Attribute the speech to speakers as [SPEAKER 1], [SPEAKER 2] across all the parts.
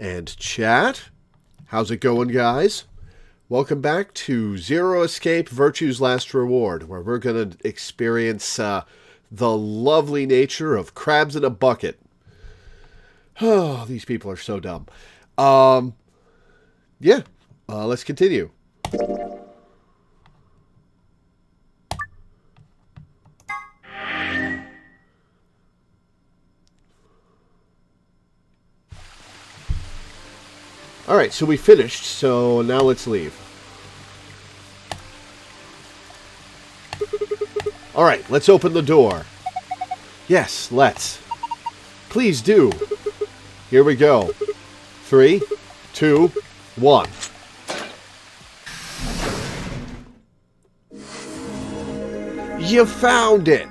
[SPEAKER 1] And chat, how's it going, guys? Welcome back to Zero Escape, Virtue's Last Reward, where we're going to experience the lovely nature of crabs in a bucket. Oh, these people are so dumb. Let's continue. Alright, so we finished, so now let's leave. Alright, let's open the door. Yes, let's. Please do. Here we go. 3, 2, 1. You found it!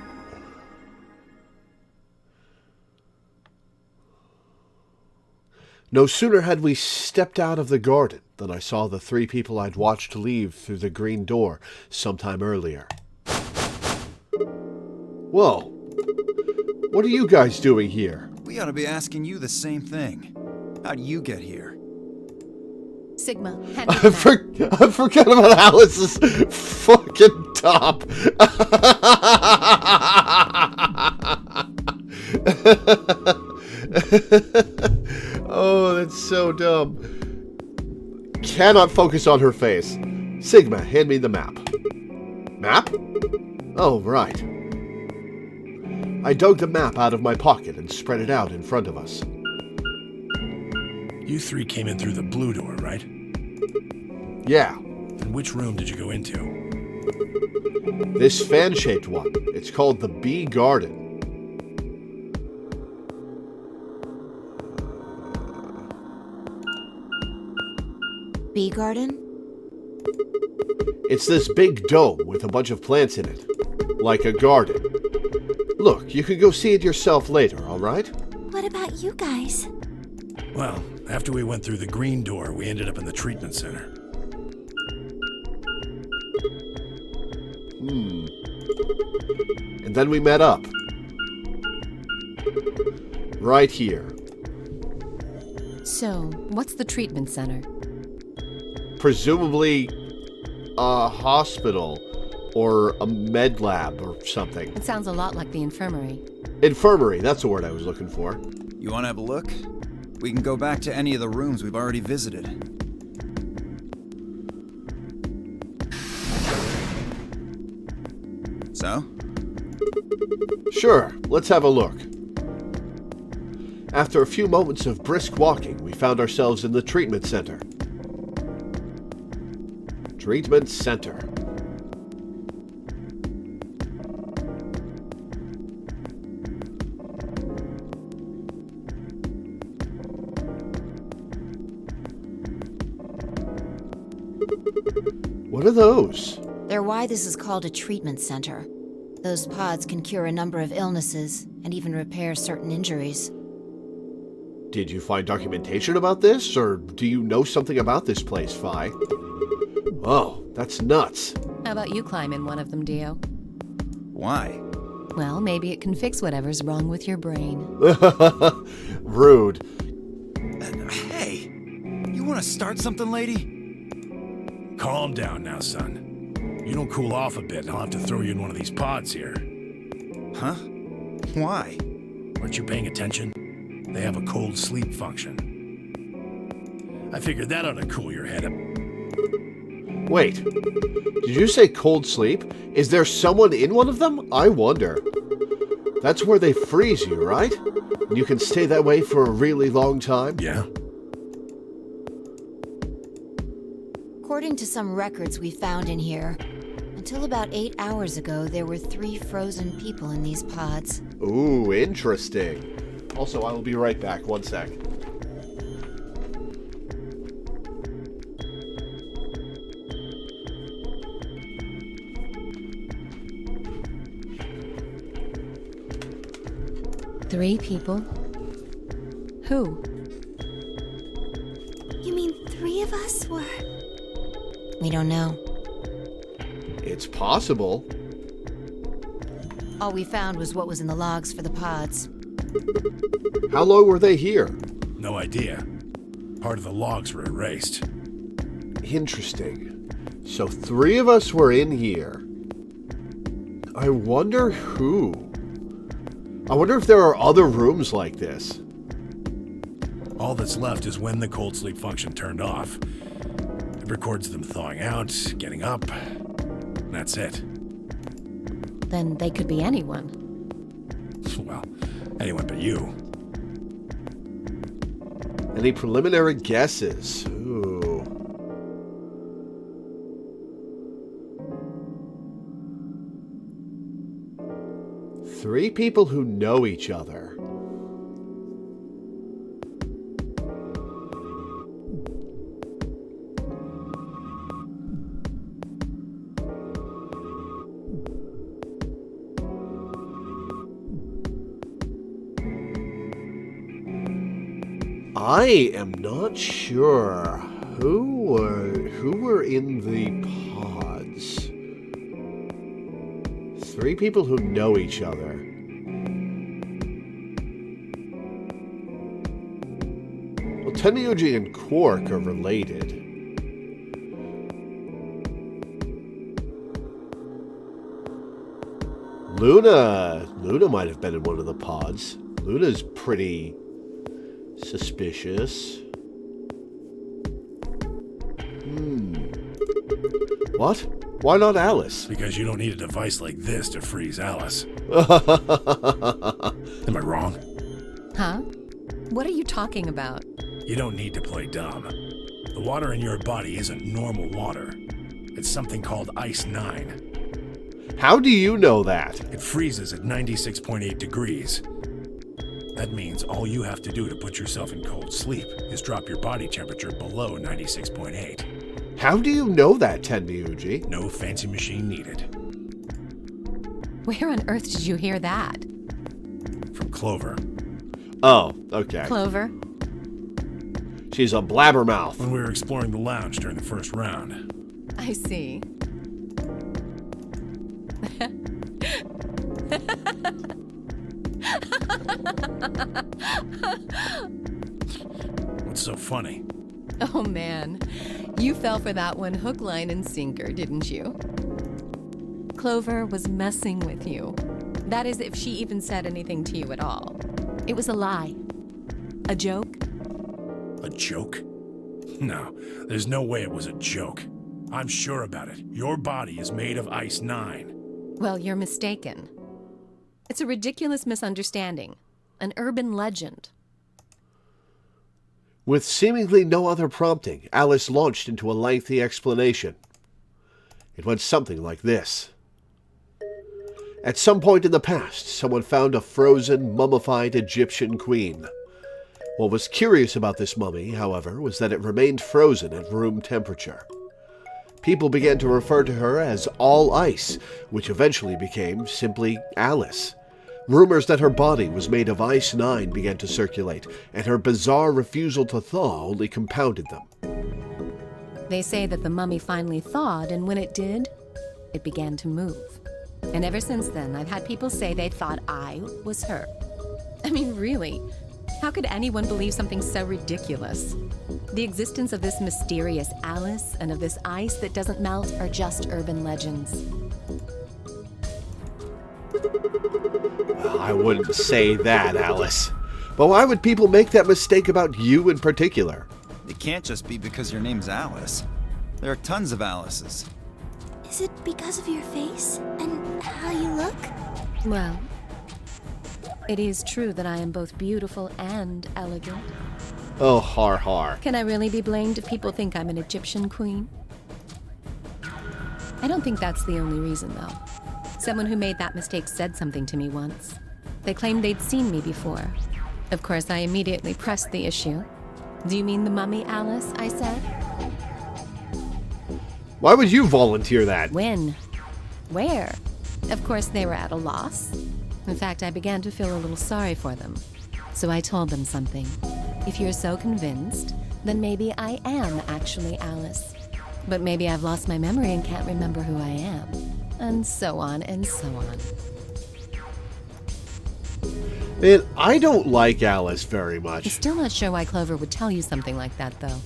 [SPEAKER 1] No sooner had we stepped out of the garden than I saw the 3 people I'd watched leave through the green door sometime earlier. Whoa. What are you guys doing here?
[SPEAKER 2] We ought to be asking you the same thing. How'd you get here?
[SPEAKER 3] Sigma, hand
[SPEAKER 1] I forgot about Alice's fucking top. Oh, that's so dumb. Cannot focus on her face. Sigma, hand me the map. Map? Oh, right. I dug the map out of my pocket and spread it out in front of us.
[SPEAKER 4] You 3 came in through the blue door, right?
[SPEAKER 1] Yeah.
[SPEAKER 4] And which room did you go into?
[SPEAKER 1] This fan-shaped one. It's called the Bee Garden.
[SPEAKER 3] Bee garden?
[SPEAKER 1] It's this big dome with a bunch of plants in it. Like a garden. Look, you can go see it yourself later, alright?
[SPEAKER 3] What about you guys?
[SPEAKER 4] Well, after we went through the green door, we ended up in the treatment center.
[SPEAKER 1] And then we met up. Right here.
[SPEAKER 5] So, what's the treatment center?
[SPEAKER 1] Presumably a hospital or a med lab or something.
[SPEAKER 5] It sounds a lot like the infirmary.
[SPEAKER 1] Infirmary, that's the word I was looking for.
[SPEAKER 2] You want to have a look? We can go back to any of the rooms we've already visited. So?
[SPEAKER 1] Sure, let's have a look. After a few moments of brisk walking, we found ourselves in the treatment center. Treatment center. What are those?
[SPEAKER 3] They're why this is called a treatment center. Those pods can cure a number of illnesses and even repair certain injuries.
[SPEAKER 1] Did you find documentation about this, or do you know something about this place, Phi? Oh, that's nuts.
[SPEAKER 5] How about you climb in one of them, Dio?
[SPEAKER 2] Why?
[SPEAKER 5] Well, maybe it can fix whatever's wrong with your brain.
[SPEAKER 1] Rude.
[SPEAKER 2] Hey! You want to start something, lady?
[SPEAKER 4] Calm down now, son. You don't cool off a bit, and I'll have to throw you in one of these pods here.
[SPEAKER 2] Huh? Why?
[SPEAKER 4] Aren't you paying attention? They have a cold sleep function. I figured that ought to cool your head up.
[SPEAKER 1] Wait, did you say cold sleep? Is there someone in one of them? I wonder. That's where they freeze you, right? And you can stay that way for a really long time?
[SPEAKER 4] Yeah?
[SPEAKER 3] According to some records we found in here, until about 8 hours ago, there were 3 frozen people in these pods.
[SPEAKER 1] Ooh, interesting. Also, I will be right back. One sec.
[SPEAKER 5] Three people? Who?
[SPEAKER 3] You mean 3 of us were... We don't know.
[SPEAKER 1] It's possible.
[SPEAKER 3] All we found was what was in the logs for the pods.
[SPEAKER 1] How long were they here?
[SPEAKER 4] No idea. Part of the logs were erased.
[SPEAKER 1] Interesting. So 3 of us were in here. I wonder who. I wonder if there are other rooms like this.
[SPEAKER 4] All that's left is when the cold sleep function turned off. It records them thawing out, getting up, and that's it.
[SPEAKER 5] Then they could be anyone.
[SPEAKER 4] Well, anyone but you.
[SPEAKER 1] Any preliminary guesses? Ooh. Three people who know each other. I am not sure who were in the pods. 3 people who know each other. Well, Tenryuji and Quark are related. Luna might have been in one of the pods. Luna's pretty suspicious. What? Why not Alice?
[SPEAKER 4] Because you don't need a device like this to freeze Alice. Am I wrong?
[SPEAKER 5] Huh? What are you talking about?
[SPEAKER 4] You don't need to play dumb. The water in your body isn't normal water. It's something called Ice 9.
[SPEAKER 1] How do you know that?
[SPEAKER 4] It freezes at 96.8 degrees. That means all you have to do to put yourself in cold sleep is drop your body temperature below 96.8.
[SPEAKER 1] How do you know that, Tenryuji?
[SPEAKER 4] No fancy machine needed.
[SPEAKER 5] Where on earth did you hear that?
[SPEAKER 4] From Clover.
[SPEAKER 1] Oh, okay.
[SPEAKER 5] Clover?
[SPEAKER 1] She's a blabbermouth.
[SPEAKER 4] When we were exploring the lounge during the first round.
[SPEAKER 5] I see.
[SPEAKER 4] What's so funny?
[SPEAKER 5] Oh man, you fell for that one hook, line, and sinker, didn't you? Clover was messing with you. That is, if she even said anything to you at all. It was a lie. A joke?
[SPEAKER 4] A joke? No, there's no way it was a joke. I'm sure about it. Your body is made of Ice 9.
[SPEAKER 5] Well, you're mistaken. It's a ridiculous misunderstanding. An urban legend.
[SPEAKER 1] With seemingly no other prompting, Alice launched into a lengthy explanation. It went something like this. At some point in the past, someone found a frozen, mummified Egyptian queen. What was curious about this mummy, however, was that it remained frozen at room temperature. People began to refer to her as All Ice, which eventually became simply Alice. Rumors that her body was made of Ice 9 began to circulate, and her bizarre refusal to thaw only compounded them.
[SPEAKER 5] They say that the mummy finally thawed, and when it did, it began to move. And ever since then, I've had people say they thought I was her. I mean, really, how could anyone believe something so ridiculous? The existence of this mysterious Alice and of this ice that doesn't melt are just urban legends.
[SPEAKER 1] Well, I wouldn't say that, Alice. But why would people make that mistake about you in particular?
[SPEAKER 2] It can't just be because your name's Alice. There are tons of Alices.
[SPEAKER 6] Is it because of your face and how you look?
[SPEAKER 5] Well, it is true that I am both beautiful and elegant.
[SPEAKER 1] Oh, har har.
[SPEAKER 5] Can I really be blamed if people think I'm an Egyptian queen? I don't think that's the only reason, though. Someone who made that mistake said something to me once. They claimed they'd seen me before. Of course, I immediately pressed the issue. Do you mean the mummy, Alice? I said.
[SPEAKER 1] Why would you volunteer that?
[SPEAKER 5] When? Where? Of course, they were at a loss. In fact, I began to feel a little sorry for them. So I told them something. If you're so convinced, then maybe I am actually Alice. But maybe I've lost my memory and can't remember who I am. And so on and so on.
[SPEAKER 1] And I don't like Alice very
[SPEAKER 5] I'm
[SPEAKER 1] much.
[SPEAKER 5] still not sure why Clover would tell you something like that, though.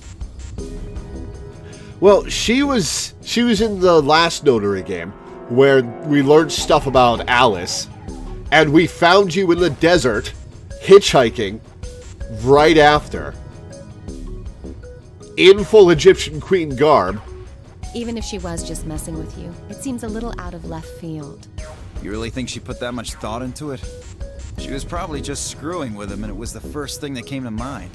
[SPEAKER 1] Well, she was in the last Notary game where we learned stuff about Alice, and we found you in the desert hitchhiking right after in full Egyptian queen garb.
[SPEAKER 5] Even if she was just messing with you, it seems a little out of left field.
[SPEAKER 2] You really think she put that much thought into it? She was probably just screwing with him, and it was the first thing that came to mind.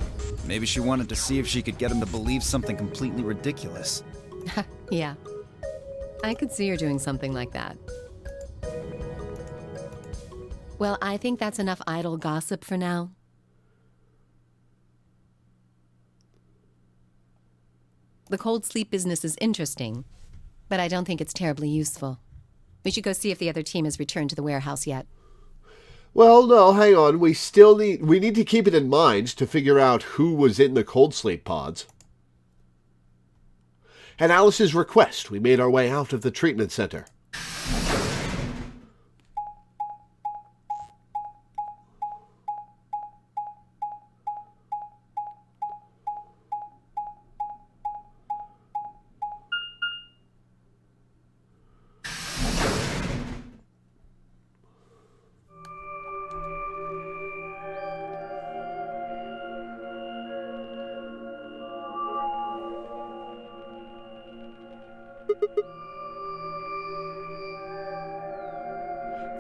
[SPEAKER 2] Maybe she wanted to see if she could get him to believe something completely ridiculous.
[SPEAKER 5] Yeah. I could see her doing something like that. Well, I think that's enough idle gossip for now. The cold sleep business is interesting, but I don't think it's terribly useful. We should go see if the other team has returned to the warehouse yet.
[SPEAKER 1] Well, no, hang on. We need to keep it in mind to figure out who was in the cold sleep pods. At Alice's request, we made our way out of the treatment center.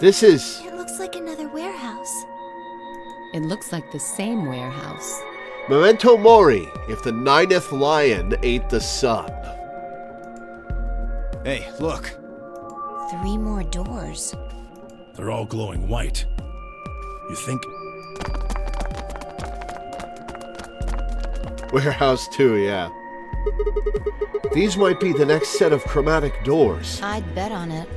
[SPEAKER 1] This is...
[SPEAKER 6] It looks like another warehouse.
[SPEAKER 5] It looks like the same warehouse.
[SPEAKER 1] Memento Mori, if the 9th lion ate the sun.
[SPEAKER 2] Hey, look.
[SPEAKER 3] 3 more doors.
[SPEAKER 4] They're all glowing white. You think?
[SPEAKER 1] Warehouse 2, yeah. These might be the next set of chromatic doors.
[SPEAKER 3] I'd bet on it.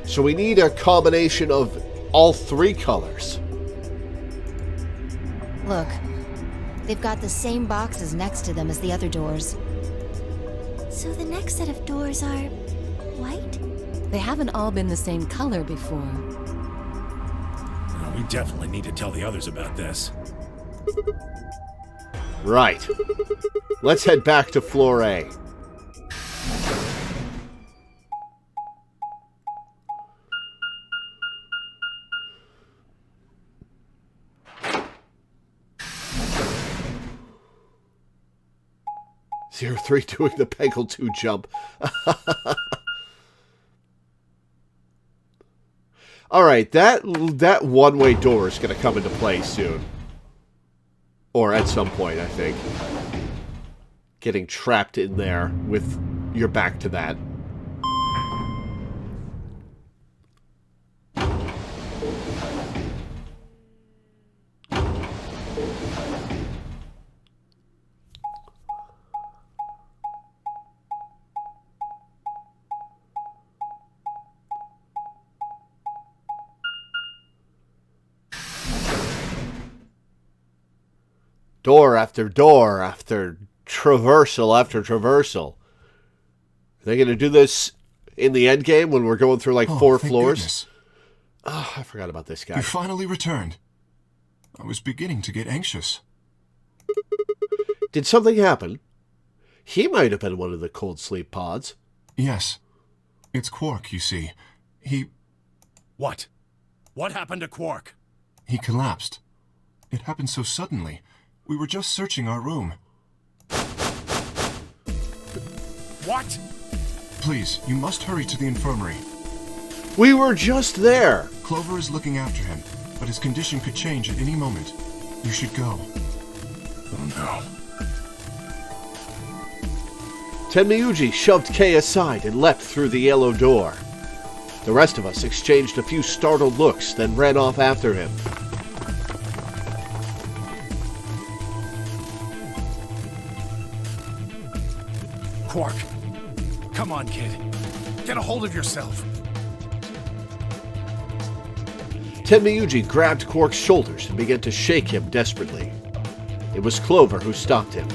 [SPEAKER 1] So we need a combination of all 3 colors.
[SPEAKER 3] Look, they've got the same boxes next to them as the other doors.
[SPEAKER 6] So the next set of doors are white?
[SPEAKER 5] They haven't all been the same color before.
[SPEAKER 4] We definitely need to tell the others about this.
[SPEAKER 1] Right. Let's head back to floor A. Zero 03 doing the Peggle 2 jump. Alright, that one-way door is going to come into play soon. Or at some point, I think. Getting trapped in there with your back to that. Door after door after traversal after traversal. Are they going to do this in the end game when we're going through like 4
[SPEAKER 7] thank
[SPEAKER 1] floors?
[SPEAKER 7] Goodness.
[SPEAKER 1] Oh, I forgot about this guy.
[SPEAKER 7] You finally returned. I was beginning to get anxious.
[SPEAKER 1] Did something happen? He might have been one of the cold sleep pods.
[SPEAKER 7] Yes. It's Quark, you see.
[SPEAKER 4] What? What happened to Quark?
[SPEAKER 7] He collapsed. It happened so suddenly. We were just searching our room.
[SPEAKER 4] What?
[SPEAKER 7] Please, you must hurry to the infirmary.
[SPEAKER 1] We were just there.
[SPEAKER 7] Clover is looking after him, but his condition could change at any moment. You should go.
[SPEAKER 4] Oh no.
[SPEAKER 1] Tenmyuji shoved Kei aside and leapt through the yellow door. The rest of us exchanged a few startled looks, then ran off after him.
[SPEAKER 4] Quark. Come on, kid. Get a hold of yourself.
[SPEAKER 1] Tenmyuji grabbed Quark's shoulders and began to shake him desperately. It was Clover who stopped him.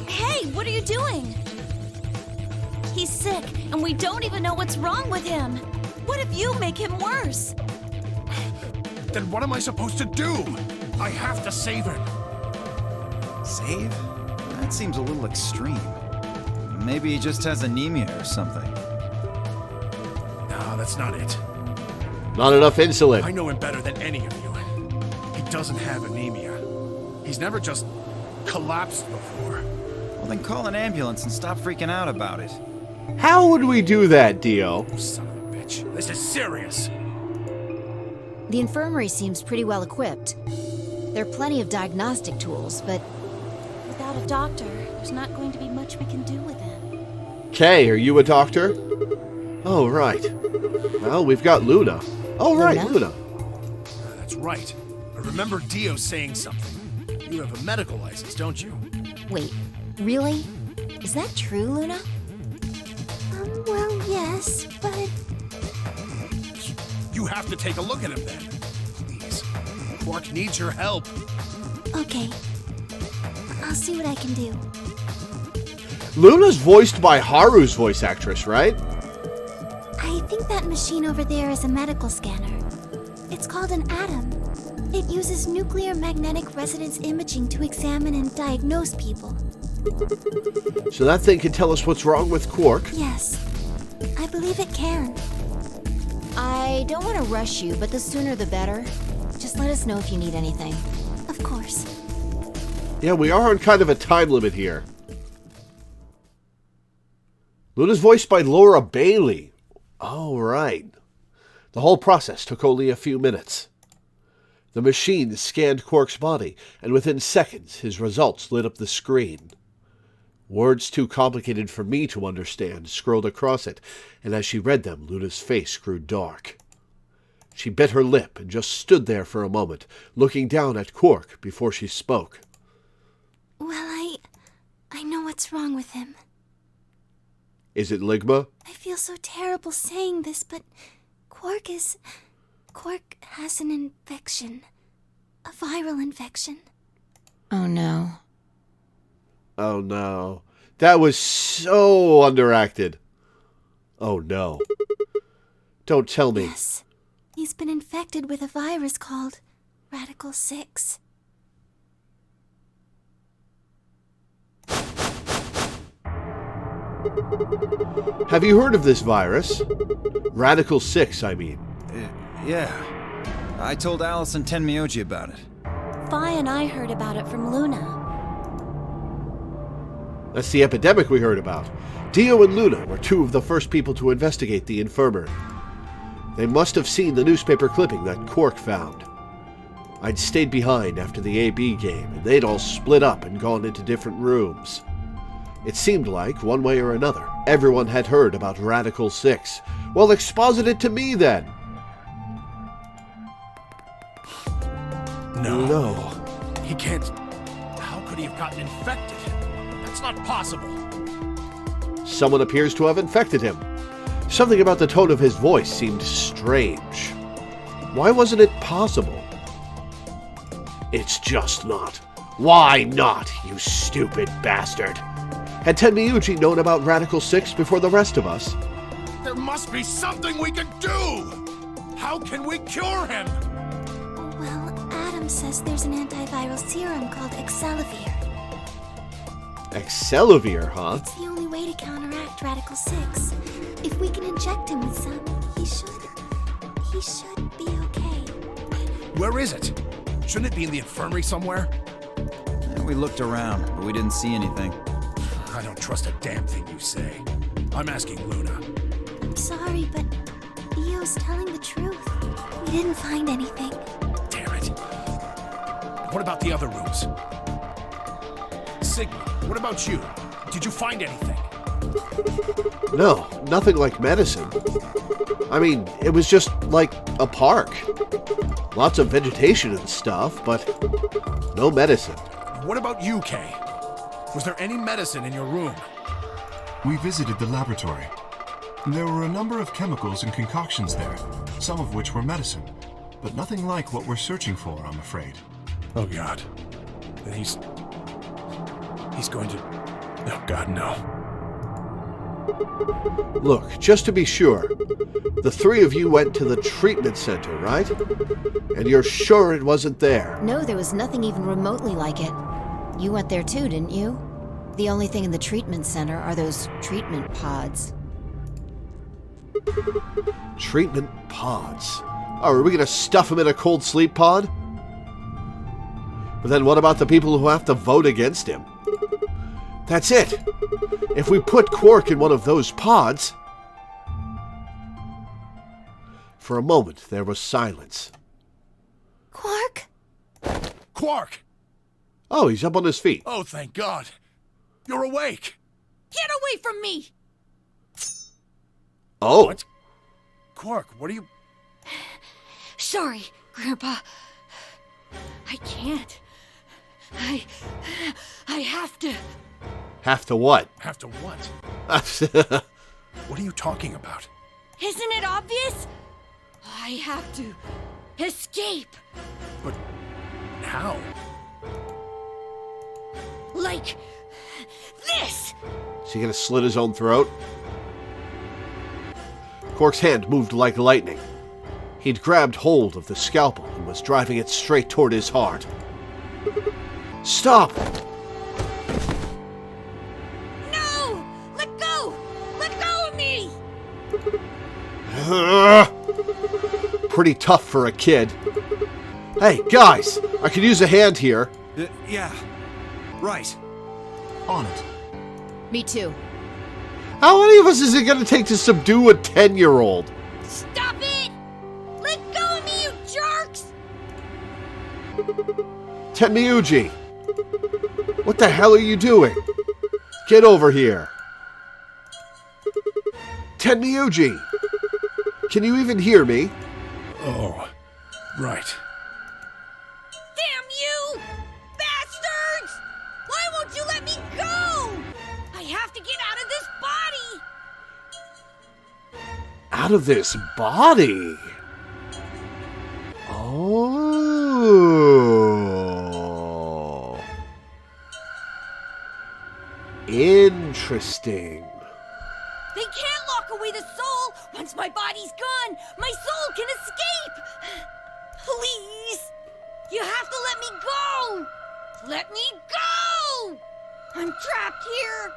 [SPEAKER 6] Hey, what are you doing? He's sick, and we don't even know what's wrong with him. What if you make him worse?
[SPEAKER 4] Then what am I supposed to do? I have to save him.
[SPEAKER 2] Save? That seems a little extreme. Maybe he just has anemia or something.
[SPEAKER 4] No, that's not it.
[SPEAKER 1] Not enough insulin.
[SPEAKER 4] I know him better than any of you. He doesn't have anemia. He's never just collapsed before.
[SPEAKER 2] Well, then call an ambulance and stop freaking out about it.
[SPEAKER 1] How would we do that, Dio?
[SPEAKER 4] Son of a bitch. This is serious.
[SPEAKER 3] The infirmary seems pretty well equipped. There are plenty of diagnostic tools, but
[SPEAKER 6] Without a doctor, there's not going to be much we can do with him.
[SPEAKER 1] Kay, are you a doctor? Oh, right. Well, we've got Luna. Oh, right, Luna.
[SPEAKER 4] That's right. I remember Dio saying something. You have a medical license, don't you?
[SPEAKER 3] wait, really? Is that true, Luna?
[SPEAKER 6] Well, yes, but
[SPEAKER 4] You have to take a look at him then. Please. Quark needs your help.
[SPEAKER 6] okay. I'll see what I can do.
[SPEAKER 1] Luna's voiced by Haru's voice actress, right?
[SPEAKER 6] I think that machine over there is a medical scanner. It's called an atom. It uses nuclear magnetic resonance imaging to examine and diagnose people.
[SPEAKER 1] So that thing can tell us what's wrong with Quark.
[SPEAKER 6] Yes, I believe it can.
[SPEAKER 3] I don't want to rush you, but the sooner the better. Just let us know if you need anything.
[SPEAKER 6] Of course.
[SPEAKER 1] Yeah, we are on kind of a time limit here. Luna's voiced by Laura Bailey. Oh, right. The whole process took only a few minutes. The machine scanned Quark's body, and within seconds his results lit up the screen. Words too complicated for me to understand scrolled across it, and as she read them, Luna's face grew dark. She bit her lip and just stood there for a moment, looking down at Quark before she spoke.
[SPEAKER 6] Well, I know what's wrong with him.
[SPEAKER 1] Is it Ligma?
[SPEAKER 6] I feel so terrible saying this, but Quark has an infection. A viral infection.
[SPEAKER 3] Oh no.
[SPEAKER 1] Oh no. That was so underacted. Oh no. Don't tell me.
[SPEAKER 6] Yes. He's been infected with a virus called Radical 6.
[SPEAKER 1] Have you heard of this virus? Radical 6, I mean.
[SPEAKER 2] Yeah. I told Allison Tenmyoji about it.
[SPEAKER 6] Fi and I heard about it from Luna.
[SPEAKER 1] That's the epidemic we heard about. Dio and Luna were two of the first people to investigate the infirmary. They must have seen the newspaper clipping that Quark found. I'd stayed behind after the AB game, and they'd all split up and gone into different rooms. It seemed like, one way or another, everyone had heard about Radical 6. Well, exposit it to me then.
[SPEAKER 4] No. He can't. How could he have gotten infected? That's not possible.
[SPEAKER 1] Someone appears to have infected him. Something about the tone of his voice seemed strange. Why wasn't it possible? It's just not. Why not, you stupid bastard? Had Tenmyoji known about Radical 6 before the rest of us?
[SPEAKER 4] There must be something we can do! How can we cure him?
[SPEAKER 6] Well, Adam says there's an antiviral serum called Excelivir.
[SPEAKER 1] Excelivir, huh?
[SPEAKER 6] It's the only way to counteract Radical 6. If we can inject him with some, he should be okay.
[SPEAKER 4] Where is it? Shouldn't it be in the infirmary somewhere?
[SPEAKER 2] We looked around, but we didn't see anything.
[SPEAKER 4] I don't trust a damn thing you say. I'm asking Luna.
[SPEAKER 6] I'm sorry, but Theo's telling the truth. We didn't find anything.
[SPEAKER 4] Damn it. What about the other rooms? Sigma, what about you? Did you find anything?
[SPEAKER 1] No, nothing like medicine. I mean, it was just like a park. Lots of vegetation and stuff, but no medicine.
[SPEAKER 4] What about you, Kay? Was there any medicine in your room?
[SPEAKER 7] We visited the laboratory. There were a number of chemicals and concoctions there, some of which were medicine, but nothing like what we're searching for, I'm afraid.
[SPEAKER 4] Oh, God. Then he's going to... Oh, God, no.
[SPEAKER 1] Look, just to be sure, the three of you went to the treatment center, right? And you're sure it wasn't there?
[SPEAKER 3] No, there was nothing even remotely like it. You went there too, didn't you? The only thing in the treatment center are those treatment pods.
[SPEAKER 1] Treatment pods? Oh, are we gonna stuff him in a cold sleep pod? But then what about the people who have to vote against him? That's it! If we put Quark in one of those pods... For a moment, there was silence.
[SPEAKER 6] Quark?
[SPEAKER 4] Quark!
[SPEAKER 1] Oh, he's up on his feet.
[SPEAKER 4] Oh, thank God. You're awake.
[SPEAKER 5] Get away from me!
[SPEAKER 1] Oh!
[SPEAKER 4] What? Quark, what are you...
[SPEAKER 5] Sorry, Grandpa. I can't. I have to.
[SPEAKER 1] Have to what?
[SPEAKER 4] Have to what?
[SPEAKER 1] What
[SPEAKER 4] What are you talking about?
[SPEAKER 5] Isn't it obvious? I have to escape.
[SPEAKER 4] But how?
[SPEAKER 5] Like this.
[SPEAKER 1] Is he gonna slit his own throat? Quark's hand moved like lightning. He'd grabbed hold of the scalpel and was driving it straight toward his heart. Stop!
[SPEAKER 5] No! Let go! Let go of me!
[SPEAKER 1] Pretty tough for a kid. Hey, guys! I could use a hand here.
[SPEAKER 2] Yeah. Right.
[SPEAKER 7] On it.
[SPEAKER 3] Me too.
[SPEAKER 1] How many of us is it gonna take to subdue a 10-year-old?
[SPEAKER 5] Stop it! Let go of me, you jerks!
[SPEAKER 1] Tenmyuji! What the hell are you doing? Get over here. Tenmyuji! Can you even hear me?
[SPEAKER 4] Oh, right.
[SPEAKER 5] Damn you! Bastards! Why won't you let me go? I have to get out of this body!
[SPEAKER 1] Out of this body? Oh. Interesting.
[SPEAKER 5] They can't lock away the soul! Once my body's gone, my soul can escape! Please! You have to let me go! Let me go! I'm trapped here!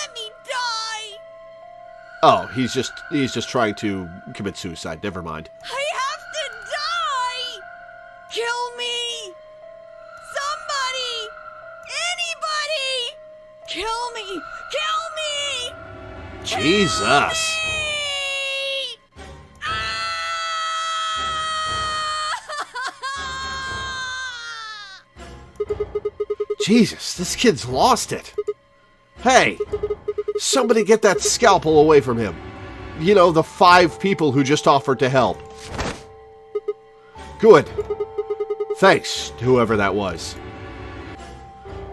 [SPEAKER 5] Let me die!
[SPEAKER 1] Oh, he's just trying to commit suicide. Never mind.
[SPEAKER 5] I have to die! Kill me! Somebody! Anybody! Kill me! Kill me!
[SPEAKER 1] Jesus. Jesus, this kid's lost it. Hey, somebody get that scalpel away from him. You know, the 5 people who just offered to help. Good. Thanks to whoever that was.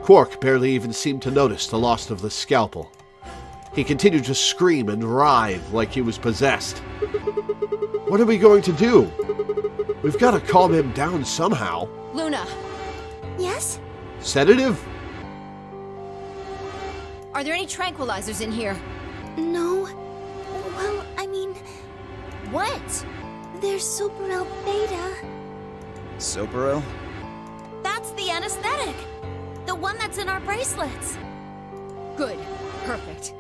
[SPEAKER 1] Quark barely even seemed to notice the loss of the scalpel. He continued to scream and writhe like he was possessed. What are we going to do? We've got to calm him down somehow.
[SPEAKER 3] Luna,
[SPEAKER 6] Yes?
[SPEAKER 1] Sedative?
[SPEAKER 3] are there any tranquilizers in here?
[SPEAKER 6] No. Well, I mean,
[SPEAKER 3] What?
[SPEAKER 6] there's Superel Beta.
[SPEAKER 2] Soparel?
[SPEAKER 3] That's the anesthetic. The one that's in our bracelets. Good. Perfect.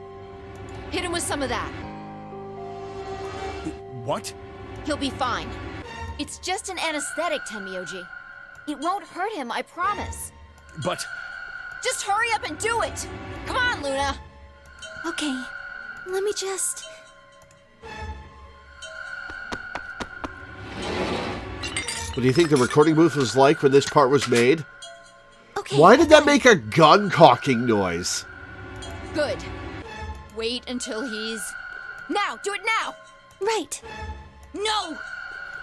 [SPEAKER 3] Hit him with some of that.
[SPEAKER 4] What?
[SPEAKER 3] He'll be fine. It's just an anesthetic, Tenmyoji. It won't hurt him, I promise.
[SPEAKER 4] But...
[SPEAKER 3] Just hurry up and do it! Come on, Luna!
[SPEAKER 6] Okay, let me just...
[SPEAKER 1] What do you think the recording booth was like when this part was made?
[SPEAKER 6] Okay.
[SPEAKER 1] Why did that make a gun cocking noise?
[SPEAKER 3] Good. Wait until he's... Now! Do it now!
[SPEAKER 6] Right.
[SPEAKER 5] No!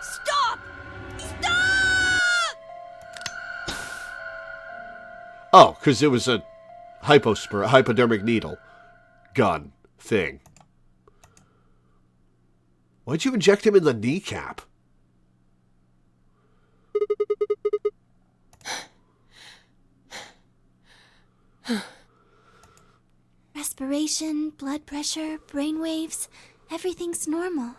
[SPEAKER 5] Stop! Stop!
[SPEAKER 1] Oh, because it was a hypodermic needle gun thing. Why'd you inject him in the kneecap?
[SPEAKER 6] respiration, blood pressure, brain waves, everything's normal.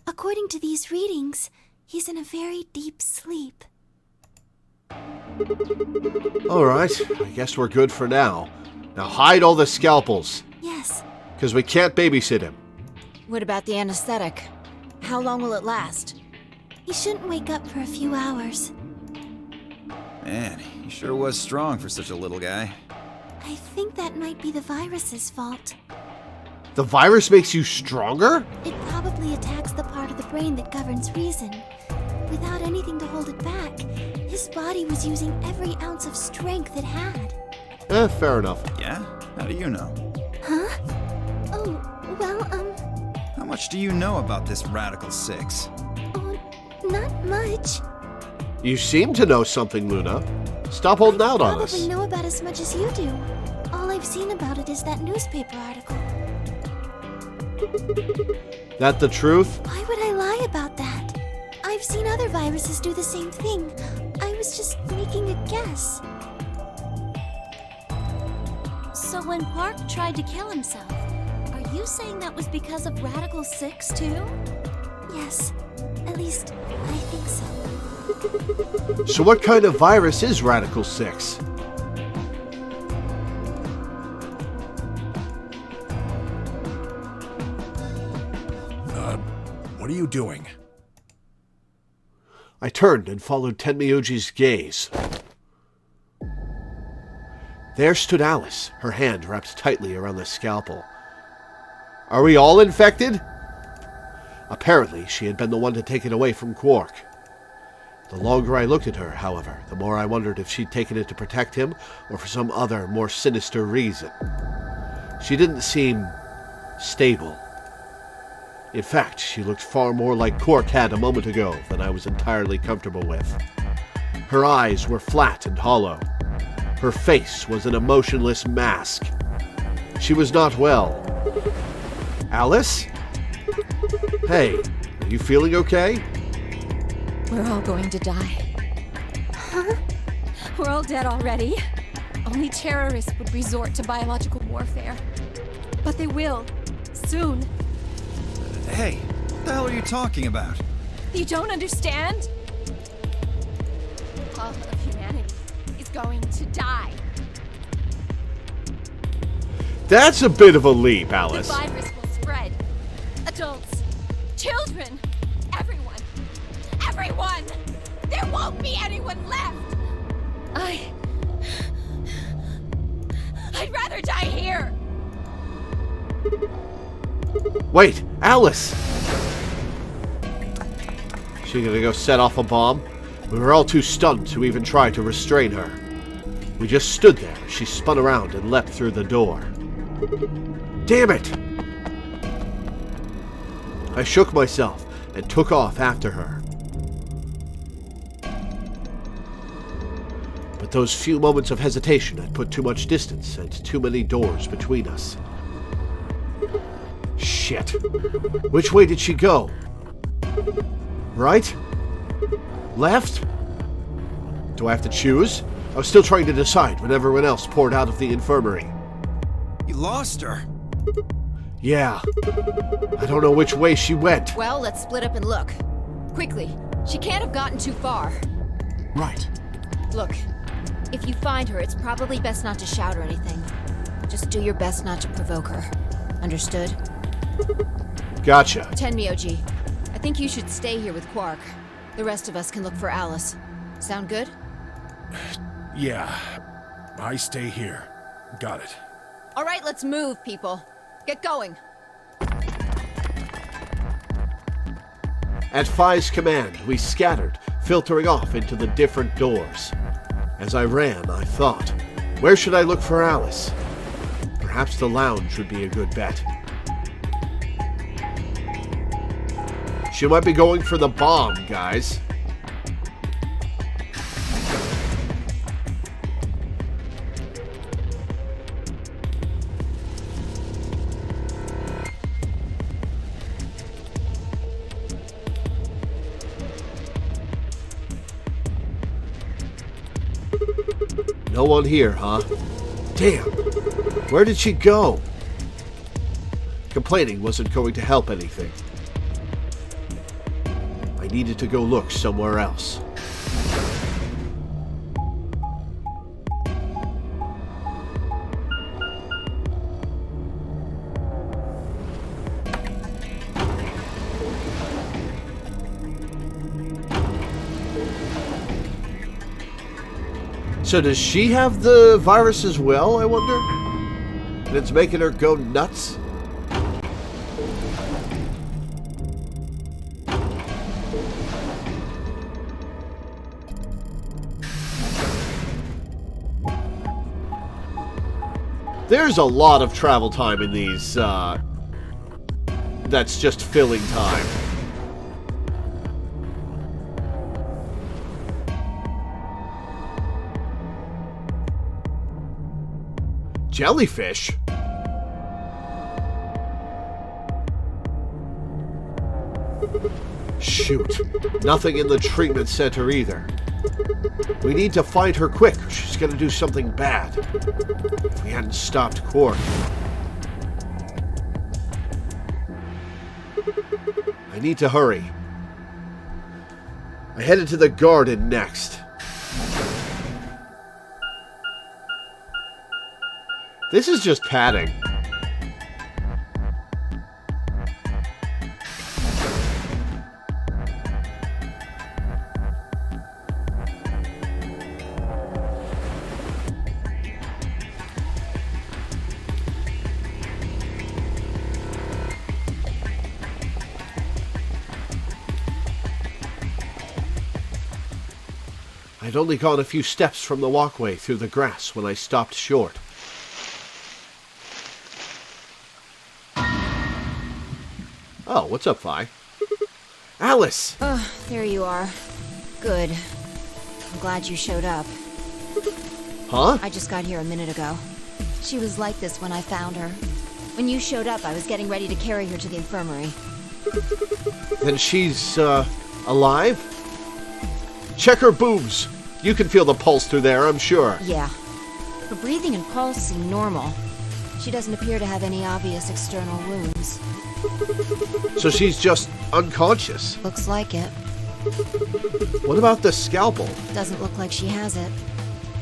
[SPEAKER 6] According to these readings, he's in a very deep sleep.
[SPEAKER 1] Alright, I guess we're good for now. Now hide all the scalpels,
[SPEAKER 6] Yes,
[SPEAKER 1] because we can't babysit him.
[SPEAKER 3] What about the anesthetic? How long will it last?
[SPEAKER 6] he shouldn't wake up for a few hours.
[SPEAKER 2] Man, he sure was strong for such a little guy.
[SPEAKER 6] I think that might be the virus's fault.
[SPEAKER 1] The virus makes you stronger?
[SPEAKER 6] It probably attacks the part of the brain that governs reason. Without anything to hold it back, his body was using every ounce of strength it had.
[SPEAKER 1] Fair enough.
[SPEAKER 2] Yeah? How do you know?
[SPEAKER 6] Huh? Oh, well,
[SPEAKER 2] How much do you know about this Radical 6?
[SPEAKER 6] oh, not much.
[SPEAKER 1] You seem to know something, Luna. Stop holding out on us.
[SPEAKER 6] I probably know about as much as you do. All I've seen about it is that newspaper article.
[SPEAKER 1] That the truth?
[SPEAKER 6] Why would I lie about that? I've seen other viruses do the same thing. I was just making a guess.
[SPEAKER 8] So when Park tried to kill himself, are you saying that was because of Radical 6 too?
[SPEAKER 6] Yes, at least I think so.
[SPEAKER 1] So what kind of virus is Radical 6?
[SPEAKER 4] What are you doing?
[SPEAKER 1] I turned and followed Tenmyuji's gaze. There stood Alice, her hand wrapped tightly around the scalpel. Are we all infected? Apparently, she had been the one to take it away from Quark. The longer I looked at her, however, the more I wondered if she'd taken it to protect him or for some other, more sinister reason. She didn't seem stable. In fact, she looked far more like Quark had a moment ago than I was entirely comfortable with. Her eyes were flat and hollow. Her face was an emotionless mask. She was not well. Alice? Hey, are you feeling okay?
[SPEAKER 5] We're all going to die.
[SPEAKER 6] Huh?
[SPEAKER 5] We're all dead already. Only terrorists would resort to biological warfare. But they will. Soon.
[SPEAKER 2] Hey, what the hell are you talking about?
[SPEAKER 5] You don't understand? All of humanity is going to die.
[SPEAKER 1] That's a bit of a leap,
[SPEAKER 5] The
[SPEAKER 1] Alice.
[SPEAKER 5] virus will spread. Adults, children, everyone. Everyone! There won't be anyone left! I'd rather die here!
[SPEAKER 1] Wait, Alice! She gonna go set off a bomb? We were all too stunned to even try to restrain her. We just stood there as she spun around and leapt through the door. Damn it! I shook myself and took off after her. But those few moments of hesitation had put too much distance and too many doors between us. Shit. Which way did she go? Right? Left? Do I have to choose? I was still trying to decide when everyone else poured out of the infirmary.
[SPEAKER 2] You lost her.
[SPEAKER 1] Yeah. I don't know which way she went.
[SPEAKER 3] Well, let's split up and look. Quickly. She can't have gotten too far.
[SPEAKER 7] Right.
[SPEAKER 3] Look, if you find her, it's probably best not to shout or anything. Just do your best not to provoke her. Understood?
[SPEAKER 1] Gotcha.
[SPEAKER 3] Tenmyoji, I think you should stay here with Quark. The rest of us can look for Alice. Sound good?
[SPEAKER 4] Yeah, I stay here. Got it.
[SPEAKER 3] All right, let's move, people. Get going.
[SPEAKER 1] At Phi's command, we scattered, filtering off into the different doors. As I ran, I thought, where should I look for Alice? Perhaps the lounge would be a good bet. She might be going for the bomb, guys. No one here, huh? Damn. Where did she go? Complaining wasn't going to help anything. I needed to go look somewhere else. So does she have the virus as well, I wonder? And it's making her go nuts? There's a lot of travel time in these, that's just filling time. Jellyfish? Shoot. Nothing in the treatment center either. We need to find her quick. She's gonna do something bad. If we hadn't stopped Quark. I need to hurry. I headed to the garden next. This is just padding. I'd only gone a few steps from the walkway through the grass when I stopped short. Oh, what's up, Vi? Alice!
[SPEAKER 3] Oh, there you are. Good. I'm glad you showed up.
[SPEAKER 1] Huh?
[SPEAKER 3] I just got here a minute ago. She was like this when I found her. When you showed up, I was getting ready to carry her to the infirmary.
[SPEAKER 1] Then she's, alive? Check her boobs! You can feel the pulse through there, I'm sure.
[SPEAKER 3] Yeah. Her breathing and pulse seem normal. She doesn't appear to have any obvious external wounds.
[SPEAKER 1] So she's just unconscious?
[SPEAKER 3] Looks like it.
[SPEAKER 1] What about the scalpel?
[SPEAKER 3] Doesn't look like she has it.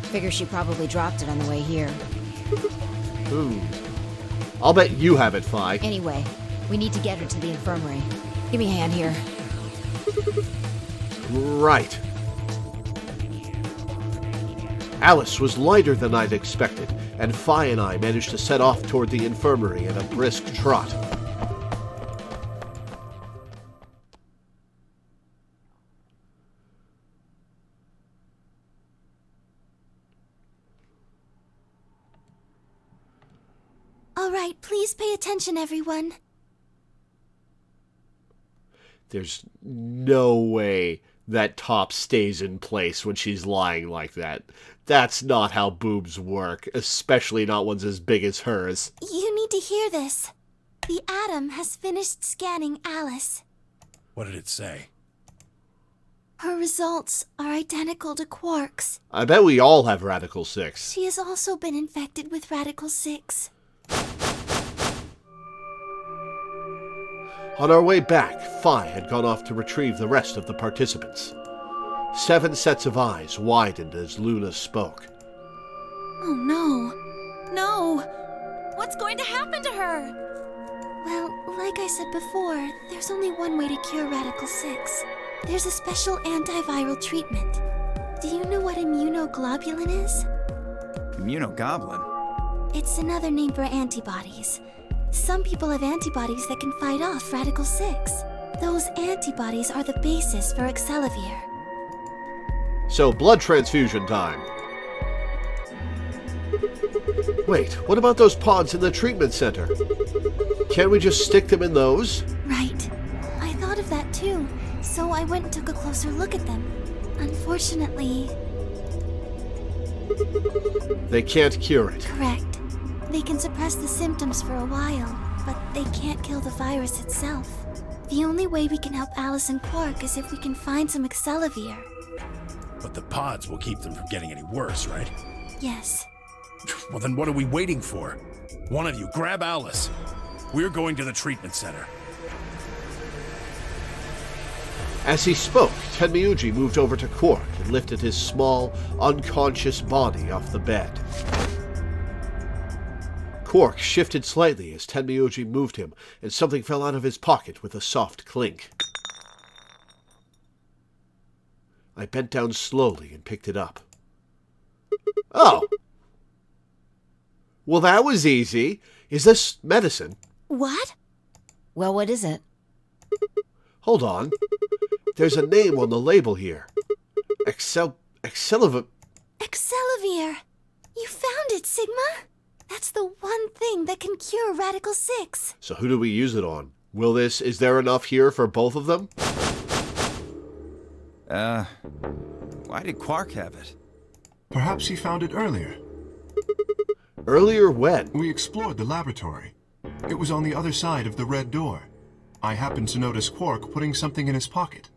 [SPEAKER 3] Figure she probably dropped it on the way here.
[SPEAKER 1] I'll bet you have it, Vi.
[SPEAKER 3] Anyway, we need to get her to the infirmary. Give me a hand here.
[SPEAKER 1] Right. Alice was lighter than I'd expected, and Fi and I managed to set off toward the infirmary at a brisk trot.
[SPEAKER 6] All right, please pay attention, everyone.
[SPEAKER 1] There's no way that top stays in place when she's lying like that. That's not how boobs work, especially not ones as big as hers.
[SPEAKER 6] You need to hear this. The Atom has finished scanning Alice.
[SPEAKER 4] What did it say?
[SPEAKER 6] Her results are identical to Quark's.
[SPEAKER 1] I bet we all have Radical 6.
[SPEAKER 6] She has also been infected with Radical 6.
[SPEAKER 1] On our way back, Fi had gone off to retrieve the rest of the participants. 7 sets of eyes widened as Luna spoke.
[SPEAKER 6] Oh no.
[SPEAKER 8] No! What's going to happen to her?
[SPEAKER 6] Well, like I said before, there's only one way to cure Radical 6. There's a special antiviral treatment. Do you know what immunoglobulin is?
[SPEAKER 2] Immunogoblin?
[SPEAKER 6] It's another name for antibodies. Some people have antibodies that can fight off Radical 6. Those antibodies are the basis for Excelivir.
[SPEAKER 1] So, blood transfusion time. Wait, what about those pods in the treatment center? Can't we just stick them in those?
[SPEAKER 6] Right. I thought of that too, so I went and took a closer look at them. Unfortunately...
[SPEAKER 1] They can't cure it.
[SPEAKER 6] Correct. They can suppress the symptoms for a while, but they can't kill the virus itself. The only way we can help Alice and Quark is if we can find some Excelivir.
[SPEAKER 4] But the pods will keep them from getting any worse, right?
[SPEAKER 6] Yes.
[SPEAKER 4] Well, then what are we waiting for? One of you, grab Alice. We're going to the treatment center.
[SPEAKER 1] As he spoke, Tenmyuji moved over to Quark and lifted his small, unconscious body off the bed. Quark shifted slightly as Tenmyuji moved him, and something fell out of his pocket with a soft clink. I bent down slowly and picked it up. Oh! Well, that was easy. Is this medicine?
[SPEAKER 6] What?
[SPEAKER 3] Well, what is it?
[SPEAKER 1] Hold on. There's a name on the label here. Excelivir.
[SPEAKER 6] Excelivir! You found it, Sigma! That's the one thing that can cure Radical 6.
[SPEAKER 1] So who do we use it on? Is there enough here for both of them?
[SPEAKER 2] Why did Quark have it?
[SPEAKER 7] Perhaps he found it earlier.
[SPEAKER 1] Earlier when?
[SPEAKER 7] We explored the laboratory. It was on the other side of the red door. I happened to notice Quark putting something in his pocket.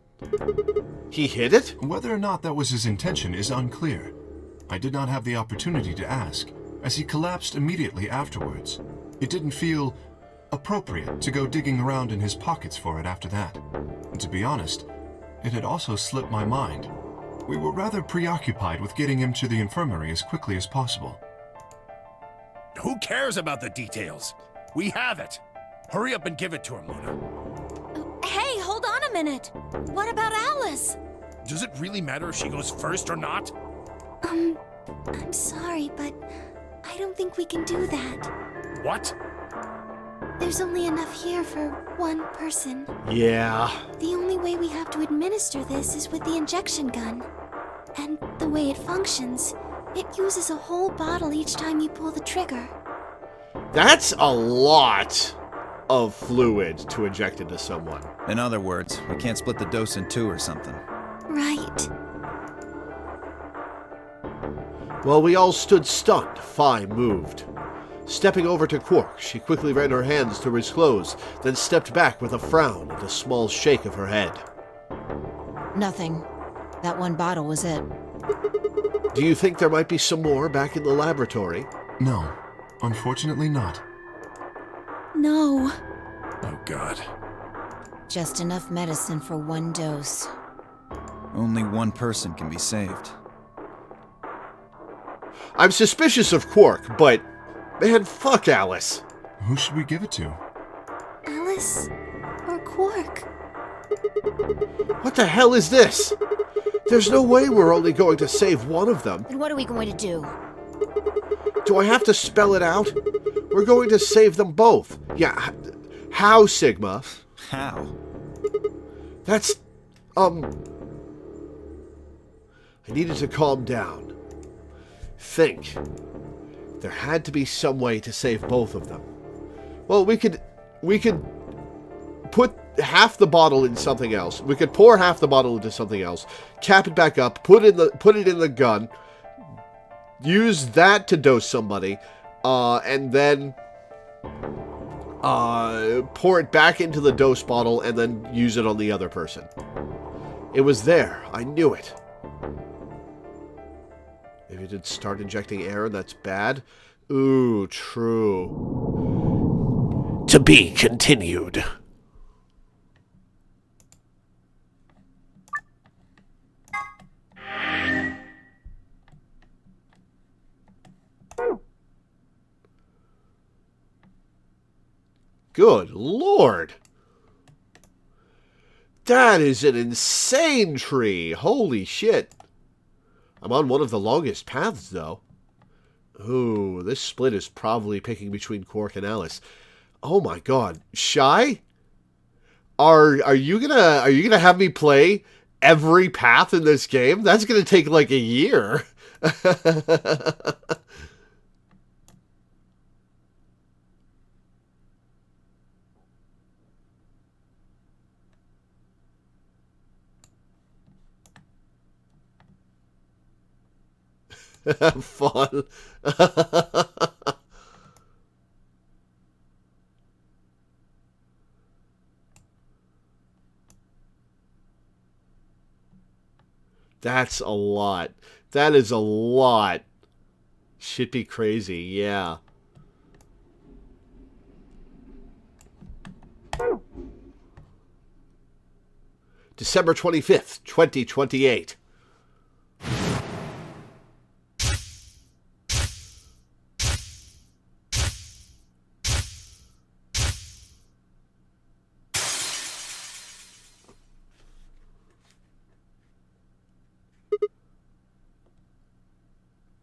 [SPEAKER 1] He hid it?
[SPEAKER 7] Whether or not that was his intention is unclear. I did not have the opportunity to ask, as he collapsed immediately afterwards. It didn't feel appropriate to go digging around in his pockets for it after that. And to be honest, it had also slipped my mind. We were rather preoccupied with getting him to the infirmary as quickly as possible.
[SPEAKER 4] Who cares about the details? We have it. Hurry up and give it to him, Luna.
[SPEAKER 8] Hey, hold on a minute. What about Alice?
[SPEAKER 4] Does it really matter if she goes first or not?
[SPEAKER 6] I'm sorry, but I don't think we can do that.
[SPEAKER 4] What?
[SPEAKER 6] There's only enough here for one person.
[SPEAKER 1] Yeah.
[SPEAKER 6] The only way we have to administer this is with the injection gun. And the way it functions, it uses a whole bottle each time you pull the trigger.
[SPEAKER 1] That's a lot of fluid to inject into someone.
[SPEAKER 2] In other words, we can't split the dose in two or something.
[SPEAKER 6] Right.
[SPEAKER 1] While we all stood stunned, Phi moved. Stepping over to Quark, she quickly ran her hands through his clothes, then stepped back with a frown and a small shake of her head.
[SPEAKER 3] Nothing. That one bottle was it.
[SPEAKER 1] Do you think there might be some more back in the laboratory?
[SPEAKER 7] No, unfortunately not.
[SPEAKER 6] No.
[SPEAKER 4] Oh, God.
[SPEAKER 3] Just enough medicine for one dose.
[SPEAKER 2] Only one person can be saved.
[SPEAKER 1] I'm suspicious of Quark, but man, fuck Alice.
[SPEAKER 7] Who should we give it to?
[SPEAKER 6] Alice or Quark?
[SPEAKER 1] What the hell is this? There's no way we're only going to save one of them.
[SPEAKER 3] And what are we going to do?
[SPEAKER 1] Do I have to spell it out? We're going to save them both. Yeah, how, Sigma?
[SPEAKER 2] How?
[SPEAKER 1] That's, I needed to calm down. Think. There had to be some way to save both of them. Well, we could put half the bottle in something else. We could pour half the bottle into something else, cap it back up, put it in the gun, use that to dose somebody, and then pour it back into the dose bottle and then use it on the other person. It was there. I knew it. If you did start injecting air, that's bad. Ooh, true. To be continued. Good Lord. That is an insane tree. Holy shit. I'm on one of the longest paths, though. Ooh, this split is probably picking between Quark and Alice. Oh my God, Shy? Are you gonna have me play every path in this game? That's gonna take like a year. Have fun. That's a lot. That is a lot. Should be crazy, yeah. December 25th, 2028.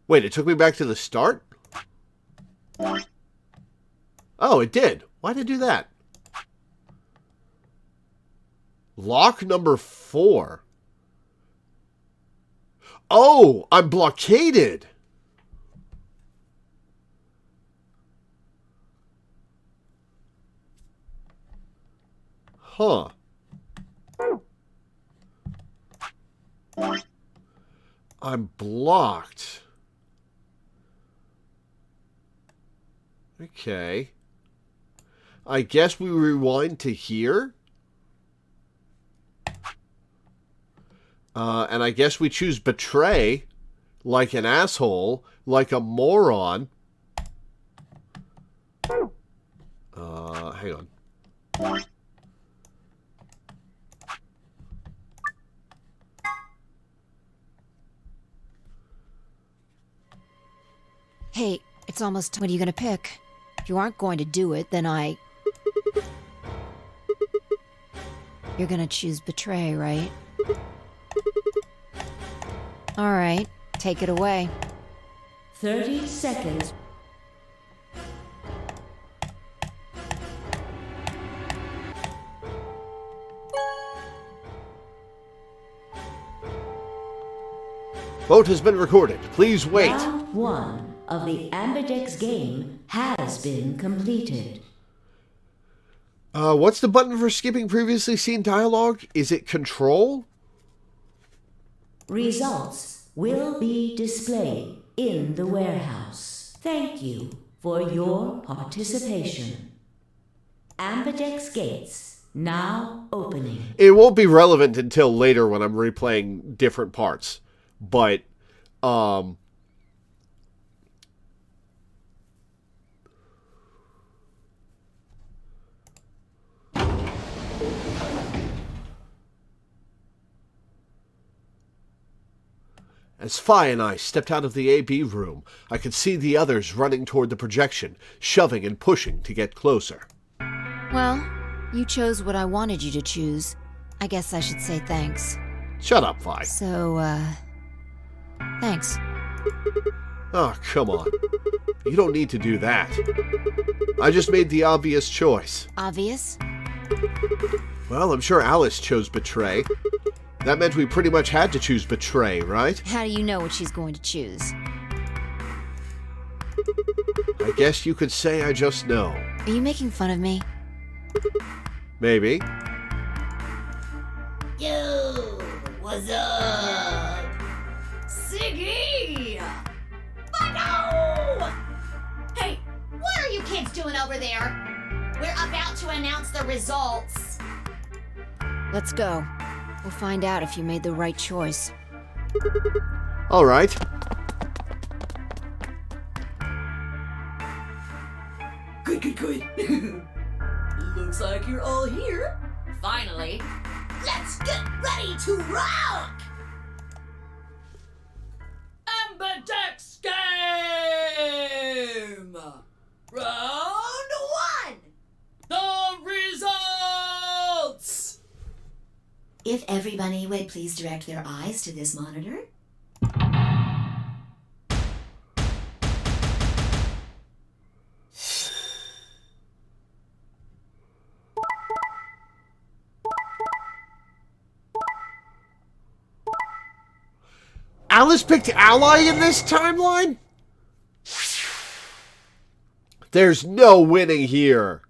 [SPEAKER 1] Wait, it took me back to the start? Oh, it did. Why did it do that? Lock number 4. Oh, I'm blockaded. Huh. I'm blocked. Okay. I guess we rewind to here. And I guess we choose betray like an asshole, like a moron. Hang on.
[SPEAKER 3] Hey, it's almost... What are you gonna pick? If you aren't going to do it, then You're gonna choose betray, right? Alright, take it away.
[SPEAKER 9] 30 seconds.
[SPEAKER 1] Vote has been recorded. Please wait.
[SPEAKER 9] Round 1 of the Ambidex game has been completed.
[SPEAKER 1] What's the button for skipping previously seen dialogue? Is it control?
[SPEAKER 9] Results will be displayed in the warehouse. Thank you for your participation. Ambidex gates now opening.
[SPEAKER 1] It won't be relevant until later when I'm replaying different parts. But, as Fi and I stepped out of the AB room, I could see the others running toward the projection, shoving and pushing to get closer.
[SPEAKER 3] Well, you chose what I wanted you to choose. I guess I should say thanks.
[SPEAKER 1] Shut up, Fi.
[SPEAKER 3] So, thanks.
[SPEAKER 1] Oh, come on. You don't need to do that. I just made the obvious choice.
[SPEAKER 3] Obvious?
[SPEAKER 1] Well, I'm sure Alice chose betray. That meant we pretty much had to choose betray, right?
[SPEAKER 3] How do you know what she's going to choose?
[SPEAKER 1] I guess you could say I just know.
[SPEAKER 3] Are you making fun of me?
[SPEAKER 1] Maybe.
[SPEAKER 10] Yo, what's up? Siggy! But Hey, what are you kids doing over there? We're about to announce the results.
[SPEAKER 3] Let's go. We'll find out if you made the right choice.
[SPEAKER 1] All right.
[SPEAKER 10] Good. Looks like you're all here. Finally. Let's get ready to rock! Ambidex game! Round 1! The results! If everybody would please direct their eyes to this monitor.
[SPEAKER 1] Alice picked ally in this timeline? There's no winning here.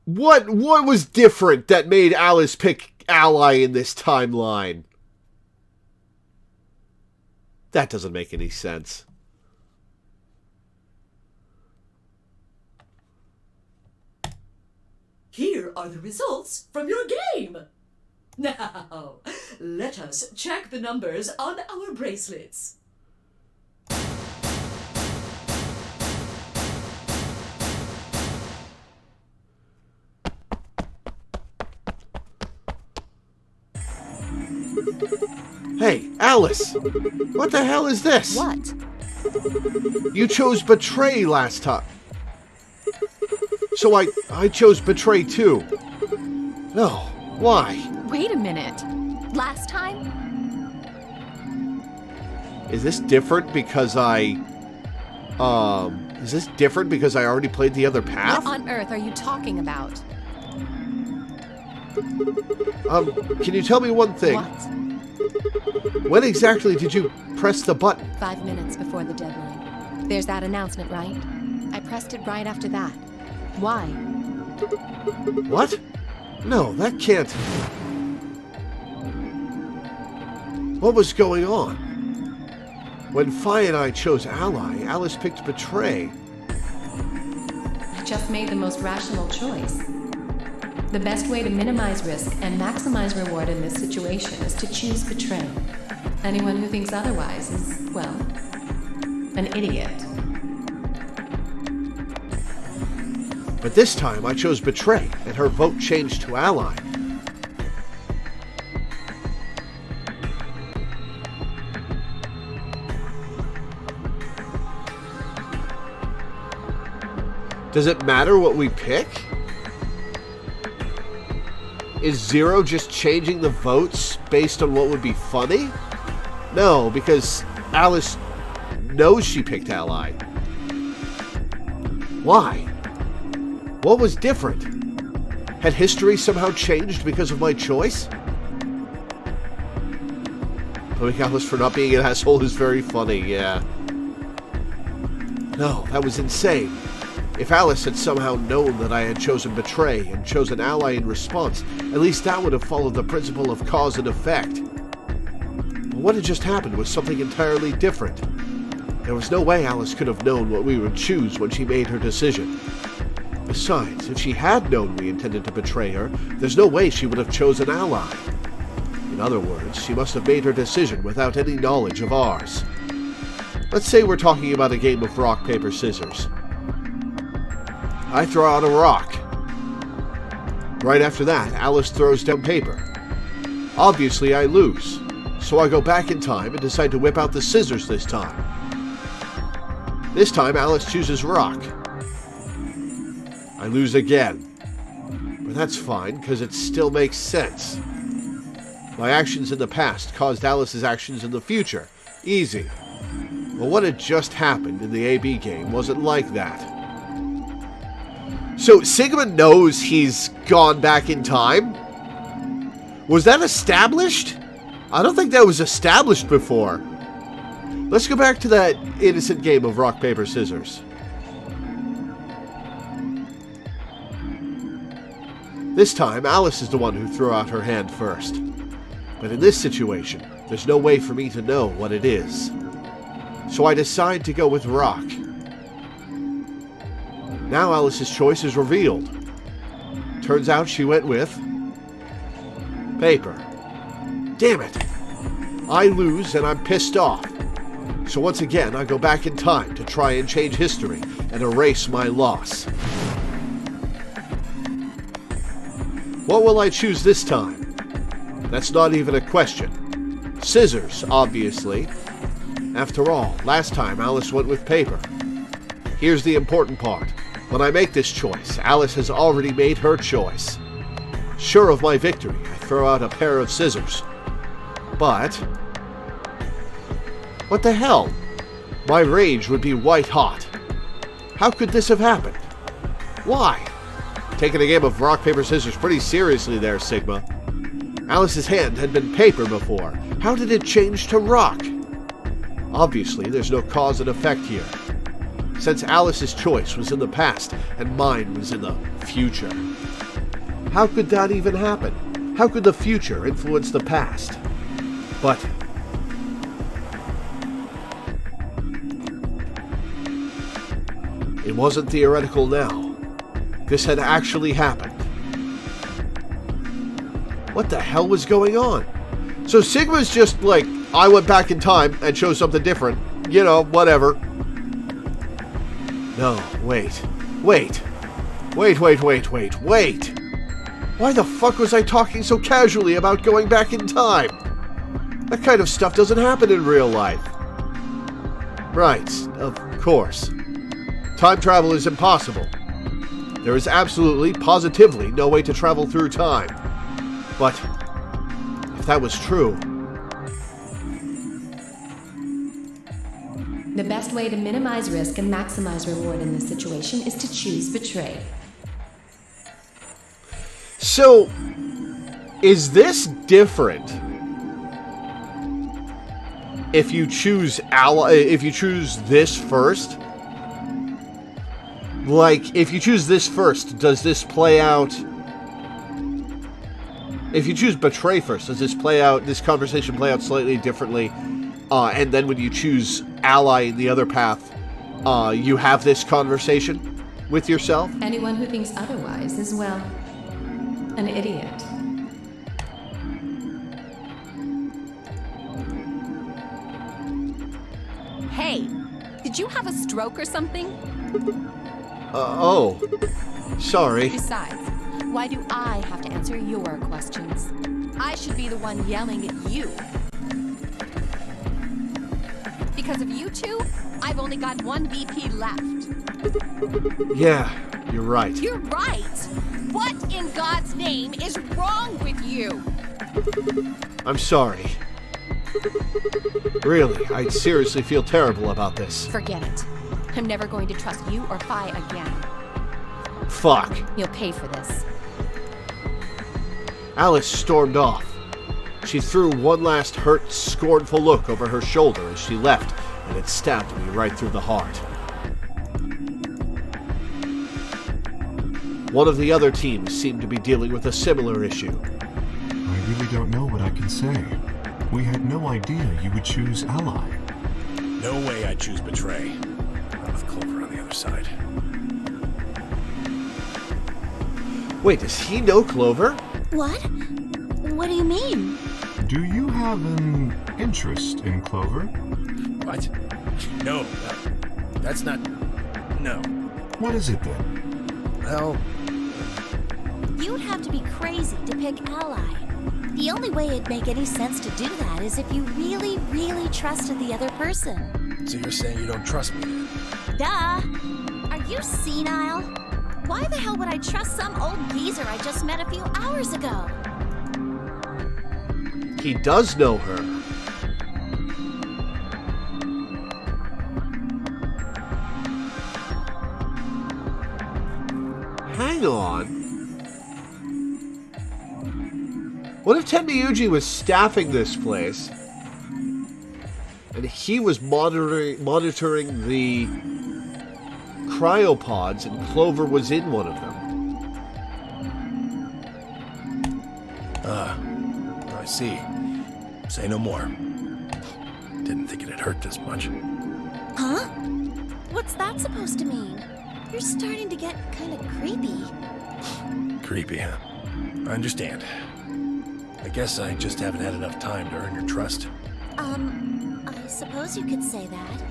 [SPEAKER 1] What was different that made Alice pick ally in this timeline? That doesn't make any sense.
[SPEAKER 10] Here are the results from your game. Now, let us check the numbers on our bracelets.
[SPEAKER 1] Hey, Alice! What the hell is this?
[SPEAKER 5] What?
[SPEAKER 1] You chose betray last time. So I chose betray too. No, why?
[SPEAKER 5] Wait a minute. Last time?
[SPEAKER 1] Is this different because I already played the other path?
[SPEAKER 5] What on earth are you talking about?
[SPEAKER 1] Can you tell me one thing?
[SPEAKER 5] What?
[SPEAKER 1] When exactly did you press the button?
[SPEAKER 5] 5 minutes before the deadline. There's that announcement, right? I pressed it right after that. Why?
[SPEAKER 1] What? No, that can't... What was going on? When Fi and I chose ally, Alice picked betray.
[SPEAKER 5] I just made the most rational choice. The best way to minimize risk and maximize reward in this situation is to choose betray. Anyone who thinks otherwise is, well, an idiot.
[SPEAKER 1] But this time I chose betray, and her vote changed to ally. Does it matter what we pick? Is Zero just changing the votes based on what would be funny? No, because Alice knows she picked ally. Why? What was different? Had history somehow changed because of my choice? Blaming Alice for not being an asshole is very funny, yeah. No, that was insane. If Alice had somehow known that I had chosen betray and chosen ally in response, at least that would have followed the principle of cause and effect. But what had just happened was something entirely different. There was no way Alice could have known what we would choose when she made her decision. Besides, if she had known we intended to betray her, there's no way she would have chosen ally. In other words, she must have made her decision without any knowledge of ours. Let's say we're talking about a game of rock, paper, scissors. I throw out a rock. Right after that, Alice throws down paper. Obviously, I lose, so I go back in time and decide to whip out the scissors this time. This time, Alice chooses rock. I lose again. But that's fine, because it still makes sense. My actions in the past caused Alice's actions in the future. Easy. But what had just happened in the AB game wasn't like that. So Sigma knows he's gone back in time? Was that established? I don't think that was established before. Let's go back to that innocent game of rock, paper, scissors. This time, Alice is the one who threw out her hand first. But in this situation, there's no way for me to know what it is. So I decide to go with rock. Now Alice's choice is revealed. Turns out she went with paper. Damn it! I lose and I'm pissed off. So once again, I go back in time to try and change history and erase my loss. What will I choose this time? That's not even a question. Scissors, obviously. After all, last time Alice went with paper. Here's the important part. When I make this choice, Alice has already made her choice. Sure of my victory, I throw out a pair of scissors. But... what the hell? My rage would be white hot. How could this have happened? Why? Taking a game of rock, paper, scissors pretty seriously there, Sigma. Alice's hand had been paper before. How did it change to rock? Obviously, there's no cause and effect here. Since Alice's choice was in the past and mine was in the future. How could that even happen? How could the future influence the past? But it wasn't theoretical now. This had actually happened. What the hell was going on? So Sigma's just like, I went back in time and chose something different. You know, whatever. No, wait. Wait. Wait. Why the fuck was I talking so casually about going back in time? That kind of stuff doesn't happen in real life. Right, of course. Time travel is impossible. There is absolutely, positively, no way to travel through time. But if that was true...
[SPEAKER 5] The best way to minimize risk and maximize reward in this situation is to choose betray.
[SPEAKER 1] So, is this different if you choose this first? Like, if you choose this first, does this play out... If you choose betray first, does this conversation play out slightly differently? And then when you choose ally in the other path, you have this conversation with yourself?
[SPEAKER 5] Anyone who thinks otherwise is, well, an idiot. Hey, did you have a stroke or something?
[SPEAKER 1] Oh. Sorry.
[SPEAKER 5] Besides, why do I have to answer your questions? I should be the one yelling at you. Because of you two, I've only got one VP left.
[SPEAKER 1] Yeah, you're right.
[SPEAKER 5] You're right! What in God's name is wrong with you?
[SPEAKER 1] I'm sorry. Really, I seriously feel terrible about this.
[SPEAKER 5] Forget it. I'm never going to trust you or Phi again.
[SPEAKER 1] Fuck.
[SPEAKER 5] You'll pay for this.
[SPEAKER 1] Alice stormed off. She threw one last hurt, scornful look over her shoulder as she left, and it stabbed me right through the heart. One of the other teams seemed to be dealing with a similar issue.
[SPEAKER 7] I really don't know what I can say. We had no idea you would choose ally.
[SPEAKER 4] No way I'd choose betray. Not with Clover on the other side.
[SPEAKER 1] Wait, does he know Clover?
[SPEAKER 8] What? What do you mean?
[SPEAKER 7] Do you have an interest in Clover?
[SPEAKER 4] What? No, that's not... No.
[SPEAKER 7] What is it then?
[SPEAKER 4] Well...
[SPEAKER 8] You'd have to be crazy to pick ally. The only way it'd make any sense to do that is if you really, really trusted the other person.
[SPEAKER 4] So you're saying you don't trust me?
[SPEAKER 8] Duh! Are you senile? Why the hell would I trust some old geezer I just met a few hours ago?
[SPEAKER 1] He does know her. Hang on. What if Tenmyuji was staffing this place and he was monitoring the cryopods and Clover was in one of them?
[SPEAKER 4] I see. Say no more. Didn't think it'd hurt this much.
[SPEAKER 8] Huh? What's that supposed to mean? You're starting to get kind of creepy.
[SPEAKER 4] Creepy, huh? I understand. I guess I just haven't had enough time to earn your trust.
[SPEAKER 8] I suppose you could say that.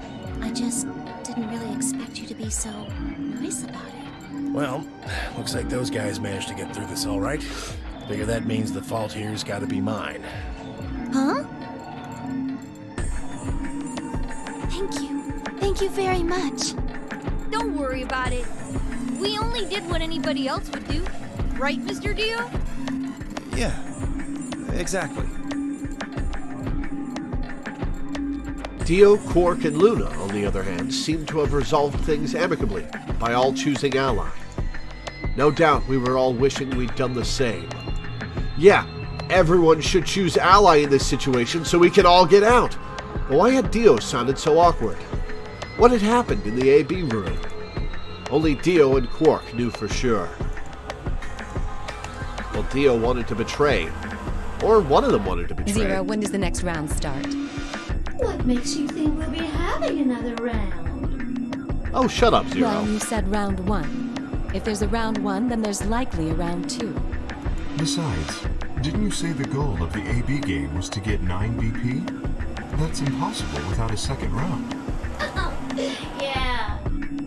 [SPEAKER 8] I just didn't really expect you to be so nice about it.
[SPEAKER 4] Well, looks like those guys managed to get through this all right. Figure that means the fault here's gotta be mine.
[SPEAKER 8] Huh? Thank you. Thank you very much.
[SPEAKER 11] Don't worry about it. We only did what anybody else would do. Right, Mr. Dio?
[SPEAKER 2] Yeah, exactly.
[SPEAKER 1] Dio, Quark, and Luna, on the other hand, seem to have resolved things amicably by all choosing ally. No doubt we were all wishing we'd done the same. Yeah, everyone should choose ally in this situation so we can all get out. But why had Dio sounded so awkward? What had happened in the AB room? Only Dio and Quark knew for sure. Well, Dio wanted to betray. Or one of them wanted to betray.
[SPEAKER 5] Zero, when does the next round start?
[SPEAKER 9] What makes you think we'll be having another round?
[SPEAKER 1] Oh, shut up, Zero.
[SPEAKER 5] Well, you said round one. If there's a round one, then there's likely a round two.
[SPEAKER 7] Besides, didn't you say the goal of the AB game was to get 9 BP? That's impossible without a second round.
[SPEAKER 12] Yeah,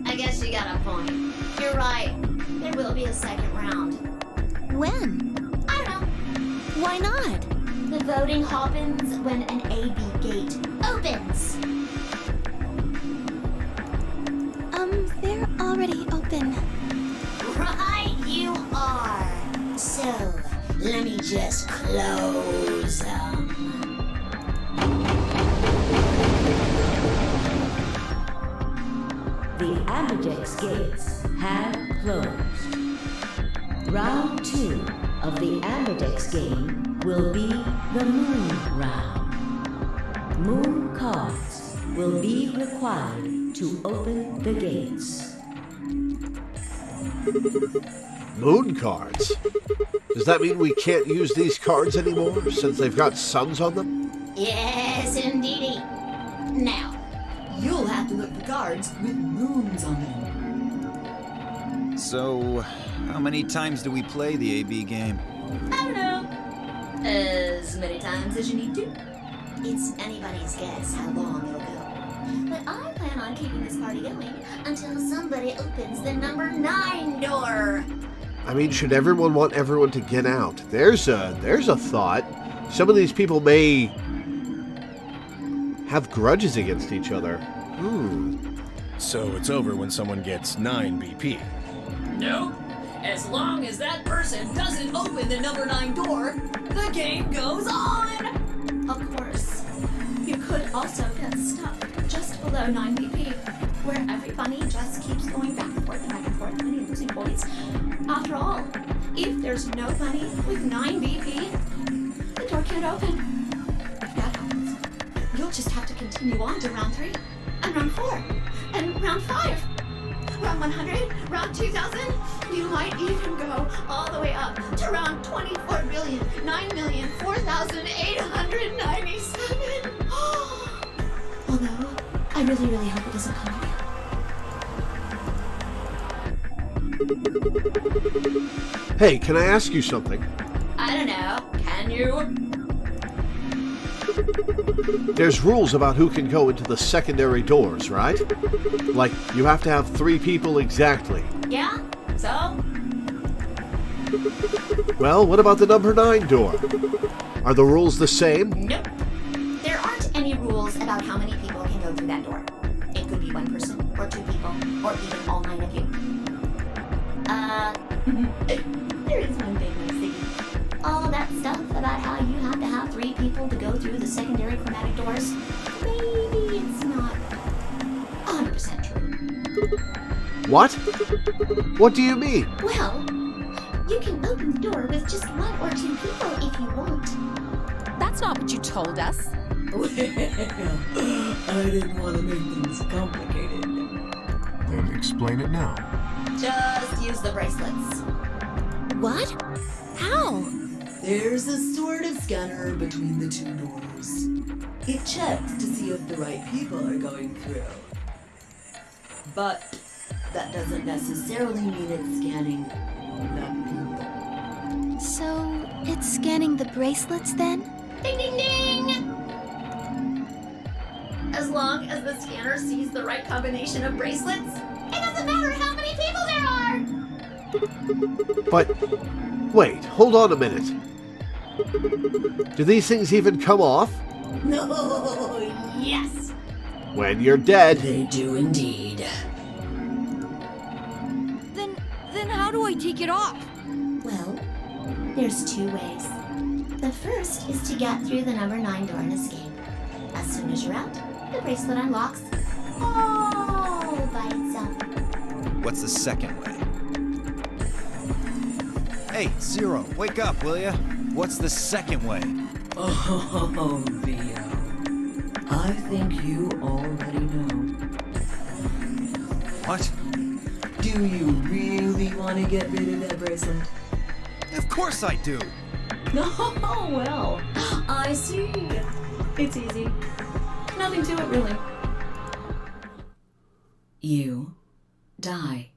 [SPEAKER 12] I guess you got a point. You're right. There will be a second round.
[SPEAKER 8] When?
[SPEAKER 12] I don't know.
[SPEAKER 8] Why not?
[SPEAKER 12] The voting happens when an AB gate opens?
[SPEAKER 6] They're already open.
[SPEAKER 12] Right you are. So, let me just close them.
[SPEAKER 9] The Amberjack's gates have closed. Round 2 of the Amberjack's game will be the Moon Round. Moon cards will be required to open the gates.
[SPEAKER 1] Moon cards? Does that mean we can't use these cards anymore since they've got suns on them?
[SPEAKER 12] Yes, indeedy. Now,
[SPEAKER 10] You'll have to look for cards with moons on them.
[SPEAKER 2] So, how many times do we play the AB game?
[SPEAKER 12] I don't know. As many times as you need to. It's anybody's guess how long it'll go. But I plan on keeping this party going until somebody opens the number 9 door.
[SPEAKER 1] I mean, should everyone want everyone to get out? There's a thought. Some of these people may have grudges against each other.
[SPEAKER 4] So it's over when someone gets 9 BP.
[SPEAKER 10] Nope. As long as that person doesn't open the number 9 door, the game goes on!
[SPEAKER 8] Of course. You could also get stuck just below 9 BP, where every bunny just keeps going back and forth and back and forth and losing points. After all, if there's no bunny with 9 BP, the door can't open. If that happens, you'll just have to continue on to round 3, and round 4, and round 5. Round 100, round 2000, you might even go all the way up to round 24,009,004,897. Although, I really, really hope it doesn't come again.
[SPEAKER 1] Hey, can I ask you something?
[SPEAKER 10] I don't know. Can you?
[SPEAKER 1] There's rules about who can go into the secondary doors, right? Like, you have to have 3 people exactly.
[SPEAKER 10] Yeah? So?
[SPEAKER 1] Well, what about the number 9 door? Are the rules the same?
[SPEAKER 8] Nope. There aren't any rules about how many people can go through that door. It could be 1 person, or 2 people, or even all 9 of you. There is one thing, my Siggy. All that stuff about how you have to have 3 people to go through the secondary chromatic doors, maybe it's not 100% true.
[SPEAKER 1] What? What do you mean?
[SPEAKER 8] Well, you can open the door with just 1 or 2 people if you want.
[SPEAKER 5] That's not what you told us.
[SPEAKER 10] Well, I didn't want to make things complicated.
[SPEAKER 7] Then explain it now.
[SPEAKER 8] Just use the bracelets.
[SPEAKER 6] What? How?
[SPEAKER 10] There's a sort of scanner between the 2 doors. It checks to see if the right people are going through. But that doesn't necessarily mean it's scanning the people.
[SPEAKER 6] So, it's scanning the bracelets then?
[SPEAKER 8] Ding ding ding! As long as the scanner sees the right combination of bracelets, it doesn't matter how many people there are!
[SPEAKER 1] But, wait, hold on a minute. Do these things even come off?
[SPEAKER 10] No, yes!
[SPEAKER 1] When you're dead.
[SPEAKER 10] They do indeed.
[SPEAKER 11] Then how do I take it off?
[SPEAKER 8] Well, there's 2 ways. The first is to get through the number 9 door and escape. As soon as you're out, the bracelet unlocks all by itself.
[SPEAKER 2] What's the second way? Hey, Zero, wake up, will ya? What's the second way?
[SPEAKER 10] Oh, Theo. I think you already know.
[SPEAKER 2] What?
[SPEAKER 10] Do you really want to get rid of that bracelet?
[SPEAKER 2] Of course I do.
[SPEAKER 10] Oh, well, I see. It's easy. Nothing to it, really. You die.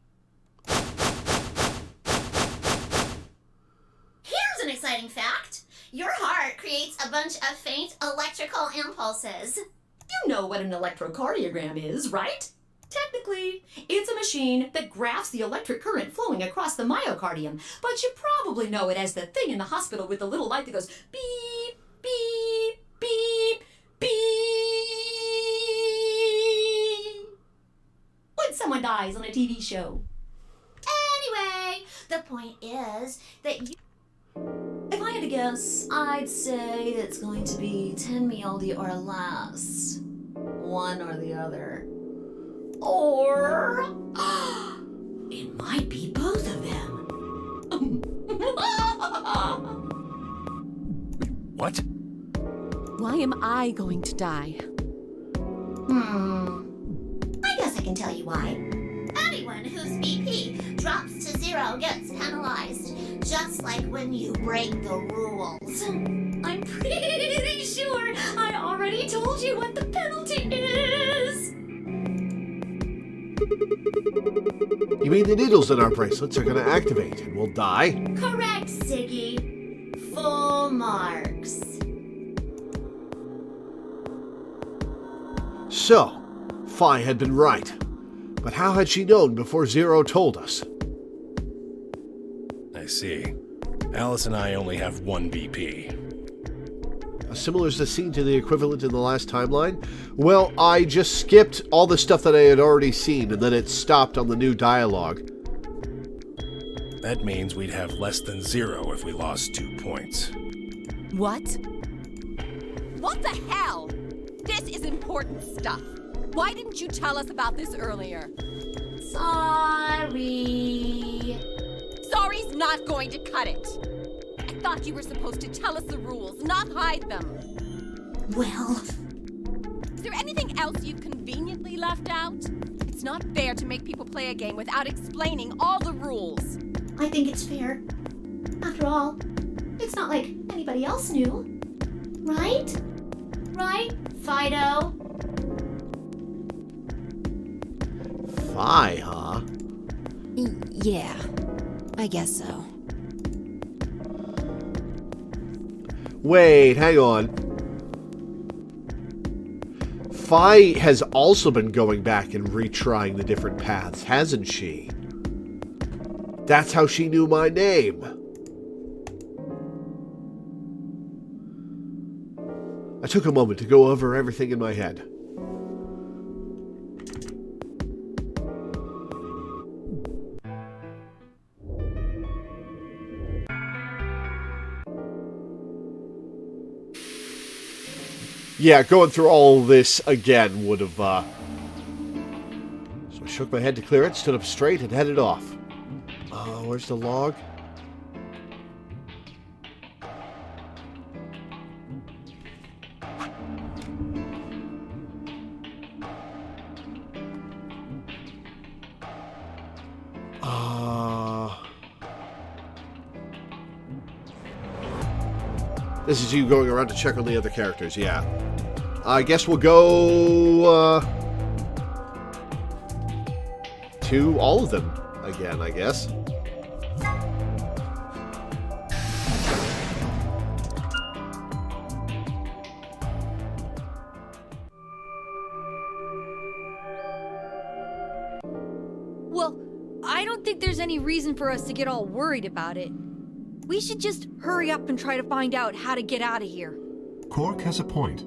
[SPEAKER 12] Here's an exciting fact. Your heart creates a bunch of faint electrical impulses.
[SPEAKER 10] You know what an electrocardiogram is, right? Technically, it's a machine that graphs the electric current flowing across the myocardium, but you probably know it as the thing in the hospital with the little light that goes beep, beep, beep.
[SPEAKER 8] someone dies on a TV show.
[SPEAKER 12] Anyway, the point is that you...
[SPEAKER 8] If I had to guess,
[SPEAKER 12] I'd say it's going to be 10 mealdy or less. One or the other. Or...
[SPEAKER 10] It might be both of them.
[SPEAKER 4] What?
[SPEAKER 5] Why am I going to die?
[SPEAKER 12] I guess I can tell you why. Anyone whose BP drops to 0 gets penalized, just like when you break the rules.
[SPEAKER 8] I'm pretty sure I already told you what the penalty is.
[SPEAKER 1] You mean the needles in our bracelets are going to activate and we'll die?
[SPEAKER 12] Correct, Siggy. Full marks.
[SPEAKER 1] So, Phi had been right. But how had she known before Zero told us?
[SPEAKER 4] I see. Alice and I only have one BP.
[SPEAKER 1] Similar as the scene to the equivalent in the last timeline? Well, I just skipped all the stuff that I had already seen, and then it stopped on the new dialogue.
[SPEAKER 4] That means we'd have less than 0 if we lost 2 points.
[SPEAKER 5] What? What the hell? This is important stuff. Why didn't you tell us about this earlier?
[SPEAKER 12] Sorry.
[SPEAKER 5] Sorry's not going to cut it. I thought you were supposed to tell us the rules, not hide them.
[SPEAKER 12] Well...
[SPEAKER 5] Is there anything else you've conveniently left out? It's not fair to make people play a game without explaining all the rules.
[SPEAKER 8] I think it's fair. After all, it's not like anybody else knew. Right? Right, Fido?
[SPEAKER 1] Phi, huh?
[SPEAKER 3] Yeah, I guess so.
[SPEAKER 1] Wait, hang on. Phi has also been going back and retrying the different paths, hasn't she? That's how she knew my name. I took a moment to go over everything in my head. Yeah, going through all this again would have, So I shook my head to clear it, stood up straight, and headed off. Where's the log? This is you going around to check on the other characters, yeah. I guess we'll go, to all of them again, I guess.
[SPEAKER 11] Well, I don't think there's any reason for us to get all worried about it. We should just hurry up and try to find out how to get out of here.
[SPEAKER 7] Cork has a point.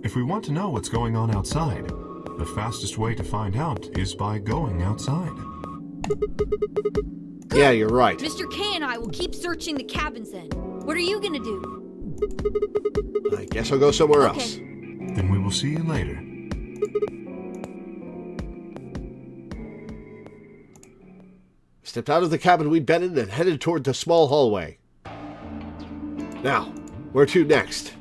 [SPEAKER 7] If we want to know what's going on outside, the fastest way to find out is by going outside.
[SPEAKER 11] Good.
[SPEAKER 1] Yeah, you're right.
[SPEAKER 11] Mr. K and I will keep searching the cabins then. What are you gonna do?
[SPEAKER 1] I guess I'll go somewhere else.
[SPEAKER 7] Then we will see you later.
[SPEAKER 1] Stepped out of the cabin we'd been in and headed toward the small hallway. Now, where to next?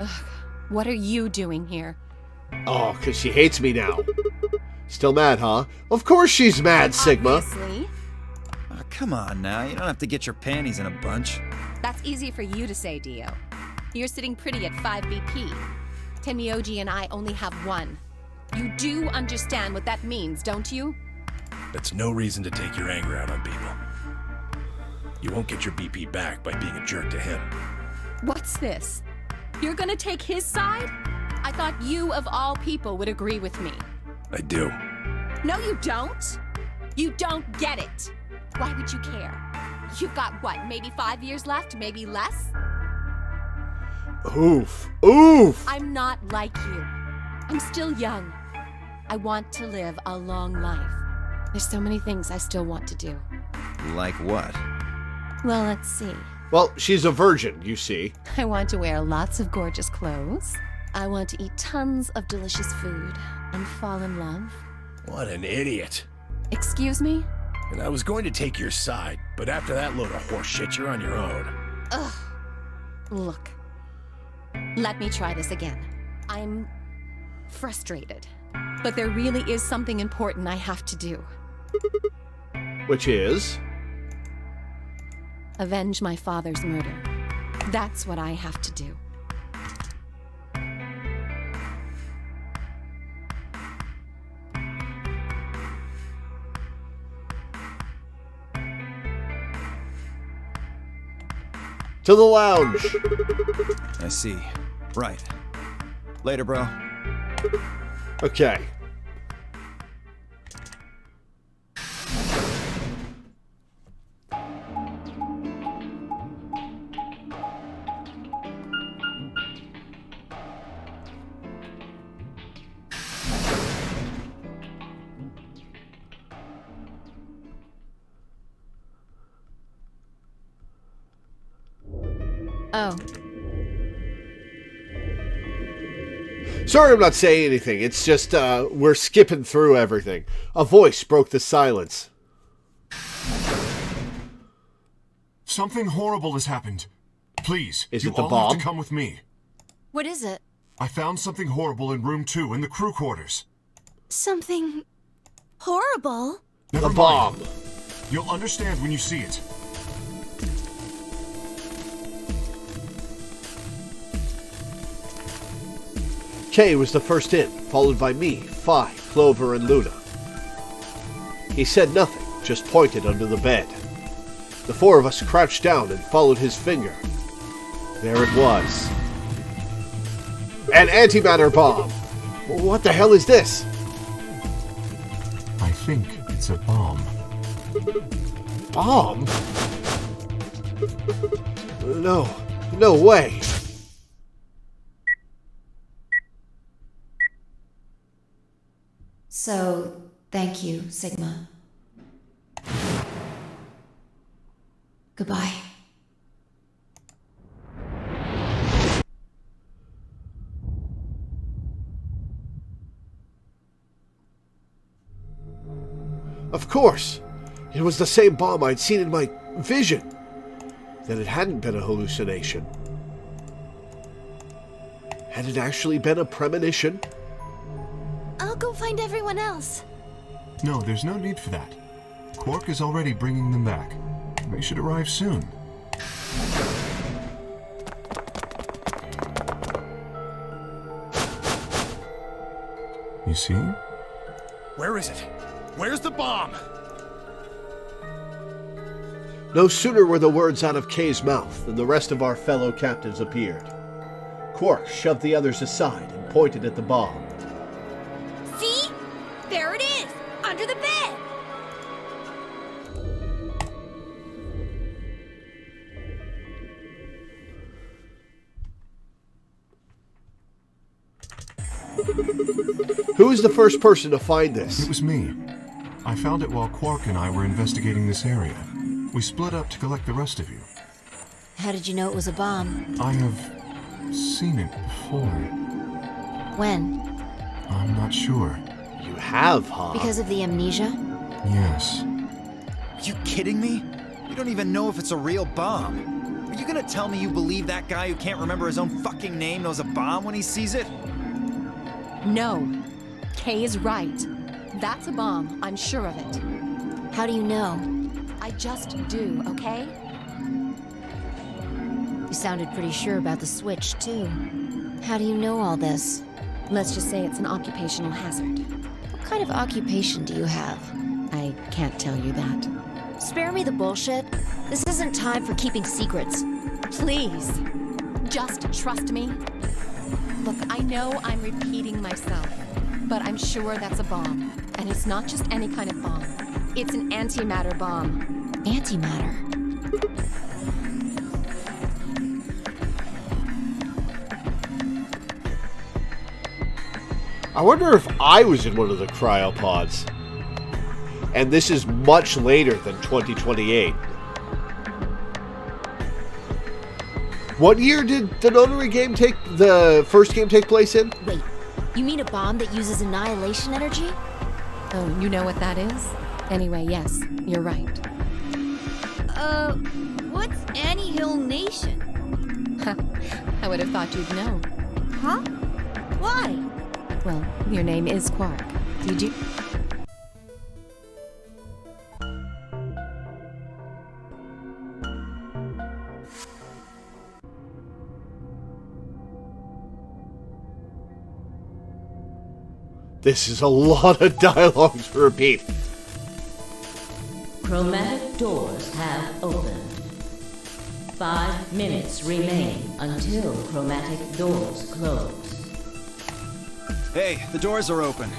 [SPEAKER 5] Ugh, what are you doing here?
[SPEAKER 1] Oh, because she hates me now. Still mad, huh? Of course she's mad, Sigma.
[SPEAKER 5] Obviously.
[SPEAKER 2] Oh, come on now, you don't have to get your panties in a bunch.
[SPEAKER 5] That's easy for you to say, Dio. You're sitting pretty at 5 BP. Tenmyoji and I only have 1. You do understand what that means, don't you?
[SPEAKER 4] That's no reason to take your anger out on people. You won't get your BP back by being a jerk to him.
[SPEAKER 5] What's this? You're gonna take his side? I thought you, of all people, would agree with me.
[SPEAKER 4] I do.
[SPEAKER 5] No, you don't. You don't get it. Why would you care? You've got what, maybe 5 years left, maybe less?
[SPEAKER 1] Oof. Oof!
[SPEAKER 5] I'm not like you. I'm still young. I want to live a long life. There's so many things I still want to do.
[SPEAKER 2] Like what?
[SPEAKER 5] Well, let's see.
[SPEAKER 1] Well, she's a virgin, you see.
[SPEAKER 5] I want to wear lots of gorgeous clothes. I want to eat tons of delicious food and fall in love.
[SPEAKER 4] What an idiot.
[SPEAKER 5] Excuse me?
[SPEAKER 4] And I was going to take your side, but after that load of horse shit, you're on your own.
[SPEAKER 5] Ugh. Look. Let me try this again. I'm frustrated, but there really is something important I have to do.
[SPEAKER 1] Which is?
[SPEAKER 5] Avenge my father's murder. That's what I have to do.
[SPEAKER 1] To the lounge.
[SPEAKER 2] I see. Right. Later, bro.
[SPEAKER 1] Okay.
[SPEAKER 3] Oh.
[SPEAKER 1] Sorry I'm not saying anything. It's just, we're skipping through everything. A voice broke the silence.
[SPEAKER 7] Something horrible has happened. Please,
[SPEAKER 1] Is
[SPEAKER 7] you
[SPEAKER 1] it the
[SPEAKER 7] all
[SPEAKER 1] bomb?
[SPEAKER 7] have to come with me.
[SPEAKER 3] What is it?
[SPEAKER 7] I found something horrible in room 2 in the crew quarters.
[SPEAKER 6] Something horrible?
[SPEAKER 7] Never
[SPEAKER 1] A
[SPEAKER 7] mind.
[SPEAKER 1] bomb.
[SPEAKER 7] You'll understand when you see it.
[SPEAKER 1] Kay was the first in, followed by me, Phi, Clover, and Luna. He said nothing, just pointed under the bed. The four of us crouched down and followed his finger. There it was. An antimatter bomb! What the hell is this?
[SPEAKER 7] I think it's a bomb.
[SPEAKER 1] Bomb? No. No way.
[SPEAKER 3] So, thank you, Sigma. Goodbye.
[SPEAKER 1] Of course. It was the same bomb I'd seen in my vision. Then it hadn't been a hallucination. Had it actually been a premonition?
[SPEAKER 6] I'll go find everyone else.
[SPEAKER 7] No, there's no need for that. Quark is already bringing them back. They should arrive soon. You see?
[SPEAKER 4] Where is it? Where's the bomb?
[SPEAKER 1] No sooner were the words out of Kay's mouth than the rest of our fellow captives appeared. Quark shoved the others aside and pointed at the bomb.
[SPEAKER 11] See? There it is! Under the bed!
[SPEAKER 1] Who was the first person to find this?
[SPEAKER 7] It was me. I found it while Quark and I were investigating this area. We split up to collect the rest of you.
[SPEAKER 3] How did you know it was a bomb?
[SPEAKER 7] I have seen it before.
[SPEAKER 3] When?
[SPEAKER 7] I'm not sure.
[SPEAKER 1] You have, huh?
[SPEAKER 3] Because of the amnesia?
[SPEAKER 7] Yes.
[SPEAKER 2] Are you kidding me? You don't even know if it's a real bomb. Are you gonna tell me you believe that guy who can't remember his own fucking name knows a bomb when he sees it?
[SPEAKER 5] No. Kay is right. That's a bomb. I'm sure of it.
[SPEAKER 3] How do you know?
[SPEAKER 5] I just do, okay?
[SPEAKER 3] You sounded pretty sure about the switch, too. How do you know all this?
[SPEAKER 5] Let's just say it's an occupational hazard.
[SPEAKER 3] What kind of occupation do you have?
[SPEAKER 5] I can't tell you that.
[SPEAKER 3] Spare me the bullshit. This isn't time for keeping secrets.
[SPEAKER 5] Please, just trust me. Look, I know I'm repeating myself, but I'm sure that's a bomb. And it's not just any kind of bomb. It's an antimatter bomb.
[SPEAKER 3] Antimatter?
[SPEAKER 1] I wonder if I was in one of the cryopods. And this is much later than 2028. What year did the first game take place in?
[SPEAKER 3] Wait, you mean a bomb that uses annihilation energy?
[SPEAKER 5] Oh, you know what that is? Anyway, yes, you're right.
[SPEAKER 11] What's annihilation?
[SPEAKER 5] I would have thought you'd know.
[SPEAKER 11] Huh? Why?
[SPEAKER 5] Well, your name is Quark. Did you?
[SPEAKER 1] This is a lot of dialogue to repeat.
[SPEAKER 9] Chromatic doors have opened. 5 minutes remain until chromatic doors close.
[SPEAKER 2] Hey, the doors are open.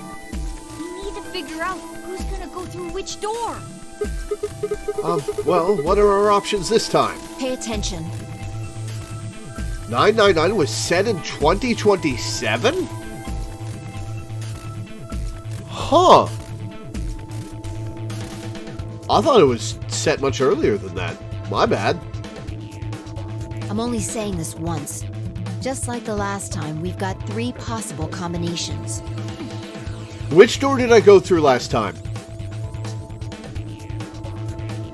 [SPEAKER 11] We need to figure out who's gonna go through which door.
[SPEAKER 1] Well, what are our options this time?
[SPEAKER 3] Pay attention.
[SPEAKER 1] 999 was set in 2027? Huh. I thought it was set much earlier than that. My bad.
[SPEAKER 3] I'm only saying this once. Just like the last time, we've got 3 possible combinations.
[SPEAKER 1] Which door did I go through last time?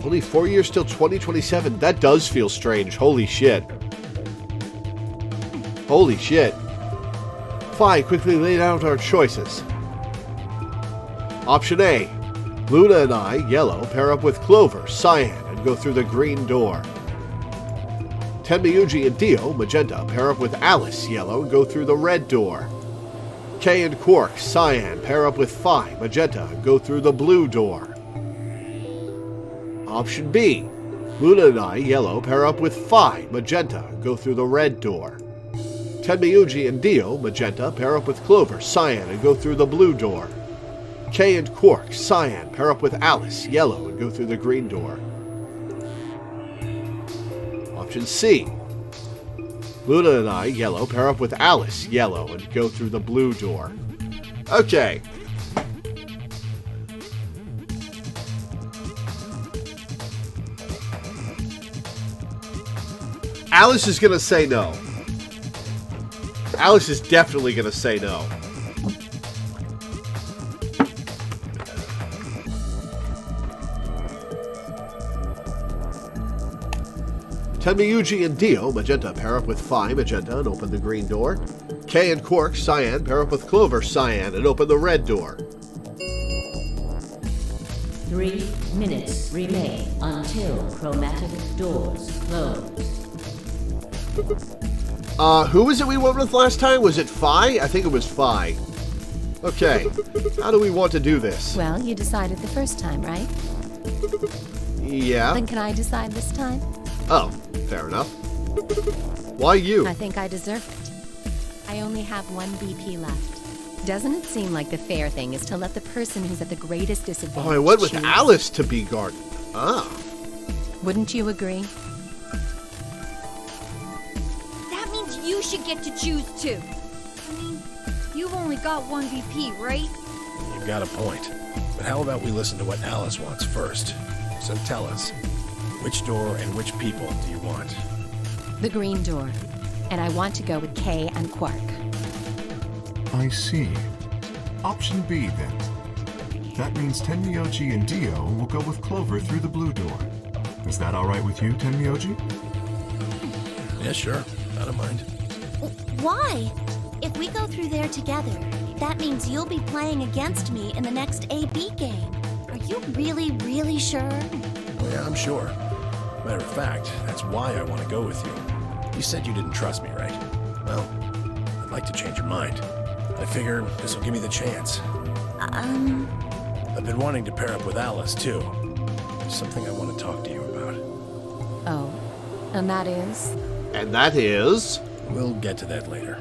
[SPEAKER 1] Only 4 years till 2027. That does feel strange. Holy shit. Holy shit. Fine, quickly laid out our choices. Option A. Luna and I, yellow, pair up with Clover, cyan, and go through the green door. Tenmyuji and Dio, magenta, pair up with Alice, yellow, and go through the red door. Kay and Quark, cyan, pair up with Phi, magenta, and go through the blue door. Option B. Luna and I, yellow, pair up with Phi, magenta, and go through the red door. Tenmyuji and Dio, magenta, pair up with Clover, cyan, and go through the blue door. Kay and Quark, cyan, pair up with Alice, yellow, and go through the green door. Option C. Luna and I, yellow, pair up with Alice, yellow, and go through the blue door. Okay. Alice is gonna say no. Alice is definitely gonna say no. Tenmyuji and Dio, magenta, pair up with Phi, magenta, and open the green door. Kay and Quark, cyan, pair up with Clover, cyan, and open the red door.
[SPEAKER 9] 3 minutes remain until chromatic doors close.
[SPEAKER 1] Who was it we went with last time? Was it Phi? I think it was Phi. Okay, how do we want to do this?
[SPEAKER 5] Well, you decided the first time, right?
[SPEAKER 1] Yeah.
[SPEAKER 5] Then can I decide this time?
[SPEAKER 1] Oh, fair enough. Why you?
[SPEAKER 5] I think I deserve it. I only have 1 BP left. Doesn't it seem like the fair thing is to let the person who's at the greatest disadvantage
[SPEAKER 1] Oh, I went with
[SPEAKER 5] choose?
[SPEAKER 1] Alice to be guarded. Ah.
[SPEAKER 5] Wouldn't you agree?
[SPEAKER 11] That means you should get to choose too. I mean, you've only got 1 BP, right?
[SPEAKER 4] You've got a point. But how about we listen to what Alice wants first? So tell us, which door and which people do you want?
[SPEAKER 5] The green door. And I want to go with Kay and Quark.
[SPEAKER 7] I see. Option B, then. That means Tenmyuji and Dio will go with Clover through the blue door. Is that all right with you, Tenmyuji?
[SPEAKER 4] Yeah, sure. I don't mind.
[SPEAKER 6] Why? If we go through there together, that means you'll be playing against me in the next AB game. Are you really, really sure?
[SPEAKER 4] Yeah, I'm sure. Matter of fact, that's why I want to go with you. You said you didn't trust me, right? Well, I'd like to change your mind. I figure this will give me the chance. I've been wanting to pair up with Alice, too. There's something I want to talk to you about.
[SPEAKER 5] Oh, and that is?
[SPEAKER 1] And that is...
[SPEAKER 4] We'll get to that later.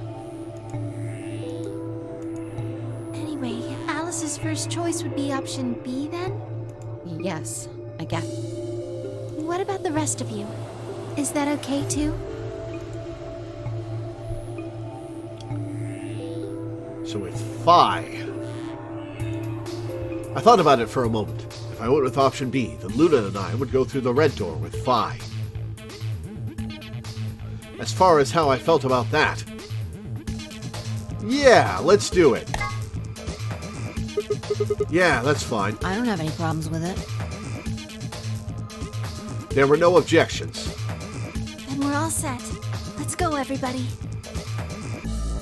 [SPEAKER 6] Anyway, Alice's first choice would be option B then?
[SPEAKER 5] Yes, I guess.
[SPEAKER 6] What about the rest of you? Is that okay too?
[SPEAKER 1] So with Phi... I thought about it for a moment. If I went with option B, then Luna and I would go through the red door with Phi. As far as how I felt about that... Yeah, let's do it. Yeah, that's fine.
[SPEAKER 3] I don't have any problems with it.
[SPEAKER 1] There were no objections.
[SPEAKER 6] Then we're all set. Let's go, everybody.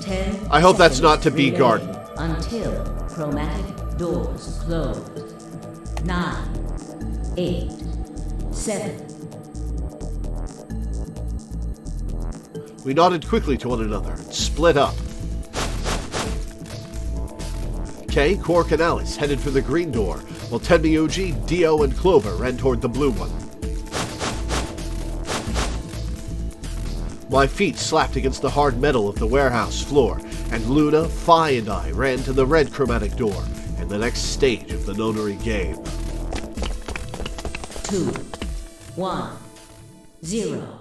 [SPEAKER 9] 10
[SPEAKER 1] I hope that's
[SPEAKER 9] seconds
[SPEAKER 1] not to be
[SPEAKER 9] remaining
[SPEAKER 1] Garden.
[SPEAKER 9] Until chromatic doors close. 9, 8, 7.
[SPEAKER 1] We nodded quickly to one another and split up. Kay, Quark, and Alice headed for the green door, while Tenmyuji, Dio, and Clover ran toward the blue one. My feet slapped against the hard metal of the warehouse floor, and Luna, Phi, and I ran to the red chromatic door and the next stage of the nonary game.
[SPEAKER 9] 2, 1, 0.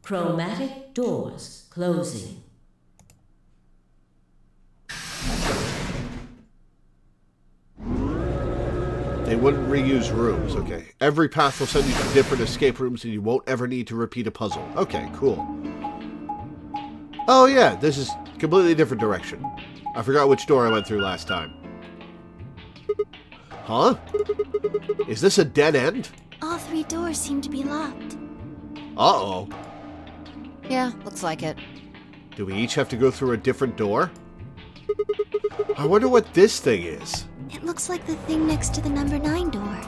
[SPEAKER 9] Chromatic doors closing.
[SPEAKER 1] They wouldn't reuse rooms, okay. Every path will send you to different escape rooms and you won't ever need to repeat a puzzle. Okay, cool. Oh yeah, this is a completely different direction. I forgot which door I went through last time. Huh? Is this a dead end?
[SPEAKER 6] All 3 doors seem to be locked.
[SPEAKER 1] Uh-oh.
[SPEAKER 3] Yeah, looks like it.
[SPEAKER 1] Do we each have to go through a different door? I wonder what this thing is.
[SPEAKER 6] It looks like the thing next to the number 9 door.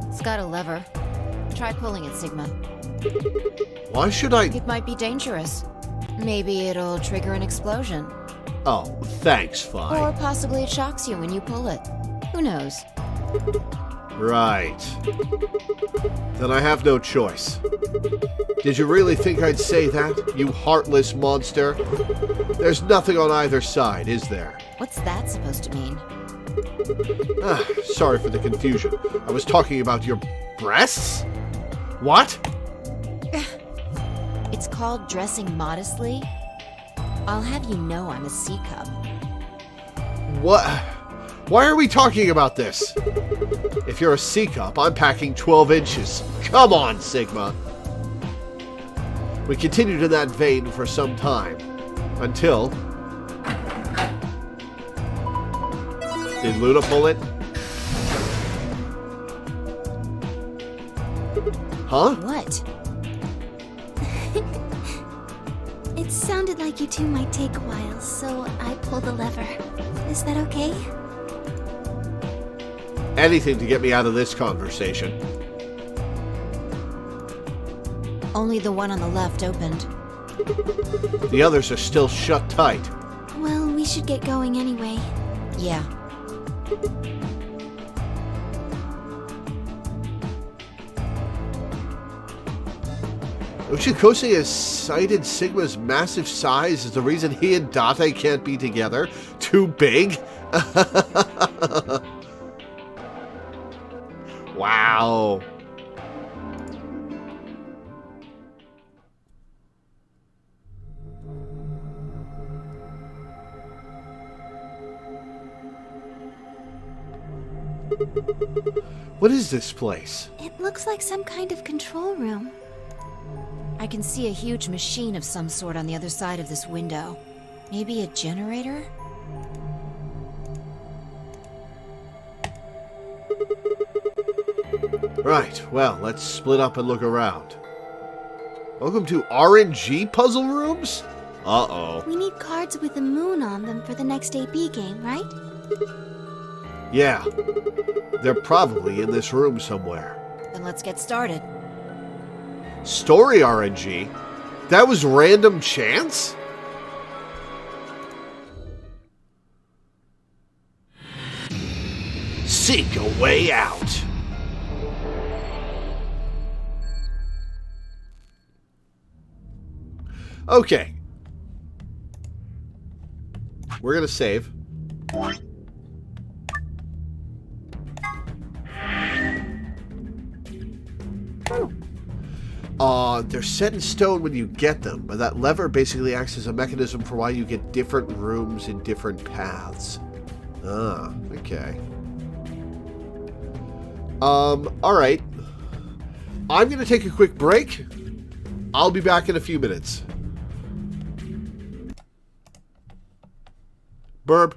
[SPEAKER 3] It's got a lever. Try pulling it, Sigma.
[SPEAKER 1] Why should I...
[SPEAKER 3] It might be dangerous. Maybe it'll trigger an explosion.
[SPEAKER 1] Oh, thanks, Phi.
[SPEAKER 3] Or possibly it shocks you when you pull it. Who knows?
[SPEAKER 1] Right. Then I have no choice. Did you really think I'd say that, you heartless monster? There's nothing on either side, is there?
[SPEAKER 3] What's that supposed to mean?
[SPEAKER 1] Sorry for the confusion. I was talking about your breasts? What?
[SPEAKER 3] It's called dressing modestly. I'll have you know I'm a C-cup.
[SPEAKER 1] What? Why are we talking about this? If you're a C-cup, I'm packing 12 inches. Come on, Sigma. We continued in that vein for some time. Until... Did Luna pull it? Huh?
[SPEAKER 3] What?
[SPEAKER 6] It sounded like you two might take a while, so I pulled the lever. Is that okay?
[SPEAKER 1] Anything to get me out of this conversation.
[SPEAKER 3] Only the one on the left opened.
[SPEAKER 1] The others are still shut tight.
[SPEAKER 6] Well, we should get going anyway.
[SPEAKER 3] Yeah.
[SPEAKER 1] Uchikose has cited Sigma's massive size as the reason he and Date can't be together. Too big? Wow. What is this place?
[SPEAKER 6] It looks like some kind of control room.
[SPEAKER 3] I can see a huge machine of some sort on the other side of this window. Maybe a generator?
[SPEAKER 1] Right, well, let's split up and look around. Welcome to RNG puzzle rooms? Uh-oh.
[SPEAKER 6] We need cards with the moon on them for the next AP game, right?
[SPEAKER 1] Yeah. They're probably in this room somewhere.
[SPEAKER 3] Then let's get started.
[SPEAKER 1] Story RNG? That was random chance? seek a way out. Okay. We're gonna save. They're set in stone when you get them, but that lever basically acts as a mechanism for why you get different rooms in different paths. Ah, okay. Alright. I'm gonna take a quick break. I'll be back in a few minutes. Burp.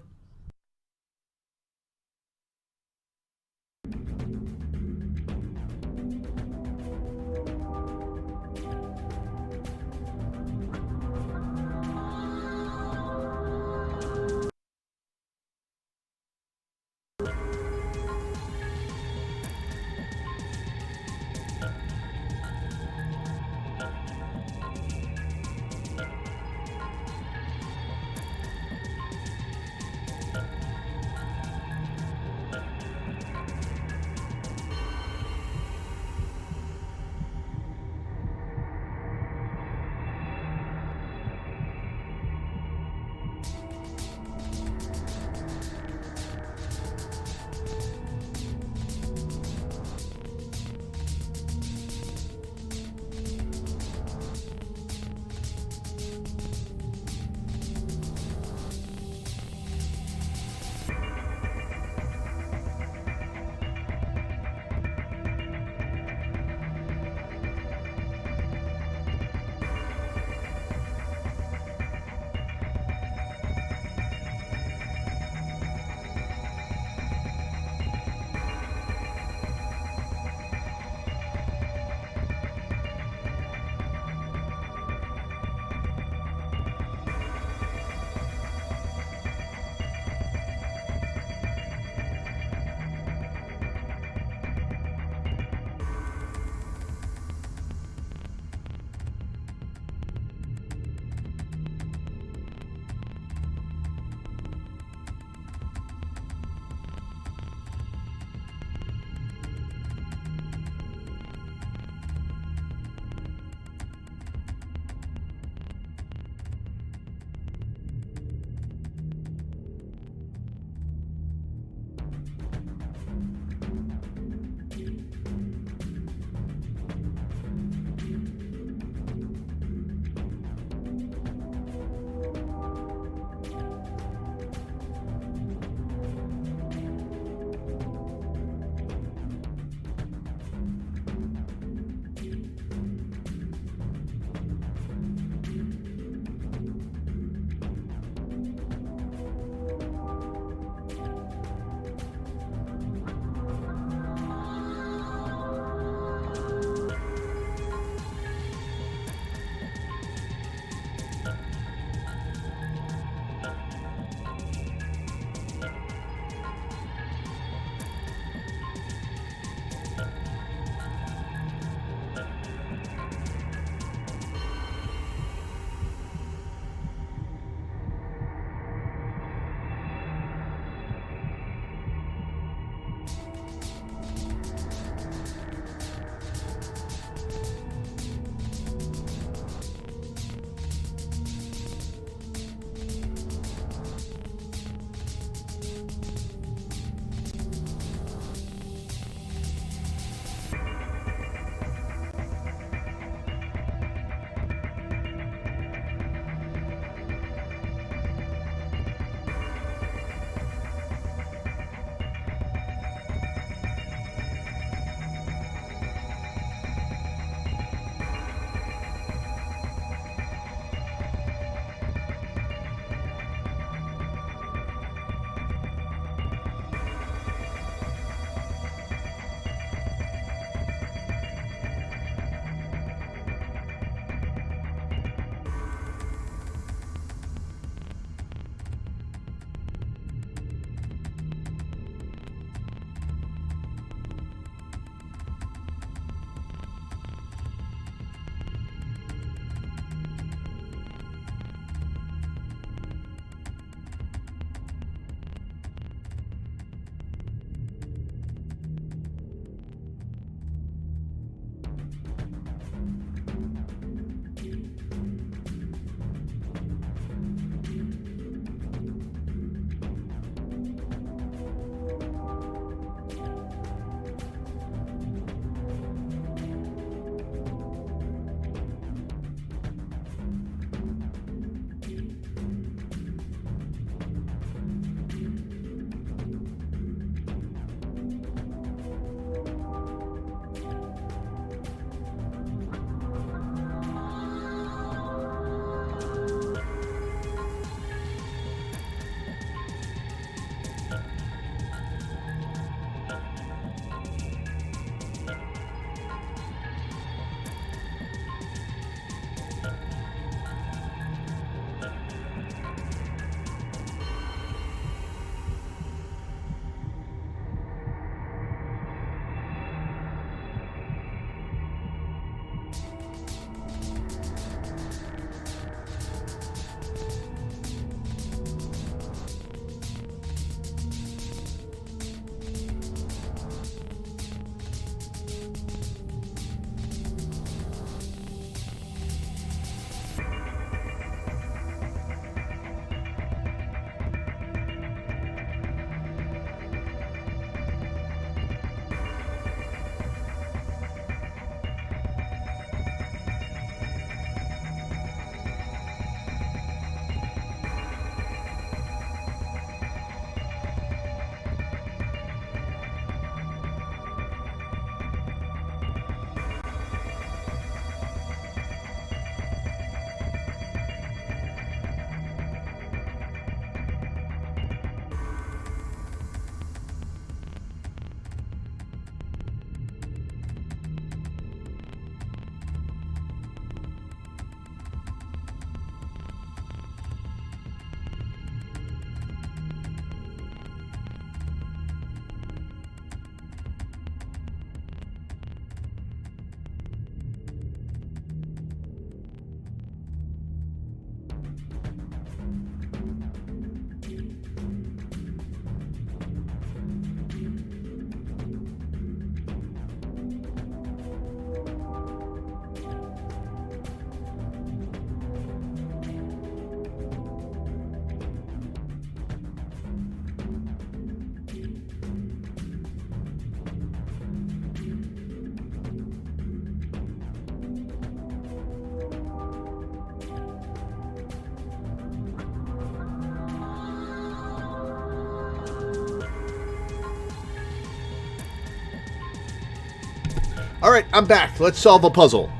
[SPEAKER 1] Alright, I'm back. Let's solve a puzzle.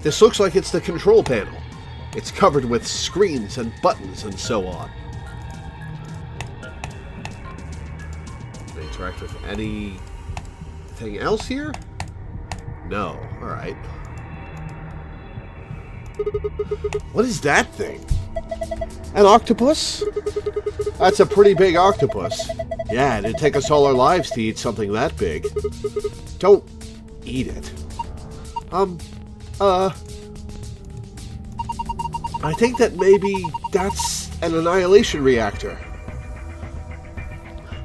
[SPEAKER 1] This looks like it's the control panel. It's covered with screens and buttons and so on. Can I interact with anything else here? No. Alright. What is that thing? An octopus? That's a pretty big octopus. Yeah, it'd take us all our lives to eat something that big. Don't eat it. I think that maybe that's an annihilation reactor.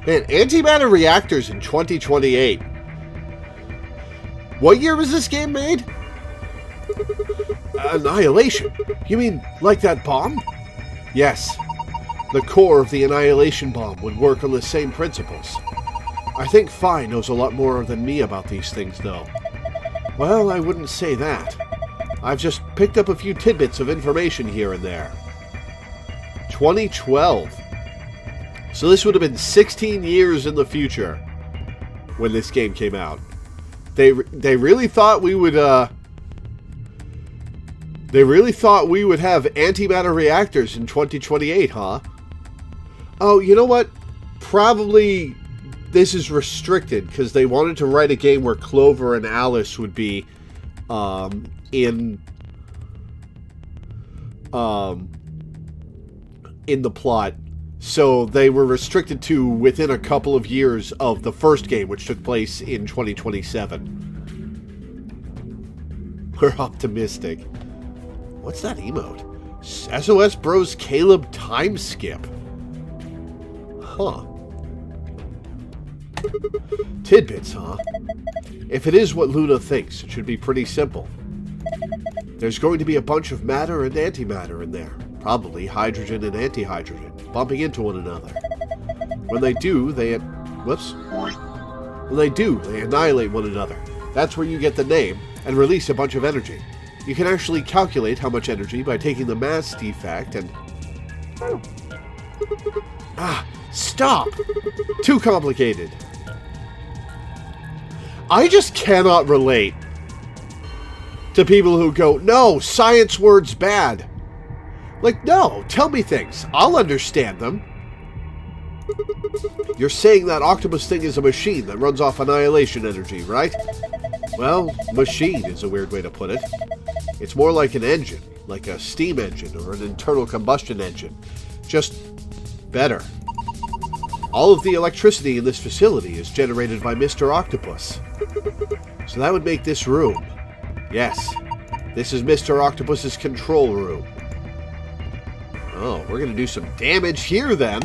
[SPEAKER 1] Man, antimatter reactors in 2028. What year was this game made? Annihilation? You mean like that bomb? Yes. The core of the annihilation bomb would work on the same principles. I think Phi knows a lot more than me about these things, though. Well, I wouldn't say that. I've just picked up a few tidbits of information here and there. 2012. So this would have been 16 years in the future when this game came out. They really thought we would have antimatter reactors in 2028, huh? Oh, you know what? Probably this is restricted because they wanted to write a game where Clover and Alice would be in the plot. So they were restricted to within a couple of years of the first game, which took place in 2027. We're optimistic. What's that emote? SOS Bros Caleb time skip. Huh. Tidbits, huh? If it is what Luna thinks, it should be pretty simple. There's going to be a bunch of matter and antimatter in there. Probably hydrogen and antihydrogen, bumping into one another. When they do, they annihilate one another. That's where you get the name and release a bunch of energy. You can actually calculate how much energy by taking the mass defect and... Stop! Too complicated. I just cannot relate to people who go, no, science word's bad. Like, no, tell me things. I'll understand them. You're saying that octopus thing is a machine that runs off annihilation energy, right? Well, machine is a weird way to put it. It's more like an engine, like a steam engine or an internal combustion engine. Just better. All of the electricity in this facility is generated by Mr. Octopus. So that would make this room. Yes, this is Mr. Octopus's control room. Oh, we're going to do some damage here then.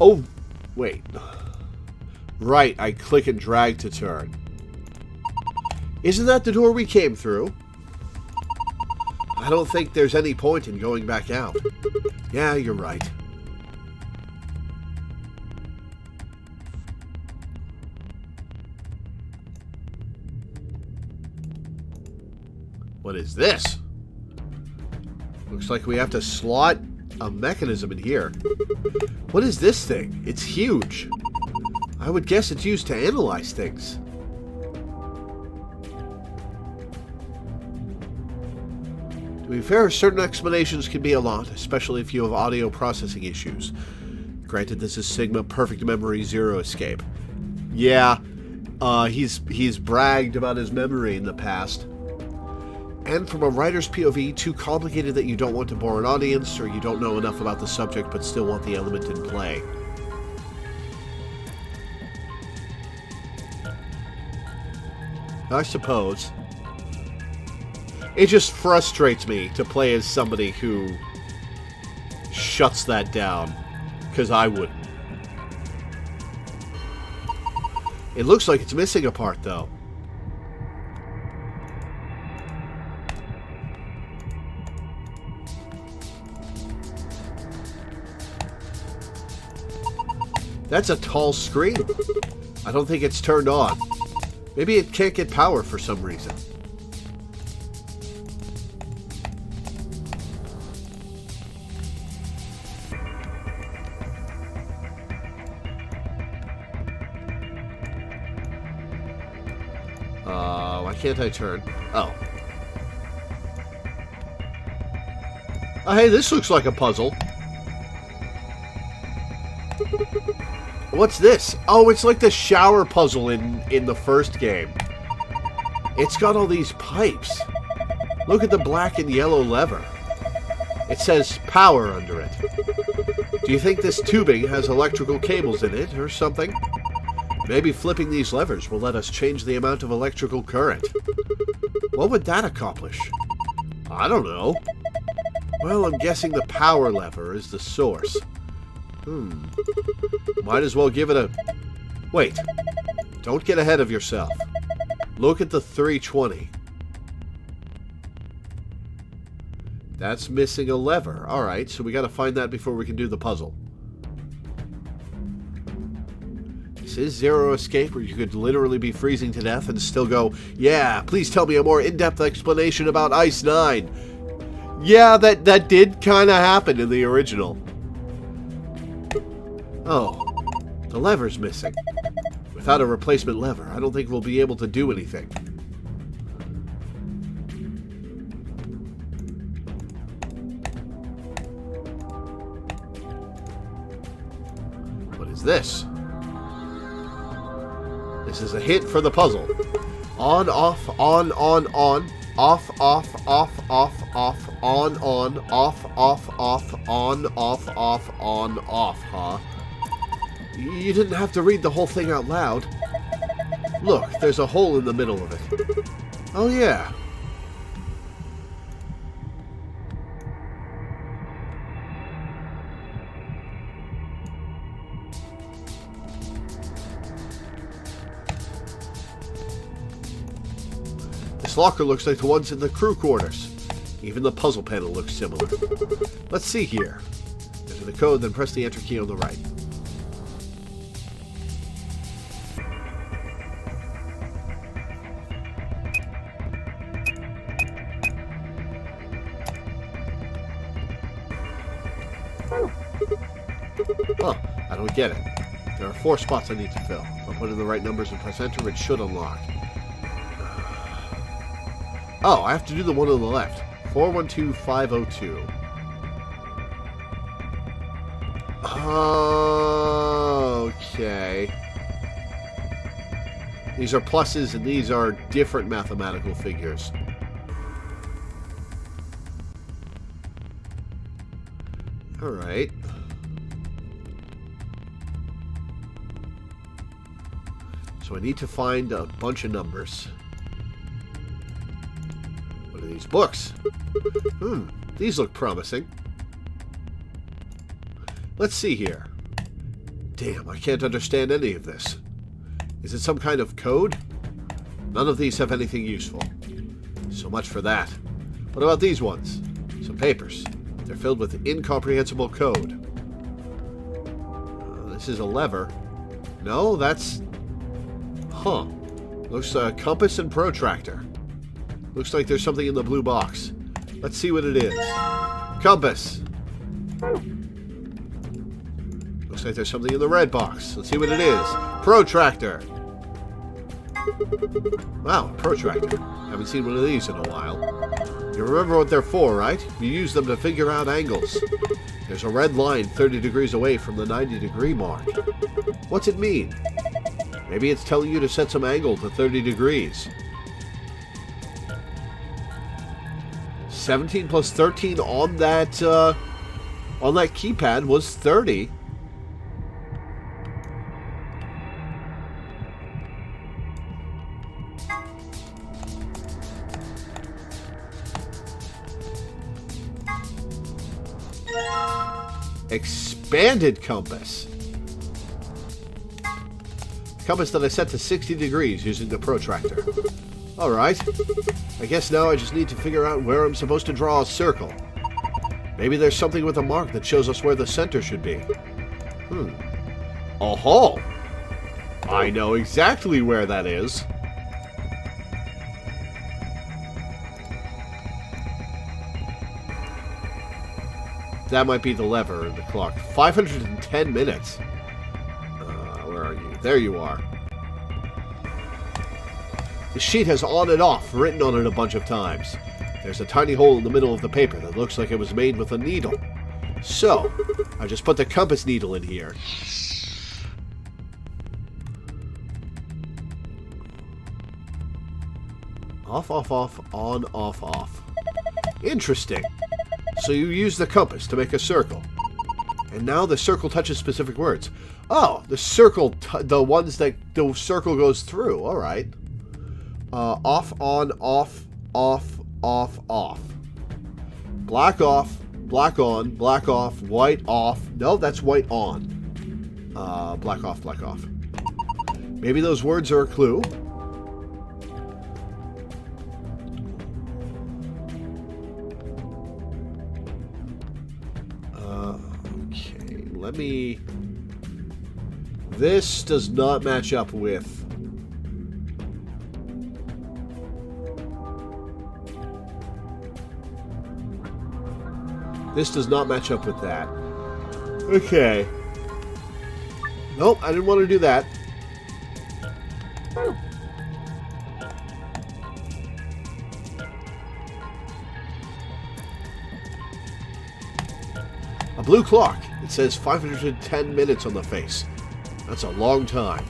[SPEAKER 1] Oh, wait. Right, I click and drag to turn. Isn't that the door we came through? I don't think there's any point in going back out. Yeah, you're right. What is this? Looks like we have to slot a mechanism in here. What is this thing? It's huge. I would guess it's used to analyze things. To be fair, certain explanations can be a lot, especially if you have audio processing issues. Granted, this is Sigma Perfect Memory Zero Escape. Yeah, he's bragged about his memory in the past. And from a writer's POV, too complicated that you don't want to bore an audience, or you don't know enough about the subject but still want the element in play. I suppose. It just frustrates me to play as somebody who shuts that down, because I wouldn't. It looks like it's missing a part, though. That's a tall screen. I don't think it's turned on. Maybe it can't get power for some reason. Why can't I turn? Oh. Oh, hey, this looks like a puzzle. What's this? Oh, it's like the shower puzzle in the first game. It's got all these pipes. Look at the black and yellow lever. It says power under it. Do you think this tubing has electrical cables in it or something? Maybe flipping these levers will let us change the amount of electrical current. What would that accomplish? I don't know. Well, I'm guessing the power lever is the source. Might as well give it a... Wait. Don't get ahead of yourself. Look at the 320. That's missing a lever. Alright, so we gotta find that before we can do the puzzle. This is Zero Escape, where you could literally be freezing to death and still go, yeah, please tell me a more in-depth explanation about Ice 9. Yeah, that did kind of happen in the original. Oh, the lever's missing. Without a replacement lever, I don't think we'll be able to do anything. What is this? This is a hint for the puzzle. On, off, on, on, off, off, off, off, on, off, on, off, huh? You didn't have to read the whole thing out loud. Look, there's a hole in the middle of it. Oh, yeah. This locker looks like the ones in the crew quarters. Even the puzzle panel looks similar. Let's see here. Enter the code, then press the enter key on the right. Huh, I don't get it. There are 4 spots I need to fill. If I put in the right numbers and press enter, it should unlock. Oh, I have to do the one on the left. 412502. Okay. These are pluses and these are different mathematical figures. Alright. So I need to find a bunch of numbers. What are these books? These look promising. Let's see here. Damn, I can't understand any of this. Is it some kind of code? None of these have anything useful. So much for that. What about these ones? Some papers. They're filled with incomprehensible code. This is a lever. No, that's... Huh. Looks compass and protractor. Looks like there's something in the blue box. Let's see what it is. Compass. Looks like there's something in the red box. Let's see what it is. Protractor. Wow, protractor. Haven't seen one of these in a while. You remember what they're for, right? You use them to figure out angles. There's a red line 30 degrees away from the 90-degree mark. What's it mean? Maybe it's telling you to set some angle to 30 degrees. 17 plus 13 on that keypad was 30. Expanded compass. Compass that I set to 60 degrees using the protractor. Alright. I guess now I just need to figure out where I'm supposed to draw a circle. Maybe there's something with a mark that shows us where the center should be. Oh-ho! I know exactly where that is. That might be the lever in the clock. 510 minutes. Where are you? There you are. The sheet has on and off written on it a bunch of times. There's a tiny hole in the middle of the paper that looks like it was made with a needle. So, I just put the compass needle in here. Off, off, off, on, off, off. Interesting. So you use the compass to make a circle. And now the circle touches specific words. Oh, the circle, the ones that the circle goes through. All right. Off, on, off, off, off, off. Black off, black on, black off, white off. No, that's white on. Black off, black off. Maybe those words are a clue. Okay, let me... This does not match up with... This does not match up with that. Okay. Nope, I didn't want to do that. A blue clock. It says 510 minutes on the face. That's a long time.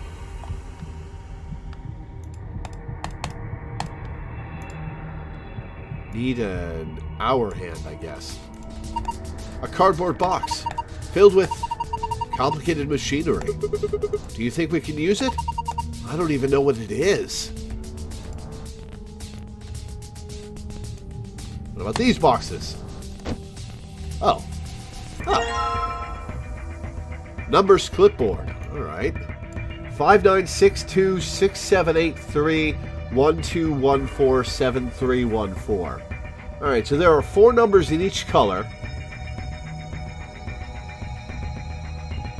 [SPEAKER 1] Need an hour hand, I guess. A cardboard box filled with complicated machinery. Do you think we can use it? I don't even know what it is. What about these boxes? Oh. Oh. Numbers clipboard. All right. 5962678312147314. All right, so there are 4 numbers in each color,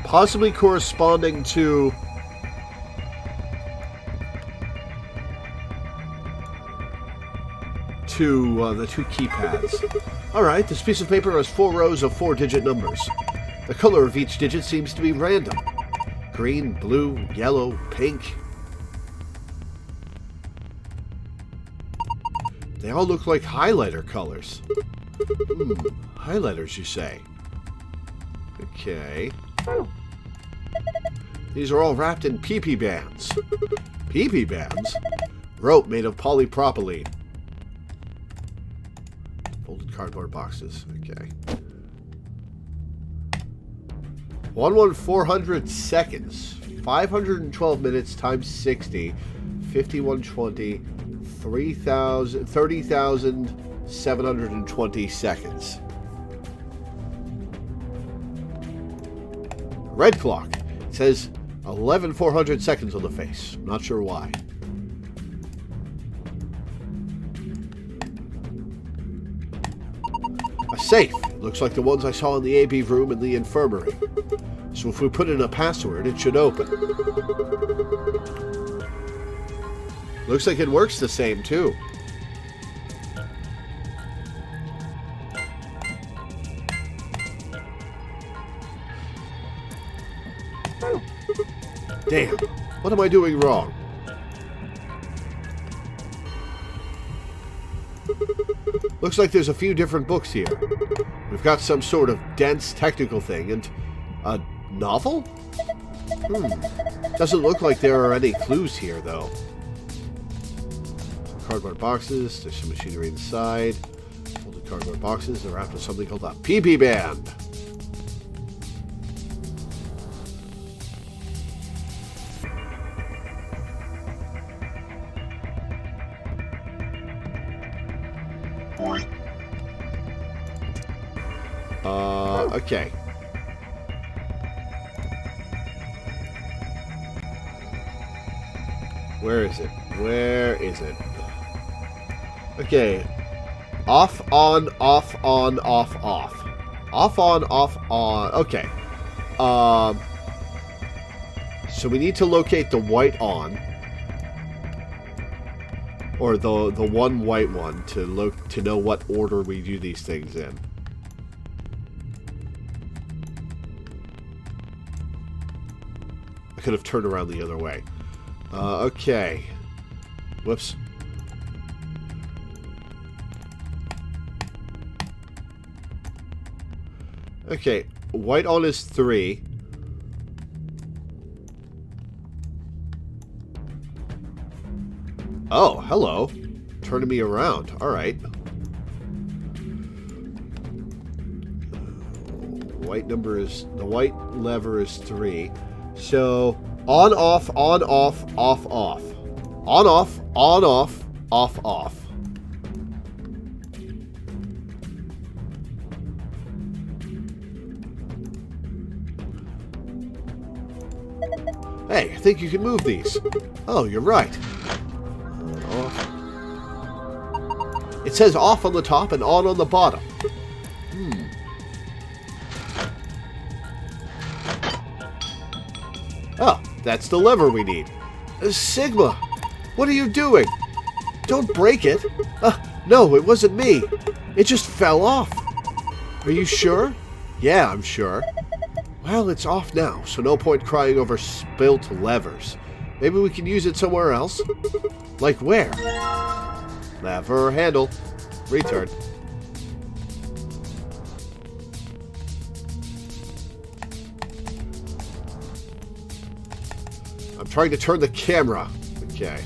[SPEAKER 1] possibly corresponding to the 2 keypads. All right, this piece of paper has 4 rows of 4-digit numbers. The color of each digit seems to be random. Green, blue, yellow, pink. They all look like highlighter colors. Highlighters, you say? Okay. These are all wrapped in PP bands. PP bands? Rope made of polypropylene. Folded cardboard boxes. Okay. 1/400 seconds. 512 minutes times 60. 5120. 30,720 seconds. Red clock. It says 11,400 seconds on the face. Not sure why. A safe. Looks like the ones I saw in the AB room in the infirmary. So if we put in a password, it should open. Looks like it works the same, too. Damn, what am I doing wrong? Looks like there's a few different books here. We've got some sort of dense technical thing and a novel? Doesn't look like there are any clues here, though. Cardboard boxes, there's some machinery inside. Folded cardboard boxes, they're wrapped with something called a PP band. Okay. Where is it? Where is it? Okay. Off, on, off, on, off, off. Off, on, off, on. Okay. So we need to locate the white on. Or the one white one to know what order we do these things in. I could have turned around the other way. Okay. Whoops. Okay, white on is 3. Oh, hello. Turning me around. Alright. The white lever is 3. So, on, off, on, off, off, off. On, off, off. Hey, I think you can move these. Oh, you're right. Off. It says off on the top and on the bottom. Oh, that's the lever we need. Sigma, what are you doing? Don't break it. No, it wasn't me. It just fell off. Are you sure? Yeah, I'm sure. Well, it's off now, so no point crying over spilt levers. Maybe we can use it somewhere else? Like where? Lever handle. Return. I'm trying to turn the camera. Okay.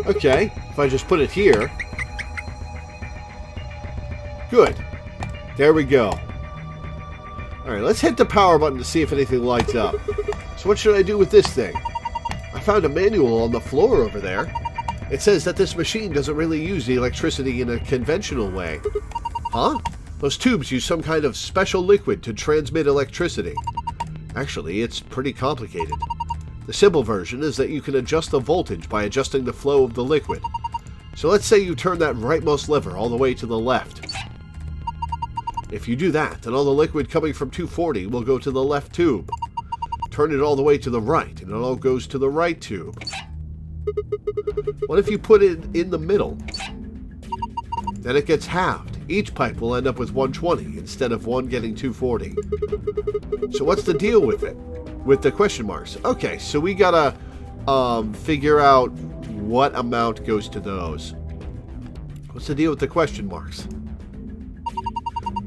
[SPEAKER 1] Okay, if I just put it here. Good. There we go. Alright, let's hit the power button to see if anything lights up. So what should I do with this thing? I found a manual on the floor over there. It says that this machine doesn't really use the electricity in a conventional way. Huh? Those tubes use some kind of special liquid to transmit electricity. Actually, it's pretty complicated. The simple version is that you can adjust the voltage by adjusting the flow of the liquid. So let's say you turn that rightmost lever all the way to the left. If you do that, then all the liquid coming from 240 will go to the left tube. Turn it all the way to the right, and it all goes to the right tube. What if you put it in the middle? Then it gets halved. Each pipe will end up with 120 instead of one getting 240. So what's the deal with it? With the question marks. Okay, so we gotta figure out what amount goes to those. What's the deal with the question marks?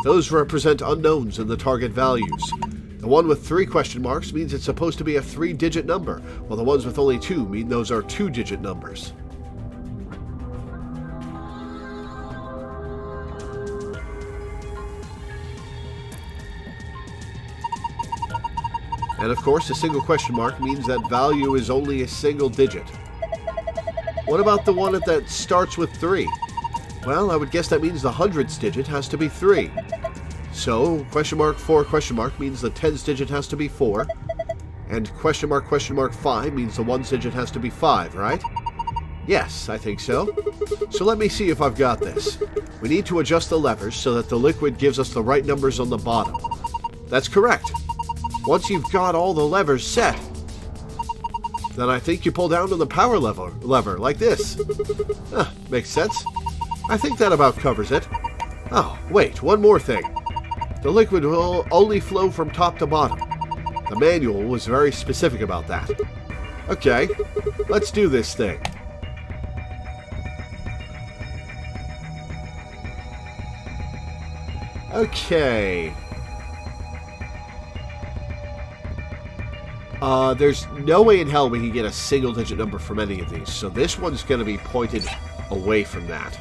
[SPEAKER 1] Those represent unknowns in the target values. The one with 3 question marks means it's supposed to be a 3-digit number, while the ones with only 2 mean those are 2-digit numbers. And of course, a single question mark means that value is only a single digit. What about the one that starts with 3? Well, I would guess that means the hundreds digit has to be 3. So, question mark 4 question mark means the tens digit has to be 4. And question mark 5 means the ones digit has to be 5, right? Yes, I think so. So let me see if I've got this. We need to adjust the levers so that the liquid gives us the right numbers on the bottom. That's correct. Once you've got all the levers set, then I think you pull down on the power lever like this. Makes sense. I think that about covers it. Oh, wait, one more thing. The liquid will only flow from top to bottom. The manual was very specific about that. Okay, let's do this thing. Okay. There's no way in hell we can get a single-digit number from any of these, so this one's going to be pointed away from that.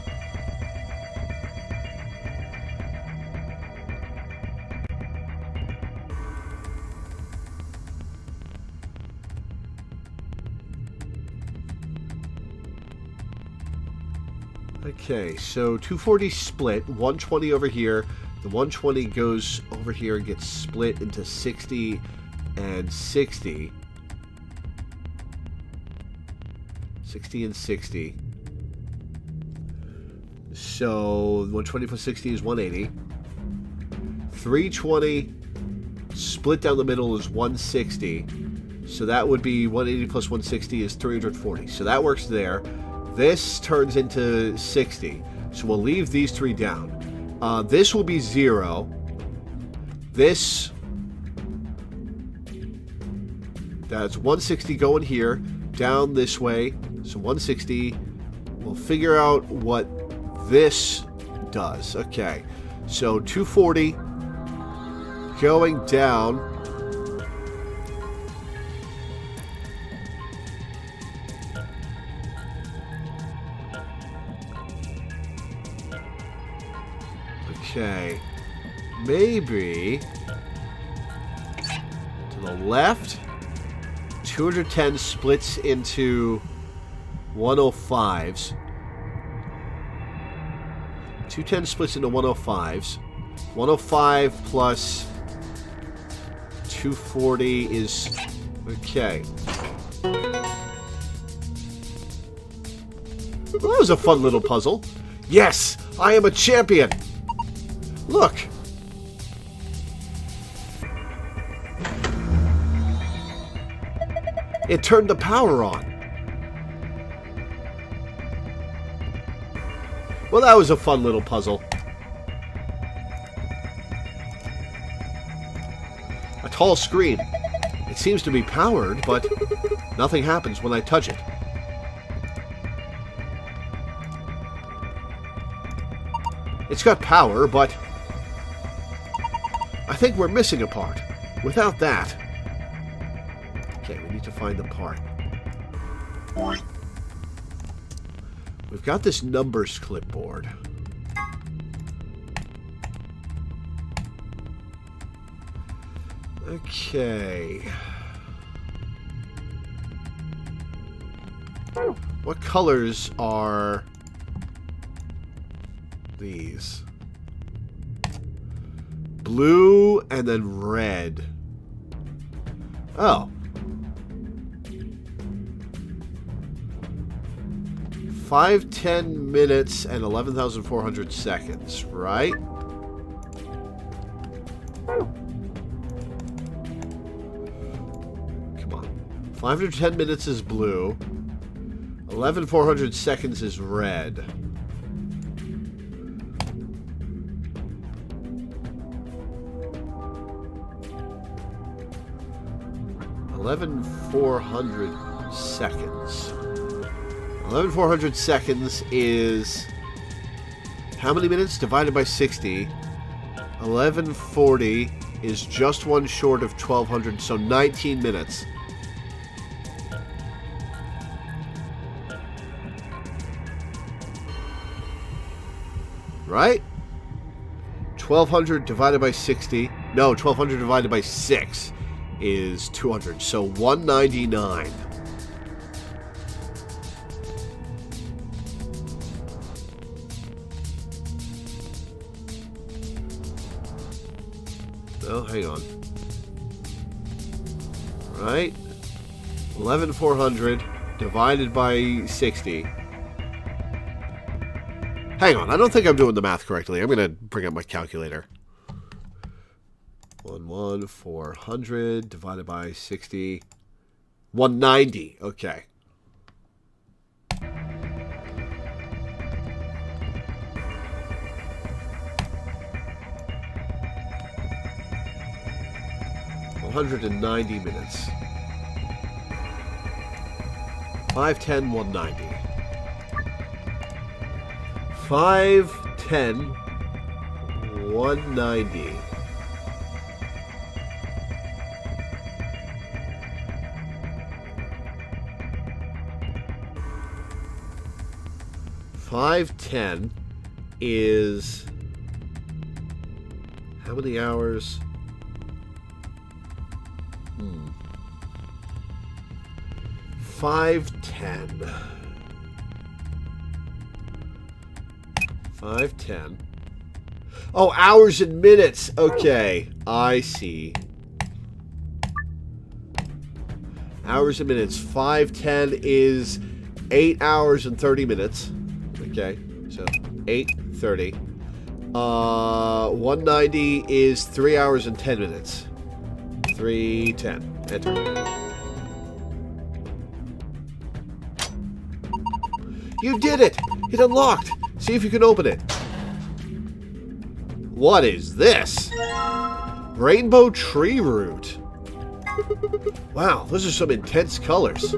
[SPEAKER 1] Okay, so 240 split, 120 over here, The 120 goes over here and gets split into 60 and 60. 60 and 60. So 120 plus 60 is 180. 320 split down the middle is 160. So that would be 180 plus 160 is 340. So that works there. This turns into 60. So we'll leave these three down. This will be 0. This... That's 160 going here. Down this way. So 160. We'll figure out what this does. Okay. So 240 going down. Okay, maybe to the left. 210 splits into 105s. 210 splits into 105s. 105 plus 240 is... Okay. Well, that was a fun little puzzle. Yes! I am a champion! Look! It turned the power on. Well, that was a fun little puzzle. A tall screen. It seems to be powered, but nothing happens when I touch it. It's got power, but I think we're missing a part. Without that... Okay, we need to find the part. We've got this numbers clipboard. Okay. What colors are these? Blue and then red. Oh. 5, 10 minutes and 11,400 seconds, right? Come on. 510 minutes is blue. 11,400 seconds is red. $11,400 seconds. 11,400 seconds is how many minutes divided by 60? 1140 is just one short of 1,200, so 19 minutes. Right? 1,200 divided by 60. No, 1,200 divided by 6 is 200, so 199. Oh, hang on. Right? 11,400 divided by 60. Hang on, I don't think I'm doing the math correctly. I'm going to bring up my calculator. 11,400 divided by 60. 190. Okay. $190 minutes. 510, 190. 510, 190. $510 is how many hours? 510. 510. Oh, hours and minutes. Okay, I see. Hours and minutes. 510 is 8 hours and 30 minutes. Okay, so 8:30. 190 is 3 hours and 10 minutes. 3:10. Enter. You did it! It unlocked! See if you can open it. What is this? Rainbow tree root. Wow, those are some intense colors.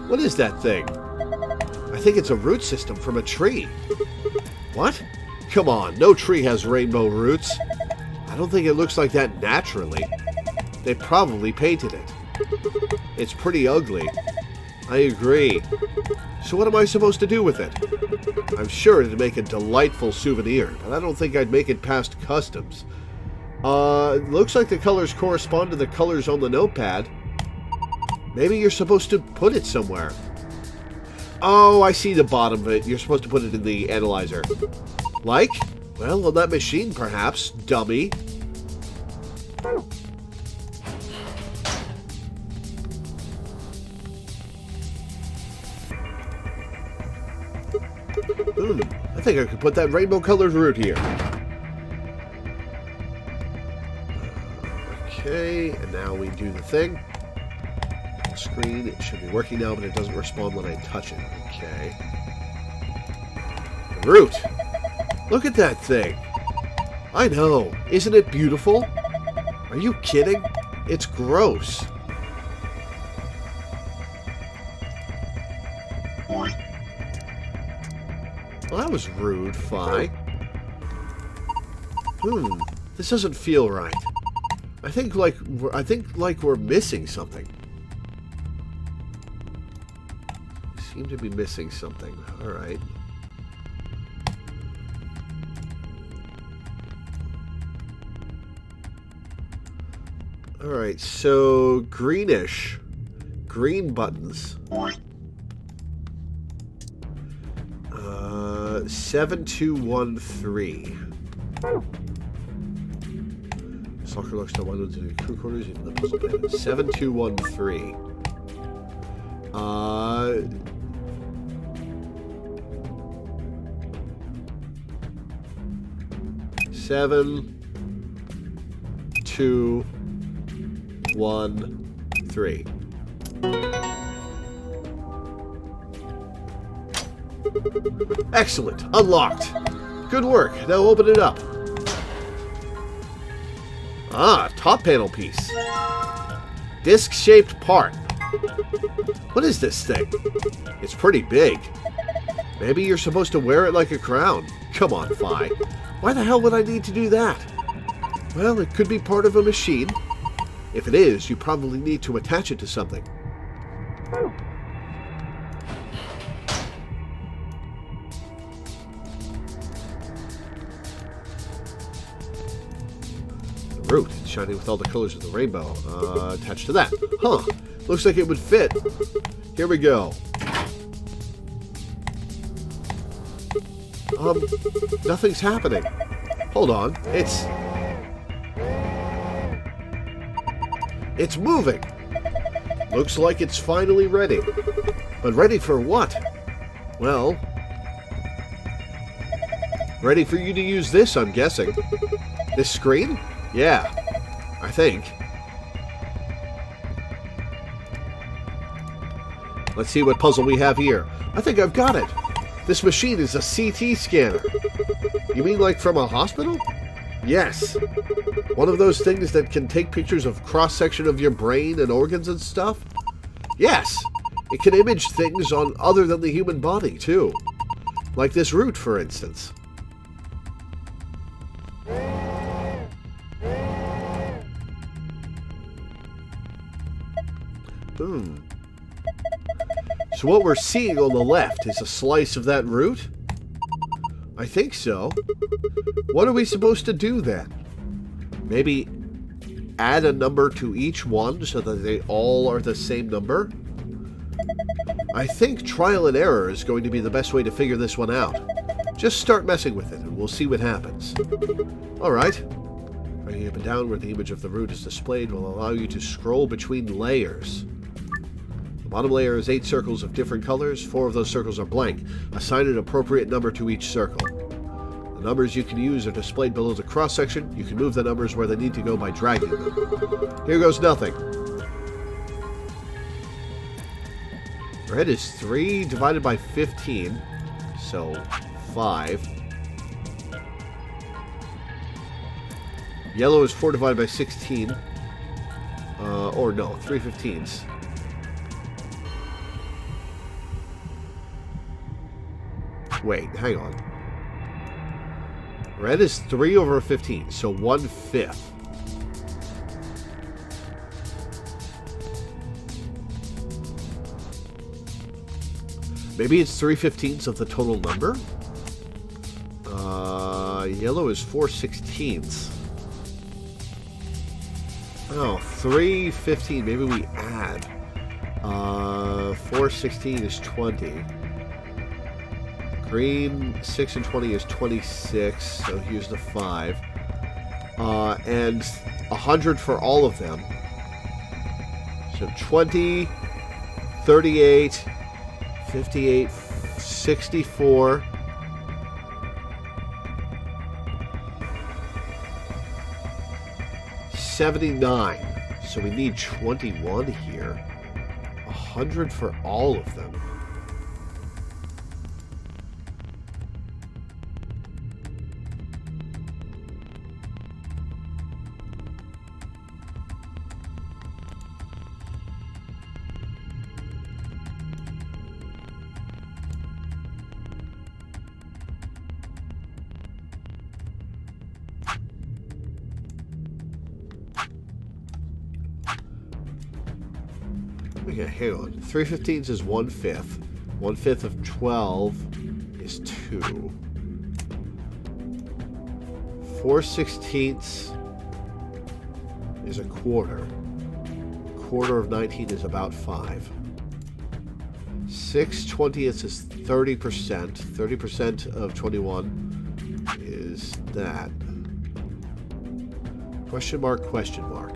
[SPEAKER 1] What is that thing? I think it's a root system from a tree. What? Come on, no tree has rainbow roots. I don't think it looks like that naturally. They probably painted it. It's pretty ugly. I agree. So what am I supposed to do with it? I'm sure it'd make a delightful souvenir, but I don't think I'd make it past customs. Looks like the colors correspond to the colors on the notepad. Maybe you're supposed to put it somewhere. Oh, I see the bottom of it. You're supposed to put it in the analyzer. Like? Well, on that machine, perhaps, dummy. I think I could put that rainbow-colored root here. Okay, and now we do the thing. Screen, it should be working now, but it doesn't respond when I touch it. Okay. The root! Look at that thing! I know, isn't it beautiful? Are you kidding? It's gross. Well, that was rude, Fi. This doesn't feel right. I think like we're missing something. We seem to be missing something. All right. All right. So greenish, green buttons. 7213. Soccer looks to one into the crew quarters, even the puzzle pad. 7213. 7213. Excellent. Unlocked. Good work. Now open it up. Ah, top panel piece. Disc-shaped part. What is this thing? It's pretty big. Maybe you're supposed to wear it like a crown. Come on, Fi. Why the hell would I need to do that? Well, it could be part of a machine. If it is, you probably need to attach it to something. Root. It's shiny with all the colors of the rainbow. Attached to that. Huh. Looks like it would fit. Here we go. Nothing's happening. Hold on. It's moving. Looks like it's finally ready. But ready for what? Well, ready for you to use this, I'm guessing. This screen? Yeah, I think. Let's see what puzzle we have here. I think I've got it. This machine is a CT scanner. You mean like from a hospital? Yes. One of those things that can take pictures of cross-section of your brain and organs and stuff? Yes. It can image things on other than the human body, too. Like this root, for instance. So what we're seeing on the left is a slice of that root? I think so. What are we supposed to do then? Maybe add a number to each one so that they all are the same number? I think trial and error is going to be the best way to figure this one out. Just start messing with it, and we'll see what happens. Alright. Dragging up and down where the image of the root is displayed will allow you to scroll between layers. The bottom layer is 8 circles of different colors. 4 of those circles are blank. Assign an appropriate number to each circle. The numbers you can use are displayed below the cross-section. You can move the numbers where they need to go by dragging them. Here goes nothing. Red is 3 divided by 15, so 5. Yellow is 4 divided by 16, or no, 3 15ths. Wait, hang on. Red is 3 over 15, so 1/5. Maybe it's 3 15ths of the total number? Yellow is 4 16ths. Oh, 3 15. Maybe we add. 4 16 is 20. Green 6 and 20 is 26. So here's the 5. And 100 for all of them. So 20, 38, 58, 64. 79. So we need 21 here. 100 for all of them. Okay, hang on. 3 15ths is 1/5. 1/5 of 12 is 2. 4 16ths is a quarter. Quarter of 19 is about 5. 6 20ths is 30%. 30% of 21 is that. Question mark, question mark.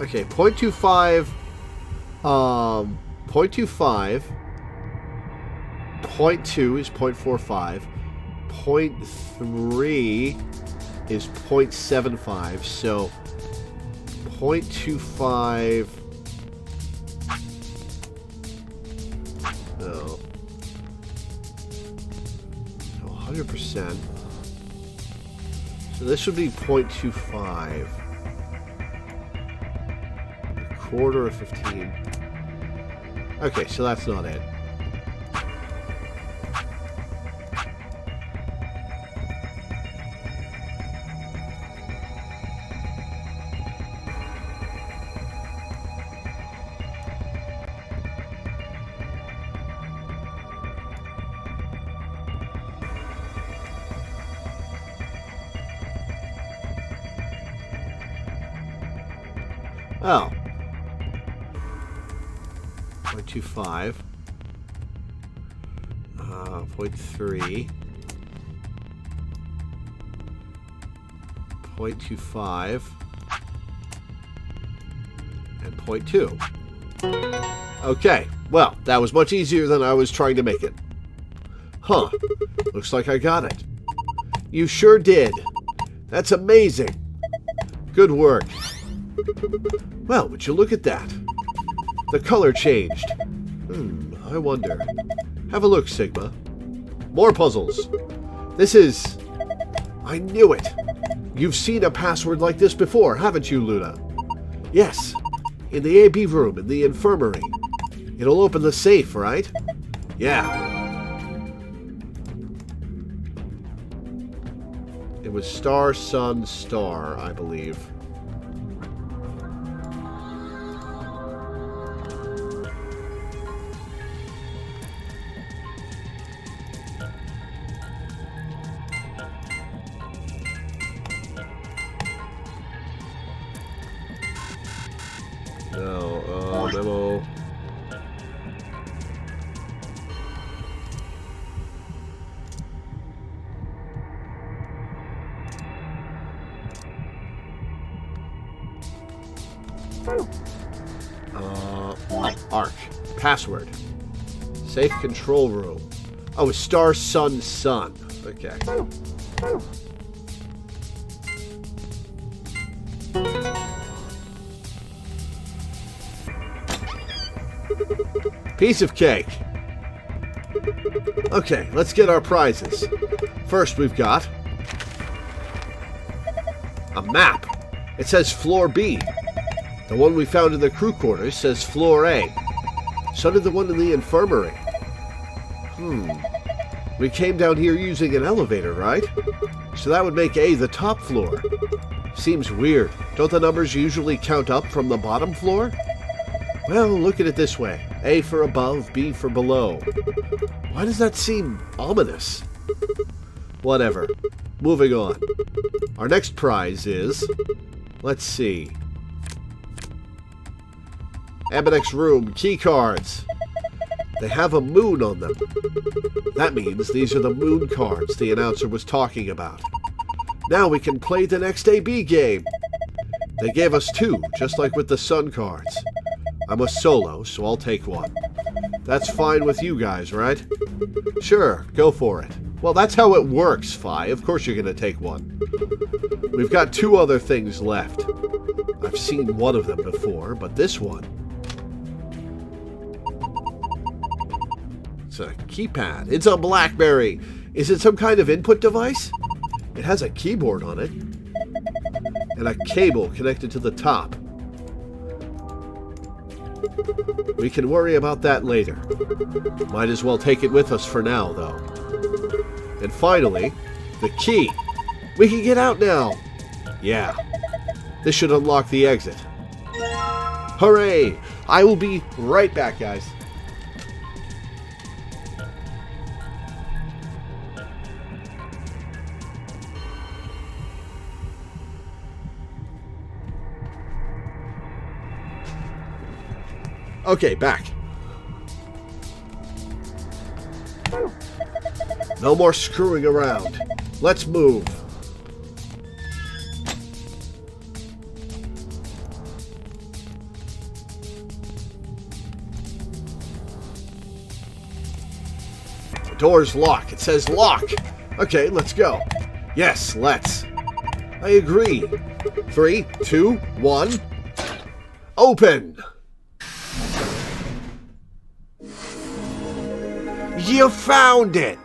[SPEAKER 1] Okay, 0.25, 0.25, 0.2 is 0.45, 0.3 is 0.75, so 0.25, no, 100%, so this would be 0.25. Quarter of 15. Okay, so that's not it. Oh. 0.25, 0.3, 0.25, and 0.2. Okay, well, that was much easier than I was trying to make it. Huh, looks like I got it. You sure did. That's amazing. Good work. Well, would you look at that? The color changed. I wonder. Have a look, Sigma. More puzzles. This is... I knew it. You've seen a password like this before, haven't you, Luna? Yes. In the AB room, in the infirmary. It'll open the safe, right? Yeah. It was star, sun, star, I believe. No, memo. Arc. Password. Safe control room. Oh, star, sun, sun. Okay. Piece of cake. Okay, let's get our prizes. First, we've got a map. It says floor B. The one we found in the crew quarters says floor A. So did the one in the infirmary. We came down here using an elevator, right? So that would make A the top floor. Seems weird. Don't the numbers usually count up from the bottom floor? Well, look at it this way. A for above, B for below. Why does that seem ominous? Whatever. Moving on. Our next prize is... Let's see. Ambidex room key cards. They have a moon on them. That means these are the moon cards the announcer was talking about. Now we can play the next AB game. They gave us 2, just like with the sun cards. I'm a solo, so I'll take one. That's fine with you guys, right? Sure, go for it. Well, that's how it works, Fi. Of course you're going to take one. We've got 2 other things left. I've seen one of them before, but this one... It's a keypad. It's a BlackBerry. Is it some kind of input device? It has a keyboard on it. And a cable connected to the top. We can worry about that later. Might as well take it with us for now, though. And finally, the key. We can get out now. Yeah. This should unlock the exit. Hooray! I will be right back, guys. Okay, back. No more screwing around. Let's move. The door's locked. It says lock. Okay, let's go. Yes, let's. I agree. 3, 2, 1. Open! You found it!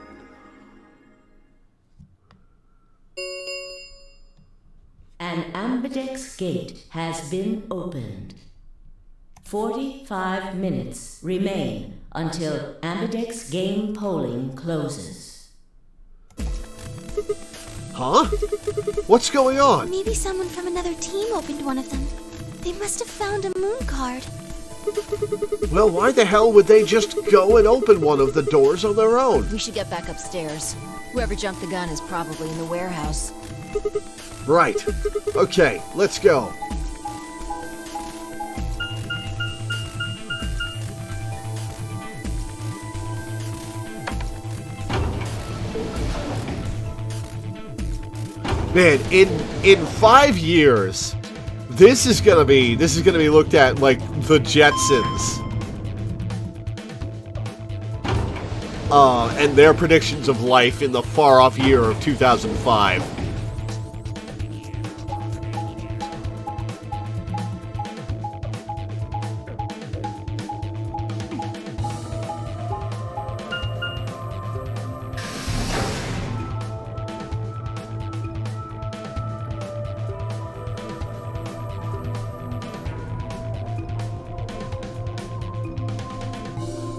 [SPEAKER 9] An Ambidex gate has been opened. 45 minutes remain until Ambidex game polling closes.
[SPEAKER 1] Huh? What's going on?
[SPEAKER 6] Maybe someone from another team opened one of them. They must have found a moon card.
[SPEAKER 1] Well, why the hell would they just go and open one of the doors on their own?
[SPEAKER 3] We should get back upstairs. Whoever jumped the gun is probably in the warehouse.
[SPEAKER 1] Right. Okay, let's go. Man, in 5 years, this is gonna be looked at like the Jetsons. And their predictions of life in the far-off year of 2005.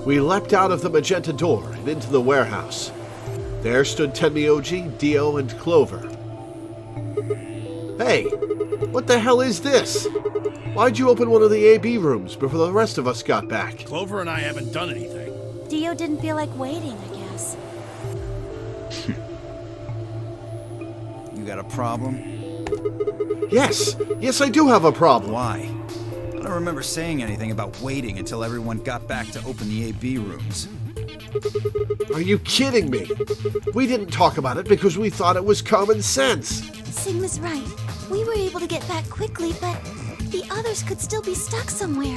[SPEAKER 1] We leapt out of the magenta door and into the warehouse. There stood Tenmyoji, Dio, and Clover. Hey, what the hell is this? Why'd you open one of the AB rooms before the rest of us got back?
[SPEAKER 4] Clover and I haven't done anything.
[SPEAKER 6] Dio didn't feel like waiting, I guess.
[SPEAKER 2] You got a problem?
[SPEAKER 1] Yes, I do have a problem.
[SPEAKER 2] Why? I don't remember saying anything about waiting until everyone got back to open the AB rooms.
[SPEAKER 1] Are you kidding me? We didn't talk about it because we thought it was common sense.
[SPEAKER 6] Sigma's right. We were able to get back quickly, but the others could still be stuck somewhere.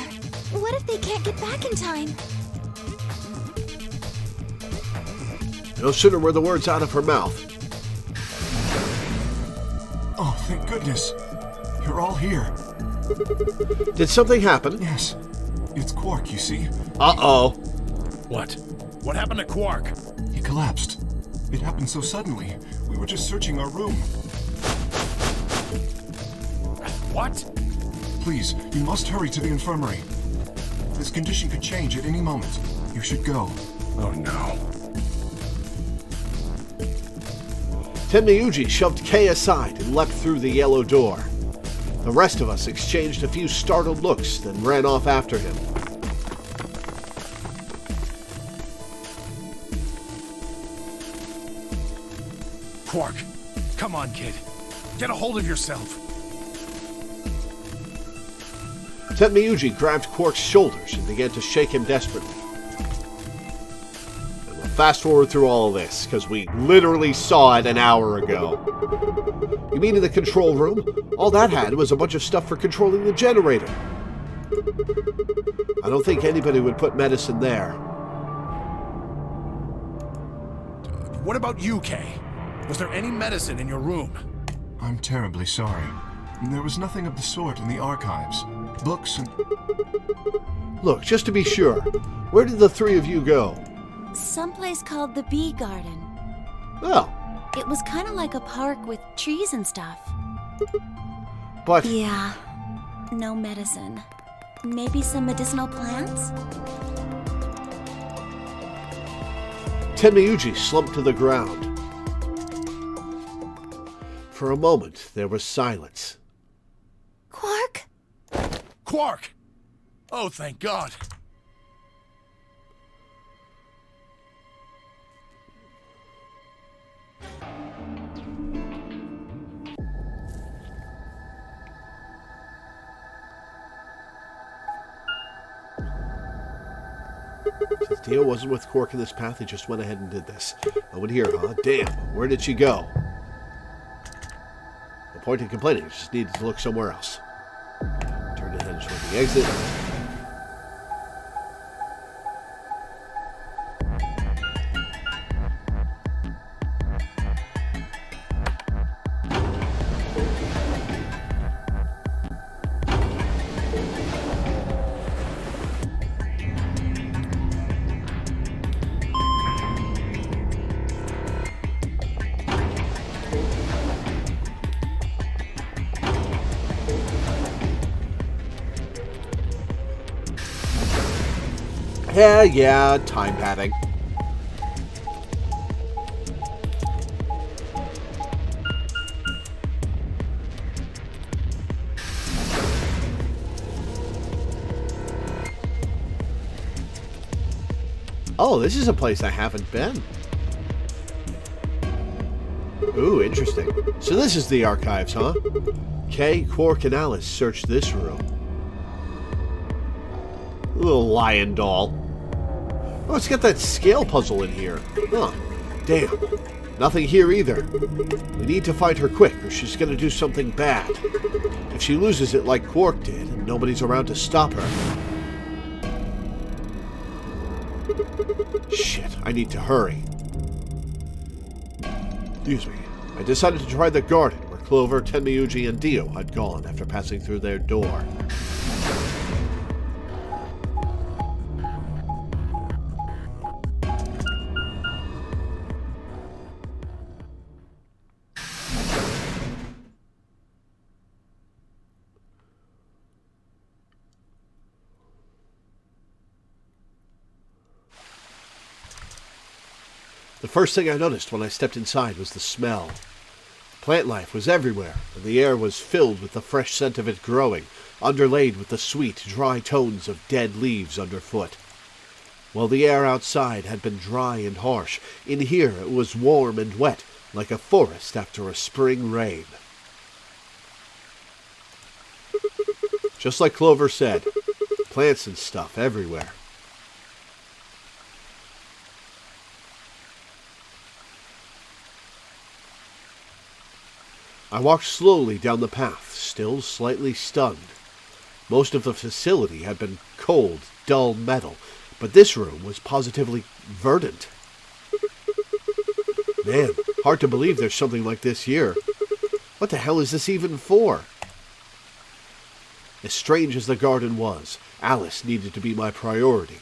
[SPEAKER 6] What if they can't get back in time?
[SPEAKER 1] No sooner were the words out of her mouth.
[SPEAKER 7] Oh, thank goodness. You're all here.
[SPEAKER 1] Did something happen?
[SPEAKER 7] Yes. It's Quark, you see.
[SPEAKER 1] Uh-oh.
[SPEAKER 4] What? What happened to Quark?
[SPEAKER 7] He collapsed. It happened so suddenly. We were just searching our room.
[SPEAKER 4] What?
[SPEAKER 7] Please, you must hurry to the infirmary. This condition could change at any moment. You should go.
[SPEAKER 4] Oh no.
[SPEAKER 1] Tenmyuji shoved Kei aside and leapt through the yellow door. The rest of us exchanged a few startled looks, then ran off after him.
[SPEAKER 4] Quark, come on, kid. Get a hold of yourself.
[SPEAKER 1] Tenmyuji grabbed Quark's shoulders and began to shake him desperately. And we'll fast forward through all of this, because we literally saw it an hour ago. You mean in the control room? All that had was a bunch of stuff for controlling the generator. I don't think anybody would put medicine there.
[SPEAKER 4] What about you, Kay? Was there any medicine in your room?
[SPEAKER 7] I'm terribly sorry. There was nothing of the sort in the archives. Books and...
[SPEAKER 1] Look, just to be sure, where did the three of you go?
[SPEAKER 6] Someplace called the Bee Garden.
[SPEAKER 1] Oh.
[SPEAKER 6] It was kind of like a park with trees and stuff.
[SPEAKER 1] But...
[SPEAKER 6] Yeah, no medicine. Maybe some medicinal plants?
[SPEAKER 1] Tenmyuji slumped to the ground. For a moment, there was silence.
[SPEAKER 6] Quark?
[SPEAKER 4] Quark! Oh, thank God.
[SPEAKER 1] Since Dio wasn't with Quark in this path, he just went ahead and did this. No one here, huh? Damn, where did she go? No point in complaining, just needed to look somewhere else. Turn ahead toward the exit. Yeah, time padding. Oh, this is a place I haven't been. Ooh, interesting. So this is the archives, huh? Kay, Quark, and Alice searched this room. Little lion doll. Oh, it's got that scale puzzle in here. Huh. Damn. Nothing here either. We need to find her quick, or she's gonna do something bad. If she loses it like Quark did, and nobody's around to stop her. Shit, I need to hurry. Excuse me. I decided to try the garden, where Clover, Tenmyuji, and Dio had gone after passing through their door. The first thing I noticed when I stepped inside was the smell. Plant life was everywhere, and the air was filled with the fresh scent of it growing, underlaid with the sweet, dry tones of dead leaves underfoot. While the air outside had been dry and harsh, in here it was warm and wet, like a forest after a spring rain. Just like Clover said. Plants and stuff everywhere. I walked slowly down the path, still slightly stunned. Most of the facility had been cold, dull metal, but this room was positively verdant. Man, hard to believe there's something like this here. What the hell is this even for? As strange as the garden was, Alice needed to be my priority.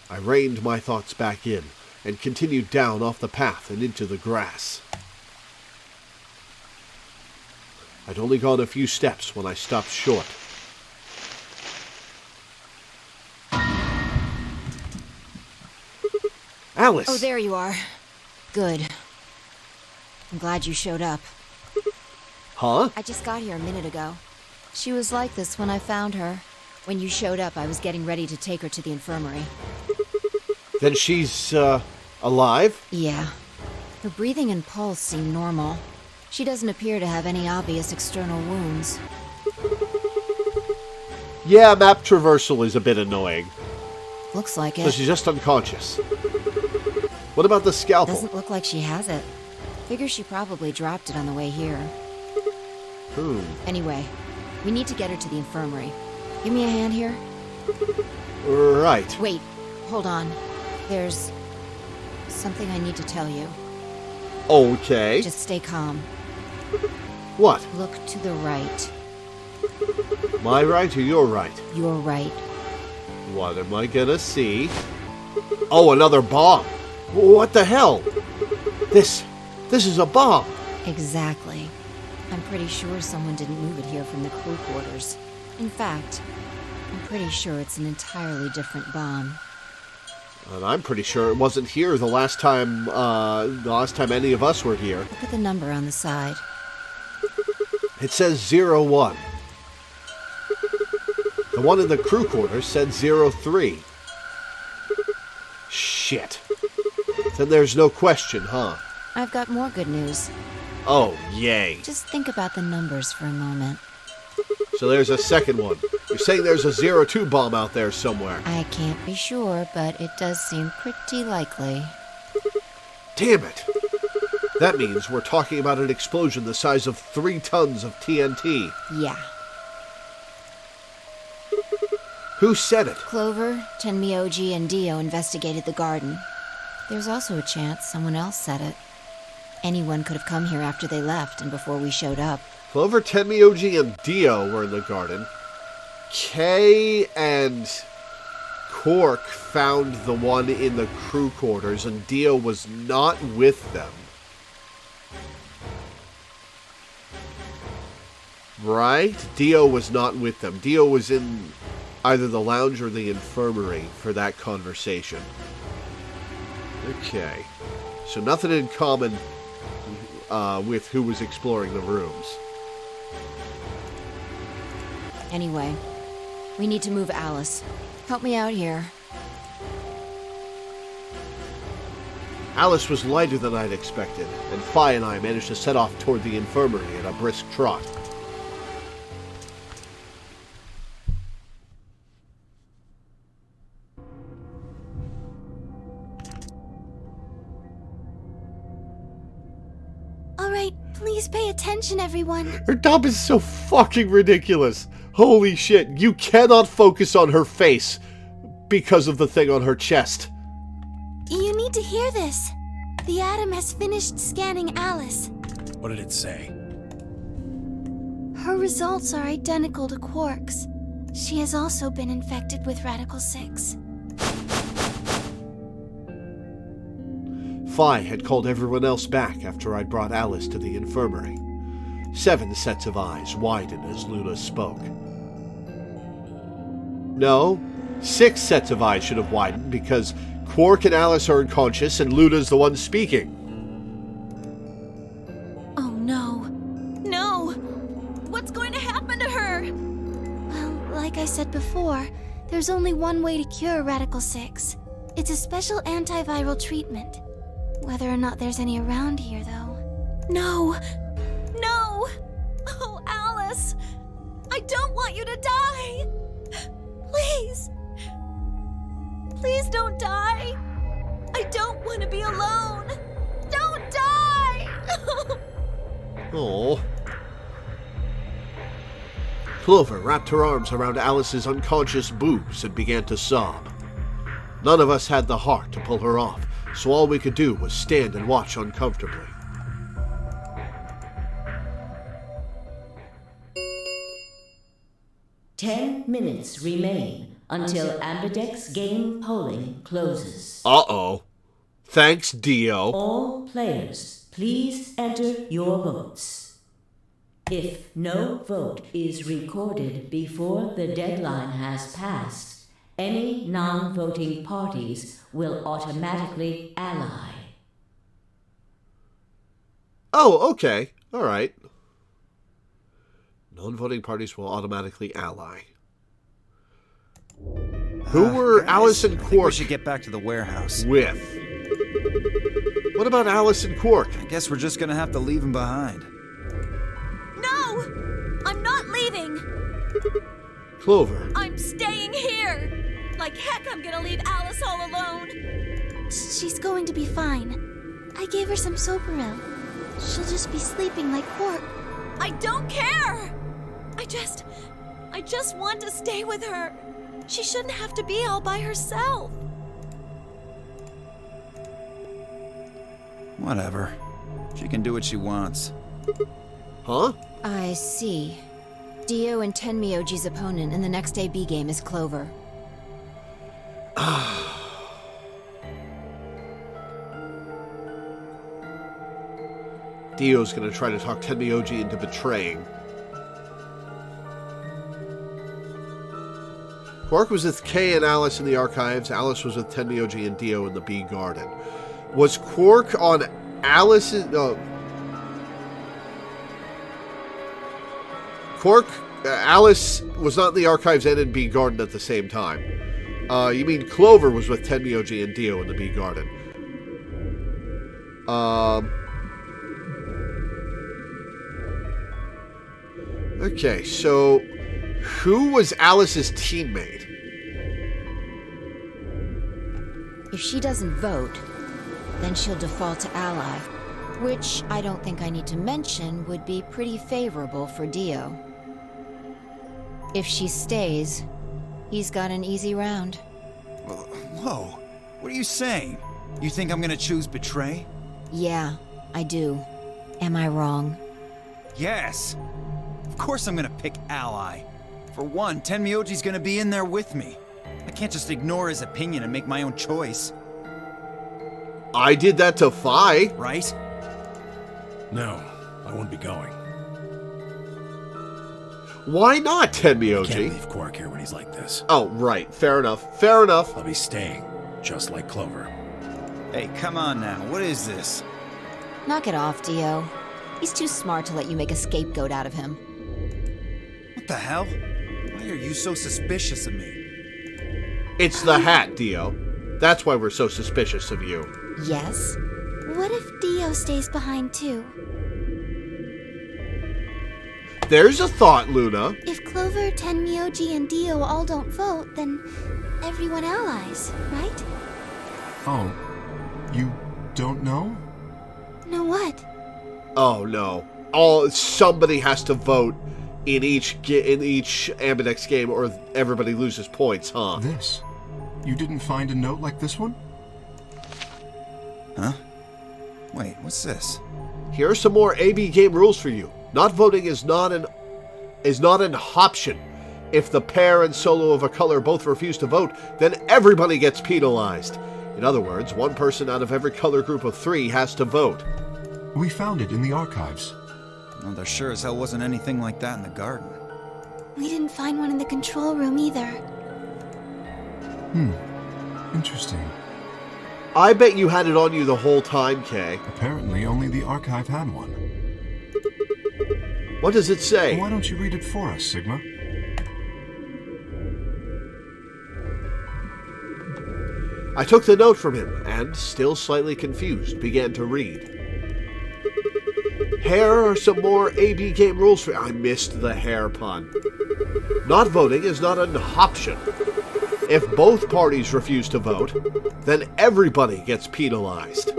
[SPEAKER 1] I reined my thoughts back in and continued down off the path and into the grass. I'd only gone a few steps when I stopped short. Alice!
[SPEAKER 3] Oh, there you are. Good. I'm glad you showed up.
[SPEAKER 1] Huh?
[SPEAKER 3] I just got here a minute ago. She was like this when I found her. When you showed up, I was getting ready to take her to the infirmary.
[SPEAKER 1] Then she's, alive?
[SPEAKER 3] Yeah. Her breathing and pulse seem normal. She doesn't appear to have any obvious external wounds.
[SPEAKER 1] Yeah, map traversal is a bit annoying.
[SPEAKER 3] Looks like
[SPEAKER 1] So
[SPEAKER 3] it.
[SPEAKER 1] she's just unconscious. What about the scalpel?
[SPEAKER 3] Doesn't look like she has it. Figure she probably dropped it on the way here. Anyway, we need to get her to the infirmary. Give me a hand here.
[SPEAKER 1] Right.
[SPEAKER 3] Wait, hold on. There's something I need to tell you.
[SPEAKER 1] Okay.
[SPEAKER 3] Just stay calm.
[SPEAKER 1] What?
[SPEAKER 3] Look to the right.
[SPEAKER 1] My right or your right?
[SPEAKER 3] Your right.
[SPEAKER 1] What am I gonna see? Oh, another bomb! What the hell? This is a bomb!
[SPEAKER 3] Exactly. I'm pretty sure someone didn't move it here from the crew quarters. In fact, I'm pretty sure it's an entirely different bomb.
[SPEAKER 1] And I'm pretty sure it wasn't here the last time any of us were here.
[SPEAKER 3] Look at the number on the side.
[SPEAKER 1] It says 01. The one in the crew quarters said 03. Shit. Then there's no question, huh?
[SPEAKER 3] I've got more good news.
[SPEAKER 1] Oh, yay.
[SPEAKER 3] Just think about the numbers for a moment.
[SPEAKER 1] So there's a second one. You're saying there's a 02 bomb out there somewhere.
[SPEAKER 3] I can't be sure, but it does seem pretty likely.
[SPEAKER 1] Damn it. That means we're talking about an explosion the size of 3 tons of TNT.
[SPEAKER 3] Yeah.
[SPEAKER 1] Who said it?
[SPEAKER 3] Clover, Tenmyoji, and Dio investigated the garden. There's also a chance someone else said it. Anyone could have come here after they left and before we showed up.
[SPEAKER 1] Clover, Tenmyoji, and Dio were in the garden. Kay and Quark found the one in the crew quarters, and Dio was not with them. Right? Dio was not with them. Dio was in either the lounge or the infirmary for that conversation. Okay. So nothing in common with who was exploring the rooms.
[SPEAKER 3] Anyway, we need to move Alice. Help me out here.
[SPEAKER 1] Alice was lighter than I'd expected, and Phi and I managed to set off toward the infirmary at a brisk trot.
[SPEAKER 6] Alright, please pay attention, everyone.
[SPEAKER 1] Her top is so fucking ridiculous. Holy shit, you cannot focus on her face because of the thing on her chest.
[SPEAKER 6] You need to hear this. The Atom has finished scanning Alice.
[SPEAKER 4] What did it say?
[SPEAKER 6] Her results are identical to Quark's. She has also been infected with Radical 6.
[SPEAKER 1] Phi had called everyone else back after I'd brought Alice to the infirmary. 7 sets of eyes widened as Luna spoke. No, 6 sets of eyes should have widened because Quark and Alice are unconscious and Luna's the one speaking.
[SPEAKER 6] Oh no.
[SPEAKER 11] No! What's going to happen to her?
[SPEAKER 6] Well, like I said before, there's only one way to cure Radical 6. It's a special antiviral treatment. Whether or not there's any around here, though.
[SPEAKER 11] No! No! Oh, Alice! I don't want you to die! to be alone. Don't die!
[SPEAKER 1] Oh. Clover wrapped her arms around Alice's unconscious boobs and began to sob. None of us had the heart to pull her off, so all we could do was stand and watch uncomfortably.
[SPEAKER 9] "10 minutes remain until Ambidex game polling closes.
[SPEAKER 1] Uh-oh. Thanks, Dio.
[SPEAKER 9] All players, please enter your votes. If no vote is recorded before the deadline has passed, any non-voting parties will automatically ally."
[SPEAKER 1] Oh, okay. All right. Non-voting parties will automatically ally. Who were
[SPEAKER 2] Guys,
[SPEAKER 1] Alice and
[SPEAKER 2] I think we
[SPEAKER 1] Quark
[SPEAKER 2] should get back to the warehouse.
[SPEAKER 1] with? What about Alice and Quark?
[SPEAKER 2] I guess we're just gonna have to leave him behind.
[SPEAKER 11] No! I'm not leaving!
[SPEAKER 1] Clover.
[SPEAKER 11] I'm staying here! Like heck, I'm gonna leave Alice all alone!
[SPEAKER 6] She's going to be fine. I gave her some Soparil. She'll just be sleeping like Quark.
[SPEAKER 11] I don't care! I just want to stay with her. She shouldn't have to be all by herself.
[SPEAKER 2] Whatever. She can do what she wants.
[SPEAKER 1] Huh?
[SPEAKER 3] I see. Dio and Tenmyoji's opponent in the next AB game is Clover.
[SPEAKER 1] Dio's gonna try to talk Tenmyoji into betraying. Quark was with Kay and Alice in the archives. Alice was with Tenmyoji and Dio in the B Garden. Was Quark on Alice's... Alice was not in the archives and in B Garden at the same time. You mean Clover was with Tenmyoji and Dio in the B Garden. Okay, so who was Alice's teammate?
[SPEAKER 3] If she doesn't vote, then she'll default to ally, which I don't think I need to mention would be pretty favorable for Dio. If she stays, he's got an easy round.
[SPEAKER 2] Whoa, what are you saying? You think I'm gonna choose betray?
[SPEAKER 3] Yeah, I do. Am I wrong?
[SPEAKER 2] Yes! Of course I'm gonna pick ally. For one, Tenmyoji's gonna be in there with me. I can't just ignore his opinion and make my own choice.
[SPEAKER 1] I did that to Phi.
[SPEAKER 2] Right?
[SPEAKER 4] No, I won't be going.
[SPEAKER 1] Why not,
[SPEAKER 4] Can't
[SPEAKER 1] Tenmyoji?
[SPEAKER 4] leave Quark here when he's like this.
[SPEAKER 1] Oh, right. Fair enough. Fair enough.
[SPEAKER 4] I'll be staying, just like Clover.
[SPEAKER 2] Hey, come on now, what is this?
[SPEAKER 3] Knock it off, Dio. He's too smart to let you make a scapegoat out of him.
[SPEAKER 2] What the hell? Why are you so suspicious of me?
[SPEAKER 1] It's the hat, Dio. That's why we're so suspicious of you.
[SPEAKER 3] Yes?
[SPEAKER 6] What if Dio stays behind too?
[SPEAKER 1] There's a thought, Luna.
[SPEAKER 6] If Clover, Tenmyoji, and Dio all don't vote, then everyone allies, right?
[SPEAKER 7] Oh, you don't know?
[SPEAKER 6] Know what?
[SPEAKER 1] Oh no! Somebody has to vote in each Ambidex game, or everybody loses points, huh?
[SPEAKER 7] This. You didn't find a note like this one?
[SPEAKER 2] Huh? Wait, what's this?
[SPEAKER 1] Here are some more AB game rules for you. Not voting is not an option. If the pair and solo of a color both refuse to vote, then everybody gets penalized. In other words, one person out of every color group of 3 has to vote.
[SPEAKER 7] We found it in the archives.
[SPEAKER 2] Well, there sure as hell wasn't anything like that in the garden.
[SPEAKER 6] We didn't find one in the control room either.
[SPEAKER 7] Interesting.
[SPEAKER 1] I bet you had it on you the whole time, Kay.
[SPEAKER 7] Apparently only the archive had one.
[SPEAKER 1] What does it say?
[SPEAKER 7] Why don't you read it for us, Sigma?
[SPEAKER 1] I took the note from him and, still slightly confused, began to read. Here are some more AB game rules for... I missed the hair pun. Not voting is not an option. If both parties refuse to vote, then everybody gets penalized.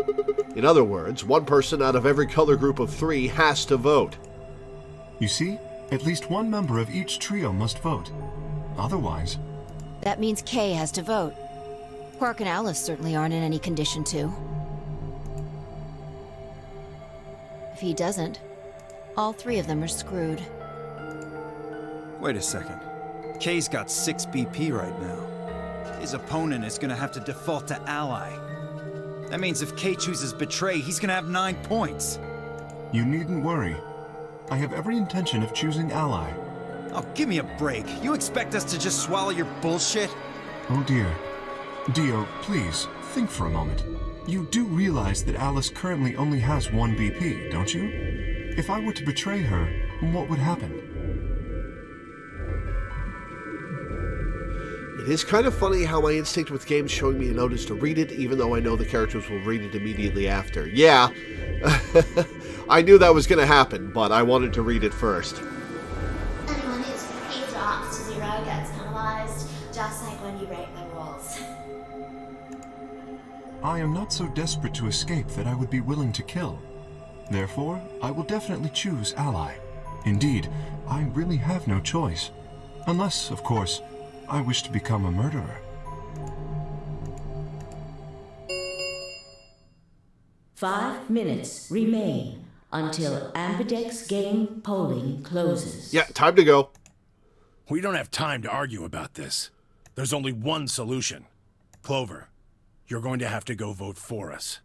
[SPEAKER 1] In other words, one person out of every color group of 3 has to vote.
[SPEAKER 7] You see, at least one member of each trio must vote. Otherwise...
[SPEAKER 3] That means Kay has to vote. Quark and Alice certainly aren't in any condition to. If he doesn't, all 3 of them are screwed.
[SPEAKER 2] Wait a second. Kay's got 6 BP right now. His opponent is gonna have to default to ally. That means if Kay chooses betray, he's gonna have 9 points.
[SPEAKER 7] You needn't worry. I have every intention of choosing ally.
[SPEAKER 2] Oh, give me a break. You expect us to just swallow your bullshit?
[SPEAKER 7] Oh dear. Dio, please, think for a moment. You do realize that Alice currently only has 1 BP, don't you? If I were to betray her, what would happen?
[SPEAKER 1] It is kind of funny how my instinct with games showing me a note is to read it, even though I know the characters will read it immediately after. Yeah, I knew that was going to happen, but I wanted to read it first.
[SPEAKER 12] Anyone whose BP drops to 0 gets penalized, just like when you break the rules.
[SPEAKER 7] I am not so desperate to escape that I would be willing to kill. Therefore, I will definitely choose ally. Indeed, I really have no choice. Unless, of course, I wish to become a murderer.
[SPEAKER 9] 5 minutes remain until Ambidex game polling closes.
[SPEAKER 1] Yeah, time to go.
[SPEAKER 4] We don't have time to argue about this. There's only one solution. Clover, you're going to have to go vote for us.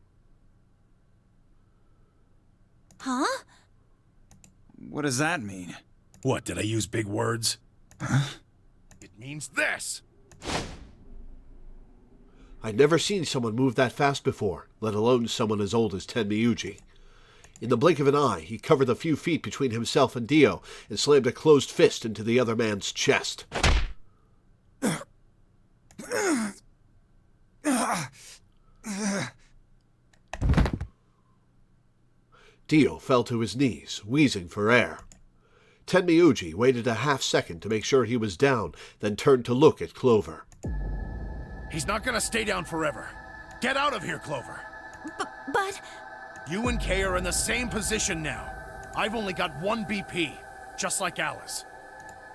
[SPEAKER 6] Huh?
[SPEAKER 2] What does that mean?
[SPEAKER 4] What, did I use big words? It means this!
[SPEAKER 1] I'd never seen someone move that fast before, let alone someone as old as Tenmyuji. In the blink of an eye, he covered the few feet between himself and Dio and slammed a closed fist into the other man's chest. Dio fell to his knees, wheezing for air. Tenmyuji waited a half-second to make sure he was down, then turned to look at Clover.
[SPEAKER 4] He's not gonna stay down forever. Get out of here, Clover.
[SPEAKER 6] But...
[SPEAKER 4] You and Kay are in the same position now. I've only got 1 BP, just like Alice.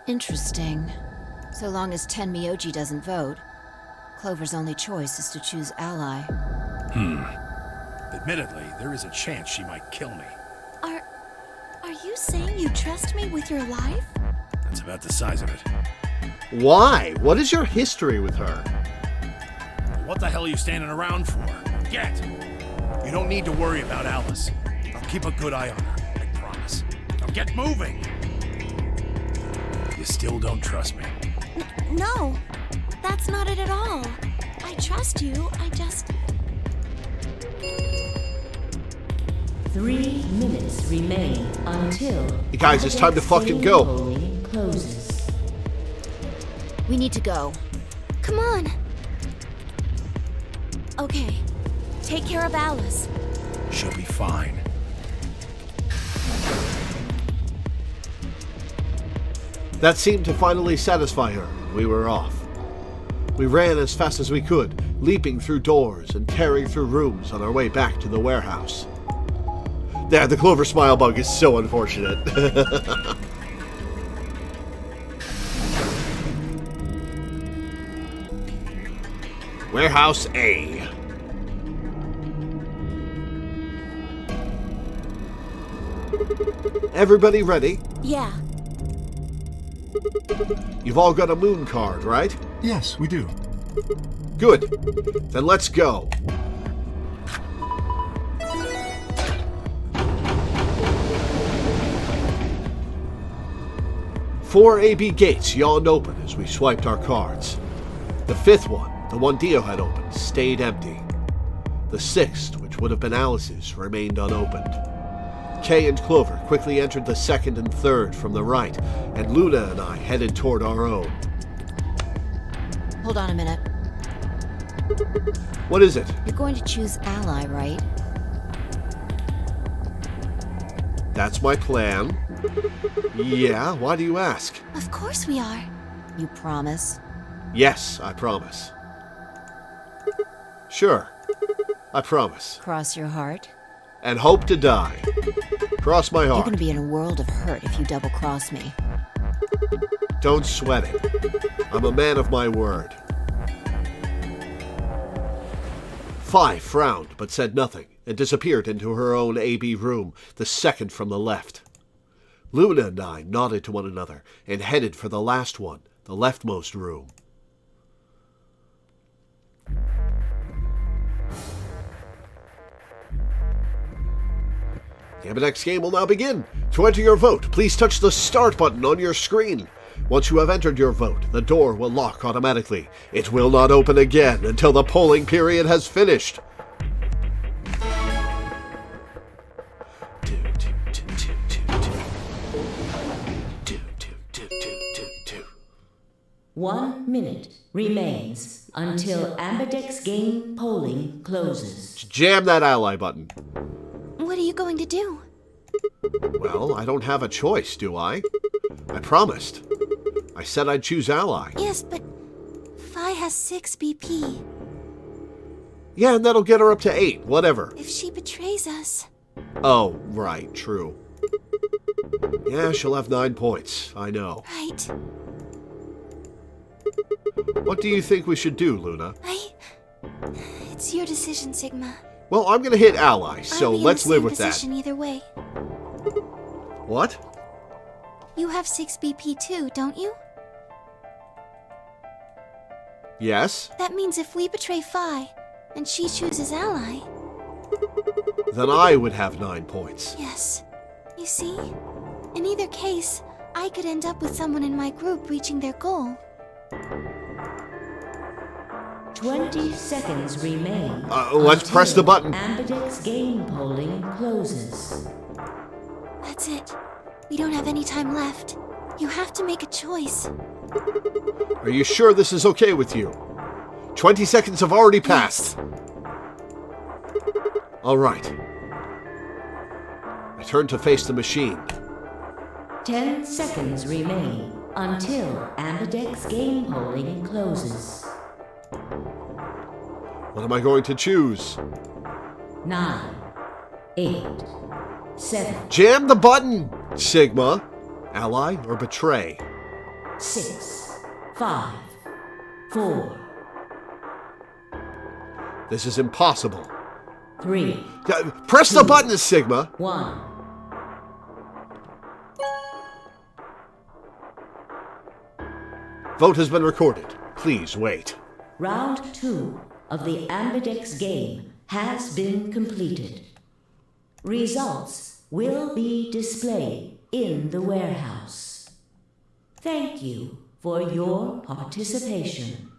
[SPEAKER 3] Interesting. So long as Tenmyuji doesn't vote, Clover's only choice is to choose ally.
[SPEAKER 4] Admittedly, there is a chance she might kill me.
[SPEAKER 6] Are you saying you trust me with your life?
[SPEAKER 4] That's about the size of it.
[SPEAKER 1] Why? What is your history with her?
[SPEAKER 4] What the hell are you standing around for? Get! You don't need to worry about Alice. I'll keep a good eye on her, I promise. Now get moving! You still don't trust me?
[SPEAKER 6] No, that's not it at all. I trust you, I just...
[SPEAKER 9] 3 minutes remain until...
[SPEAKER 1] Hey guys, it's time to fucking go.
[SPEAKER 9] Polling closes.
[SPEAKER 3] We need to go.
[SPEAKER 6] Come on. Okay, take care of Alice.
[SPEAKER 4] She'll be fine.
[SPEAKER 1] That seemed to finally satisfy her. We were off. We ran as fast as we could, leaping through doors and tearing through rooms on our way back to the warehouse. There, the Clover smile bug is so unfortunate. Warehouse A. Everybody ready?
[SPEAKER 6] Yeah.
[SPEAKER 1] You've all got a moon card, right?
[SPEAKER 7] Yes, we do.
[SPEAKER 1] Good. Then let's go. Four AB gates yawned open as we swiped our cards. The 5th one, the one Dio had opened, stayed empty. The 6th, which would have been Alice's, remained unopened. Kay and Clover quickly entered the 2nd and 3rd from the right, and Luna and I headed toward our own.
[SPEAKER 3] Hold on a minute.
[SPEAKER 1] What is it?
[SPEAKER 3] You're going to choose ally, right?
[SPEAKER 1] That's my plan. Yeah, why do you ask?
[SPEAKER 6] Of course we are.
[SPEAKER 3] You promise?
[SPEAKER 1] Yes, I promise. Sure, I promise.
[SPEAKER 3] Cross your heart.
[SPEAKER 1] And hope to die. Cross my
[SPEAKER 3] You're
[SPEAKER 1] heart.
[SPEAKER 3] gonna be in a world of hurt if you double-cross me.
[SPEAKER 1] Don't sweat it. I'm a man of my word. Fi frowned, but said nothing, and disappeared into her own AB room, the second from the left. Luna and I nodded to one another, and headed for the last one, the leftmost room. The Ambidex game will now begin. To enter your vote, please touch the Start button on your screen. Once you have entered your vote, the door will lock automatically. It will not open again until the polling period has finished.
[SPEAKER 9] 1 minute remains until Ambidex game polling closes.
[SPEAKER 1] Jam that ally button.
[SPEAKER 6] What are you going to do?
[SPEAKER 1] Well, I don't have a choice, do I? I promised. I said I'd choose ally.
[SPEAKER 6] Yes, but Fi has 6 BP.
[SPEAKER 1] Yeah, and that'll get her up to 8, whatever.
[SPEAKER 6] If she betrays us...
[SPEAKER 1] Oh, right, true. Yeah, she'll have 9 points, I know.
[SPEAKER 6] Right.
[SPEAKER 1] What do you think we should do, Luna?
[SPEAKER 6] It's your decision, Sigma.
[SPEAKER 1] Well, I'm gonna hit ally, so let's live with that.
[SPEAKER 6] I'll be in the same position either way.
[SPEAKER 1] What?
[SPEAKER 6] You have 6 BP too, don't you?
[SPEAKER 1] Yes?
[SPEAKER 6] That means if we betray Fi, and she chooses ally...
[SPEAKER 1] Then I would have 9 points.
[SPEAKER 6] Yes. You see? In either case, I could end up with someone in my group reaching their goal.
[SPEAKER 9] 20 seconds remain.
[SPEAKER 1] Let's press the button.
[SPEAKER 9] Ambidex game polling closes.
[SPEAKER 6] That's it. We don't have any time left. You have to make a choice.
[SPEAKER 1] Are you sure this is okay with you? 20 seconds have already passed. Yes. All right. I turn to face the machine.
[SPEAKER 9] 10 seconds remain until Ambidex game polling closes.
[SPEAKER 1] What am I going to choose?
[SPEAKER 9] 9, 8, 7.
[SPEAKER 1] Jam the button, Sigma. Ally or betray?
[SPEAKER 9] 6, 5, 4.
[SPEAKER 1] This is impossible.
[SPEAKER 9] 3.
[SPEAKER 1] Press the button, Sigma.
[SPEAKER 9] 1.
[SPEAKER 1] Vote has been recorded. Please wait.
[SPEAKER 9] Round 2 of the Ambidex game has been completed. Results will be displayed in the warehouse. Thank you for your participation.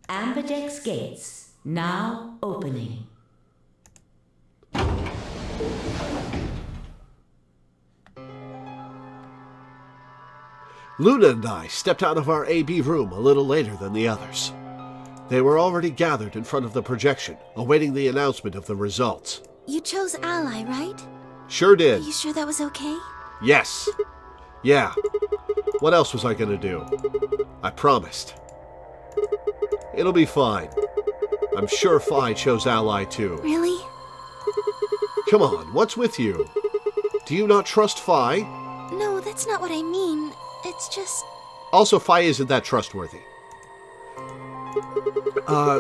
[SPEAKER 9] Ambidex gates now opening.
[SPEAKER 1] Luna and I stepped out of our AB room a little later than the others. They were already gathered in front of the projection, awaiting the announcement of the results.
[SPEAKER 6] You chose ally, right?
[SPEAKER 1] Sure did.
[SPEAKER 6] Are you sure that was okay?
[SPEAKER 1] Yes. Yeah. What else was I gonna do? I promised. It'll be fine. I'm sure Fi chose ally too.
[SPEAKER 6] Really?
[SPEAKER 1] Come on, what's with you? Do you not trust Fi?
[SPEAKER 6] No, that's not what I mean. It's just...
[SPEAKER 1] Also, Fi isn't that trustworthy.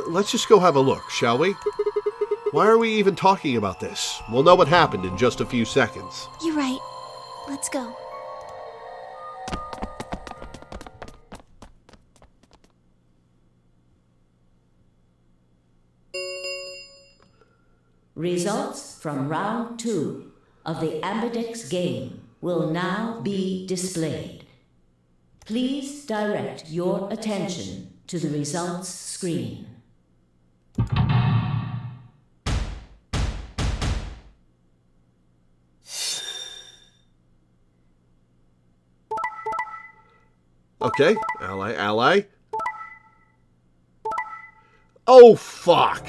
[SPEAKER 1] Let's just go have a look, shall we? Why are we even talking about this? We'll know what happened in just a few seconds.
[SPEAKER 6] You're right. Let's go.
[SPEAKER 9] Results from round 2 of the Ambidex game will now be displayed. Please direct your attention to the results screen.
[SPEAKER 1] Okay, ally. Oh, fuck!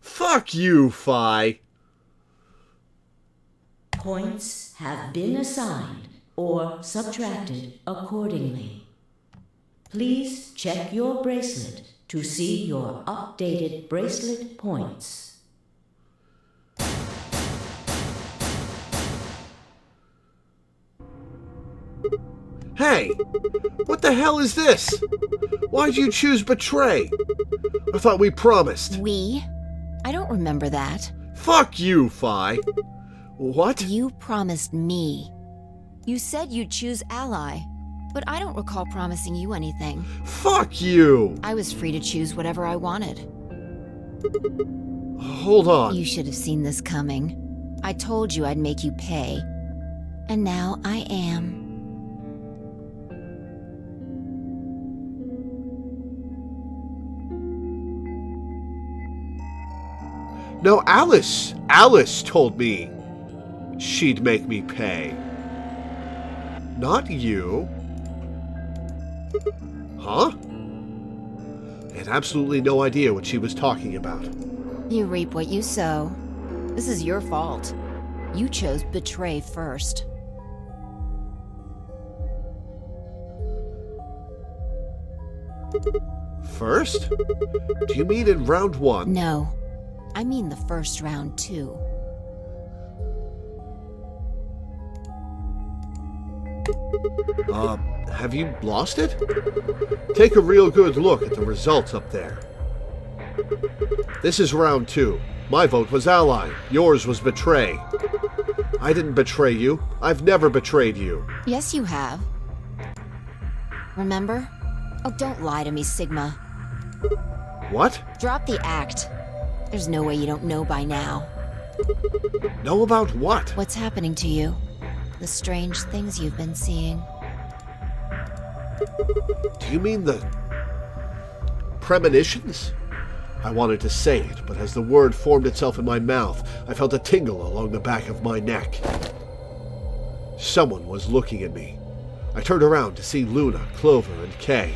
[SPEAKER 1] Fuck you, Phi.
[SPEAKER 9] Points have been assigned or subtracted accordingly. Please check your bracelet to see your updated bracelet points.
[SPEAKER 1] Hey, what the hell is this? Why'd you choose betray? I thought we promised.
[SPEAKER 3] We? I don't remember that.
[SPEAKER 1] Fuck you, Phi. What?
[SPEAKER 3] You promised me. You said you'd choose ally, but I don't recall promising you anything.
[SPEAKER 1] Fuck you!
[SPEAKER 3] I was free to choose whatever I wanted.
[SPEAKER 1] Hold on.
[SPEAKER 3] You should have seen this coming. I told you I'd make you pay. And now I am.
[SPEAKER 1] No, Alice. Alice told me she'd make me pay. Not you. Huh? I had absolutely no idea what she was talking about.
[SPEAKER 3] You reap what you sow. This is your fault. You chose betray first.
[SPEAKER 1] First? Do you mean in round 1?
[SPEAKER 3] No. I mean the first round, too.
[SPEAKER 1] Have you lost it? Take a real good look at the results up there. This is round 2. My vote was ally. Yours was betray. I didn't betray you. I've never betrayed you.
[SPEAKER 3] Yes, you have. Remember? Oh, don't lie to me, Sigma.
[SPEAKER 1] What?
[SPEAKER 3] Drop the act. There's no way you don't know by now.
[SPEAKER 1] Know about what?
[SPEAKER 3] What's happening to you? The strange things you've been seeing.
[SPEAKER 1] Do you mean the premonitions? I wanted to say it, but as the word formed itself in my mouth, I felt a tingle along the back of my neck. Someone was looking at me. I turned around to see Luna, Clover, and Kay.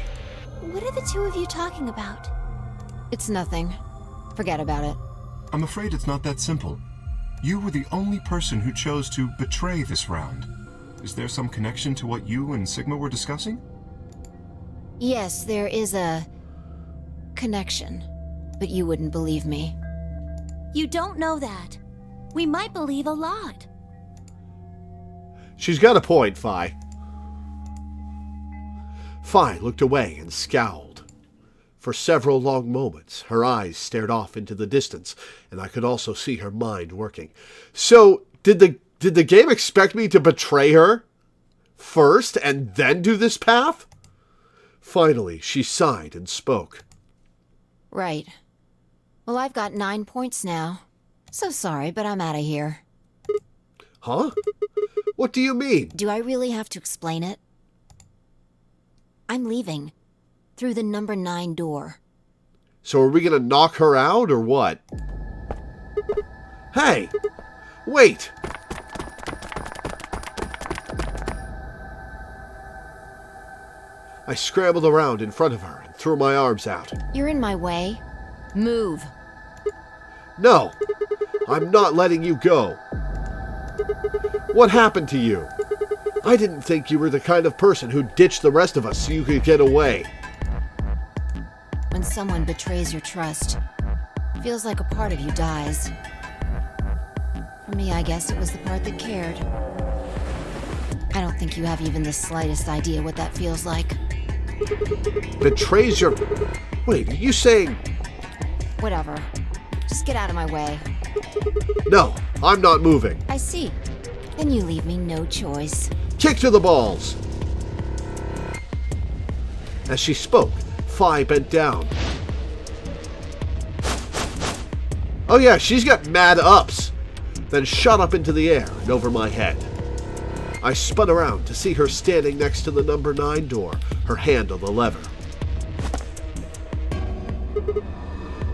[SPEAKER 6] What are the two of you talking about?
[SPEAKER 3] It's nothing. Forget about it.
[SPEAKER 7] I'm afraid it's not that simple. You were the only person who chose to betray this round. Is there some connection to what you and Sigma were discussing?
[SPEAKER 3] Yes, there is a connection, but you wouldn't believe me.
[SPEAKER 6] You don't know that. We might believe a lot.
[SPEAKER 1] She's got a point, Phi. Phi looked away and scowled. For several long moments, her eyes stared off into the distance, and I could also see her mind working. So, did the game expect me to betray her first and then do this path? Finally, she sighed and spoke.
[SPEAKER 3] Right. Well, I've got 9 points now. So sorry, but I'm out of here.
[SPEAKER 1] Huh? What do you mean?
[SPEAKER 3] Do I really have to explain it? I'm leaving. Through the number 9 door.
[SPEAKER 1] So are we gonna knock her out, or what? Hey! Wait! I scrambled around in front of her and threw my arms out.
[SPEAKER 3] You're in my way. Move.
[SPEAKER 1] No! I'm not letting you go. What happened to you? I didn't think you were the kind of person who ditched the rest of us so you could get away.
[SPEAKER 3] When someone betrays your trust, it feels like a part of you dies. For me, I guess it was the part that cared. I don't think you have even the slightest idea what that feels like.
[SPEAKER 1] Betrays your... Wait, are you saying...
[SPEAKER 3] Whatever. Just get out of my way.
[SPEAKER 1] No, I'm not moving.
[SPEAKER 3] I see. Then you leave me no choice.
[SPEAKER 1] Kick to the balls! As she spoke, Phi bent down. Oh yeah, she's got mad ups. Then shot up into the air and over my head. I spun around to see her standing next to the number 9 door, her hand on the lever.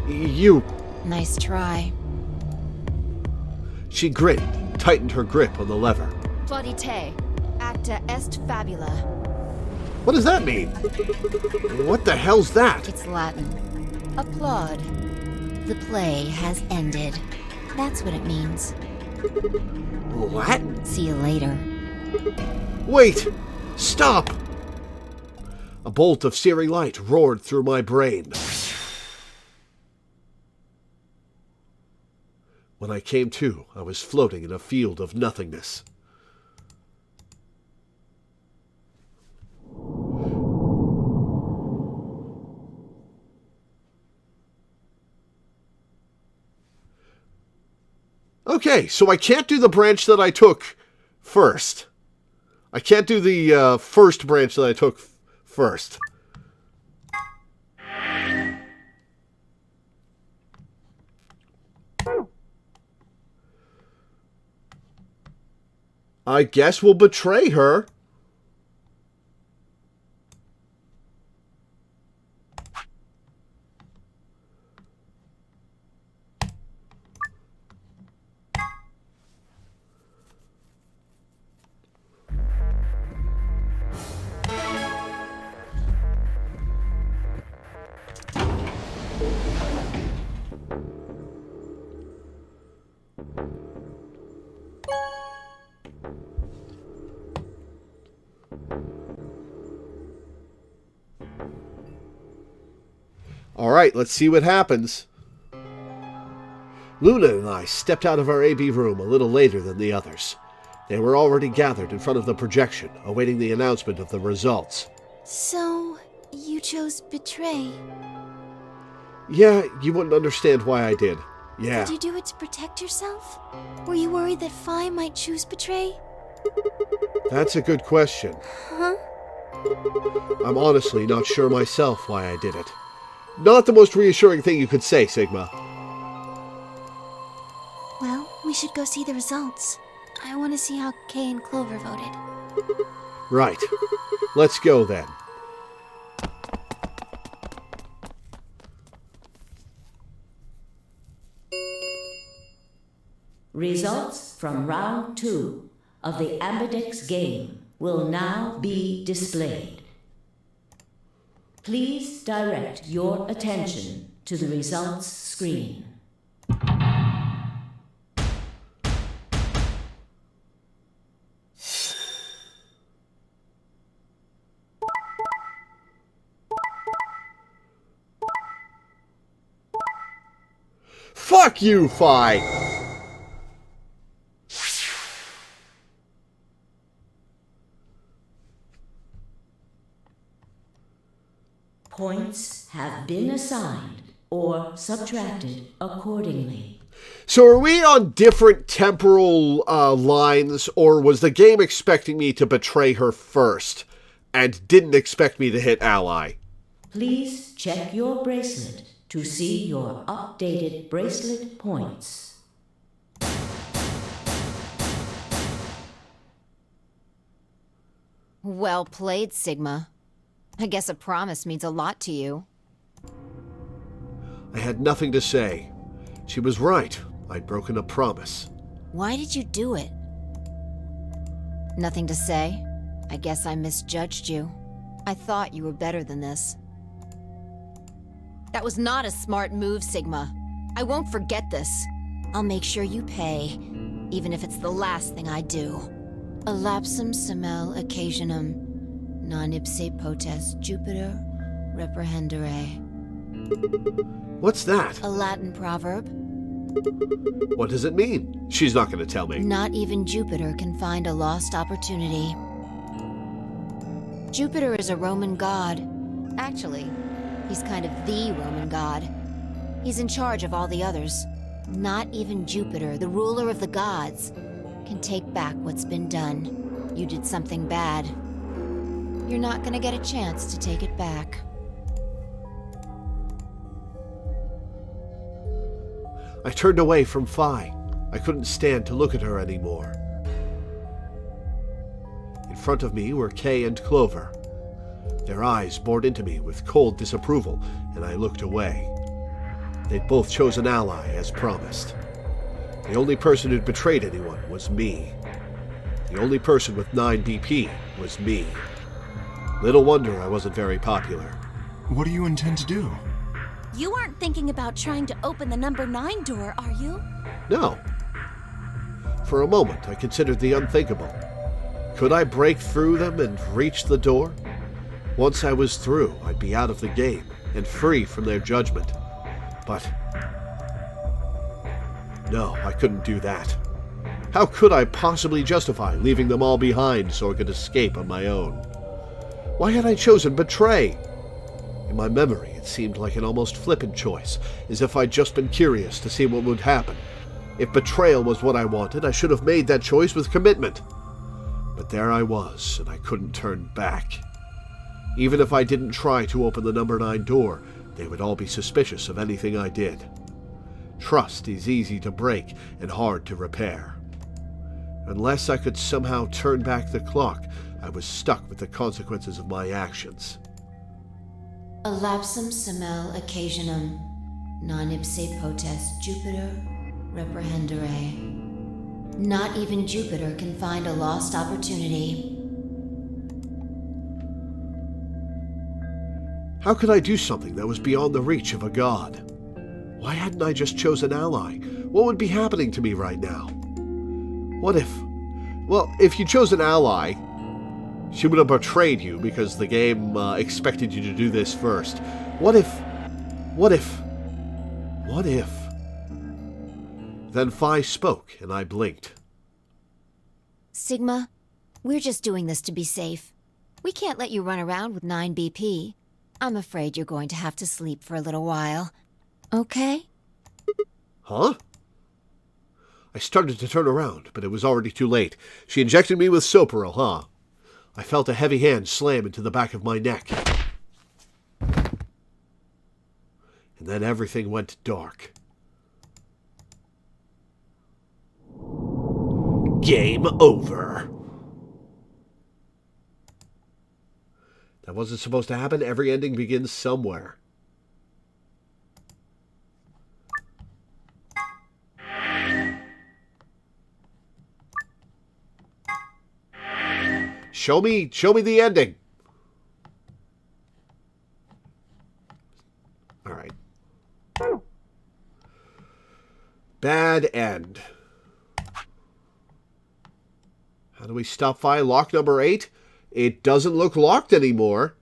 [SPEAKER 1] You...
[SPEAKER 3] Nice try.
[SPEAKER 1] She grinned and tightened her grip on the lever.
[SPEAKER 3] Plaudite, acta est fabula.
[SPEAKER 1] What does that mean? What the hell's that?
[SPEAKER 3] It's Latin. Applaud. The play has ended. That's what it means.
[SPEAKER 1] What?
[SPEAKER 3] See you later.
[SPEAKER 1] Wait! Stop! A bolt of searing light roared through my brain. When I came to, I was floating in a field of nothingness. Okay, so I can't do the branch that I took first. I can't do the first branch that I took first. I guess we'll betray her. Alright, let's see what happens. Luna and I stepped out of our AB room a little later than the others. They were already gathered in front of the projection, awaiting the announcement of the results.
[SPEAKER 6] So, you chose Betray.
[SPEAKER 1] Yeah, you wouldn't understand why I did. Yeah.
[SPEAKER 6] Did you do it to protect yourself? Were you worried that Phi might choose Betray?
[SPEAKER 1] That's a good question.
[SPEAKER 6] Huh?
[SPEAKER 1] I'm honestly not sure myself why I did it. Not the most reassuring thing you could say, Sigma.
[SPEAKER 6] Well, we should go see the results. I want to see how Kay and Clover voted.
[SPEAKER 1] Right. Let's go then.
[SPEAKER 9] Results from round 2 of the Ambidex game will now be displayed. Please direct your attention to the results screen.
[SPEAKER 1] Fuck you, Phi!
[SPEAKER 9] Points have been assigned or subtracted accordingly.
[SPEAKER 1] So are we on different temporal lines, or was the game expecting me to betray her first and didn't expect me to hit ally?
[SPEAKER 9] Please check your bracelet to see your updated bracelet points.
[SPEAKER 3] Well played, Sigma. I guess a promise means a lot to you.
[SPEAKER 1] I had nothing to say. She was right. I'd broken a promise.
[SPEAKER 3] Why did you do it? Nothing to say? I guess I misjudged you. I thought you were better than this. That was not a smart move, Sigma. I won't forget this. I'll make sure you pay, even if it's the last thing I do. Elapsum semel occasionum, non ipse potest Jupiter reprehendere.
[SPEAKER 1] What's that?
[SPEAKER 3] A Latin proverb.
[SPEAKER 1] What does it mean? She's not going to tell me.
[SPEAKER 3] Not even Jupiter can find a lost opportunity. Jupiter is a Roman god. Actually, he's kind of the Roman god. He's in charge of all the others. Not even Jupiter, the ruler of the gods, can take back what's been done. You did something bad. You're not gonna get a chance to take it back.
[SPEAKER 1] I turned away from Phi. I couldn't stand to look at her anymore. In front of me were Kay and Clover. Their eyes bored into me with cold disapproval, and I looked away. They'd both chosen ally, as promised. The only person who'd betrayed anyone was me. The only person with 9 BP was me. Little wonder I wasn't very popular.
[SPEAKER 7] What do you intend to do?
[SPEAKER 6] You aren't thinking about trying to open the number 9 door, are you?
[SPEAKER 1] No. For a moment, I considered the unthinkable. Could I break through them and reach the door? Once I was through, I'd be out of the game and free from their judgment. But no, I couldn't do that. How could I possibly justify leaving them all behind so I could escape on my own? Why had I chosen betray? In my memory, it seemed like an almost flippant choice, as if I'd just been curious to see what would happen. If betrayal was what I wanted, I should have made that choice with commitment. But there I was, and I couldn't turn back. Even if I didn't try to open the number 9 door, they would all be suspicious of anything I did. Trust is easy to break and hard to repair. Unless I could somehow turn back the clock, I was stuck with the consequences of my actions.
[SPEAKER 3] Elapsum semel occasionum, non ipse potest Jupiter reprehendere. Not even Jupiter can find a lost opportunity.
[SPEAKER 1] How could I do something that was beyond the reach of a god? Why hadn't I just chosen ally? What would be happening to me right now? What if... Well, if you chose an ally, she would have betrayed you because the game expected you to do this first. What if... Then Phi spoke, and I blinked.
[SPEAKER 3] Sigma, we're just doing this to be safe. We can't let you run around with 9 BP. I'm afraid you're going to have to sleep for a little while. Okay?
[SPEAKER 1] Huh? I started to turn around, but it was already too late. She injected me with Soparil, huh? I felt a heavy hand slam into the back of my neck. And then everything went dark. Game over. That wasn't supposed to happen. Every ending begins somewhere. Show me the ending. All right. Bad end. How do we stop Phi? Lock number 8? It doesn't look locked anymore.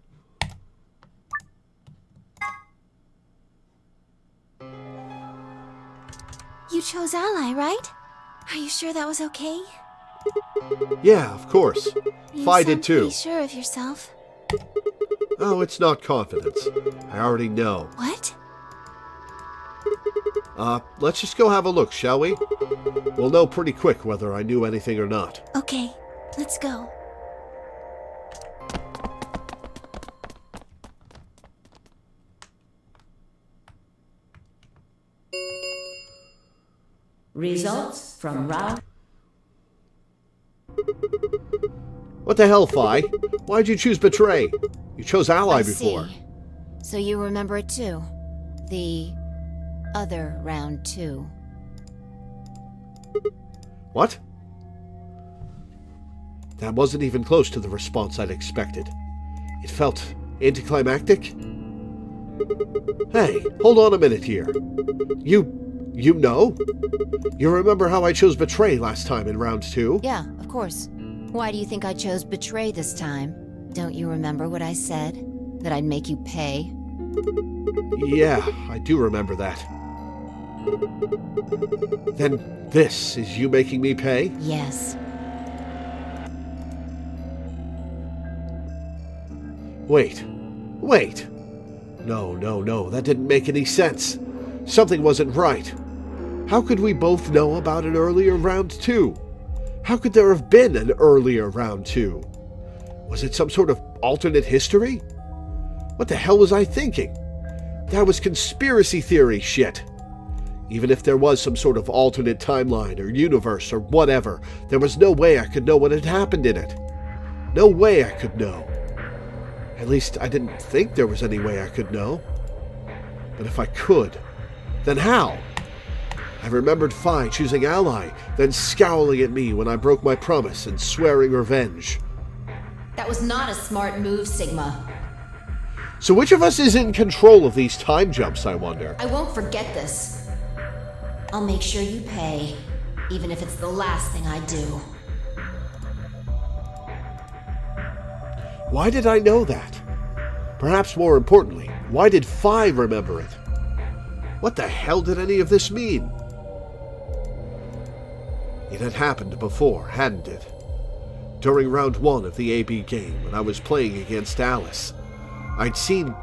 [SPEAKER 6] You chose ally, right? Are you sure that was okay?
[SPEAKER 1] Yeah, of course. Phi did too.
[SPEAKER 6] Pretty sure of yourself.
[SPEAKER 1] Oh, it's not confidence. I already know.
[SPEAKER 6] What?
[SPEAKER 1] Let's just go have a look, shall we? We'll know pretty quick whether I knew anything or not.
[SPEAKER 6] Okay, let's go.
[SPEAKER 9] Results from round...
[SPEAKER 1] What the hell, Phi? Why'd you choose betray? You chose ally before.
[SPEAKER 3] See. So you remember it too. The other round 2.
[SPEAKER 1] What? That wasn't even close to the response I'd expected. It felt anticlimactic. Hey, hold on a minute here. You know? You remember how I chose betray last time in round 2?
[SPEAKER 3] Yeah, of course. Why do you think I chose betray this time? Don't you remember what I said? That I'd make you pay?
[SPEAKER 1] Yeah, I do remember that. Then this is you making me pay?
[SPEAKER 3] Yes.
[SPEAKER 1] Wait. No, that didn't make any sense. Something wasn't right. How could we both know about an earlier round 2? How could there have been an earlier round 2? Was it some sort of alternate history? What the hell was I thinking? That was conspiracy theory shit. Even if there was some sort of alternate timeline or universe or whatever, there was no way I could know what had happened in it. No way I could know. At least I didn't think there was any way I could know. But if I could, then how? I remembered Phi choosing ally, then scowling at me when I broke my promise and swearing revenge.
[SPEAKER 3] That was not a smart move, Sigma.
[SPEAKER 1] So which of us is in control of these time jumps, I wonder?
[SPEAKER 3] I won't forget this. I'll make sure you pay, even if it's the last thing I do.
[SPEAKER 1] Why did I know that? Perhaps more importantly, why did Phi remember it? What the hell did any of this mean? It had happened before, hadn't it? During round 1 of the AB game, when I was playing against Alice, I'd seen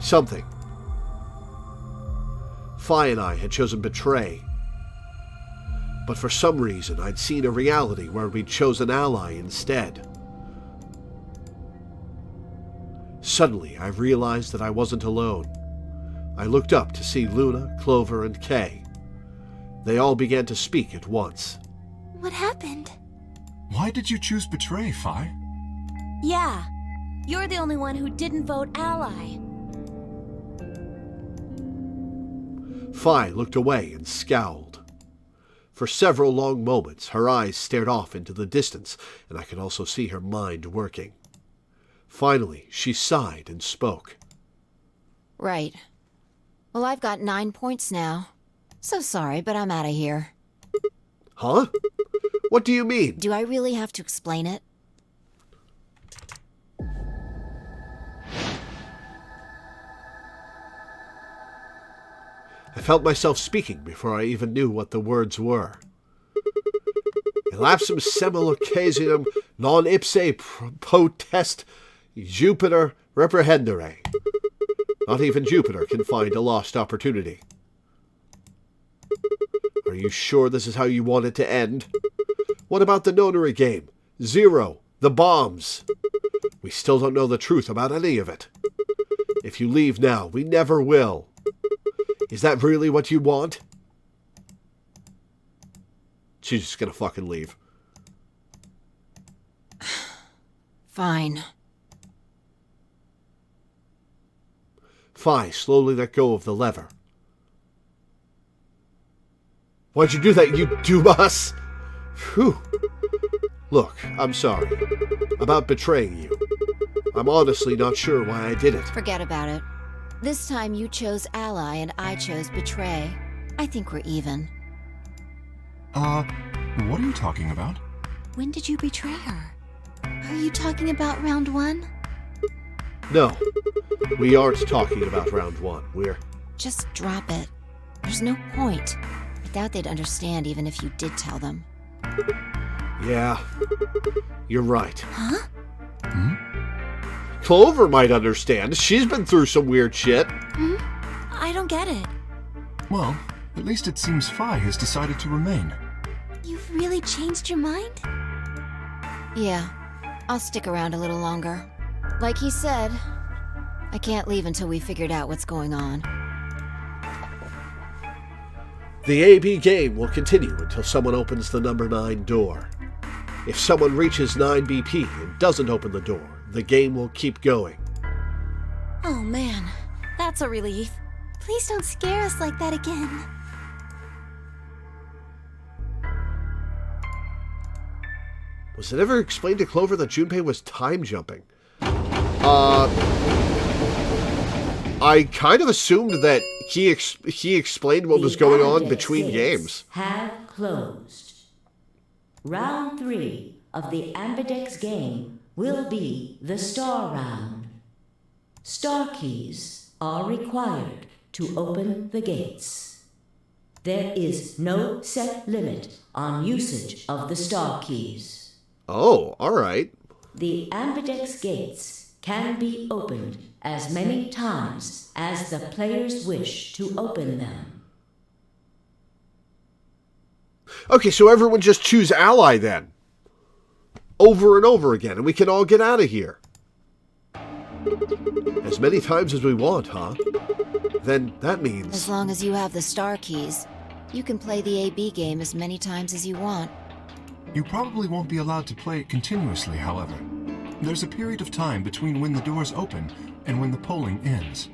[SPEAKER 1] something. Phi and I had chosen Betray. But for some reason, I'd seen a reality where we'd chosen Ally instead. Suddenly, I realized that I wasn't alone. I looked up to see Luna, Clover, and Kay. They all began to speak at once.
[SPEAKER 6] What happened?
[SPEAKER 7] Why did you choose Betray, Phi?
[SPEAKER 13] Yeah, you're the only one who didn't vote Ally.
[SPEAKER 1] Phi looked away and scowled. For several long moments, her eyes stared off into the distance, and I could also see her mind working. Finally, she sighed and spoke.
[SPEAKER 3] Right. Well, I've got 9 points now. So sorry, but I'm out of here.
[SPEAKER 1] Huh? What do you mean?
[SPEAKER 3] Do I really have to explain it?
[SPEAKER 1] I felt myself speaking before I even knew what the words were. Elapsum semel occasionum non ipse potest Jupiter reprehendere. Not even Jupiter can find a lost opportunity. Are you sure this is how you want it to end? What about the nonary game? Zero. The bombs. We still don't know the truth about any of it. If you leave now, we never will. Is that really what you want? She's just gonna fucking leave.
[SPEAKER 3] Fine.
[SPEAKER 1] Phi slowly let go of the lever. Why'd you do that, you doomas? Phew. Look, I'm sorry about betraying you. I'm honestly not sure why I did it.
[SPEAKER 3] Forget about it. This time you chose Ally and I chose Betray. I think we're even.
[SPEAKER 7] What are you talking about?
[SPEAKER 6] When did you betray her? Are you talking about round 1?
[SPEAKER 1] No, we aren't talking about round 1. We're...
[SPEAKER 3] Just drop it. There's no point. I doubt they'd understand even if you did tell them.
[SPEAKER 1] Yeah, you're right.
[SPEAKER 6] Huh?
[SPEAKER 1] Clover might understand. She's been through some weird shit.
[SPEAKER 6] I don't get it.
[SPEAKER 7] Well, at least it seems Phi has decided to remain.
[SPEAKER 6] You've really changed your mind?
[SPEAKER 3] Yeah, I'll stick around a little longer. Like he said, I can't leave until we figured out what's going on.
[SPEAKER 1] The AB game will continue until someone opens the number 9 door. If someone reaches 9 BP and doesn't open the door, the game will keep going.
[SPEAKER 13] Oh man, that's a relief.
[SPEAKER 6] Please don't scare us like that again.
[SPEAKER 1] Was it ever explained to Clover that Junpei was time jumping? I kind of assumed that he explained what was going on between games.
[SPEAKER 9] Have closed. Round 3 of the Ambidex game will be the star round. Star keys are required to open the gates. There is no set limit on usage of the star keys.
[SPEAKER 1] Oh, alright.
[SPEAKER 9] The Ambidex gates can be opened as many times as the players wish to open them.
[SPEAKER 1] Okay, so everyone just choose Ally then. Over and over again, and we can all get out of here. As many times as we want, huh? Then that means...
[SPEAKER 3] As long as you have the star keys, you can play the AB game as many times as you want.
[SPEAKER 7] You probably won't be allowed to play it continuously, however. There's a period of time between when the doors open and when the polling ends.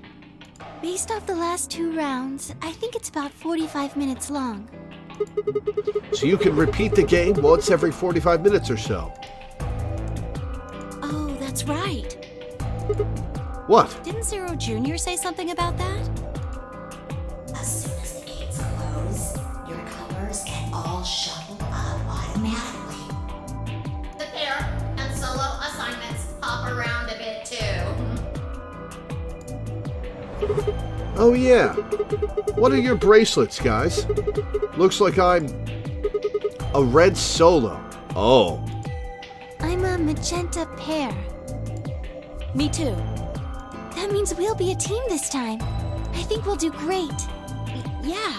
[SPEAKER 6] Based off the last 2 rounds, I think it's about 45 minutes long.
[SPEAKER 1] So you can repeat the game once every 45 minutes or so.
[SPEAKER 6] Oh, that's right.
[SPEAKER 1] What?
[SPEAKER 13] Didn't Zero Jr. say something about that?
[SPEAKER 12] As soon as the gates close, your colors get all shuffled up automatically. The pair and solo assignments hop around a bit too.
[SPEAKER 1] Oh yeah. What are your bracelets, guys? Looks like I'm a red solo. Oh.
[SPEAKER 6] I'm a magenta pair.
[SPEAKER 13] Me too.
[SPEAKER 6] That means we'll be a team this time. I think we'll do great.
[SPEAKER 13] Yeah.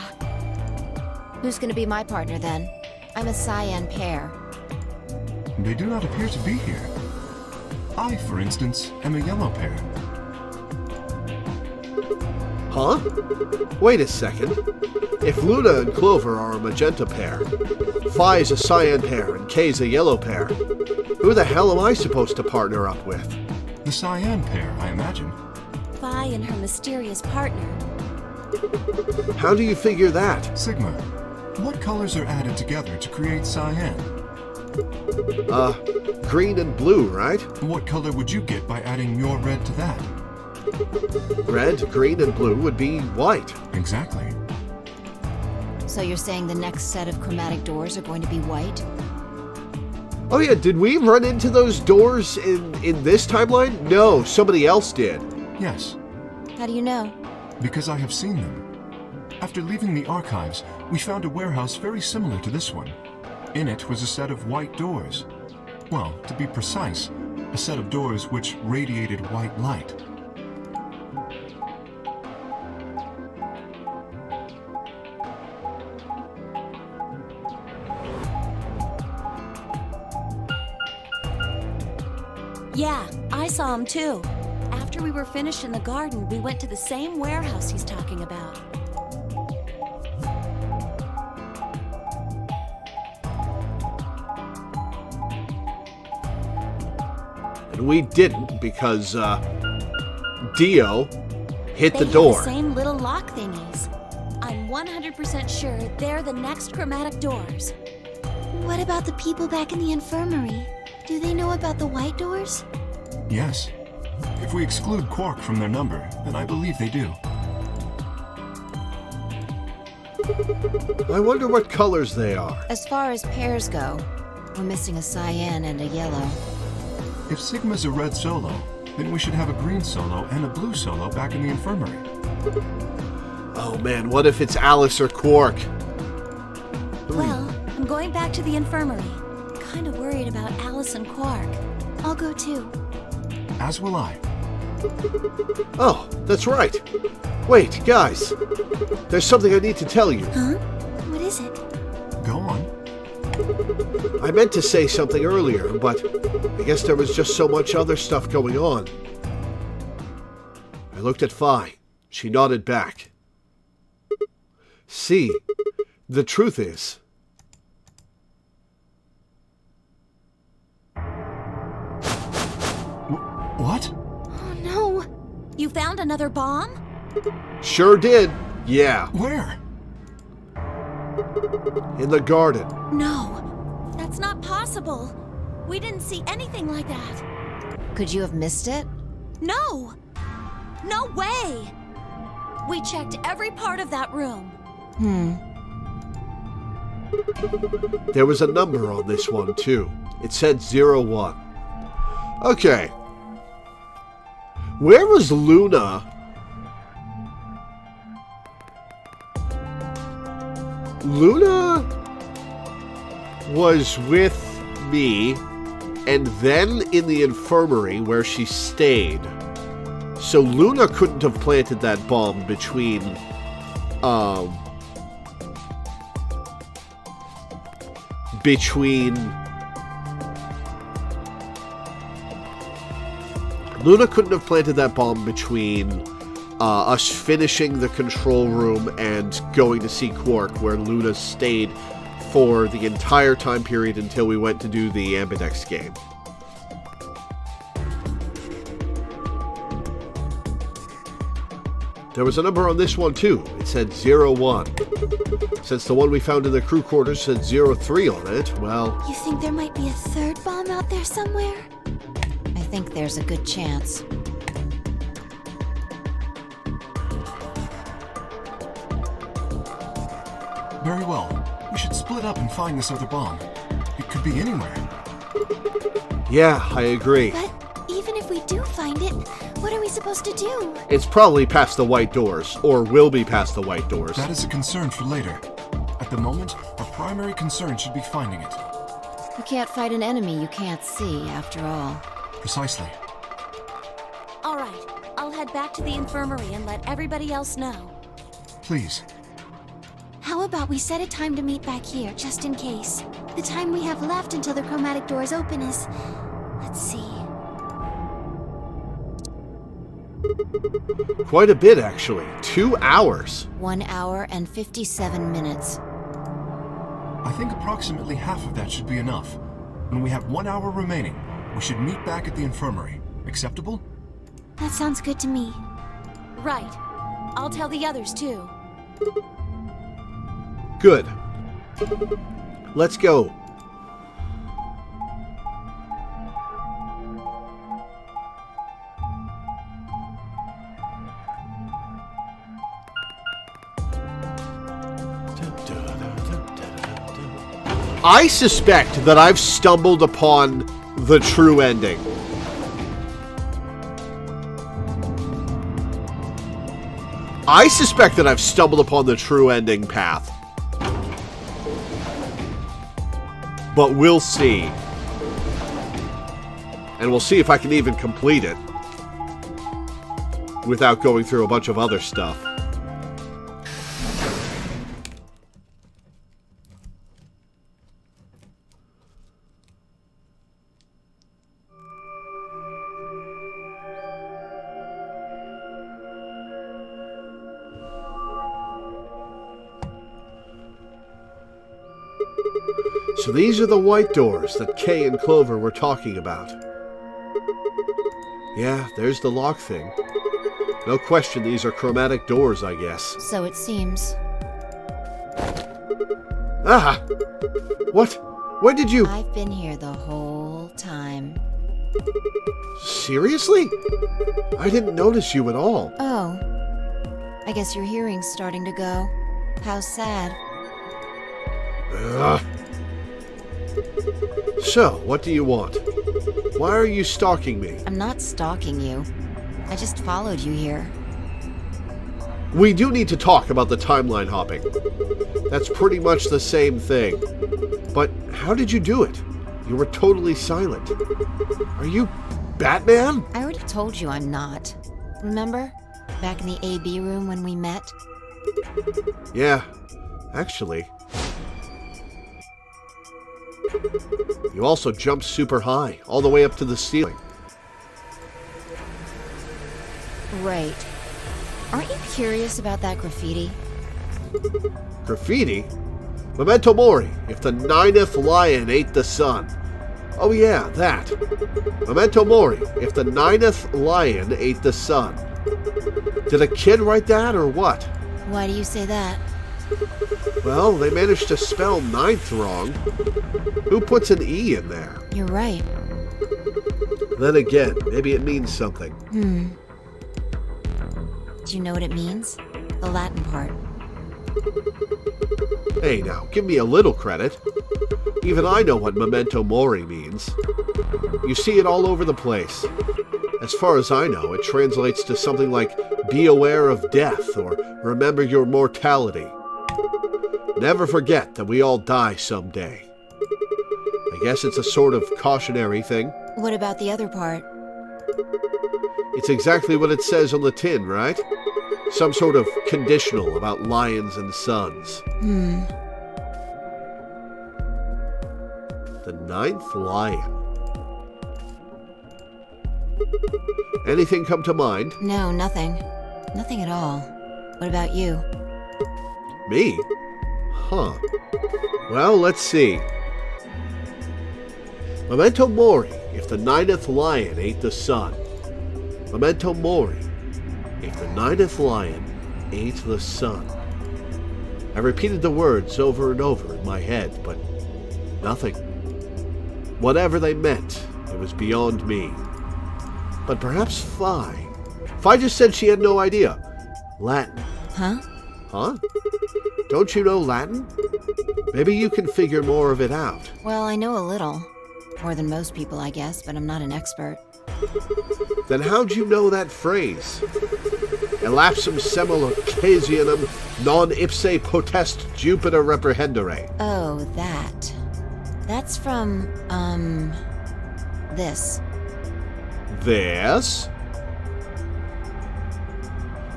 [SPEAKER 3] Who's gonna be my partner then? I'm a cyan pair.
[SPEAKER 7] They do not appear to be here. I, for instance, am a yellow pair.
[SPEAKER 1] Huh? Wait a second. If Luna and Clover are a magenta pair, Phi is a cyan pair, and Kay's a yellow pair, who the hell am I supposed to partner up with?
[SPEAKER 7] The cyan pair, I imagine.
[SPEAKER 13] Phi and her mysterious partner.
[SPEAKER 1] How do you figure that?
[SPEAKER 7] Sigma, what colors are added together to create cyan?
[SPEAKER 1] Green and blue, right?
[SPEAKER 7] What color would you get by adding your red to that?
[SPEAKER 1] Red, green, and blue would be white.
[SPEAKER 7] Exactly.
[SPEAKER 3] So you're saying the next set of chromatic doors are going to be white?
[SPEAKER 1] Oh yeah, did we run into those doors in this timeline? No, somebody else did.
[SPEAKER 7] Yes.
[SPEAKER 3] How do you know?
[SPEAKER 7] Because I have seen them. After leaving the archives, we found a warehouse very similar to this one. In it was a set of white doors. Well, to be precise, a set of doors which radiated white light.
[SPEAKER 13] Yeah, I saw him too. After we were finished in the garden, we went to the same warehouse he's talking about.
[SPEAKER 1] And we didn't because, Dio hit
[SPEAKER 13] They
[SPEAKER 1] the
[SPEAKER 13] have
[SPEAKER 1] door.
[SPEAKER 13] the same little lock thingies. I'm 100% sure they're the next chromatic doors.
[SPEAKER 6] What about the people back in the infirmary? Do they know about the white doors?
[SPEAKER 7] Yes. If we exclude Quark from their number, then I believe they do.
[SPEAKER 1] I wonder what colors they are.
[SPEAKER 3] As far as pairs go, we're missing a cyan and a yellow.
[SPEAKER 7] If Sigma's a red solo, then we should have a green solo and a blue solo back in the infirmary.
[SPEAKER 1] Oh man, what if it's Alice or Quark?
[SPEAKER 13] Well, I'm going back to the infirmary. Kind of worried about Alice and Quark.
[SPEAKER 6] I'll go too.
[SPEAKER 7] As will I.
[SPEAKER 1] Oh, that's right. Wait, guys. There's something I need to tell you.
[SPEAKER 6] Huh? What is it?
[SPEAKER 7] Go on.
[SPEAKER 1] I meant to say something earlier, but I guess there was just so much other stuff going on. I looked at Phi. She nodded back. See, the truth is...
[SPEAKER 7] What?
[SPEAKER 6] Oh no!
[SPEAKER 13] You found another bomb?
[SPEAKER 1] Sure did. Yeah.
[SPEAKER 7] Where?
[SPEAKER 1] In the garden.
[SPEAKER 13] No, that's not possible. We didn't see anything like that.
[SPEAKER 3] Could you have missed it?
[SPEAKER 13] No! No way! We checked every part of that room.
[SPEAKER 1] There was a number on this one, too. It said 01. Okay. Where was Luna? Luna was with me, and then in the infirmary where she stayed. So Luna couldn't have planted that bomb between, Luna couldn't have planted that bomb between us finishing the control room and going to see Quark, where Luna stayed for the entire time period until we went to do the Ambidex game. There was a number on this one too. It said 01. Since the one we found in the crew quarters said 03 on it, well...
[SPEAKER 6] You think there might be a third bomb out there somewhere?
[SPEAKER 3] I think there's a good chance.
[SPEAKER 7] Very well. We should split up and find this other bomb. It could be anywhere.
[SPEAKER 1] Yeah, I agree.
[SPEAKER 6] But even if we do find it, what are we supposed to do?
[SPEAKER 1] It's probably past the white doors, or will be past the white doors.
[SPEAKER 7] That is a concern for later. At the moment, our primary concern should be finding it.
[SPEAKER 3] You can't fight an enemy you can't see, after all.
[SPEAKER 7] Precisely.
[SPEAKER 13] All right, I'll head back to the infirmary and let everybody else know.
[SPEAKER 7] Please.
[SPEAKER 6] How about we set a time to meet back here, just in case? The time we have left until the chromatic doors open is... let's see...
[SPEAKER 1] Quite a bit, actually. 2 hours.
[SPEAKER 3] 1 hour and 57 minutes.
[SPEAKER 7] I think approximately half of that should be enough. When we have 1 hour remaining, we should meet back at the infirmary. Acceptable?
[SPEAKER 6] That sounds good to me.
[SPEAKER 13] Right. I'll tell the others too.
[SPEAKER 1] Good. Let's go. I suspect that I've stumbled upon the true ending. I suspect that I've stumbled upon the true ending path. But we'll see. And we'll see if I can even complete it without going through a bunch of other stuff. So these are the white doors that Kay and Clover were talking about. Yeah, there's the lock thing. No question these are chromatic doors, I guess.
[SPEAKER 3] So it seems.
[SPEAKER 1] Ah! What? When did you...
[SPEAKER 3] I've been here the whole time.
[SPEAKER 1] Seriously? I didn't notice you at all.
[SPEAKER 3] Oh. I guess your hearing's starting to go. How sad.
[SPEAKER 1] Ugh. So, what do you want? Why are you stalking me?
[SPEAKER 3] I'm not stalking you. I just followed you here.
[SPEAKER 1] We do need to talk about the timeline hopping. That's pretty much the same thing. But how did you do it? You were totally silent. Are you Batman?
[SPEAKER 3] I already told you I'm not. Remember? Back in the AB room when we met?
[SPEAKER 1] Yeah, actually. You also jumped super high, all the way up to the ceiling.
[SPEAKER 3] Right. Aren't you curious about that graffiti?
[SPEAKER 1] Graffiti? Memento Mori, if the 9th lion ate the sun. Oh yeah, that. Memento Mori, if the 9th lion ate the sun. Did a kid write that, or what?
[SPEAKER 3] Why do you say that?
[SPEAKER 1] Well, they managed to spell 9th wrong. Who puts an E in there?
[SPEAKER 3] You're right.
[SPEAKER 1] Then again, maybe it means something.
[SPEAKER 3] Do you know what it means? The Latin part.
[SPEAKER 1] Hey now, give me a little credit. Even I know what Memento Mori means. You see it all over the place. As far as I know, it translates to something like be aware of death or remember your mortality. Never forget that we all die someday. I guess it's a sort of cautionary thing.
[SPEAKER 3] What about the other part?
[SPEAKER 1] It's exactly what it says on the tin, right? Some sort of conditional about lions and suns. The 9th lion. Anything come to mind?
[SPEAKER 3] No, nothing. Nothing at all. What about you?
[SPEAKER 1] Me? Huh. Well, let's see. Memento Mori, if the 9th lion ate the sun. Memento Mori, if the 9th lion ate the sun. I repeated the words over and over in my head, but nothing. Whatever they meant, it was beyond me. But perhaps Fi. Fi just said she had no idea. Latin.
[SPEAKER 3] Huh?
[SPEAKER 1] Huh? Don't you know Latin? Maybe you can figure more of it out.
[SPEAKER 3] Well, I know a little. More than most people, I guess, but I'm not an expert.
[SPEAKER 1] Then how'd you know that phrase? Elapsum semel occasionum non ipse potest Jupiter reprehendere.
[SPEAKER 3] Oh, that. That's from, this.
[SPEAKER 1] This?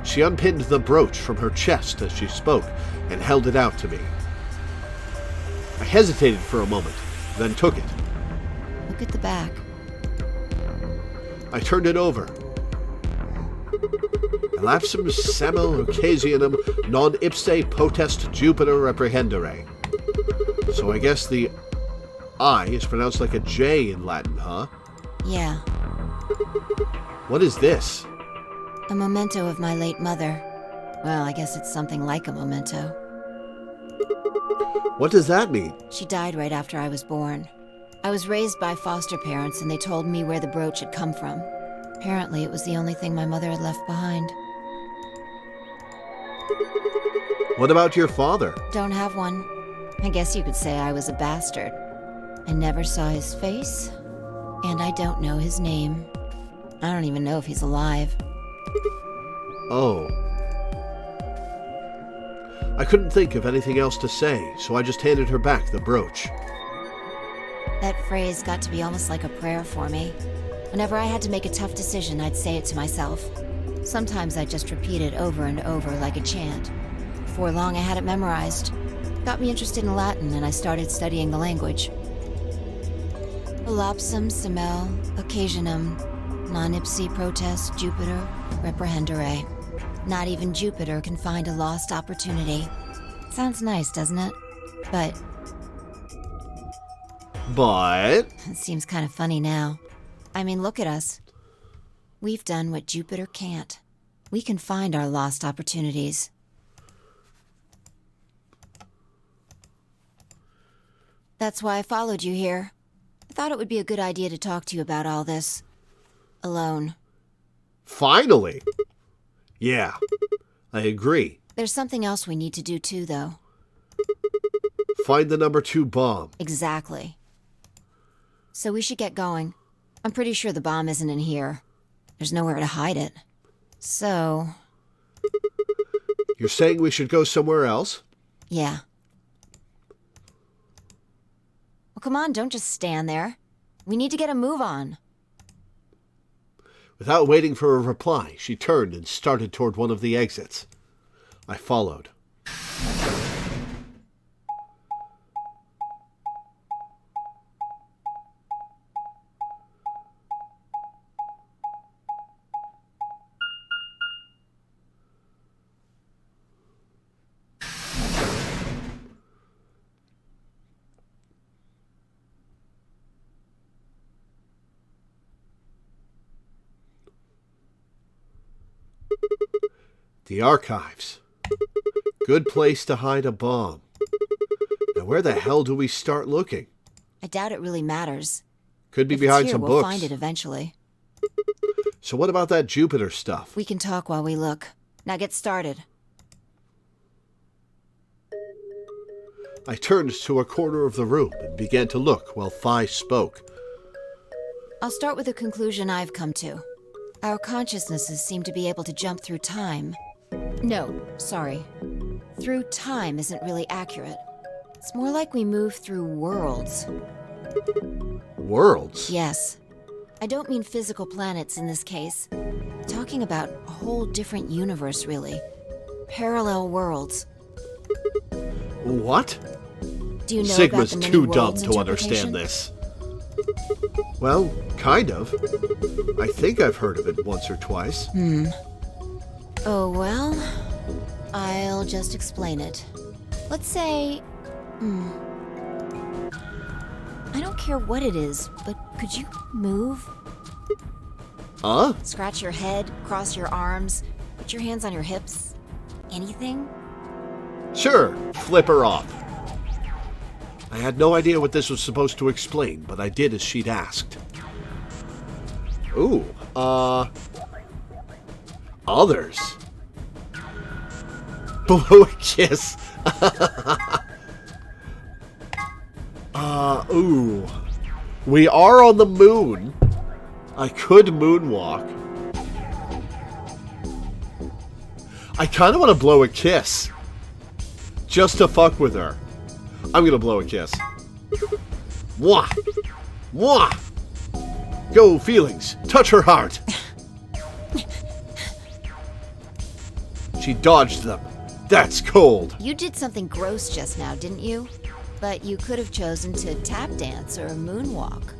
[SPEAKER 1] She unpinned the brooch from her chest as she spoke and held it out to me. I hesitated for a moment, then took it.
[SPEAKER 3] Look at the back.
[SPEAKER 1] I turned it over. Elapsum semel occasionum non ipse potest Jupiter reprehendere. So I guess the I is pronounced like a J in Latin, huh?
[SPEAKER 3] Yeah.
[SPEAKER 1] What is this?
[SPEAKER 3] A memento of my late mother. Well, I guess it's something like a memento.
[SPEAKER 1] What does that mean?
[SPEAKER 3] She died right after I was born. I was raised by foster parents, and they told me where the brooch had come from. Apparently, it was the only thing my mother had left behind.
[SPEAKER 1] What about your father?
[SPEAKER 3] Don't have one. I guess you could say I was a bastard. I never saw his face, and I don't know his name. I don't even know if he's alive.
[SPEAKER 1] Oh. I couldn't think of anything else to say, so I just handed her back the brooch.
[SPEAKER 3] That phrase got to be almost like a prayer for me. Whenever I had to make a tough decision, I'd say it to myself. Sometimes I'd just repeat it over and over like a chant. Before long, I had it memorized. It got me interested in Latin, and I started studying the language. Elapsum semel occasionum non ipse protest Jupiter reprehendere. Not even Jupiter can find a lost opportunity. Sounds nice, doesn't it? But it seems kind of funny now. I mean, look at us. We've done what Jupiter can't. We can find our lost opportunities. That's why I followed you here. I thought it would be a good idea to talk to you about all this. Alone.
[SPEAKER 1] Finally! Yeah, I agree.
[SPEAKER 3] There's something else we need to do too, though.
[SPEAKER 1] Find the number 2 bomb.
[SPEAKER 3] Exactly. So we should get going. I'm pretty sure the bomb isn't in here. There's nowhere to hide it. So...
[SPEAKER 1] You're saying we should go somewhere else?
[SPEAKER 3] Yeah. Well, come on, don't just stand there. We need to get a move on.
[SPEAKER 1] Without waiting for a reply, she turned and started toward one of the exits. I followed. The archives. Good place to hide a bomb. Now where the hell do we start looking?
[SPEAKER 3] I doubt it really matters.
[SPEAKER 1] Could be
[SPEAKER 3] If
[SPEAKER 1] behind
[SPEAKER 3] it's here,
[SPEAKER 1] some
[SPEAKER 3] we'll
[SPEAKER 1] books.
[SPEAKER 3] find it eventually.
[SPEAKER 1] So what about that Jupiter stuff?
[SPEAKER 3] We can talk while we look. Now get started.
[SPEAKER 1] I turned to a corner of the room and began to look while Phi spoke.
[SPEAKER 3] I'll start with a conclusion I've come to. Our consciousnesses seem to be able to jump through time. No, sorry. Through time isn't really accurate. It's more like we move through worlds.
[SPEAKER 1] Worlds?
[SPEAKER 3] Yes. I don't mean physical planets in this case. Talking about a whole different universe, really. Parallel worlds.
[SPEAKER 1] What?
[SPEAKER 3] Do you know
[SPEAKER 1] Sigma's
[SPEAKER 3] about the
[SPEAKER 1] too
[SPEAKER 3] many
[SPEAKER 1] dumb
[SPEAKER 3] worlds
[SPEAKER 1] to understand
[SPEAKER 3] interpretation?
[SPEAKER 1] this. Well, kind of. I think I've heard of it once or twice.
[SPEAKER 3] Oh, well, I'll just explain it. Let's say, I don't care what it is, but could you move?
[SPEAKER 1] Huh?
[SPEAKER 3] Scratch your head, cross your arms, put your hands on your hips? Anything?
[SPEAKER 1] Sure, flip her off. I had no idea what this was supposed to explain, but I did as she'd asked. Ooh, others. Blow a kiss. Ooh. We are on the moon. I could moonwalk. I kind of want to blow a kiss. Just to fuck with her. I'm going to blow a kiss. Mwah! Mwah! Go, feelings. Touch her heart. She dodged them. That's cold.
[SPEAKER 3] You did something gross just now, didn't you? But you could have chosen to tap dance or moonwalk.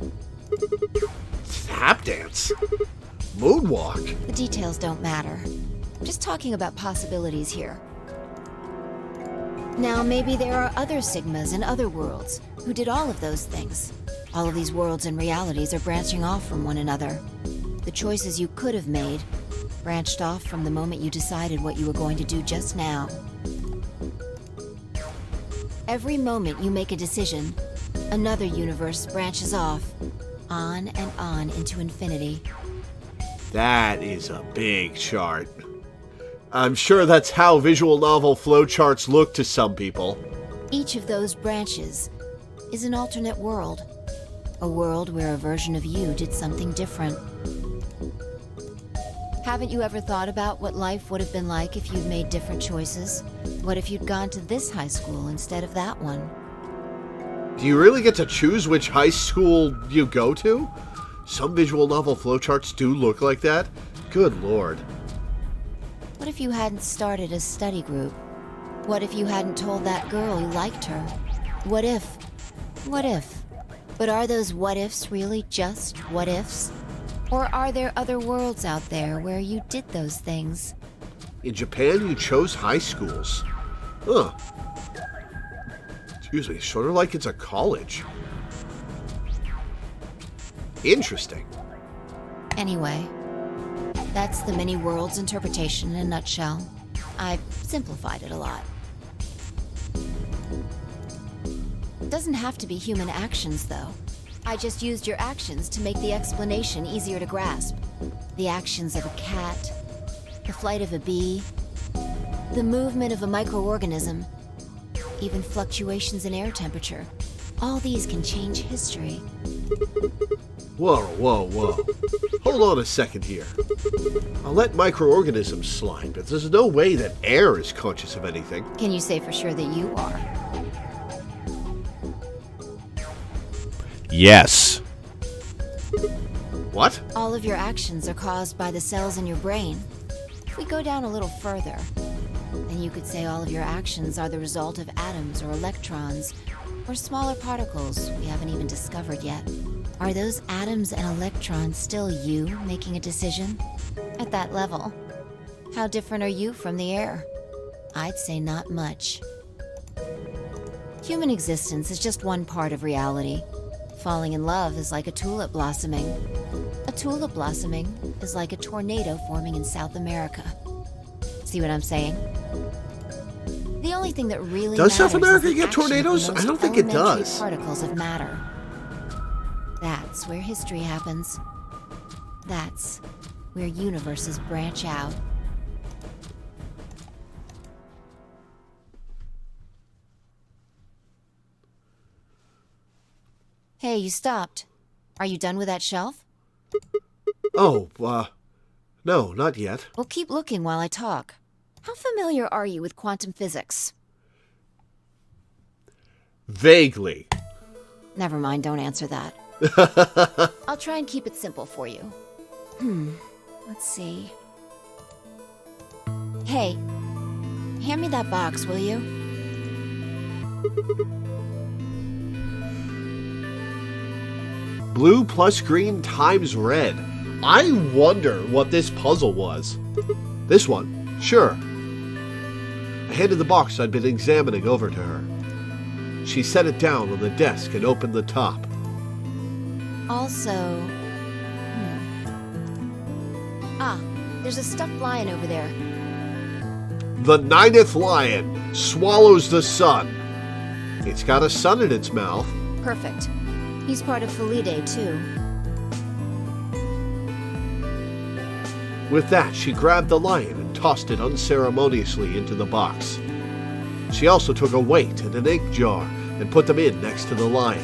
[SPEAKER 1] Tap dance? Moonwalk?
[SPEAKER 3] The details don't matter. I'm just talking about possibilities here. Now, maybe there are other Sigmas in other worlds who did all of those things. All of these worlds and realities are branching off from one another. The choices you could have made branched off from the moment you decided what you were going to do just now. Every moment you make a decision, another universe branches off, on and on into infinity.
[SPEAKER 1] That is a big chart. I'm sure that's how visual novel flowcharts look to some people.
[SPEAKER 3] Each of those branches is an alternate world. A world where a version of you did something different. Haven't you ever thought about what life would have been like if you'd made different choices? What if you'd gone to this high school instead of that one?
[SPEAKER 1] Do you really get to choose which high school you go to? Some visual novel flowcharts do look like that. Good lord.
[SPEAKER 3] What if you hadn't started a study group? What if you hadn't told that girl you liked her? What if? What if? But are those what ifs really just what ifs? Or are there other worlds out there where you did those things?
[SPEAKER 1] In Japan, you chose high schools. Huh. Excuse me, sort of like it's a college. Interesting.
[SPEAKER 3] Anyway, that's the many worlds interpretation in a nutshell. I've simplified it a lot. It doesn't have to be human actions, though. I just used your actions to make the explanation easier to grasp. The actions of a cat, the flight of a bee, the movement of a microorganism, even fluctuations in air temperature. All these can change history.
[SPEAKER 1] Whoa, whoa, whoa. Hold on a second here. I'll let microorganisms slide, but there's no way that air is conscious of anything.
[SPEAKER 3] Can you say for sure that you are?
[SPEAKER 1] Yes. What?
[SPEAKER 3] All of your actions are caused by the cells in your brain. If we go down a little further, then you could say all of your actions are the result of atoms or electrons, or smaller particles we haven't even discovered yet. Are those atoms and electrons still you making a decision? At that level, how different are you from the air? I'd say not much. Human existence is just one part of reality. Falling in love is like a tulip blossoming. A tulip blossoming is like a tornado forming in South America. See what I'm saying? The only thing that really
[SPEAKER 1] does South America
[SPEAKER 3] is the
[SPEAKER 1] get
[SPEAKER 3] action of the
[SPEAKER 1] tornadoes?
[SPEAKER 3] most
[SPEAKER 1] I don't think it
[SPEAKER 3] elementary
[SPEAKER 1] does.
[SPEAKER 3] Particles of matter. That's where history happens. That's where universes branch out. Hey, you stopped. Are you done with that shelf?
[SPEAKER 1] Oh, no, not yet.
[SPEAKER 3] Well, keep looking while I talk. How familiar are you with quantum physics?
[SPEAKER 1] Vaguely.
[SPEAKER 3] Never mind, don't answer that. I'll try and keep it simple for you. Let's see. Hey, hand me that box, will you?
[SPEAKER 1] Blue plus green times red. I wonder what this puzzle was. This one, sure. I handed the box I'd been examining over to her. She set it down on the desk and opened the top.
[SPEAKER 3] Also... there's a stuffed lion over there.
[SPEAKER 1] The 9th lion swallows the sun. It's got a sun in its mouth.
[SPEAKER 3] Perfect. He's part of Felidae, too.
[SPEAKER 1] With that, she grabbed the lion and tossed it unceremoniously into the box. She also took a weight and an ink jar and put them in next to the lion.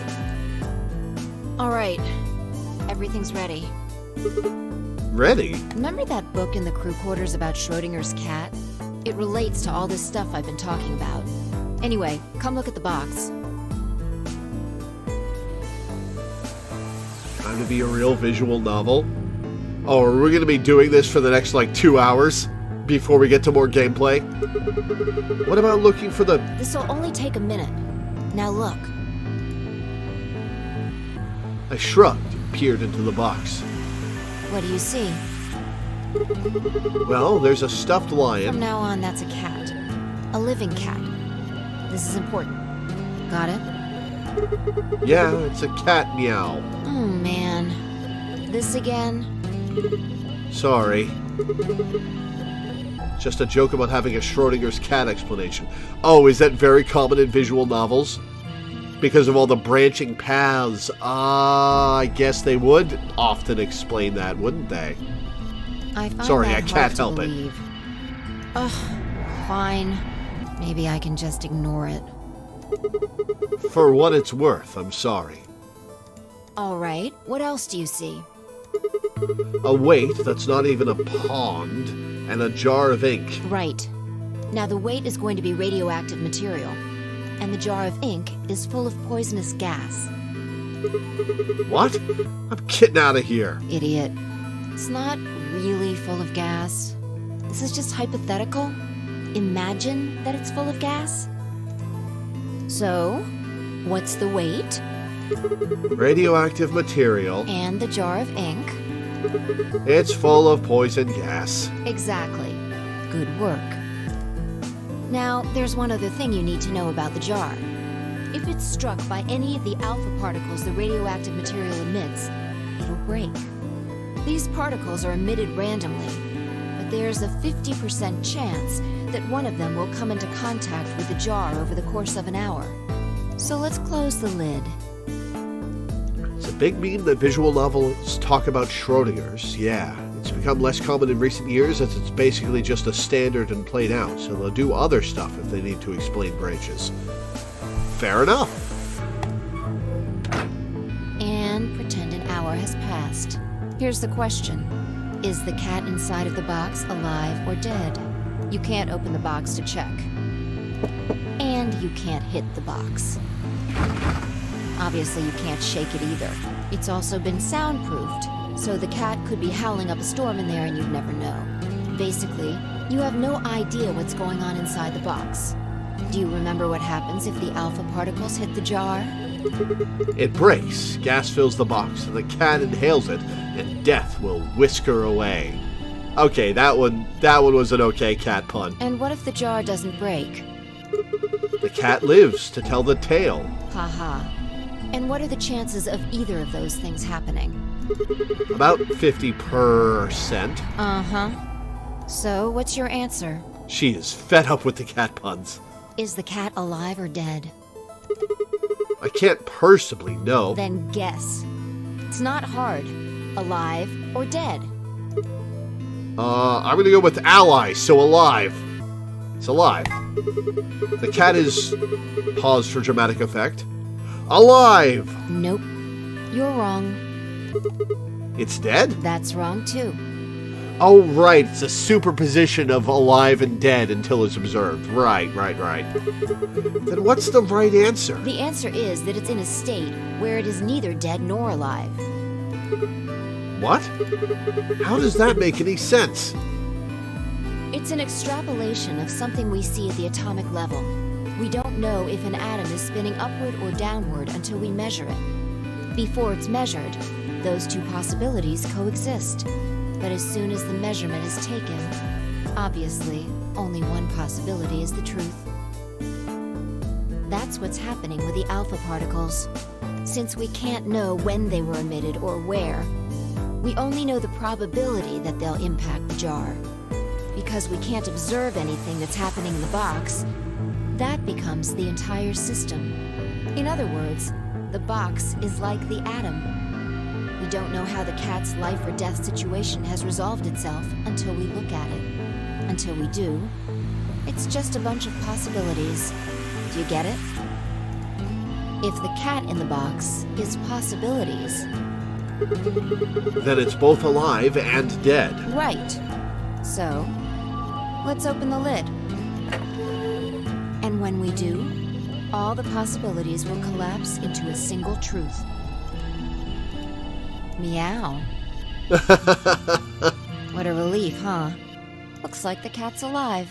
[SPEAKER 3] All right. Everything's ready.
[SPEAKER 1] Ready?
[SPEAKER 3] Remember that book in the crew quarters about Schrodinger's cat? It relates to all this stuff I've been talking about. Anyway, come look at the box.
[SPEAKER 1] Time to be a real visual novel. Oh, are we going to be doing this for the next, 2 hours before we get to more gameplay? What about looking for the...
[SPEAKER 3] This'll only take a minute. Now look.
[SPEAKER 1] I shrugged and peered into the box.
[SPEAKER 3] What do you see?
[SPEAKER 1] Well, there's a stuffed
[SPEAKER 3] From
[SPEAKER 1] lion.
[SPEAKER 3] now on, that's a cat. A living cat. This is important. Got it?
[SPEAKER 1] Yeah, it's a cat meow.
[SPEAKER 3] Oh, man. This again?
[SPEAKER 1] Sorry. Just a joke about having a Schrodinger's cat explanation. Oh, is that very common in visual novels? Because of all the branching paths. I guess they would often explain that, wouldn't they?
[SPEAKER 3] I find
[SPEAKER 1] Sorry,
[SPEAKER 3] that
[SPEAKER 1] I
[SPEAKER 3] hard
[SPEAKER 1] can't
[SPEAKER 3] to
[SPEAKER 1] help it.
[SPEAKER 3] believe. Ugh, fine. Maybe I can just ignore it.
[SPEAKER 1] For what it's worth, I'm sorry.
[SPEAKER 3] All right, what else do you see?
[SPEAKER 1] A weight that's not even a pond, and a jar of ink.
[SPEAKER 3] Right. Now the weight is going to be radioactive material, and the jar of ink is full of poisonous gas.
[SPEAKER 1] What? I'm getting out of here.
[SPEAKER 3] Idiot. It's not really full of gas. This is just hypothetical. Imagine that it's full of gas. So, what's the weight?
[SPEAKER 1] Radioactive material.
[SPEAKER 3] And the jar of ink?
[SPEAKER 1] It's full of poison gas.
[SPEAKER 3] Exactly. Good work. Now, there's one other thing you need to know about the jar. If it's struck by any of the alpha particles the radioactive material emits, it'll break. These particles are emitted randomly, but there's a 50% chance that one of them will come into contact with the jar over the course of an hour. So let's close the lid.
[SPEAKER 1] It's a big meme that visual novels talk about Schrodinger's. Yeah, it's become less common in recent years as it's basically just a standard and played out, so they'll do other stuff if they need to explain branches. Fair enough.
[SPEAKER 3] And pretend an hour has passed. Here's the question. Is the cat inside of the box alive or dead? You can't open the box to check. And you can't hit the box. Obviously, you can't shake it either. It's also been soundproofed, so the cat could be howling up a storm in there and you'd never know. Basically, you have no idea what's going on inside the box. Do you remember what happens if the alpha particles hit the jar?
[SPEAKER 1] It breaks, gas fills the box, and the cat inhales it, and death will whisk her away. Okay, that one was an okay cat pun.
[SPEAKER 3] And what if the jar doesn't break?
[SPEAKER 1] The cat lives to tell the tale.
[SPEAKER 3] Haha. And what are the chances of either of those things happening?
[SPEAKER 1] About 50%.
[SPEAKER 3] Uh-huh. So, what's your answer?
[SPEAKER 1] She is fed up with the cat puns.
[SPEAKER 3] Is the cat alive or dead?
[SPEAKER 1] I can't personally know.
[SPEAKER 3] Then guess. It's not hard. Alive or dead?
[SPEAKER 1] I'm gonna go with ally, so alive. It's alive. The cat is... Pause for dramatic effect. Alive!
[SPEAKER 3] Nope. You're wrong.
[SPEAKER 1] It's dead?
[SPEAKER 3] That's wrong too.
[SPEAKER 1] Oh, right. It's a superposition of alive and dead until it's observed. Right. Then what's the right answer?
[SPEAKER 3] The answer is that it's in a state where it is neither dead nor alive.
[SPEAKER 1] What? How does that make any sense?
[SPEAKER 3] It's an extrapolation of something we see at the atomic level. We don't know if an atom is spinning upward or downward until we measure it. Before it's measured, those two possibilities coexist. But as soon as the measurement is taken, obviously, only one possibility is the truth. That's what's happening with the alpha particles. Since we can't know when they were emitted or where, we only know the probability that they'll impact the jar. Because we can't observe anything that's happening in the box, that becomes the entire system. In other words, the box is like the atom. We don't know how the cat's life or death situation has resolved itself until we look at it. Until we do, It's just a bunch of possibilities. Do you get it? If the cat in the box is possibilities...
[SPEAKER 1] Then it's both alive and dead.
[SPEAKER 3] Right. So, let's open the lid. And when we do, all the possibilities will collapse into a single truth. Meow. What a relief, huh? Looks like the cat's alive.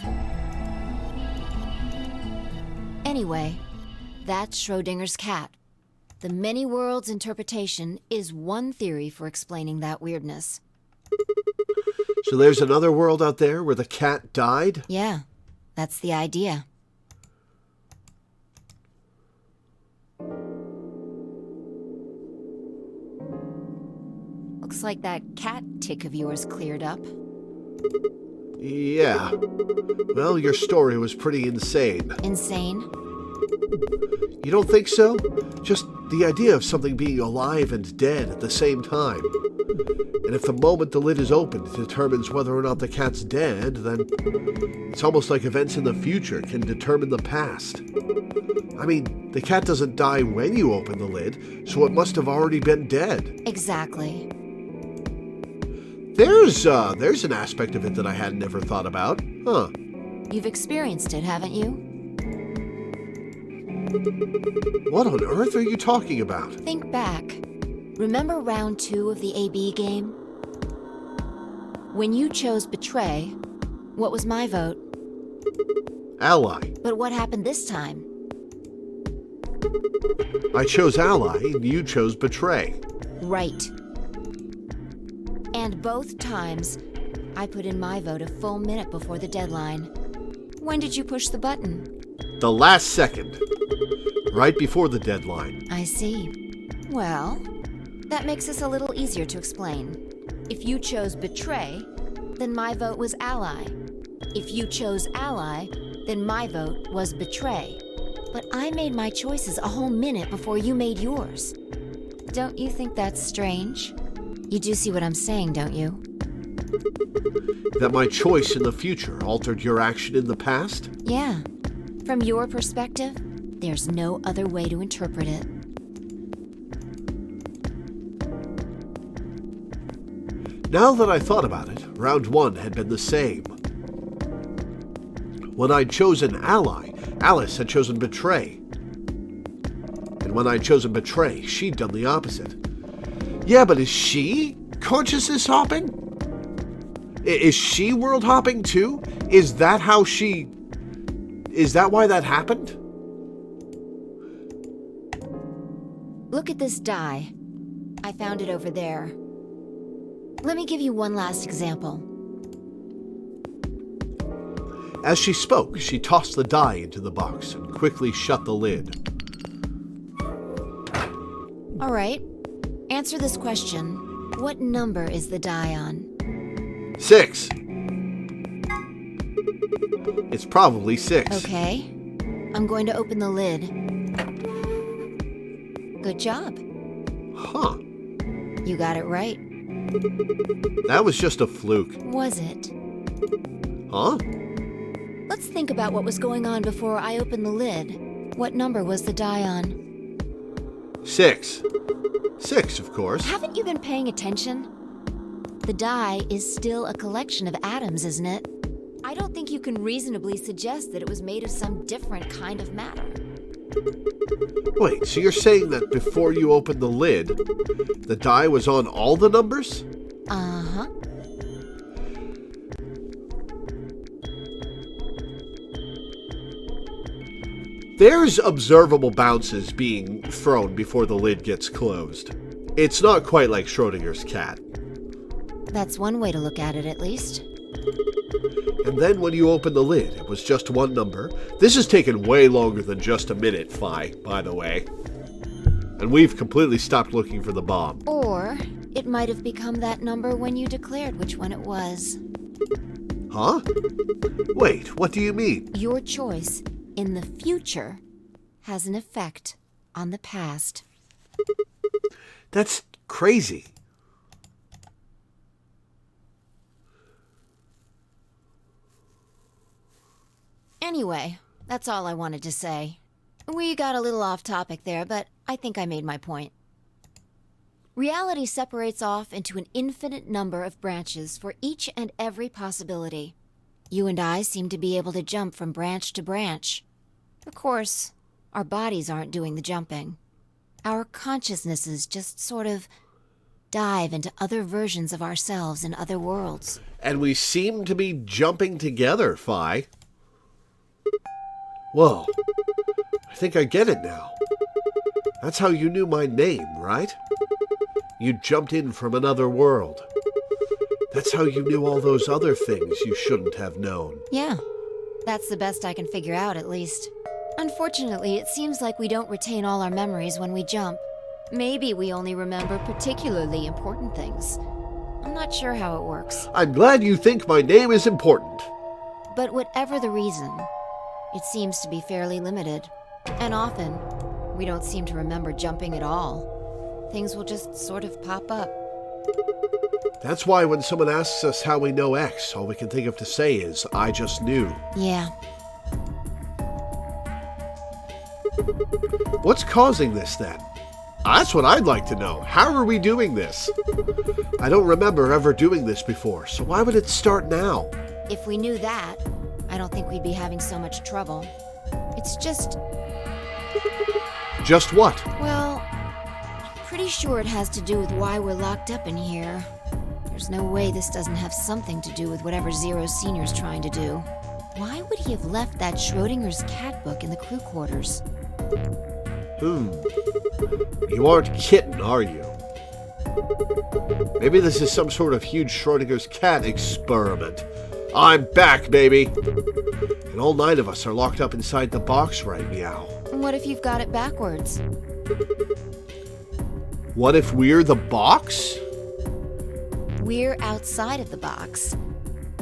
[SPEAKER 3] Anyway, that's Schrodinger's cat. The many worlds interpretation is one theory for explaining that weirdness.
[SPEAKER 1] So there's another world out there where the cat died?
[SPEAKER 3] Yeah, that's the idea. Looks like that cat tick of yours cleared up.
[SPEAKER 1] Yeah. Well, your story was pretty insane.
[SPEAKER 3] Insane?
[SPEAKER 1] You don't think so? Just the idea of something being alive and dead at the same time. And if the moment the lid is opened determines whether or not the cat's dead, then it's almost like events in the future can determine the past. I mean, the cat doesn't die when you open the lid, so it must have already been dead.
[SPEAKER 3] Exactly.
[SPEAKER 1] There's an aspect of it that I hadn't ever thought about. Huh.
[SPEAKER 3] You've experienced it, haven't you?
[SPEAKER 1] What on earth are you talking about?
[SPEAKER 3] Think back. Remember round 2 of the AB game? When you chose Betray, what was my vote?
[SPEAKER 1] Ally.
[SPEAKER 3] But what happened this time?
[SPEAKER 1] I chose Ally, and you chose Betray.
[SPEAKER 3] Right. And both times, I put in my vote a full minute before the deadline. When did you push the button?
[SPEAKER 1] The last second. Right before the deadline.
[SPEAKER 3] I see. Well, that makes this a little easier to explain. If you chose Betray, then my vote was Ally. If you chose Ally, then my vote was Betray. But I made my choices a whole minute before you made yours. Don't you think that's strange? You do see what I'm saying, don't you?
[SPEAKER 1] That my choice in the future altered your action in the past?
[SPEAKER 3] Yeah. From your perspective, there's no other way to interpret it.
[SPEAKER 1] Now that I thought about it, round 1 had been the same. When I'd chosen Ally, Alice had chosen Betray. And when I'd chosen Betray, she'd done the opposite. Yeah, but is she consciousness hopping? Is she world hopping too? Is that why that happened?
[SPEAKER 3] Look at this die. I found it over there. Let me give you one last example.
[SPEAKER 1] As she spoke, she tossed the die into the box and quickly shut the lid.
[SPEAKER 3] All right. Answer this question. What number is the die on?
[SPEAKER 1] 6. It's probably 6.
[SPEAKER 3] Okay. I'm going to open the lid. Good job.
[SPEAKER 1] Huh.
[SPEAKER 3] You got it right.
[SPEAKER 1] That was just a fluke.
[SPEAKER 3] Was it?
[SPEAKER 1] Huh?
[SPEAKER 3] Let's think about what was going on before I opened the lid. What number was the die on?
[SPEAKER 1] 6. 6, of course.
[SPEAKER 3] Haven't you been paying attention? The die is still a collection of atoms, isn't it? I don't think you can reasonably suggest that it was made of some different kind of matter.
[SPEAKER 1] Wait, so you're saying that before you opened the lid, the die was on all the numbers?
[SPEAKER 3] Uh-huh.
[SPEAKER 1] There's observable bounces being thrown before the lid gets closed. It's not quite like Schrodinger's cat.
[SPEAKER 3] That's one way to look at it, at least.
[SPEAKER 1] And then when you open the lid, it was just one number. This has taken way longer than just a minute, Phi, by the way. And we've completely stopped looking for the bomb.
[SPEAKER 3] Or it might have become that number when you declared which one it was.
[SPEAKER 1] Huh? Wait, what do you mean?
[SPEAKER 3] Your choice in the future has an effect on the past.
[SPEAKER 1] That's crazy.
[SPEAKER 3] Anyway, that's all I wanted to say. We got a little off topic there, but I think I made my point. Reality separates off into an infinite number of branches for each and every possibility. You and I seem to be able to jump from branch to branch. Of course, our bodies aren't doing the jumping. Our consciousnesses just sort of dive into other versions of ourselves in other worlds.
[SPEAKER 1] And we seem to be jumping together, Phi. Whoa. I think I get it now. That's how you knew my name, right? You jumped in from another world. That's how you knew all those other things you shouldn't have known.
[SPEAKER 3] Yeah, that's the best I can figure out, at least. Unfortunately, it seems like we don't retain all our memories when we jump. Maybe we only remember particularly important things. I'm not sure how it works.
[SPEAKER 1] I'm glad you think my name is important.
[SPEAKER 3] But whatever the reason, it seems to be fairly limited. And often, we don't seem to remember jumping at all. Things will just sort of pop up.
[SPEAKER 1] That's why when someone asks us how we know X, all we can think of to say is, I just knew.
[SPEAKER 3] Yeah.
[SPEAKER 1] What's causing this, then? That's what I'd like to know. How are we doing this? I don't remember ever doing this before, so why would it start now?
[SPEAKER 3] If we knew that, I don't think we'd be having so much trouble. It's just...
[SPEAKER 1] Just what?
[SPEAKER 3] Well, I'm pretty sure it has to do with why we're locked up in here. There's no way this doesn't have something to do with whatever Zero Senior's trying to do. Why would he have left that Schrodinger's cat book in the crew quarters?
[SPEAKER 1] You aren't kidding, are you? Maybe this is some sort of huge Schrodinger's cat experiment. I'm back, baby! And all 9 of us are locked up inside the box right meow.
[SPEAKER 3] What if you've got it backwards?
[SPEAKER 1] What if we're the box?
[SPEAKER 3] We're outside of the box,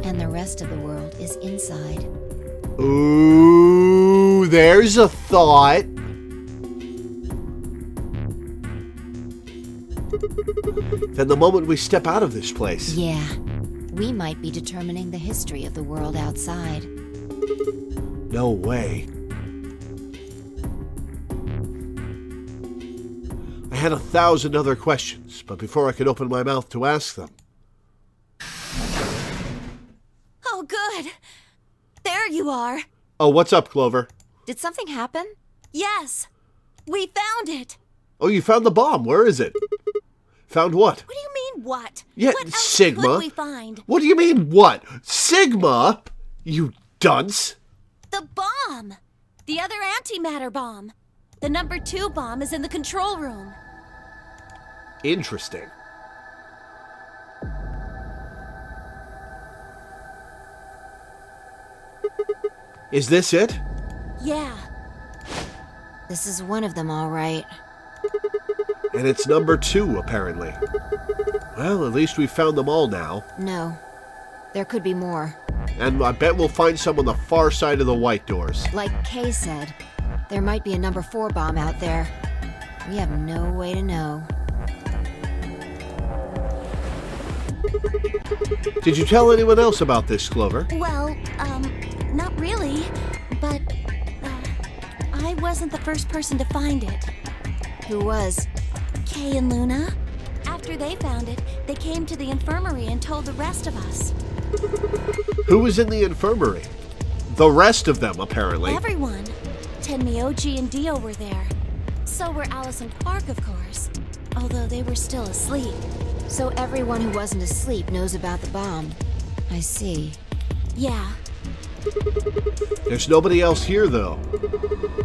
[SPEAKER 3] and the rest of the world is inside.
[SPEAKER 1] Ooh, there's a thought. Then the moment we step out of this place...
[SPEAKER 3] Yeah, we might be determining the history of the world outside.
[SPEAKER 1] No way. I had 1,000 other questions, but before I could open my mouth to ask them...
[SPEAKER 13] Oh, good. There you are.
[SPEAKER 1] Oh, what's up, Clover?
[SPEAKER 3] Did something happen?
[SPEAKER 13] Yes. We found it.
[SPEAKER 1] Oh, you found the bomb. Where is it? Found what?
[SPEAKER 13] What do you mean, what?
[SPEAKER 1] Yeah,
[SPEAKER 13] what else
[SPEAKER 1] Sigma.
[SPEAKER 13] could we find?
[SPEAKER 1] What do you mean, what? Sigma? You dunce.
[SPEAKER 13] The bomb. The other antimatter bomb. The number 2 bomb is in the control room.
[SPEAKER 1] Interesting. Is this it?
[SPEAKER 13] Yeah.
[SPEAKER 3] This is one of them, all right.
[SPEAKER 1] And it's number 2, apparently. Well, at least we've found them all now.
[SPEAKER 3] No. There could be more.
[SPEAKER 1] And I bet we'll find some on the far side of the white doors.
[SPEAKER 3] Like Kay said, there might be a number 4 bomb out there. We have no way to know.
[SPEAKER 1] Did you tell anyone else about this, Clover?
[SPEAKER 13] Well, not really. But, I wasn't the first person to find it.
[SPEAKER 3] Who was?
[SPEAKER 13] Kay and Luna. After they found it, they came to the infirmary and told the rest of us.
[SPEAKER 1] Who was in the infirmary? The rest of them, apparently.
[SPEAKER 13] Everyone. Tenmyoji and Dio were there. So were Alice and Quark, of course. Although they were still asleep.
[SPEAKER 3] So everyone who wasn't asleep knows about the bomb. I see.
[SPEAKER 13] Yeah.
[SPEAKER 1] There's nobody else here, though.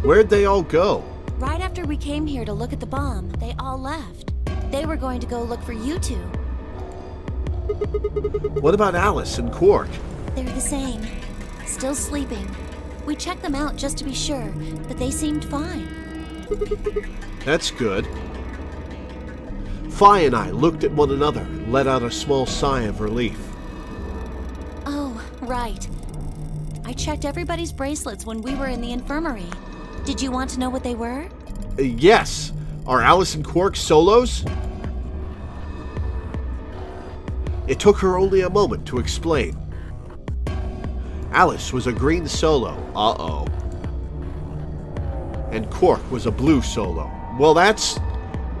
[SPEAKER 1] Where'd they all go?
[SPEAKER 13] Right after we came here to look at the bomb, they all left. They were going to go look for you 2.
[SPEAKER 1] What about Alice and Quark?
[SPEAKER 13] They're the same. Still sleeping. We checked them out just to be sure, but they seemed fine.
[SPEAKER 1] That's good. Phi and I looked at one another and let out a small sigh of relief.
[SPEAKER 13] Oh, right. I checked everybody's bracelets when we were in the infirmary. Did you want to know what they were?
[SPEAKER 1] Yes. Are Alice and Quark solos? It took her only a moment to explain. Alice was a green solo. Uh-oh. And Quark was a blue solo. Well, that's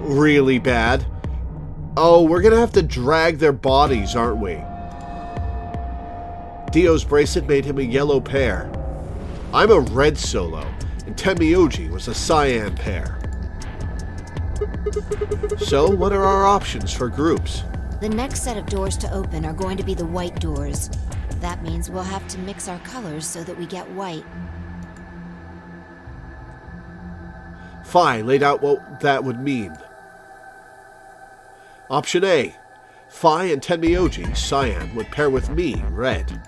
[SPEAKER 1] really bad. Oh, we're gonna have to drag their bodies, aren't we? Dio's bracelet made him a yellow pair. I'm a red solo, and Tenmyoji was a cyan pair. So, what are our options for groups?
[SPEAKER 3] The next set of doors to open are going to be the white doors. That means we'll have to mix our colors so that we get white.
[SPEAKER 1] Phi laid out what that would mean. Option A. Phi and Tenmyoji, cyan, would pair with me, red.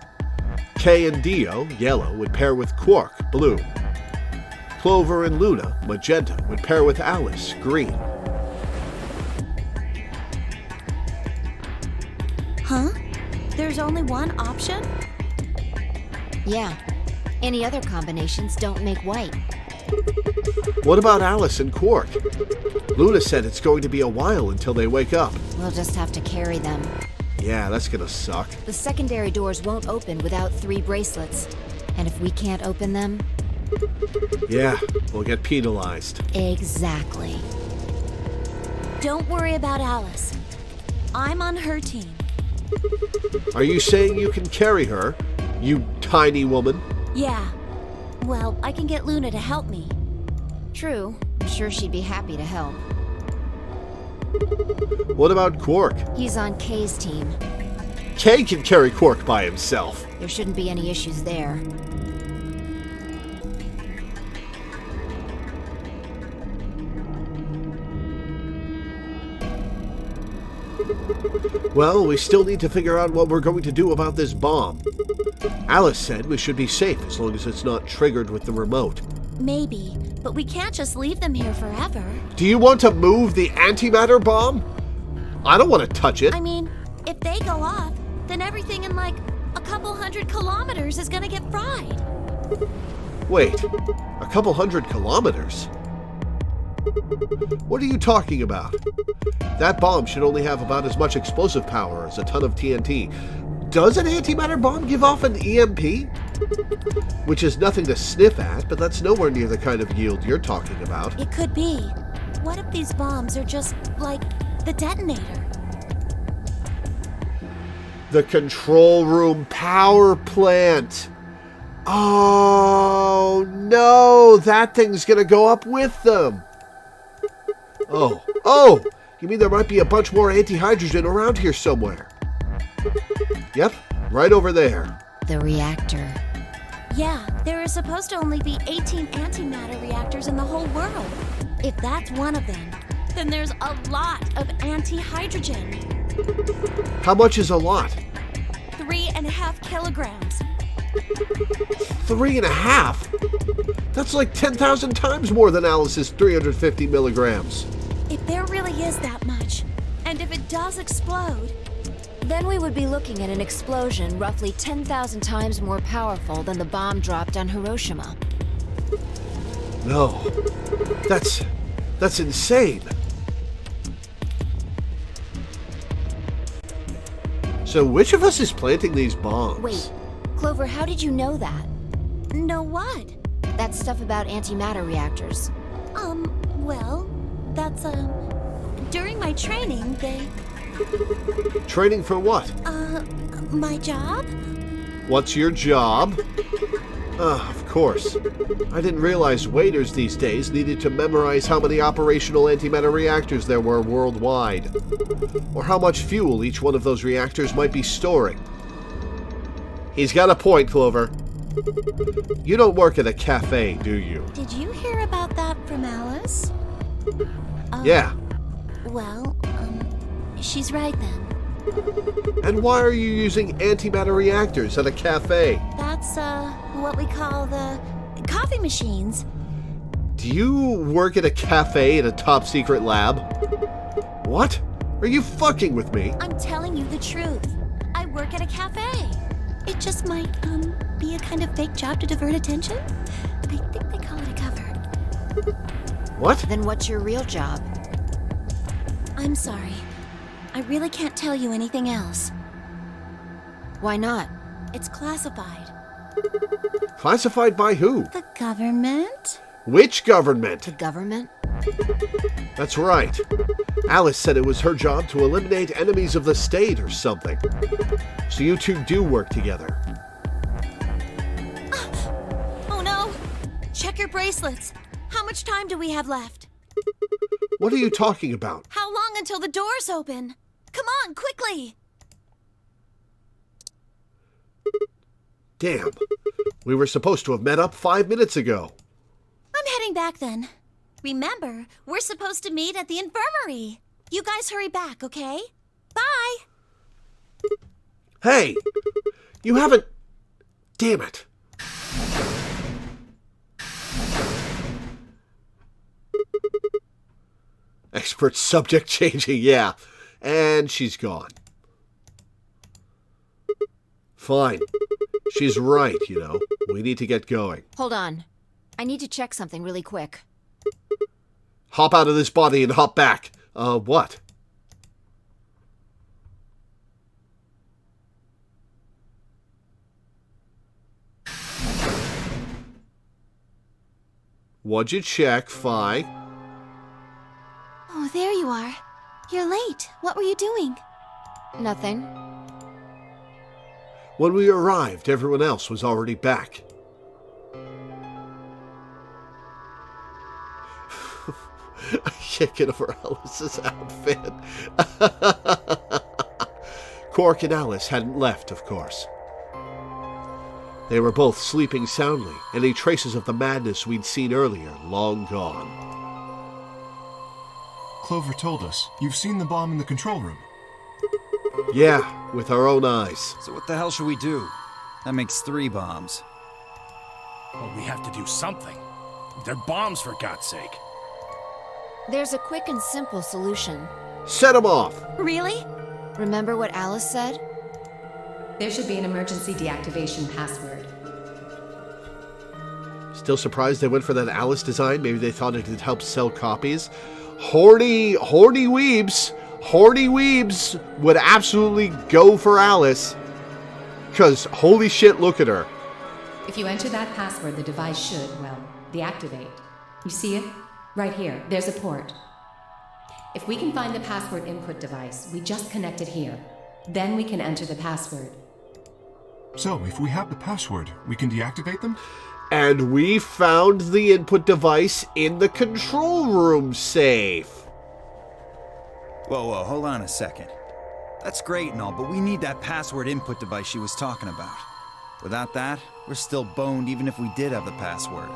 [SPEAKER 1] K and Dio, yellow, would pair with Quark, blue. Clover and Luna, magenta, would pair with Alice, green.
[SPEAKER 13] Huh? There's only one option?
[SPEAKER 3] Yeah. Any other combinations don't make white.
[SPEAKER 1] What about Alice and Quark? Luna said it's going to be a while until they wake up.
[SPEAKER 3] We'll just have to carry them.
[SPEAKER 1] Yeah, that's gonna suck.
[SPEAKER 3] The secondary doors won't open without 3 bracelets. And if we can't open them...
[SPEAKER 1] Yeah, we'll get penalized.
[SPEAKER 3] Exactly.
[SPEAKER 13] Don't worry about Alice. I'm on her team.
[SPEAKER 1] Are you saying you can carry her, you tiny woman?
[SPEAKER 13] Yeah. Well, I can get Luna to help me.
[SPEAKER 3] True. I'm sure she'd be happy to help.
[SPEAKER 1] What about Quark?
[SPEAKER 3] He's on Kay's team.
[SPEAKER 1] Kay can carry Quark by himself.
[SPEAKER 3] There shouldn't be any issues there.
[SPEAKER 1] Well, we still need to figure out what we're going to do about this bomb. Alice said we should be safe as long as it's not triggered with the remote.
[SPEAKER 13] Maybe, but we can't just leave them here forever.
[SPEAKER 1] Do you want to move the antimatter bomb? I don't want to touch it.
[SPEAKER 13] I mean, if they go off, then everything in like a couple 100 kilometers is gonna get fried.
[SPEAKER 1] Wait, a couple 100 kilometers? What are you talking about? That bomb should only have about as much explosive power as a ton of TNT. Does an antimatter bomb give off an EMP? Which is nothing to sniff at, but that's nowhere near the kind of yield you're talking about.
[SPEAKER 13] It could be. What if these bombs are just like the detonator?
[SPEAKER 1] The control room power plant. Oh, no, that thing's gonna go up with them. Oh, you mean there might be a bunch more anti-hydrogen around here somewhere? Yep, right over there.
[SPEAKER 3] The reactor.
[SPEAKER 13] Yeah, there are supposed to only be 18 antimatter reactors in the whole world. If that's one of them, then there's a lot of anti-hydrogen.
[SPEAKER 1] How much is a lot?
[SPEAKER 13] 3.5 kilograms.
[SPEAKER 1] 3.5? That's like 10,000 times more than Alice's 350 milligrams.
[SPEAKER 13] If there really is that much, and if it does explode,
[SPEAKER 3] then we would be looking at an explosion roughly 10,000 times more powerful than the bomb dropped on Hiroshima.
[SPEAKER 1] No, that's insane. So which of us is planting these bombs?
[SPEAKER 3] Wait, Clover, how did you know that?
[SPEAKER 13] know what?
[SPEAKER 3] That stuff about antimatter reactors.
[SPEAKER 13] Well, that's, during my training, they...
[SPEAKER 1] Training for what?
[SPEAKER 13] My job?
[SPEAKER 1] What's your job? Of course. I didn't realize waiters these days needed to memorize how many operational antimatter reactors there were worldwide, or how much fuel each one of those reactors might be storing. He's got a point, Clover. You don't work at a cafe, do you?
[SPEAKER 13] Did you hear about that from Alice?
[SPEAKER 1] Yeah.
[SPEAKER 13] Well, she's right then.
[SPEAKER 1] And why are you using antimatter reactors at a cafe?
[SPEAKER 13] That's, what we call the coffee machines.
[SPEAKER 1] Do you work at a cafe in a top-secret lab? What? Are you fucking with me?
[SPEAKER 13] I'm telling you the truth. I work at a cafe. It just might, be a kind of fake job to divert attention. I think they call it a cover.
[SPEAKER 1] What?
[SPEAKER 3] Then what's your real job?
[SPEAKER 13] I'm sorry. I really can't tell you anything else.
[SPEAKER 3] Why not?
[SPEAKER 13] It's classified.
[SPEAKER 1] Classified by who?
[SPEAKER 13] The government?
[SPEAKER 1] Which government?
[SPEAKER 3] The government?
[SPEAKER 1] That's right. Alice said it was her job to eliminate enemies of the state or something. So you two do work together.
[SPEAKER 13] Oh no! Check your bracelets. How much time do we have left?
[SPEAKER 1] What are you talking about?
[SPEAKER 13] How long until the doors open? Come on, quickly!
[SPEAKER 1] Damn. We were supposed to have met up 5 minutes ago.
[SPEAKER 13] I'm heading back then. Remember, we're supposed to meet at the infirmary. You guys hurry back, okay? Bye!
[SPEAKER 1] Hey! You haven't... Damn it. Expert subject changing, yeah. And she's gone. Fine. She's right, you know. We need to get going.
[SPEAKER 3] Hold on. I need to check something really quick.
[SPEAKER 1] Hop out of this body and hop back. What? What'd you check, Fi?
[SPEAKER 6] Oh, there you are. You're late. What were you doing?
[SPEAKER 3] Nothing.
[SPEAKER 1] When we arrived, everyone else was already back. I can't get over Alice's outfit. Quark and Alice hadn't left, of course. They were both sleeping soundly, any traces of the madness we'd seen earlier long gone.
[SPEAKER 7] Clover told us you've seen the bomb in the control room.
[SPEAKER 1] Yeah, with our own eyes.
[SPEAKER 2] So what the hell should we do? That makes 3 bombs.
[SPEAKER 4] Well, we have to do something. They're bombs, for God's sake.
[SPEAKER 3] There's a quick and simple solution.
[SPEAKER 1] Set them off!
[SPEAKER 13] Really?
[SPEAKER 3] Remember what Alice said?
[SPEAKER 5] There should be an emergency deactivation password.
[SPEAKER 1] Still surprised they went for that Alice design? Maybe they thought it could help sell copies? Horny weebs would absolutely go for Alice. Because, holy shit, look at her.
[SPEAKER 5] If you enter that password, the device should, well, deactivate. You see it? Right here. There's a port. If we can find the password input device, we just connect it here. Then we can enter the password.
[SPEAKER 7] So, if we have the password, we can deactivate them?
[SPEAKER 1] And we found the input device in the control room safe.
[SPEAKER 2] Whoa, hold on a second. That's great and all, but we need that password input device she was talking about. Without that, we're still boned even if we did have the password.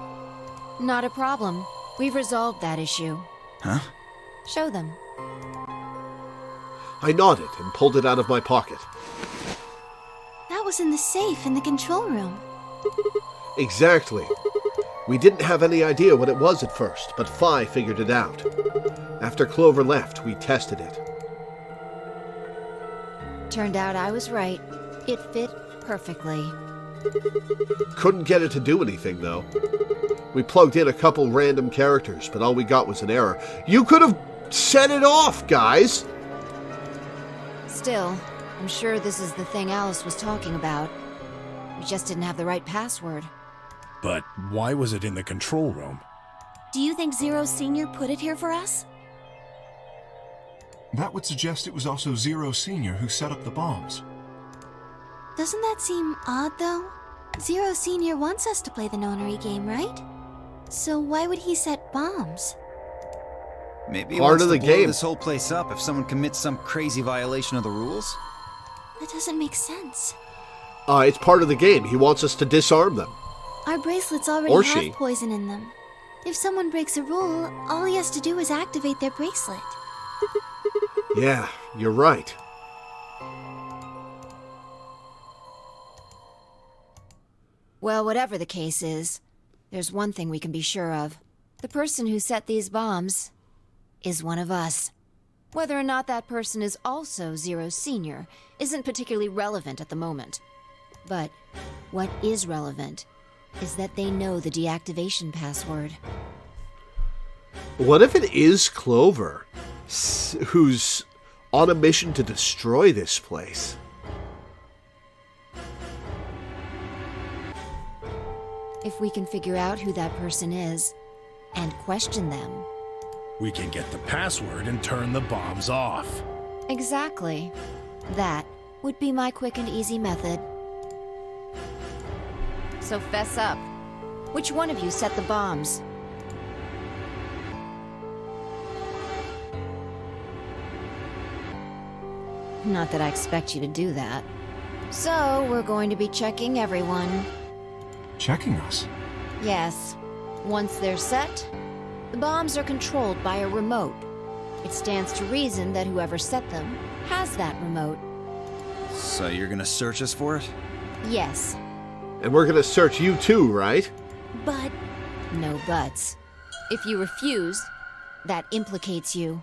[SPEAKER 3] Not a problem. We've resolved that issue.
[SPEAKER 2] Huh?
[SPEAKER 3] Show them.
[SPEAKER 1] I nodded and pulled it out of my pocket.
[SPEAKER 6] That was in the safe in the control room.
[SPEAKER 1] Exactly. We didn't have any idea what it was at first, but Fi figured it out. After Clover left, we tested it.
[SPEAKER 3] Turned out I was right. It fit perfectly.
[SPEAKER 1] Couldn't get it to do anything, though. We plugged in a couple random characters, but all we got was an error. You could have set it off, guys!
[SPEAKER 3] Still, I'm sure this is the thing Alice was talking about. We just didn't have the right password.
[SPEAKER 4] But why was it in the control room?
[SPEAKER 13] Do you think Zero Senior put it here for us?
[SPEAKER 7] That would suggest it was also Zero Senior who set up the bombs.
[SPEAKER 6] Doesn't that seem odd, though? Zero Senior wants us to play the nonary game, right? So why would he set bombs?
[SPEAKER 2] Maybe he
[SPEAKER 1] Part
[SPEAKER 2] wants
[SPEAKER 1] of
[SPEAKER 2] to
[SPEAKER 1] the
[SPEAKER 2] blow
[SPEAKER 1] game.
[SPEAKER 2] this whole place up if someone commits some crazy violation of the rules?
[SPEAKER 6] That doesn't make sense.
[SPEAKER 1] It's part of the game. He wants us to disarm them.
[SPEAKER 6] Our bracelets already
[SPEAKER 1] Or
[SPEAKER 6] have
[SPEAKER 1] she.
[SPEAKER 6] poison in them. If someone breaks a rule, all he has to do is activate their bracelet.
[SPEAKER 1] Yeah, you're right.
[SPEAKER 3] Well, whatever the case is, there's one thing we can be sure of. The person who set these bombs is one of us. Whether or not that person is also Zero Senior isn't particularly relevant at the moment. But what is relevant is that they know the deactivation password.
[SPEAKER 1] What if it is Clover, who's on a mission to destroy this place?
[SPEAKER 3] If we can figure out who that person is and question them.
[SPEAKER 4] We can get the password and turn the bombs off.
[SPEAKER 3] Exactly. That would be my quick and easy method. So fess up. Which one of you set the bombs? Not that I expect you to do that. So, we're going to be checking everyone.
[SPEAKER 7] Checking us?
[SPEAKER 3] Yes. Once they're set, the bombs are controlled by a remote. It stands to reason that whoever set them has that remote.
[SPEAKER 2] So you're gonna search us for it?
[SPEAKER 3] Yes.
[SPEAKER 1] And we're gonna search you too, right?
[SPEAKER 3] But... no buts. If you refuse, that implicates you.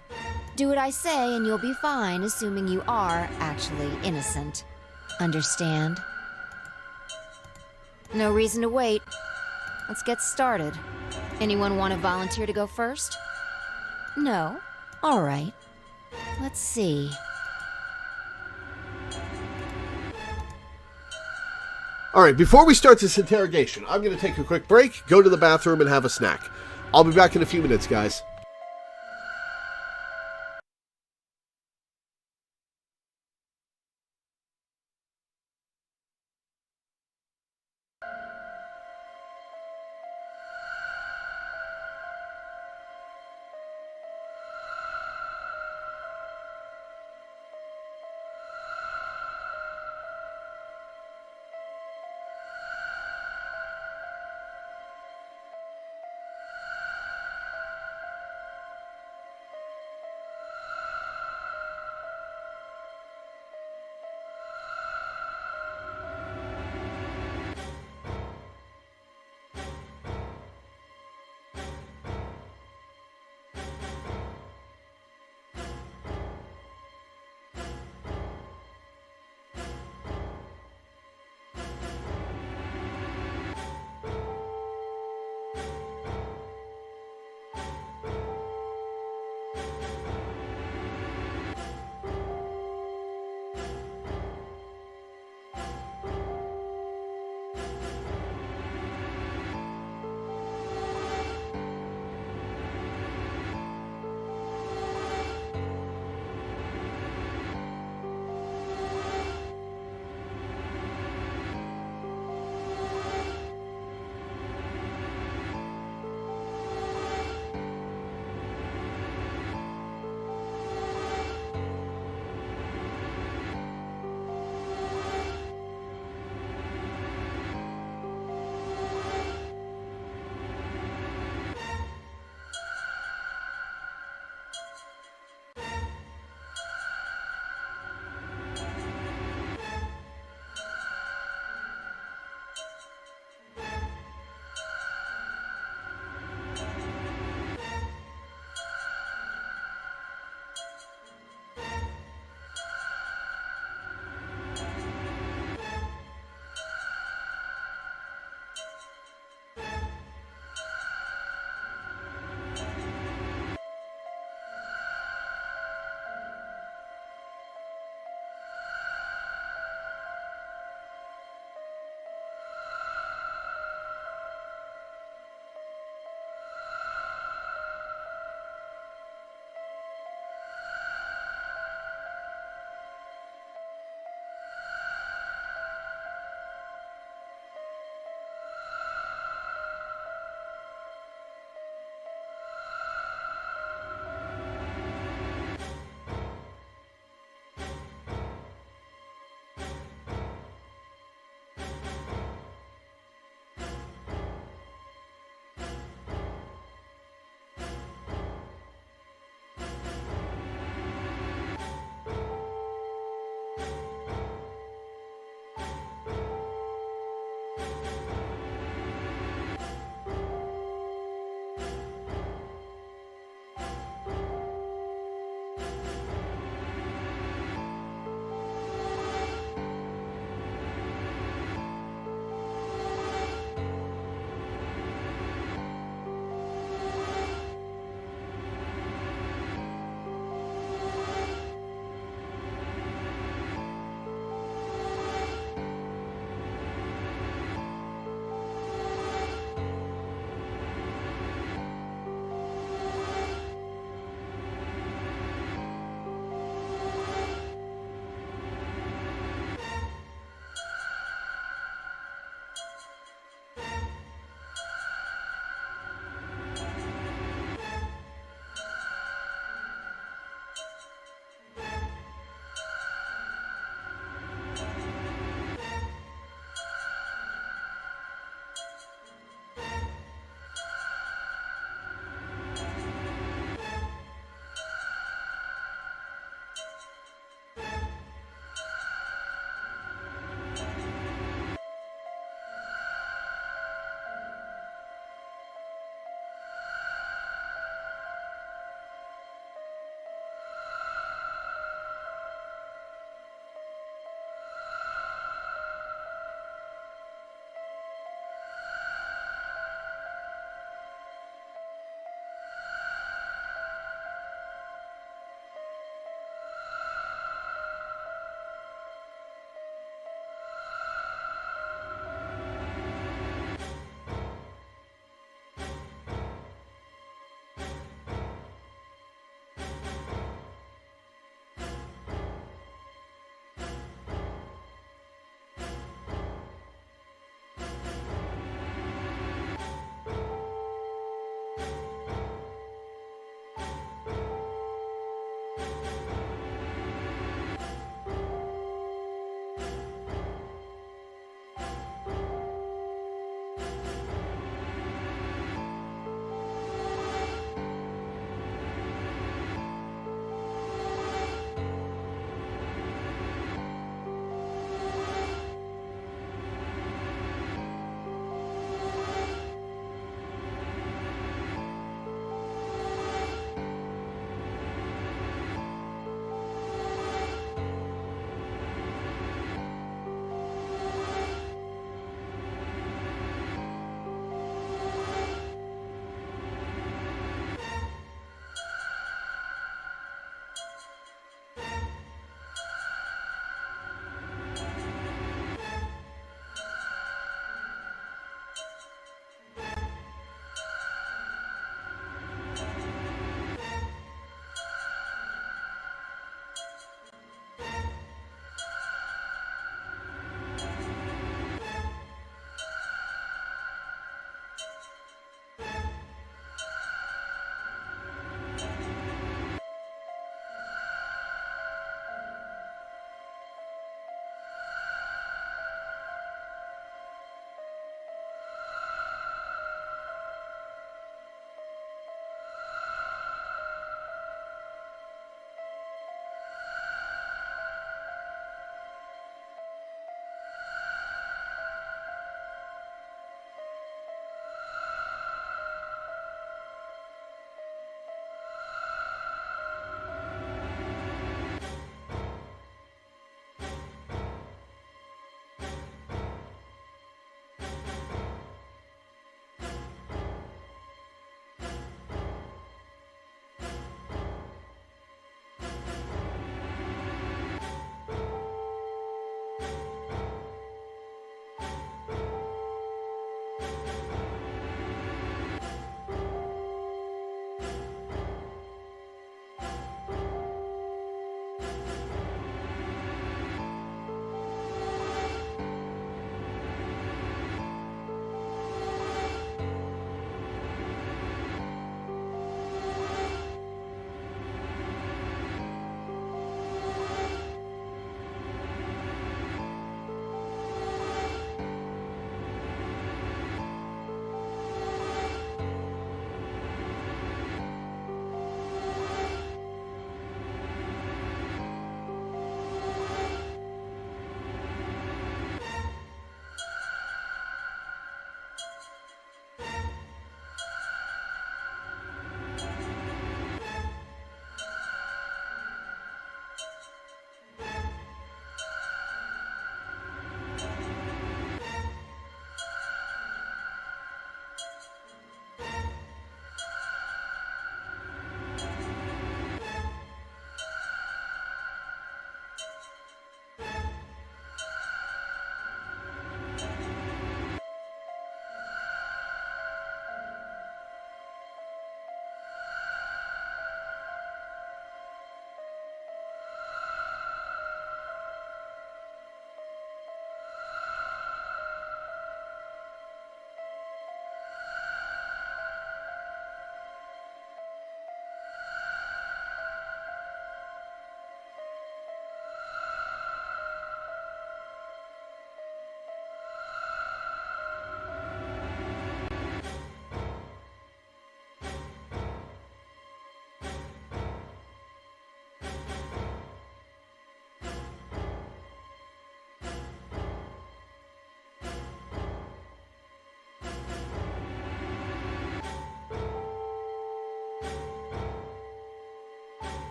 [SPEAKER 3] Do what I say and you'll be fine, assuming you are actually innocent. Understand? No reason to wait. Let's get started. Anyone want to volunteer to go first? No? All right. Let's see.
[SPEAKER 1] All right, before we start this interrogation, I'm going to take a quick break, go to the bathroom, and have a snack. I'll be back in a few minutes, guys.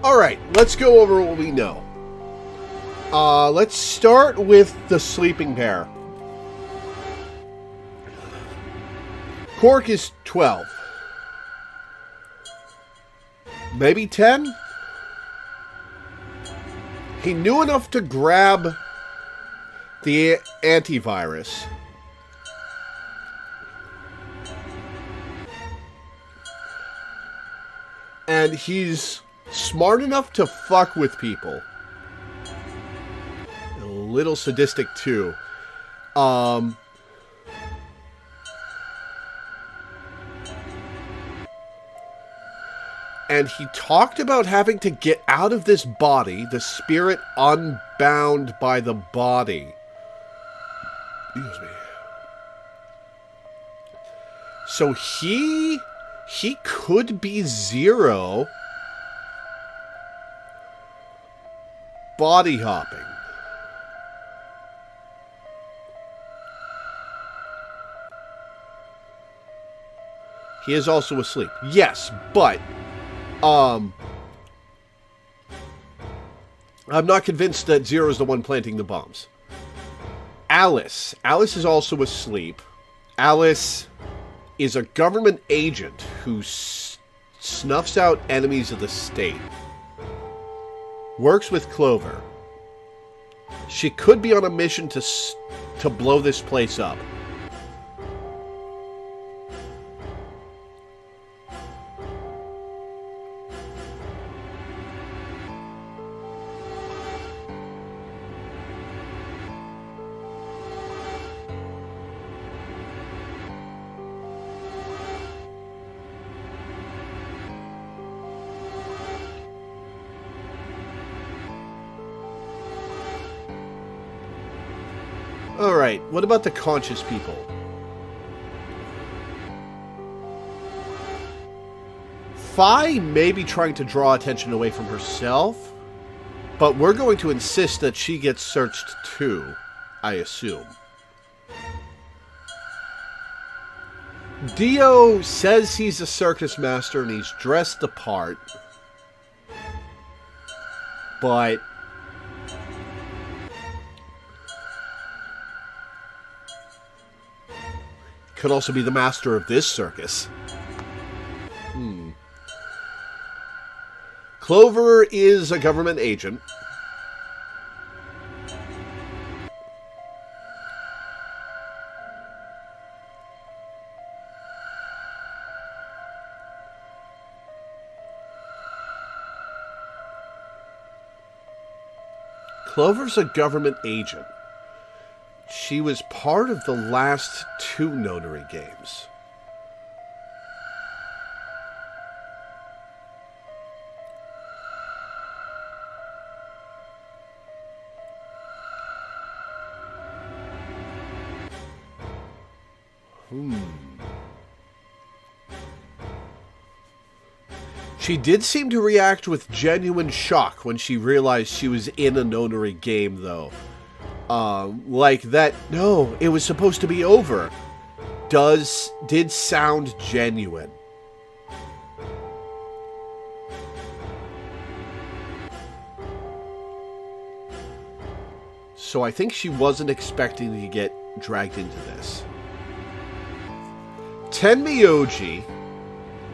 [SPEAKER 1] Alright, let's go over what we know. Let's start with the sleeping pair. Quark is 12. Maybe 10? He knew enough to grab the antivirus. And he's smart enough to fuck with people. A little sadistic too. And he talked about having to get out of this body, the spirit unbound by the body. Excuse me. So he could be Zero body hopping. He is also asleep. Yes, but I'm not convinced that Zero is the one planting the bombs. Alice is also asleep. Alice is a government agent who snuffs out enemies of the state. Works with Clover. She could be on a mission to blow this place up. Alright, what about the conscious people? Fi may be trying to draw attention away from herself, but we're going to insist that she gets searched too, I assume. Dio says he's a circus master and he's dressed the part, but could also be the master of this circus. Clover is a government agent. Clover's a government agent. She was part of the last 2 notary games. She did seem to react with genuine shock when she realized she was in a notary game, though. Like that, no, it was supposed to be over. Did sound genuine. So I think she wasn't expecting to get dragged into this. Tenmyoji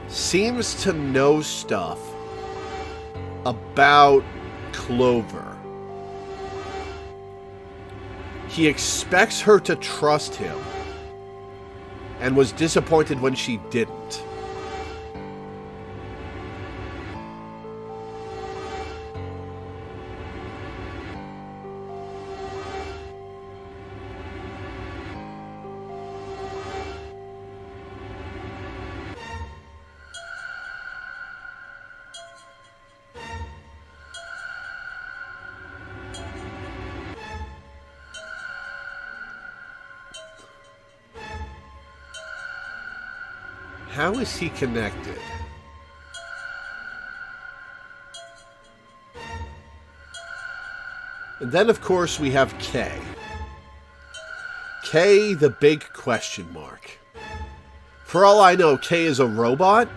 [SPEAKER 1] seems to know stuff about Clover. He expects her to trust him, and was disappointed when she didn't. How is he connected? And then, of course, we have K. K, the big question mark. For all I know, K is a robot,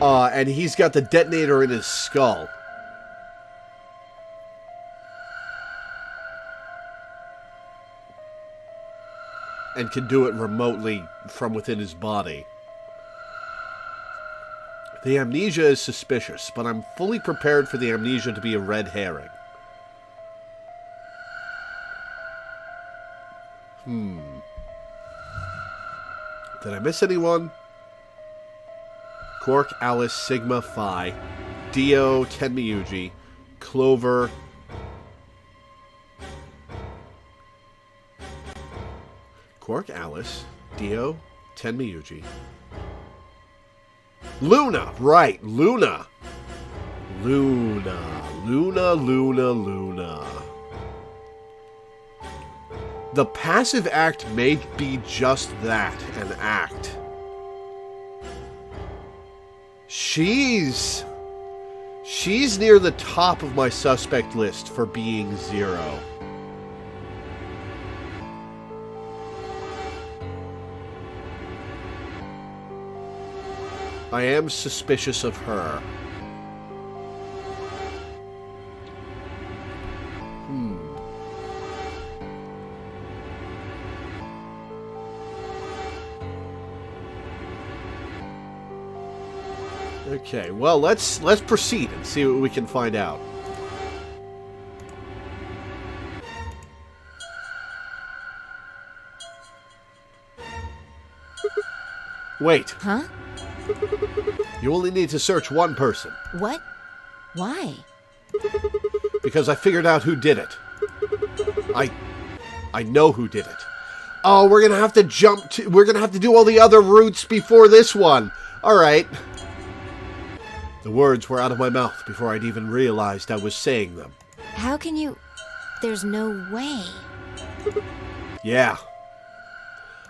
[SPEAKER 1] and he's got the detonator in his skull. and can do it remotely from within his body. The amnesia is suspicious, but I'm fully prepared for the amnesia to be a red herring. Did I miss anyone? Quark, Alice, Sigma, Phi, Dio, Tenmyuji, Clover. Quark, Alice, Dio, Tenmyuji. Luna! Right, Luna! Luna. The passive act may be just that, an act. She's near the top of my suspect list for being 0. I am suspicious of her. Okay, well, let's proceed and see what we can find out. Wait.
[SPEAKER 3] Huh?
[SPEAKER 1] You only need to search one person.
[SPEAKER 3] What? Why?
[SPEAKER 1] Because I figured out who did it. I know who did it. Oh, we're gonna have to we're gonna have to do all the other routes before this one. Alright. The words were out of my mouth before I'd even realized I was saying them.
[SPEAKER 3] How can you... There's no way.
[SPEAKER 1] Yeah.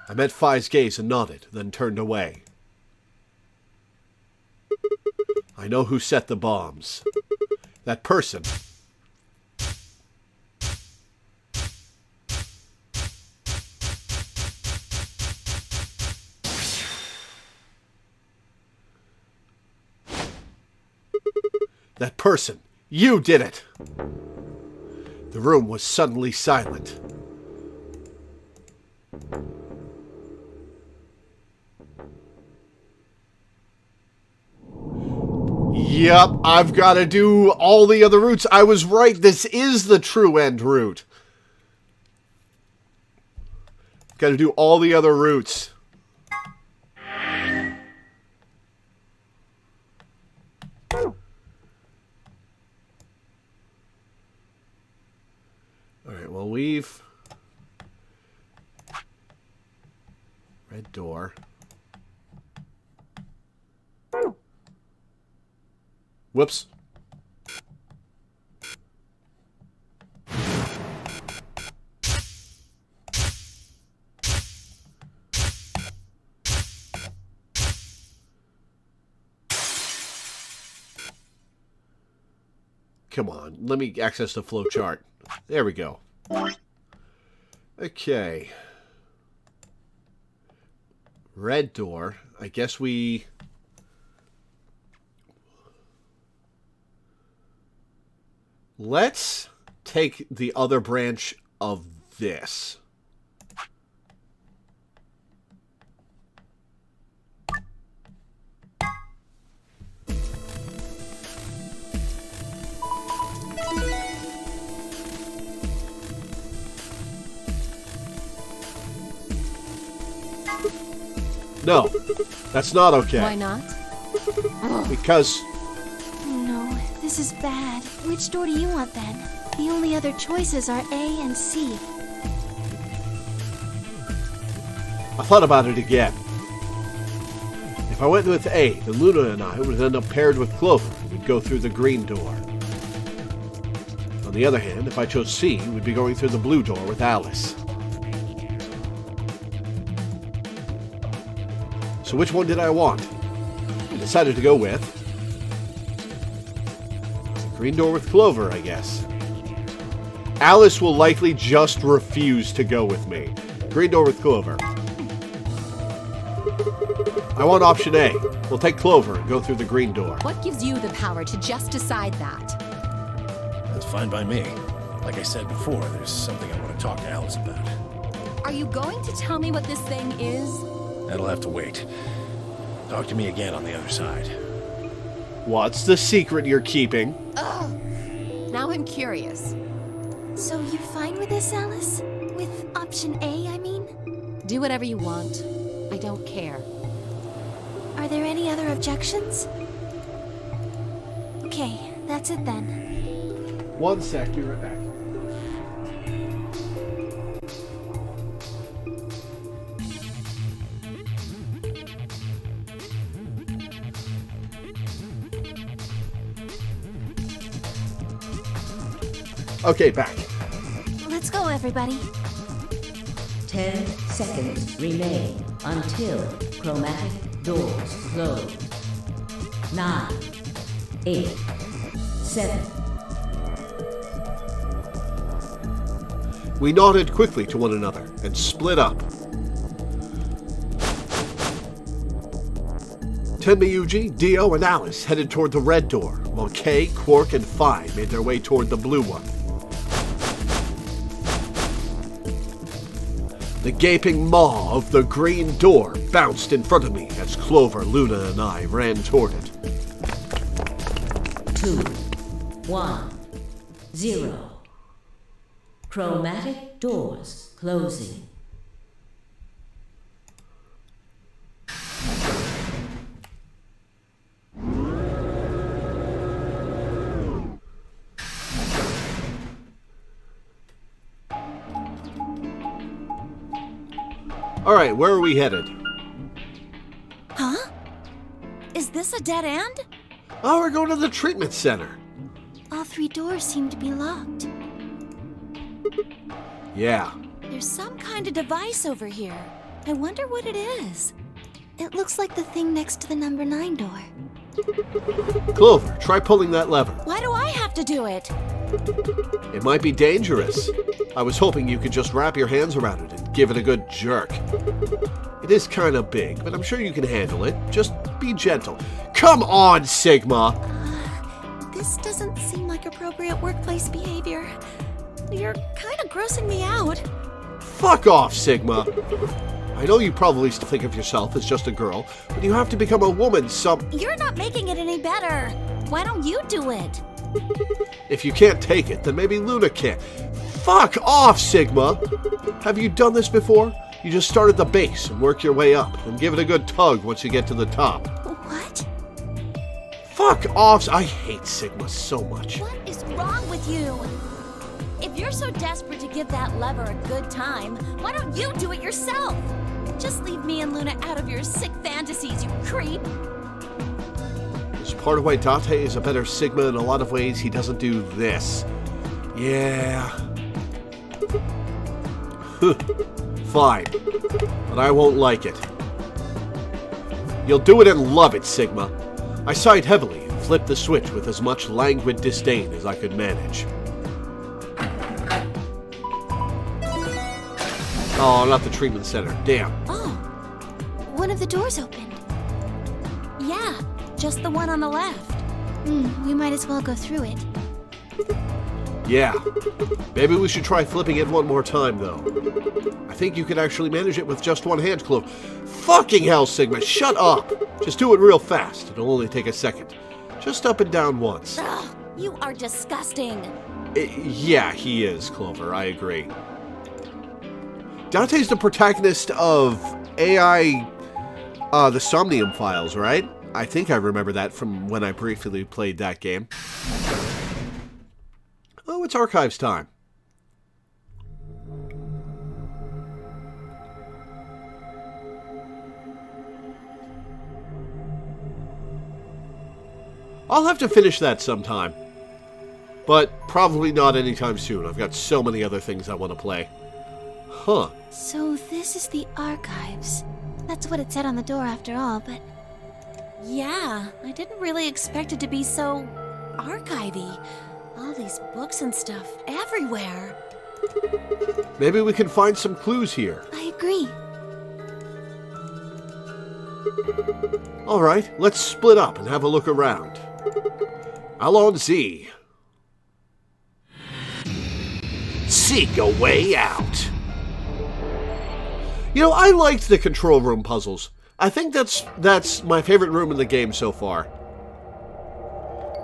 [SPEAKER 1] I met Phi's gaze and nodded, then turned away. I know who set the bombs. That person. That person. You did it! The room was suddenly silent. Yep, I've got to do all the other routes. I was right. This is the true end route. Got to do all the other routes. Alright, well, we've... Red door. Whoops. Come on, let me access the flow chart. There we go. Okay. Red door. I guess we... Let's take the other branch of this. No, that's not okay.
[SPEAKER 5] Why not?
[SPEAKER 1] Because...
[SPEAKER 6] Oh no, this is bad. Which door do you want then? The only other choices are A and C.
[SPEAKER 1] I thought about it again. If I went with A, then Luna and I would end up paired with Clover, and we'd go through the green door. On the other hand, if I chose C, we'd be going through the blue door with Alice. So which one did I want? I decided to go with the green door with Clover, I guess. Alice will likely just refuse to go with me. Green door with Clover. I want option A. We'll take Clover and go through the green door.
[SPEAKER 5] What gives you the power to just decide that?
[SPEAKER 4] That's fine by me. Like I said before, there's something I want to talk to Alice about.
[SPEAKER 5] Are you going to tell me what this thing is?
[SPEAKER 4] That'll have to wait. Talk to me again on the other side.
[SPEAKER 1] What's the secret you're keeping?
[SPEAKER 5] Now I'm curious.
[SPEAKER 6] So you're fine with this, Alice? With option A, I mean?
[SPEAKER 5] Do whatever you want. I don't care.
[SPEAKER 6] Are there any other objections? Okay, that's it then.
[SPEAKER 1] 1 sec, be right back. Okay, back.
[SPEAKER 6] Let's go, everybody.
[SPEAKER 9] 10 seconds remain until chromatic doors close. 9, 8, 7.
[SPEAKER 1] We nodded quickly to one another and split up. Tenmyuji, Dio, and Alice headed toward the red door, while Kay, Quark, and Phi made their way toward the blue one. The gaping maw of the green door bounced in front of me as Clover, Luna, and I ran toward it.
[SPEAKER 9] 2, 1, 0. Chromatic doors closing.
[SPEAKER 1] Alright, where are we headed?
[SPEAKER 6] Huh? Is this a dead end?
[SPEAKER 1] Oh, we're going to the treatment center.
[SPEAKER 6] All 3 doors seem to be locked.
[SPEAKER 1] Yeah.
[SPEAKER 6] There's some kind of device over here. I wonder what it is. It looks like the thing next to the number 9 door.
[SPEAKER 1] Clover, try pulling that lever.
[SPEAKER 6] Why do I have to do it?
[SPEAKER 1] It might be dangerous. I was hoping you could just wrap your hands around it and give it a good jerk. It is kind of big, but I'm sure you can handle it. Just be gentle. Come on, Sigma!
[SPEAKER 6] This doesn't seem like appropriate workplace behavior. You're kind of grossing me out.
[SPEAKER 1] Fuck off, Sigma! I know you probably still think of yourself as just a girl, but you have to become a woman
[SPEAKER 6] You're not making it any better. Why don't you do it?
[SPEAKER 1] If you can't take it, then maybe Luna can. Fuck off, Sigma! Have you done this before? You just start at the base and work your way up, and give it a good tug once you get to the top.
[SPEAKER 6] What?
[SPEAKER 1] Fuck off! I hate Sigma so much.
[SPEAKER 6] What is wrong with you? If you're so desperate to give that lever a good time, why don't you do it yourself? Just leave me and Luna out of your sick fantasies, you creep.
[SPEAKER 1] It's part of why Date is a better Sigma in a lot of ways. He doesn't do this. Yeah. Fine. But I won't like it. You'll do it and love it, Sigma. I sighed heavily and flipped the switch with as much languid disdain as I could manage. Oh, not the treatment center. Damn.
[SPEAKER 6] Oh, one of the doors opened. Yeah, just the one on the left. We might as well go through it.
[SPEAKER 1] Yeah. Maybe we should try flipping it one more time, though. I think you could actually manage it with just one hand, Clove. Fucking hell, Sigma, shut up! Just do it real fast. It'll only take a second. Just up and down once.
[SPEAKER 6] Ugh, you are disgusting.
[SPEAKER 1] Yeah, he is, Clover. I agree. Dante's the protagonist of AI, the Somnium Files, right? I think I remember that from when I briefly played that game. Oh, it's archives time. I'll have to finish that sometime. But probably not anytime soon. I've got so many other things I want to play. Huh.
[SPEAKER 6] So this is the archives. That's what it said on the door after all, but... Yeah, I didn't really expect it to be so... archivy. All these books and stuff everywhere.
[SPEAKER 1] Maybe we can find some clues here.
[SPEAKER 6] I agree.
[SPEAKER 1] Alright, let's split up and have a look around. Allons-y. Seek a way out. You know, I liked the control room puzzles. I think that's my favorite room in the game so far.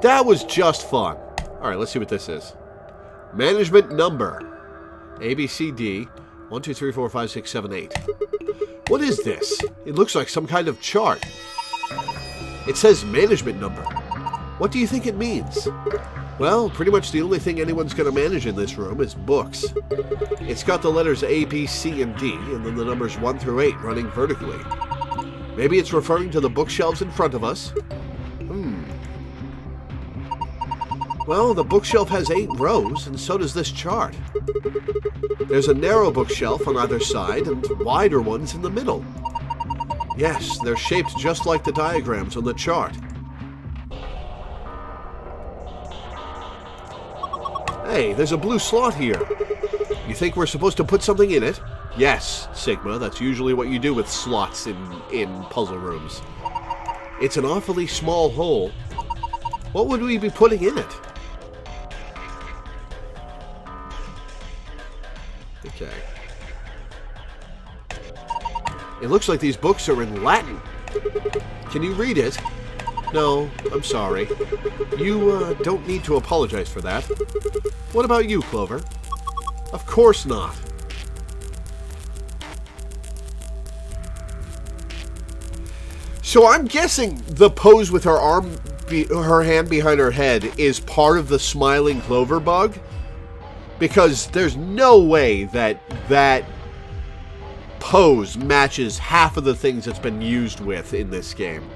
[SPEAKER 1] That was just fun. Alright, let's see what this is. Management number. A, B, C, D. 1, 2, 3, 4, 5, 6, 7, 8. What is this? It looks like some kind of chart. It says management number. What do you think it means? Well, pretty much the only thing anyone's going to manage in this room is books. It's got the letters A, B, C, and D, and then the numbers 1 through 8 running vertically. Maybe it's referring to the bookshelves in front of us? Well, the bookshelf has 8 rows, and so does this chart. There's a narrow bookshelf on either side, and wider ones in the middle. Yes, they're shaped just like the diagrams on the chart. Hey, there's a blue slot here. You think we're supposed to put something in it? Yes, Sigma, that's usually what you do with slots in puzzle rooms. It's an awfully small hole. What would we be putting in it? Okay. It looks like these books are in Latin. Can you read it? No, I'm sorry. You don't need to apologize for that. What about you, Clover? Of course not. So I'm guessing the pose with her her hand behind her head is part of the smiling Clover bug, because there's no way that pose matches half of the things it's been used with in this game.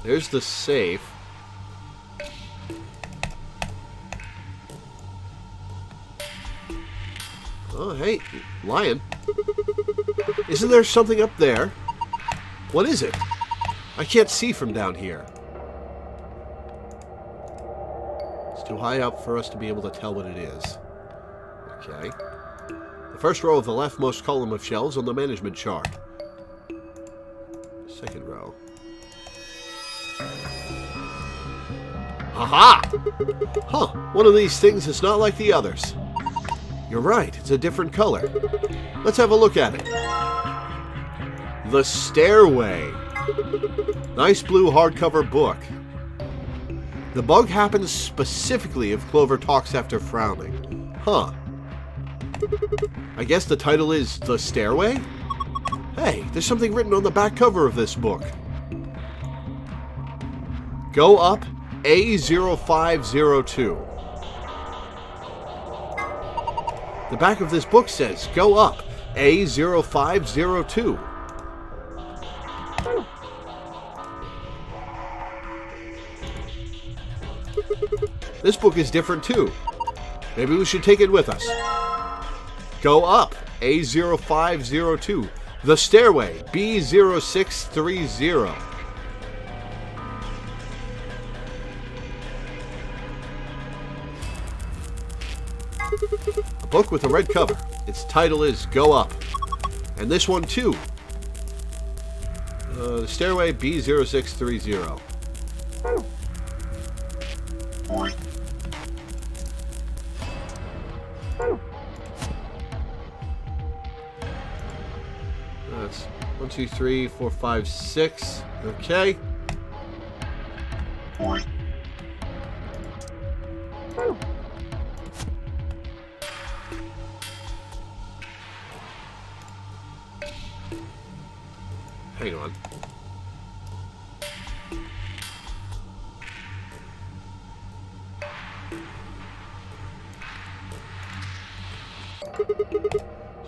[SPEAKER 1] There's the safe. Oh, hey, lion. Isn't there something up there? What is it? I can't see from down here. It's too high up for us to be able to tell what it is. Okay. The first row of the leftmost column of shelves on the management chart. Second row. Aha! Huh, one of these things is not like the others. You're right, it's a different color. Let's have a look at it. The Stairway. Nice blue hardcover book. The bug happens specifically if Clover talks after frowning. Huh. I guess the title is The Stairway? Hey, there's something written on the back cover of this book. Go up A0502. The back of this book says, go up A0502. This book is different too. Maybe we should take it with us. Go up A0502. The Stairway B0630. A book with a red cover. Its title is Go Up. And this one too. The Stairway B0630. That's 1, 2, 3, 4, 5, 6. Okay. Hang on.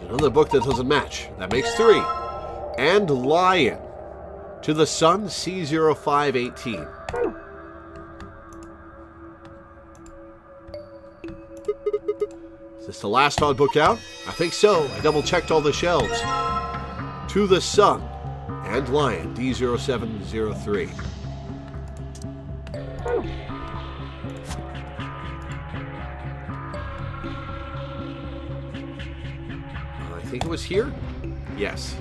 [SPEAKER 1] Another book that doesn't match. That makes 3. And Lion. To the Sun, C0518. Is this the last odd book out? I think so. I double-checked all the shelves. To the Sun. And Lion, D0703. I think it was here? Yes.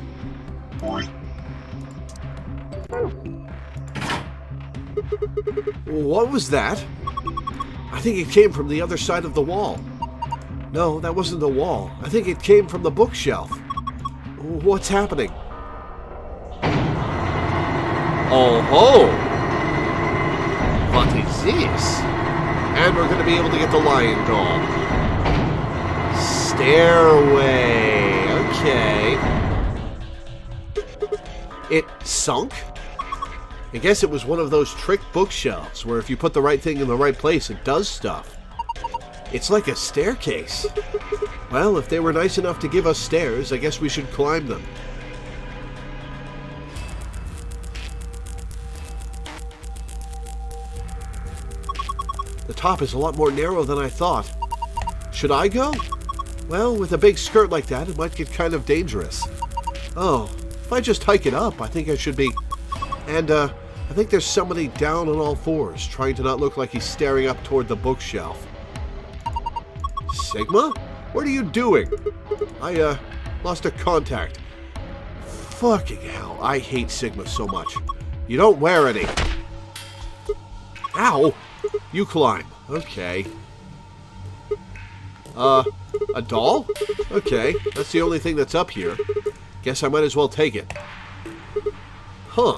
[SPEAKER 1] What was that? think it came from the other side of the wall. No, that wasn't the wall. I think it came from the bookshelf. What's happening? Oh ho! What is this? And we're going to be able to get the lion doll. Stairway. Okay. It sunk? I guess it was one of those trick bookshelves where if you put the right thing in the right place, it does stuff. It's like a staircase. Well, if they were nice enough to give us stairs, I guess we should climb them. The top is a lot more narrow than I thought. Should I go? Well, with a big skirt like that, it might get kind of dangerous. Oh, if I just hike it up, I think I should be... And, I think there's somebody down on all fours, trying to not look like he's staring up toward the bookshelf. Sigma? What are you doing? I, lost a contact. Fucking hell, I hate Sigma so much. You don't wear any. Ow! You climb. Okay. A doll? Okay, that's the only thing that's up here. Guess I might as well take it. Huh.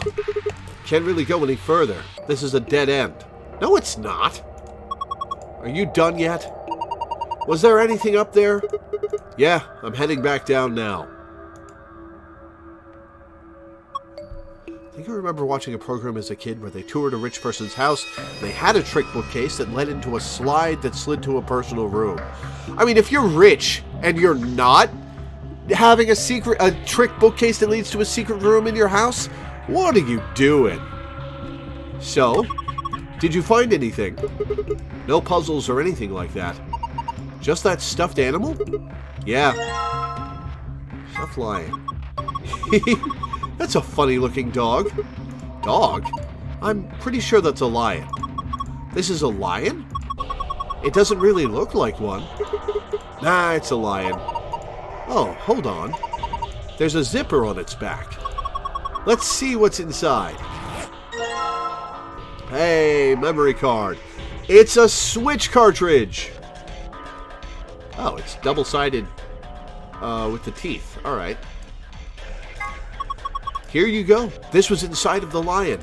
[SPEAKER 1] Can't really go any further. This is a dead end. No, it's not. Are you done yet? Was there anything up there? Yeah, I'm heading back down now. I think I remember watching a program as a kid where they toured a rich person's house. And they had a trick bookcase that led into a slide that slid to a personal room. I mean, if you're rich and you're not having a trick bookcase that leads to a secret room in your house, what are you doing? So, did you find anything? No puzzles or anything like that. Just that stuffed animal? Yeah. Stuffed lion. That's a funny looking dog. Dog? I'm pretty sure that's a lion. This is a lion? It doesn't really look like one. Nah, it's a lion. Oh, hold on. There's a zipper on its back. Let's see what's inside. Hey, memory card. It's a Switch cartridge. Oh, it's double-sided with the teeth. All right. Here you go. This was inside of the lion.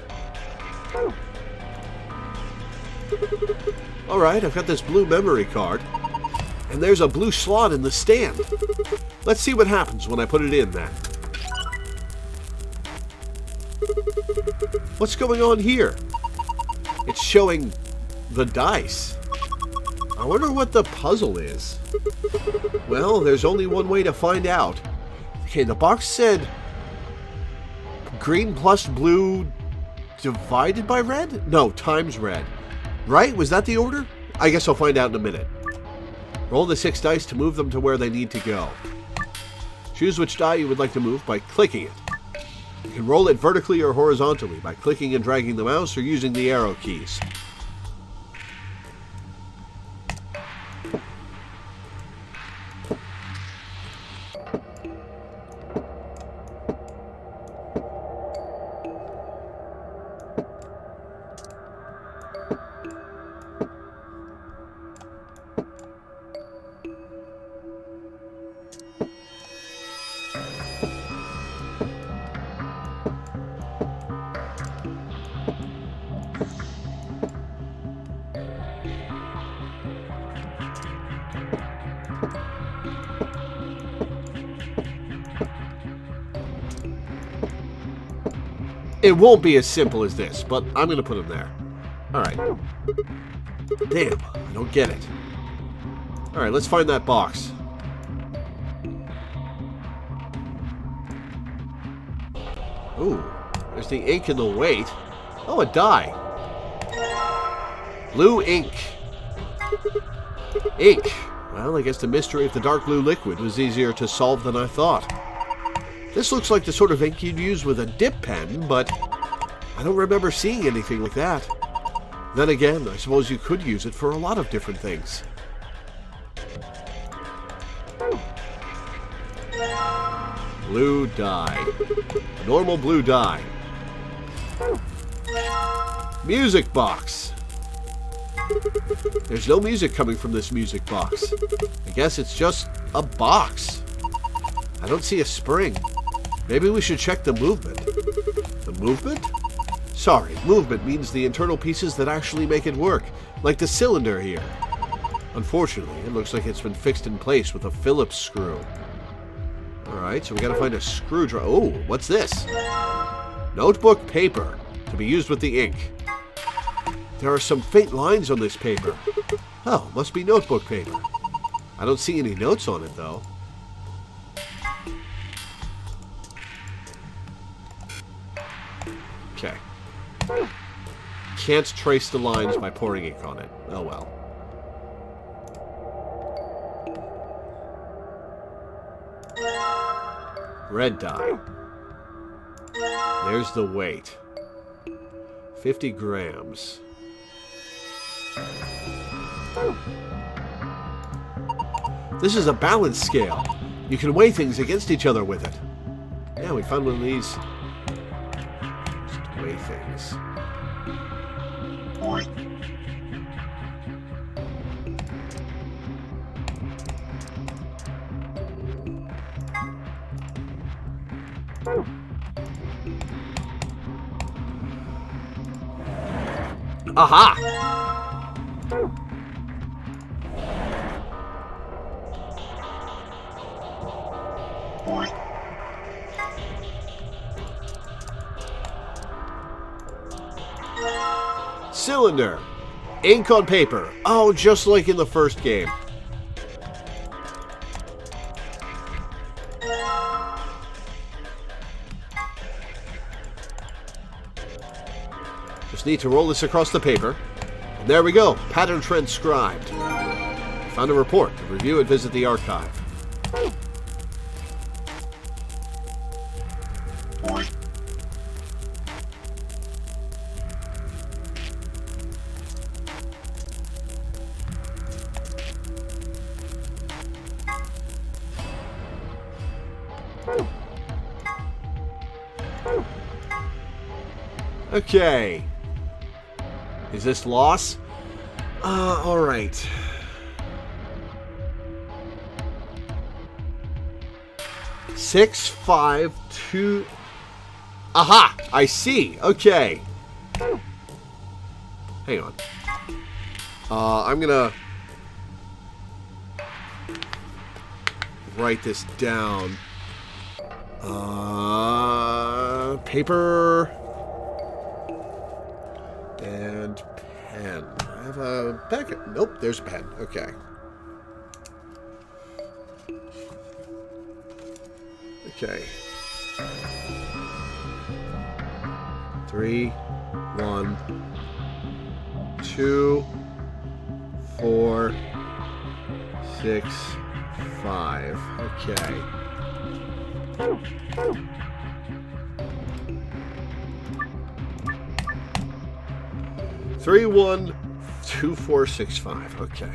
[SPEAKER 1] All right, I've got this blue memory card. And there's a blue slot in the stand. Let's see what happens when I put it in then. What's going on here? It's showing the dice. I wonder what the puzzle is. Well, there's only one way to find out. Okay, the box said green plus blue divided by red? No, times red. Right? Was that the order? I guess I'll find out in a minute. Roll the 6 dice to move them to where they need to go. Choose which die you would like to move by clicking it. You can roll it vertically or horizontally by clicking and dragging the mouse or using the arrow keys. It won't be as simple as this, but I'm going to put them there. Alright. Damn, I don't get it. Alright, let's find that box. Ooh, there's the ink and the weight. Oh, a die. Blue ink. Ink. Well, I guess the mystery of the dark blue liquid was easier to solve than I thought. This looks like the sort of ink you'd use with a dip pen, but I don't remember seeing anything like that. Then again, I suppose you could use it for a lot of different things. Blue dye. A normal blue dye. Music box. There's no music coming from this music box. I guess it's just a box. I don't see a spring. Maybe we should check the movement. The movement? Sorry, movement means the internal pieces that actually make it work, like the cylinder here. Unfortunately, it looks like it's been fixed in place with a Phillips screw. Alright, so we gotta find a screwdriver. Oh, what's this? Notebook paper, to be used with the ink. There are some faint lines on this paper. Oh, must be notebook paper. I don't see any notes on it, though. Okay. Can't trace the lines by pouring ink on it. Oh well. Red dye. There's the weight. 50 grams. This is a balance scale. You can weigh things against each other with it. Yeah, we found one of these. Just to weigh things. Aha! Cylinder. Ink on paper. Oh, just like in the first game. Just need to roll this across the paper. And there we go. Pattern transcribed. Found a report. To review it, visit the archive. Okay. Is this loss? Alright. Six, 5, 2... Aha! I see. Okay. Hang on. I'm gonna write this down. Paper and pen. I have a packet. Nope, there's a pen. Okay. Okay. 3, 1, 2, 4, 6, 5. Okay. 3, 1, 2, 4, 6, 5. Okay.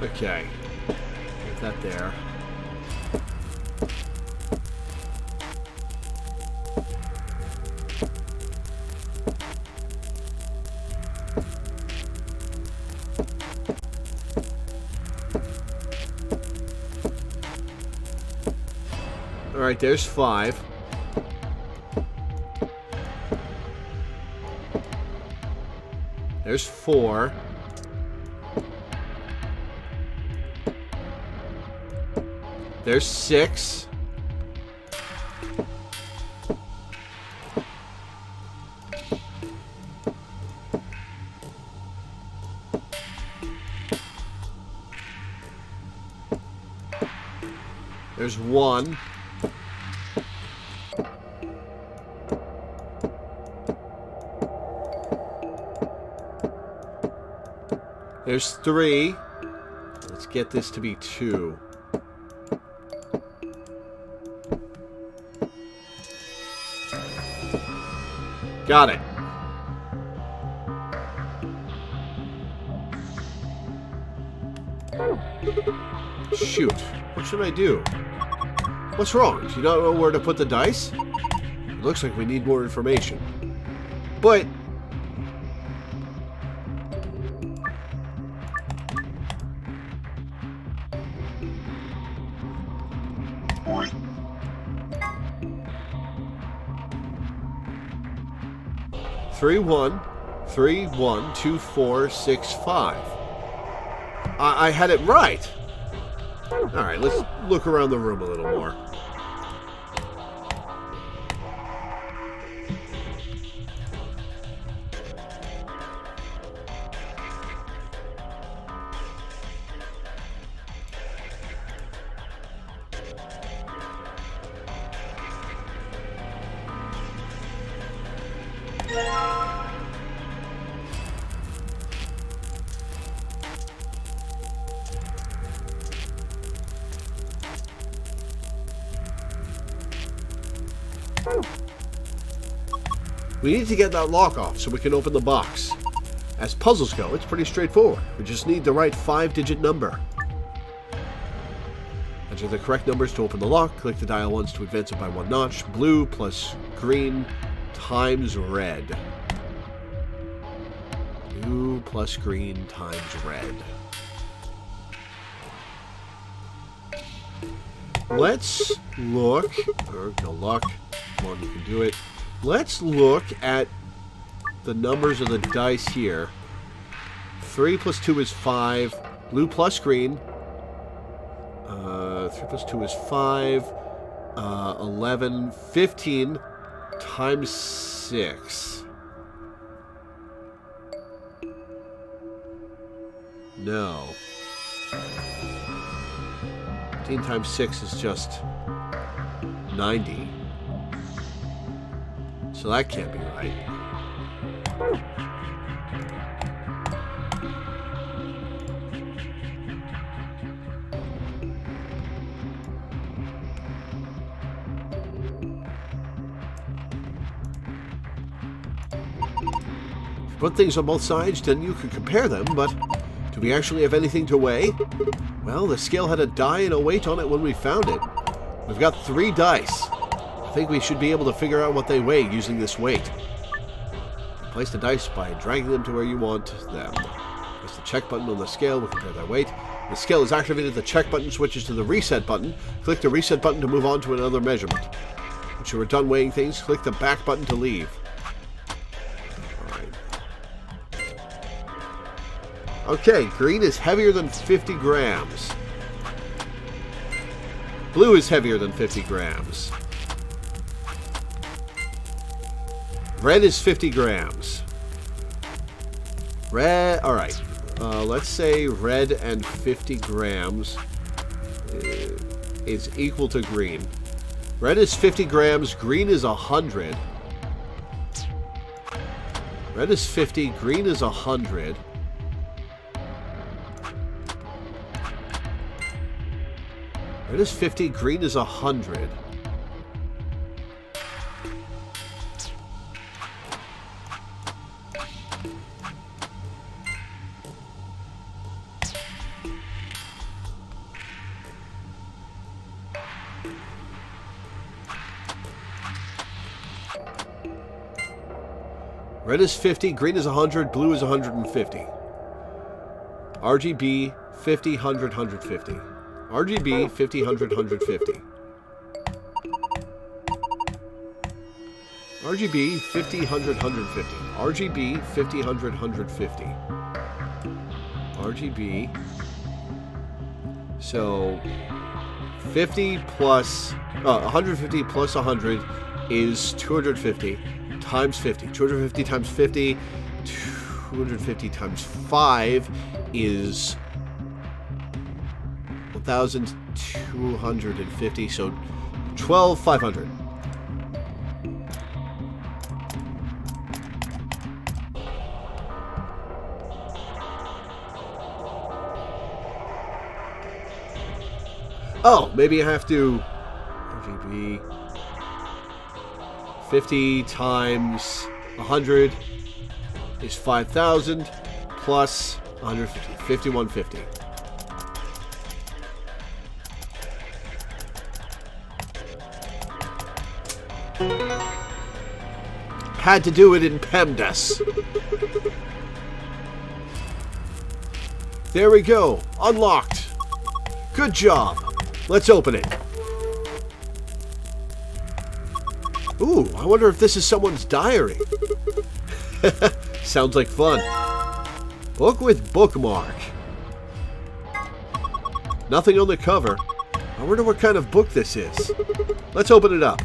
[SPEAKER 1] Okay, get that there. All right, there's 5. There's 4. There's 6. There's 1. There's 3. Let's get this to be 2. Got it. Shoot. What should I do? What's wrong? Do you not know where to put the dice? It looks like we need more information. But... Three, 1, 3, 1, 2, 4, 6, 5. I had it right. Alright, let's look around the room a little more. We need to get that lock off so we can open the box. As puzzles go, it's pretty straightforward. We just need the right 5-digit number. Enter the correct numbers to open the lock. Click the dial once to advance it by 1 notch. Blue plus green times red. Blue plus green times red. Let's look... no luck. Come on, you can do it. Let's look at the numbers of the dice here. 3 plus 2 is 5. Blue plus green. 3 plus 2 is 5. 11. 15 times 6. No. 15 times 6 is just 90. So that can't be right. If you put things on both sides, then you can compare them, but do we actually have anything to weigh? Well, the scale had a die and a weight on it when we found it. We've got 3 dice. I think we should be able to figure out what they weigh using this weight. Place the dice by dragging them to where you want them. Press the check button on the scale will compare their weight. The scale is activated, the check button switches to the reset button. Click the reset button to move on to another measurement. Once you are done weighing things, click the back button to leave. Alright. Okay, green is heavier than 50 grams. Blue is heavier than 50 grams. Red is 50 grams. Red, alright. Let's say red and 50 grams is equal to green. Red is 50 grams, green is 100. Red is 50, green is 100. Red is 50, green is 100. Red is 50, green is 100, blue is 150. RGB 50, 100, 150. RGB 50, 100, 150. RGB 50, 100, 150. RGB 50, 100, 150. RGB. So 50 plus 150 plus 100 is 250 times 50. 250 times 50. 250 times 5 is 1,250. So 12,500. Oh, maybe I have to... RGB... 50 times 100 is 5,000 plus 150. 5150. Had to do it in PEMDAS. There we go. Unlocked. Good job. Let's open it. Ooh, I wonder if this is someone's diary. Sounds like fun. Book with bookmark. Nothing on the cover. I wonder what kind of book this is. Let's open it up.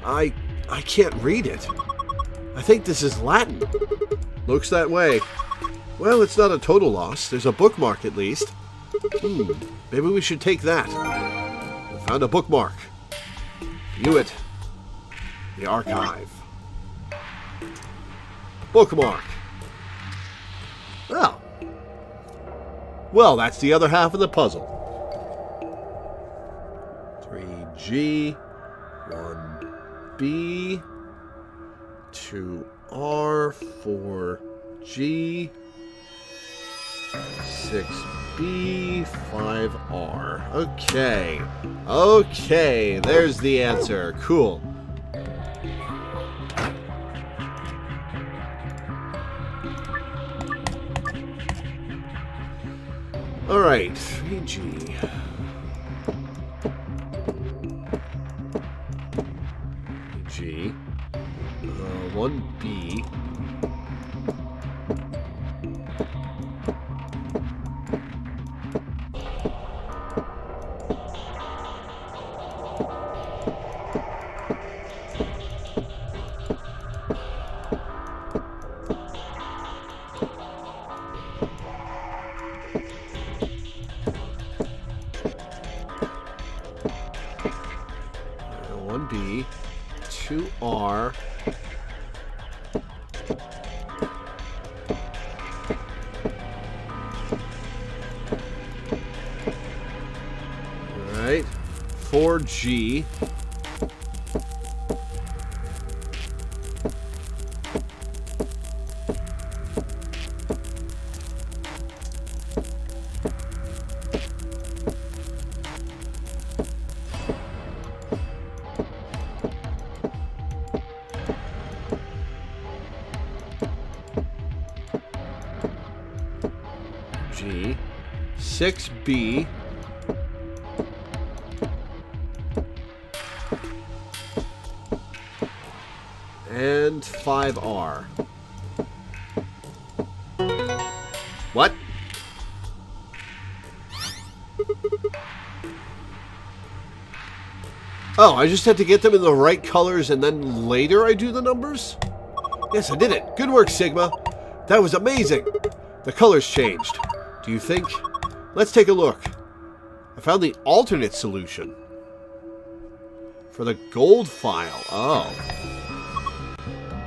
[SPEAKER 1] I can't read it. I think this is Latin. Looks that way. Well, it's not a total loss. There's a bookmark at least. Maybe we should take that. We found a bookmark. View it. The archive. Bookmark. Oh. Well, that's the other half of the puzzle. 3G, 1B, 2R, 4G, 6B, 5R. Okay. Okay, there's the answer. Cool. Alright, 3G. 3G. 1B. B, 2R, alright, 4G, G, 6B, and 5R. What? Oh, I just had to get them in the right colors and then later I do the numbers? Yes, I did it. Good work, Sigma. That was amazing. The colors changed. Do you think? Let's take a look. I found the alternate solution. For the gold file. Oh.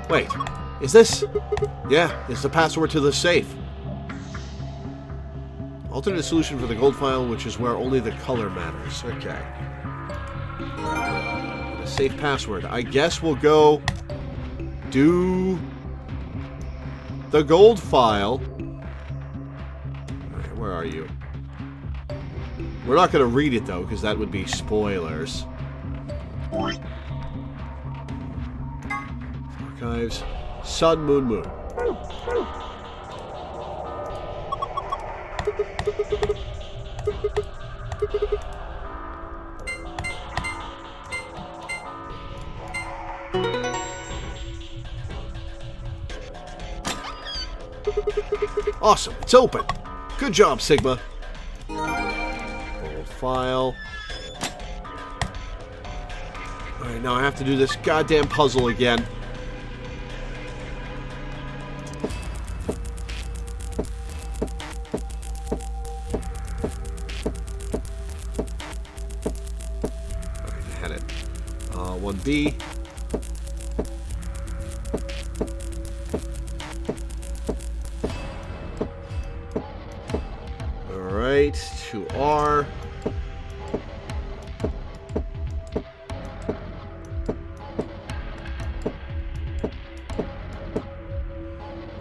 [SPEAKER 1] Wait. Is this? Yeah, it's the password to the safe. Alternate solution for the gold file, which is where only the color matters. Okay. The safe password. I guess we'll go do the gold file. Alright, where are you? We're not going to read it, though, because that would be spoilers. Archives. Sun, moon, moon. Awesome, it's open. Good job, Sigma. Gold file. Alright, now I have to do this goddamn puzzle again. Alright, I had it. 1B. right to R.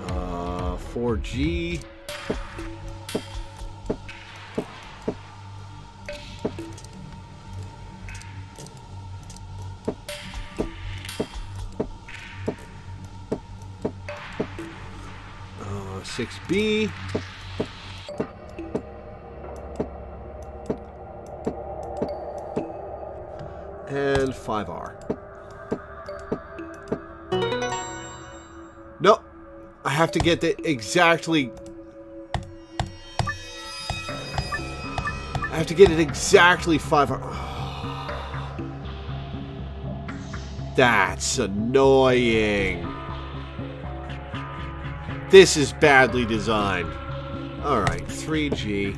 [SPEAKER 1] Uh, 4G. Uh, 6B. And 5R. No, I have to get the exactly. I have to get it exactly 5R. That's annoying. This is badly designed. Alright, 3G.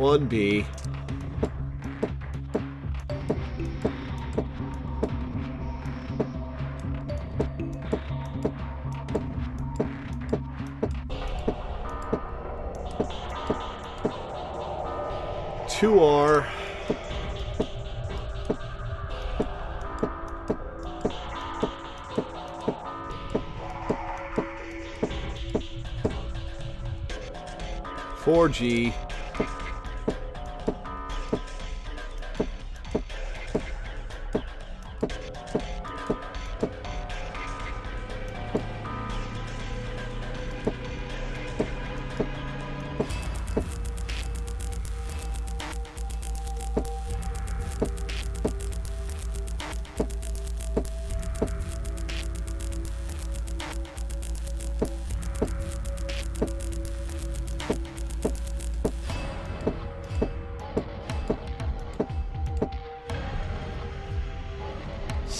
[SPEAKER 1] One B. Two R. Four G.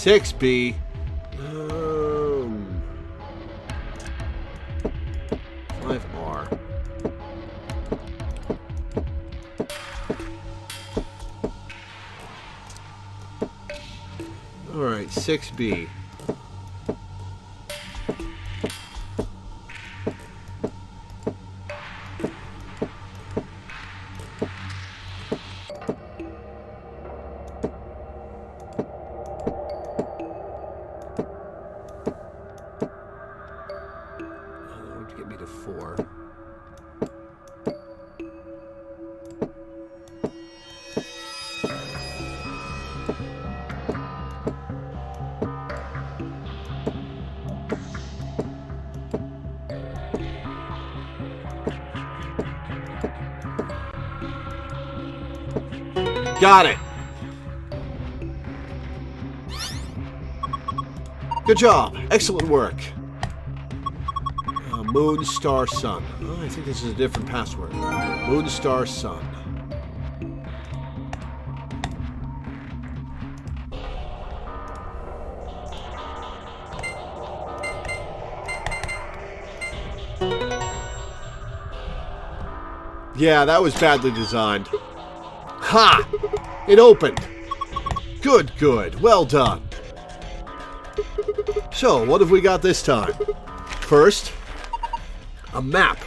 [SPEAKER 1] Six B. 5R. Alright, 6B. Get me to 4. Got it. Good job. Excellent work. Moon, star, sun. Oh, I think this is a different password. Moon, star, sun. Yeah, that was badly designed. Ha! It opened. Good, good. Well done. So, what have we got this time? First, a map.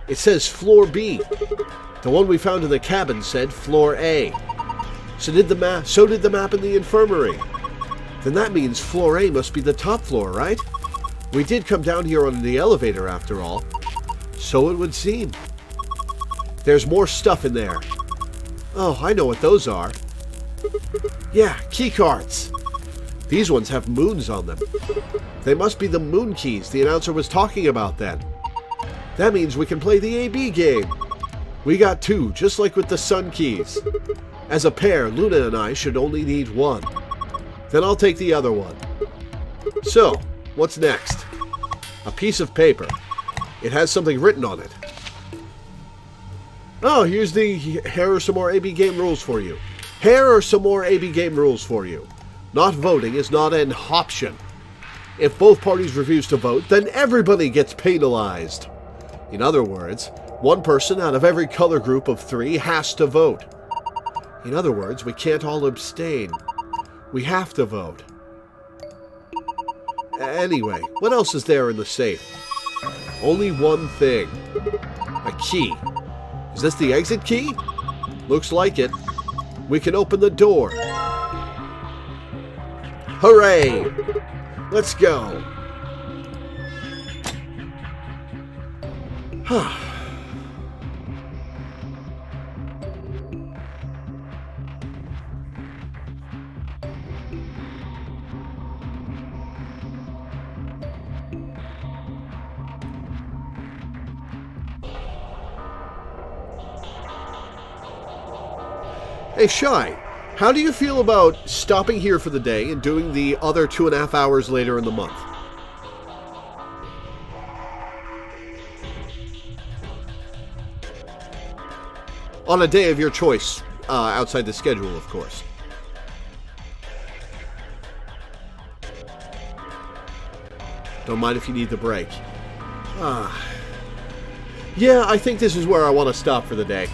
[SPEAKER 1] It says floor B. The one we found in the cabin said floor A. So did the map in the infirmary. Then that means floor A must be the top floor, right? We did come down here on the elevator after all. So it would seem. There's more stuff in there. Oh, I know what those are. Yeah, key cards. These ones have moons on them. They must be the moon keys the announcer was talking about then. That means we can play the AB game. We got 2, just like with the sun keys. As a pair, Luna and I should only need 1. Then I'll take the other one. So, what's next? A piece of paper. It has something written on it. Oh, here's the here are some more AB game rules for you. Here are some more AB game rules for you. Not voting is not an option. If both parties refuse to vote, then everybody gets penalized. In other words, one person out of every color group of 3 has to vote. In other words, we can't all abstain. We have to vote. Anyway, what else is there in the safe? Only one thing. A key. Is this the exit key? Looks like it. We can open the door. Hooray! Let's go. Hey, Shy, how do you feel about stopping here for the day and doing the other 2.5 hours later in the month? On a day of your choice, outside the schedule, of course. Don't mind if you need the break. Yeah, I think this is where I want to stop for the day.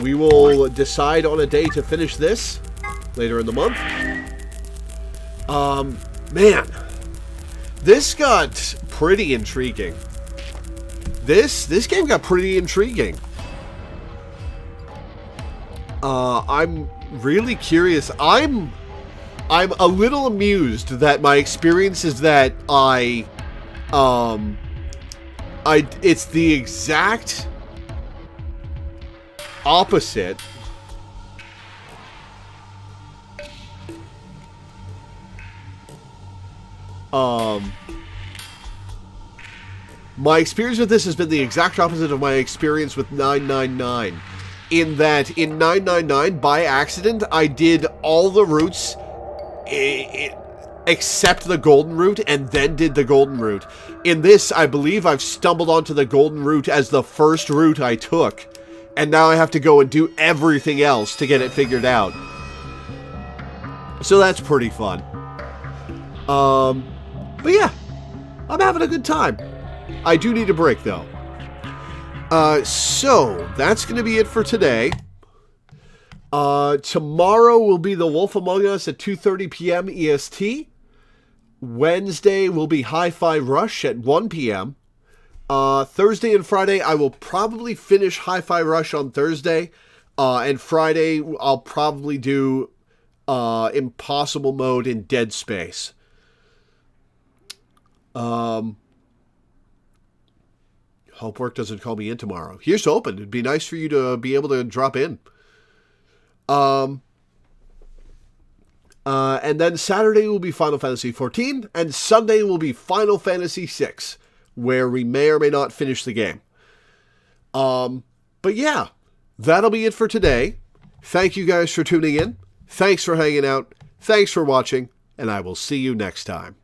[SPEAKER 1] We will decide on a day to finish this later in the month. Man, this got pretty intriguing. This game got pretty intriguing. I'm really curious. I'm a little amused that my experience is that it's the exact opposite my experience with this has been the exact opposite of my experience with 999, in that in 999 by accident I did all the routes except the golden route and then did the golden route. In this, I believe I've stumbled onto the golden route as the first route I took. And now I have to go and do everything else to get it figured out. So that's pretty fun. But yeah, I'm having a good time. I do need a break, though. So that's going to be it for today. Tomorrow will be The Wolf Among Us at 2:30 p.m. EST. Wednesday will be Hi-Fi Rush at 1 p.m. Thursday and Friday, I will probably finish Hi-Fi Rush on Thursday. And Friday, I'll probably do Impossible Mode in Dead Space. Hope work doesn't call me in tomorrow. Here's hoping. It'd be nice for you to be able to drop in. And then Saturday will be Final Fantasy XIV, and Sunday will be Final Fantasy VI, where we may or may not finish the game. But yeah, that'll be it for today. Thank you guys for tuning in. Thanks for hanging out. Thanks for watching, and I will see you next time.